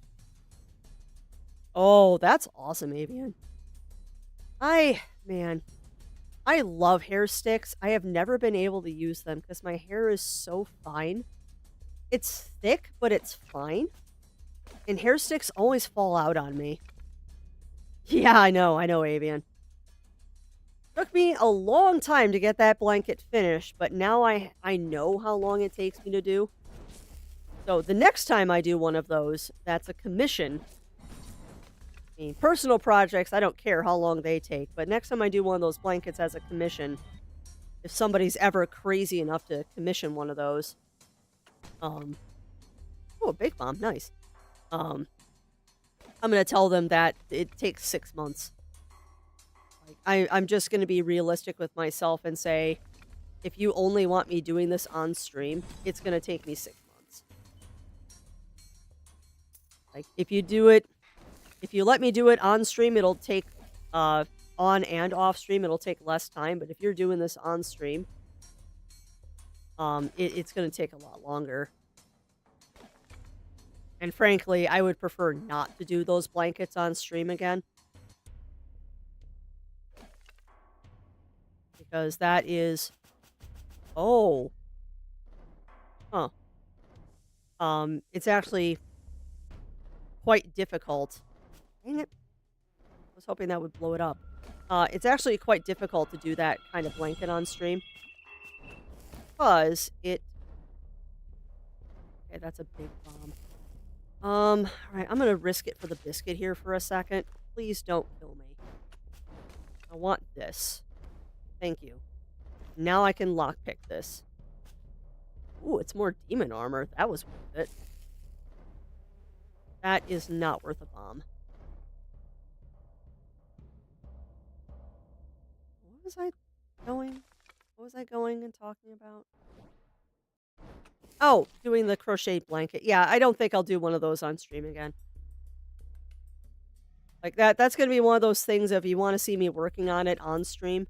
Oh, that's awesome, Avian. Man, I love hair sticks. I have never been able to use them because my hair is so fine. It's thick, but it's fine. And hair sticks always fall out on me. Yeah, I know, Avian. Took me a long time to get that blanket finished, but now I know how long it takes me to do. So the next time I do one of those, that's a commission. I mean, personal projects, I don't care how long they take, but next time I do one of those blankets as a commission, if somebody's ever crazy enough to commission one of those, oh, a big bomb, nice. I'm gonna tell them that it takes 6 months. I'm just going to be realistic with myself and say, if you only want me doing this on stream, it's going to take me 6 months. Like, if you let me do it on stream, it'll take, on and off stream, it'll take less time. But if you're doing this on stream, it's going to take a lot longer. And frankly, I would prefer not to do those blankets on stream again. Because that is... Oh. Huh. It's actually quite difficult. Dang it. I was hoping that would blow it up. It's actually quite difficult to do that kind of blanket on stream. Because it... Okay, that's a big bomb. Alright, I'm gonna risk it for the biscuit here for a second. Please don't kill me. I want this. Thank you. Now I can lockpick this. Ooh, it's more demon armor. That was worth it. That is not worth a bomb. What was I going? What was I going and talking about? Oh, doing the crocheted blanket. Yeah, I don't think I'll do one of those on stream again. Like that's going to be one of those things if you want to see me working on it on stream.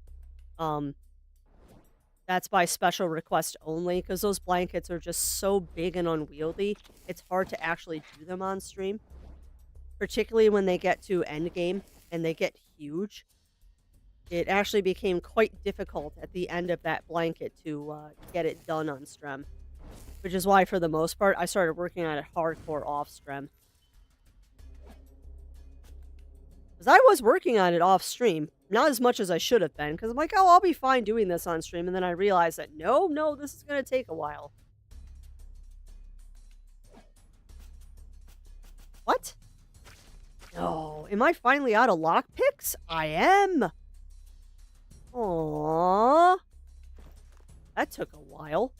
That's by special request only, because those blankets are just so big and unwieldy, it's hard to actually do them on stream. Particularly when they get to endgame, and they get huge. It actually became quite difficult at the end of that blanket to get it done on stream. Which is why, for the most part, I started working on it hardcore off stream. Because I was working on it off stream, not as much as I should have been, because I'm like, oh, I'll be fine doing this on stream. And then I realized that no, this is going to take a while. What? No. Am I finally out of lockpicks? I am. Aww. That took a while.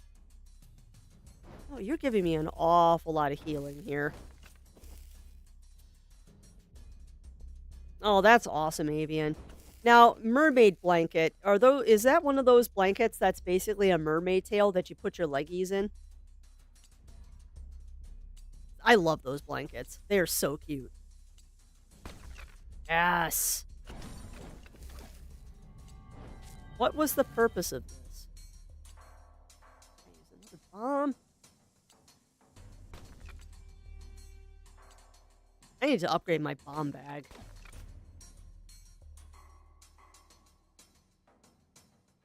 Oh, you're giving me an awful lot of healing here. Oh, that's awesome, Avian. Now, mermaid blanket. Is that one of those blankets that's basically a mermaid tail that you put your leggies in? I love those blankets. They are so cute. Yes. What was the purpose of this? Use another bomb. I need to upgrade my bomb bag.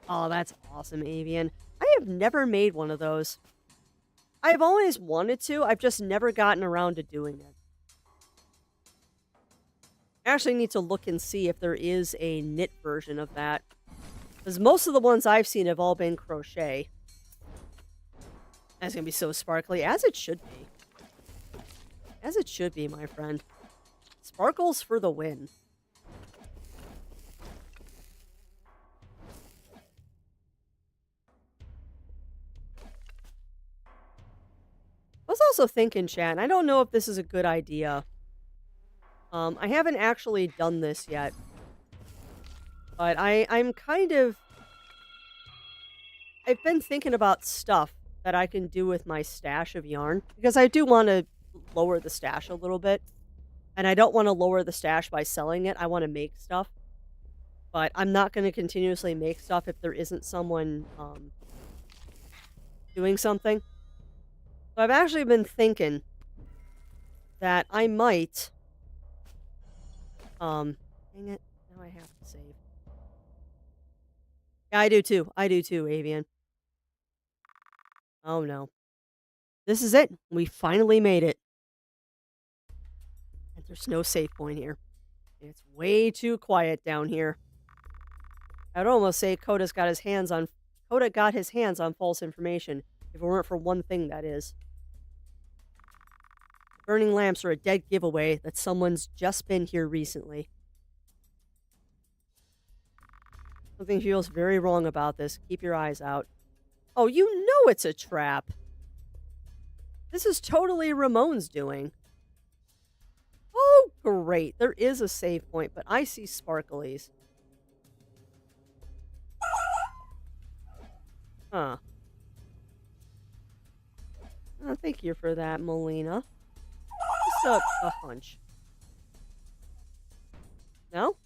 Oh, that's awesome, Avian. I have never made one of those. I've always wanted to. I've just never gotten around to doing it. I actually need to look and see if there is a knit version of that. Because most of the ones I've seen have all been crochet. That's going to be so sparkly, as it should be. As it should be, my friend. Sparkles for the win. I was also thinking, chat, and I don't know if this is a good idea. I haven't actually done this yet. But I'm kind of... I've been thinking about stuff that I can do with my stash of yarn. Because I do want to lower the stash a little bit. And I don't want to lower the stash by selling it. I want to make stuff. But I'm not going to continuously make stuff if there isn't someone doing something. So I've actually been thinking that I might... dang it. Now I have to save. Yeah, I do too. I do too, Avian. Oh no. This is it. We finally made it. And there's no save point here. It's way too quiet down here. I'd almost say Coda got his hands on false information. If it weren't for one thing, that is. Burning lamps are a dead giveaway that someone's just been here recently. Something feels very wrong about this. Keep your eyes out. Oh, you know it's a trap. This is totally Ramon's doing. Oh, great. There is a save point, but I see sparklies. Huh. Oh, thank you for that, Melina. Just a hunch. No?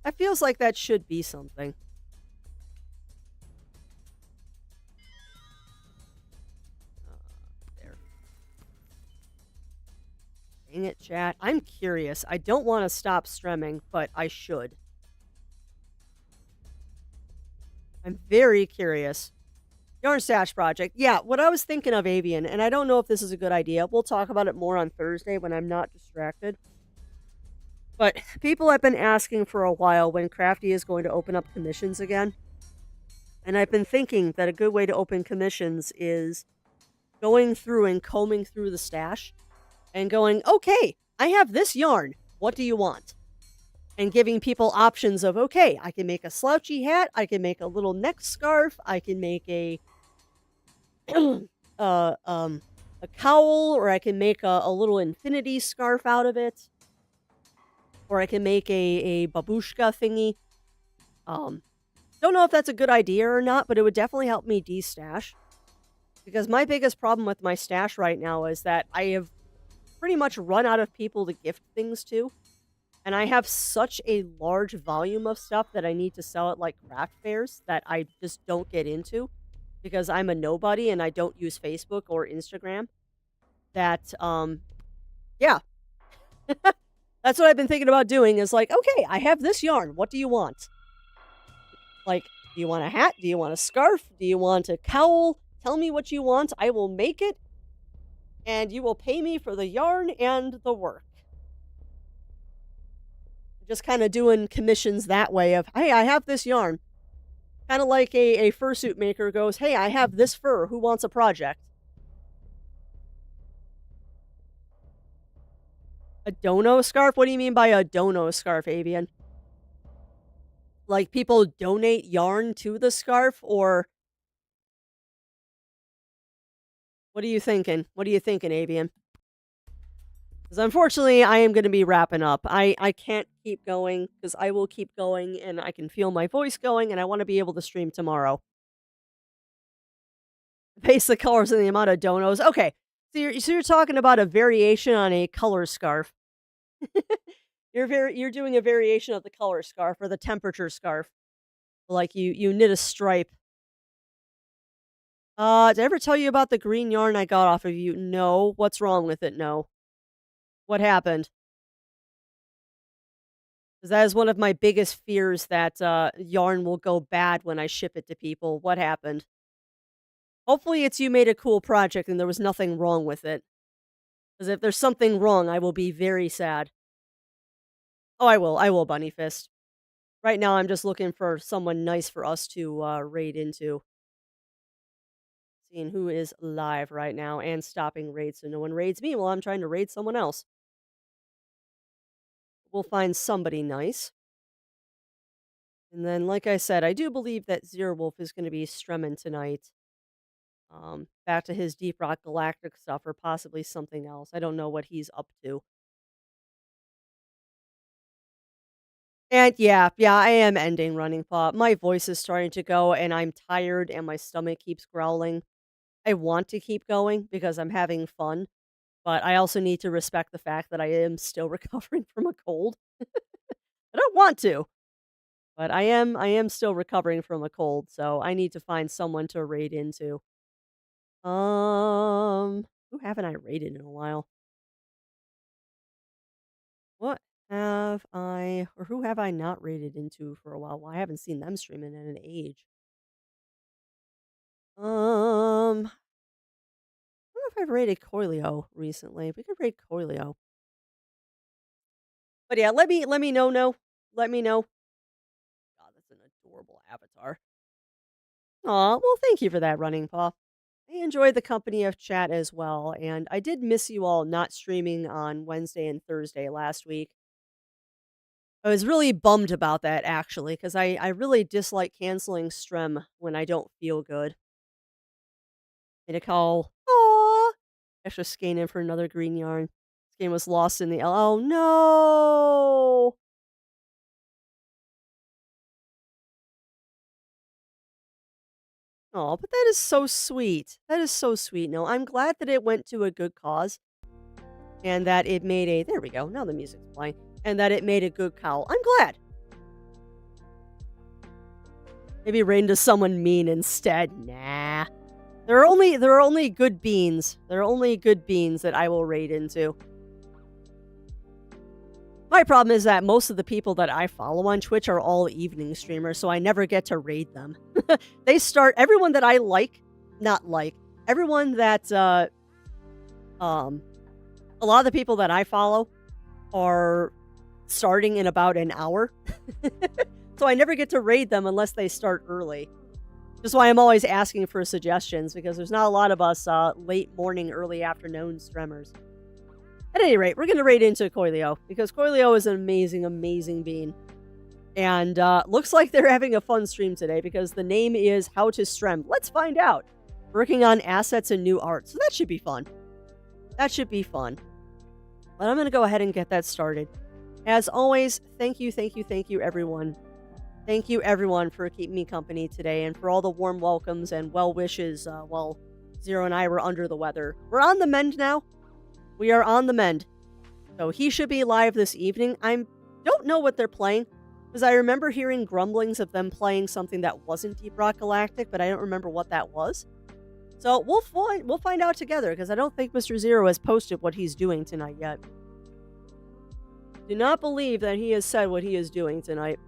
That feels like that should be something. There. Dang it, chat. I'm curious. I don't want to stop streaming, but I should. I'm very curious. Yarn Stash Project. Yeah, what I was thinking of, Avian, and I don't know if this is a good idea. We'll talk about it more on Thursday when I'm not distracted. But people have been asking for a while when Crafty is going to open up commissions again. And I've been thinking that a good way to open commissions is going through and combing through the stash and going, okay, I have this yarn. What do you want? And giving people options of, okay, I can make a slouchy hat, I can make a little neck scarf, I can make a a cowl, or I can make a little infinity scarf out of it. Or I can make a babushka thingy. Don't know if that's a good idea or not, but it would definitely help me de-stash. Because my biggest problem with my stash right now is that I have pretty much run out of people to gift things to. And I have such a large volume of stuff that I need to sell at like craft fairs that I just don't get into. Because I'm a nobody and I don't use Facebook or Instagram. That, yeah. That's what I've been thinking about doing is like, okay, I have this yarn. What do you want? Like, do you want a hat? Do you want a scarf? Do you want a cowl? Tell me what you want. I will make it. And you will pay me for the yarn and the work. just kind of doing commissions that way of, hey, I have this yarn. Kind of like a fursuit maker goes, hey, I have this fur. Who wants a project? A dono scarf? What do you mean by a dono scarf, Avian? Like people donate yarn to the scarf, or what are you thinking? What are you thinking, Avian? Because unfortunately, I am going to be wrapping up. I can't keep going because I will keep going and I can feel my voice going and I want to be able to stream tomorrow. Basic colors and the amount of donos. Okay. So you're talking about a variation on a color scarf. You're doing a variation of the color scarf or the temperature scarf. Like you knit a stripe. Did I ever tell you about the green yarn I got off of you? No. What's wrong with it? No. What happened? Because that is one of my biggest fears that yarn will go bad when I ship it to people. What happened? Hopefully it's you made a cool project and there was nothing wrong with it. Because if there's something wrong, I will be very sad. Oh, I will, Bunny Fist. Right now, I'm just looking for someone nice for us to raid into. Seeing who is live right now and stopping raids so no one raids me while I'm trying to raid someone else. We'll find somebody nice. And then, like I said, I do believe that Zero Wolf is going to be strumming tonight. Back to his Deep Rock Galactic stuff or possibly something else. I don't know what he's up to. And yeah, I am ending Running Paw. My voice is starting to go and I'm tired and my stomach keeps growling. I want to keep going because I'm having fun, but I also need to respect the fact that I am still recovering from a cold. I don't want to, but I am still recovering from a cold, so I need to find someone to raid into. Who haven't I raided in a while? What have I or who have I not raided into for a while? Well, I haven't seen them streaming in an age. I don't know if I've raided Coilio recently. We could raid Coilio. But yeah, let me know, no. Let me know. God, that's an adorable avatar. Aw, well, thank you for that, Running Paw. I enjoyed the company of chat as well, and I did miss you all not streaming on Wednesday and Thursday last week. I was really bummed about that, actually, because I really dislike canceling Strem when I don't feel good. Made a call. Aw! Extra skein in for another green yarn. This game was lost in the oh no! Oh, but that is so sweet. That is so sweet. No, I'm glad that it went to a good cause and that it made a there we go. Now the music's playing. And that it made a good cowl. I'm glad. Maybe rain to someone mean instead. Nah. There are only good beans. There are only good beans that I will raid into. My problem is that most of the people that I follow on Twitch are all evening streamers, so I never get to raid them. They start everyone that I everyone that a lot of the people that I follow are starting in about an hour. So I never get to raid them unless they start early. That's why I'm always asking for suggestions because there's not a lot of us late morning, early afternoon streamers. At any rate, we're going to raid into Coilio because Coilio is an amazing, amazing bean. And looks like they're having a fun stream today because the name is How to Strem. Let's find out. Working on assets and new art. So that should be fun. That should be fun. But I'm going to go ahead and get that started. As always, thank you, everyone. Thank you, everyone, for keeping me company today and for all the warm welcomes and well wishes while Zero and I were under the weather. We're on the mend now. We are on the mend. So he should be live this evening. I don't know what they're playing because I remember hearing grumblings of them playing something that wasn't Deep Rock Galactic, but I don't remember what that was. So we'll find out together because I don't think Mr. Zero has posted what he's doing tonight yet. Do not believe that he has said what he is doing tonight.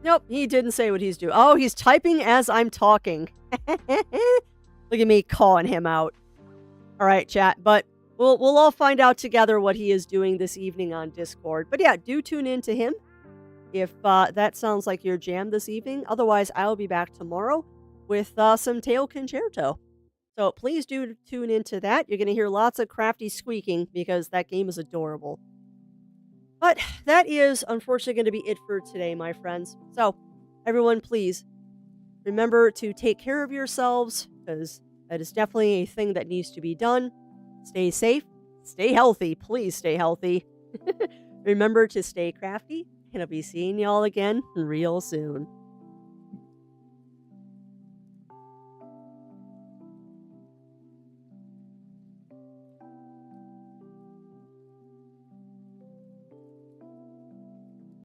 Nope, he didn't say what he's doing. Oh, he's typing as I'm talking. Look at me calling him out. All right, chat. But We'll all find out together what he is doing this evening on Discord. But yeah, do tune in to him if that sounds like your jam this evening. Otherwise, I'll be back tomorrow with some Tail Concerto. So please do tune into that. You're going to hear lots of crafty squeaking because that game is adorable. But that is unfortunately going to be it for today, my friends. So everyone, please remember to take care of yourselves because that is definitely a thing that needs to be done. Stay safe, stay healthy. Please stay healthy. Remember to stay crafty, and I'll be seeing y'all again real soon.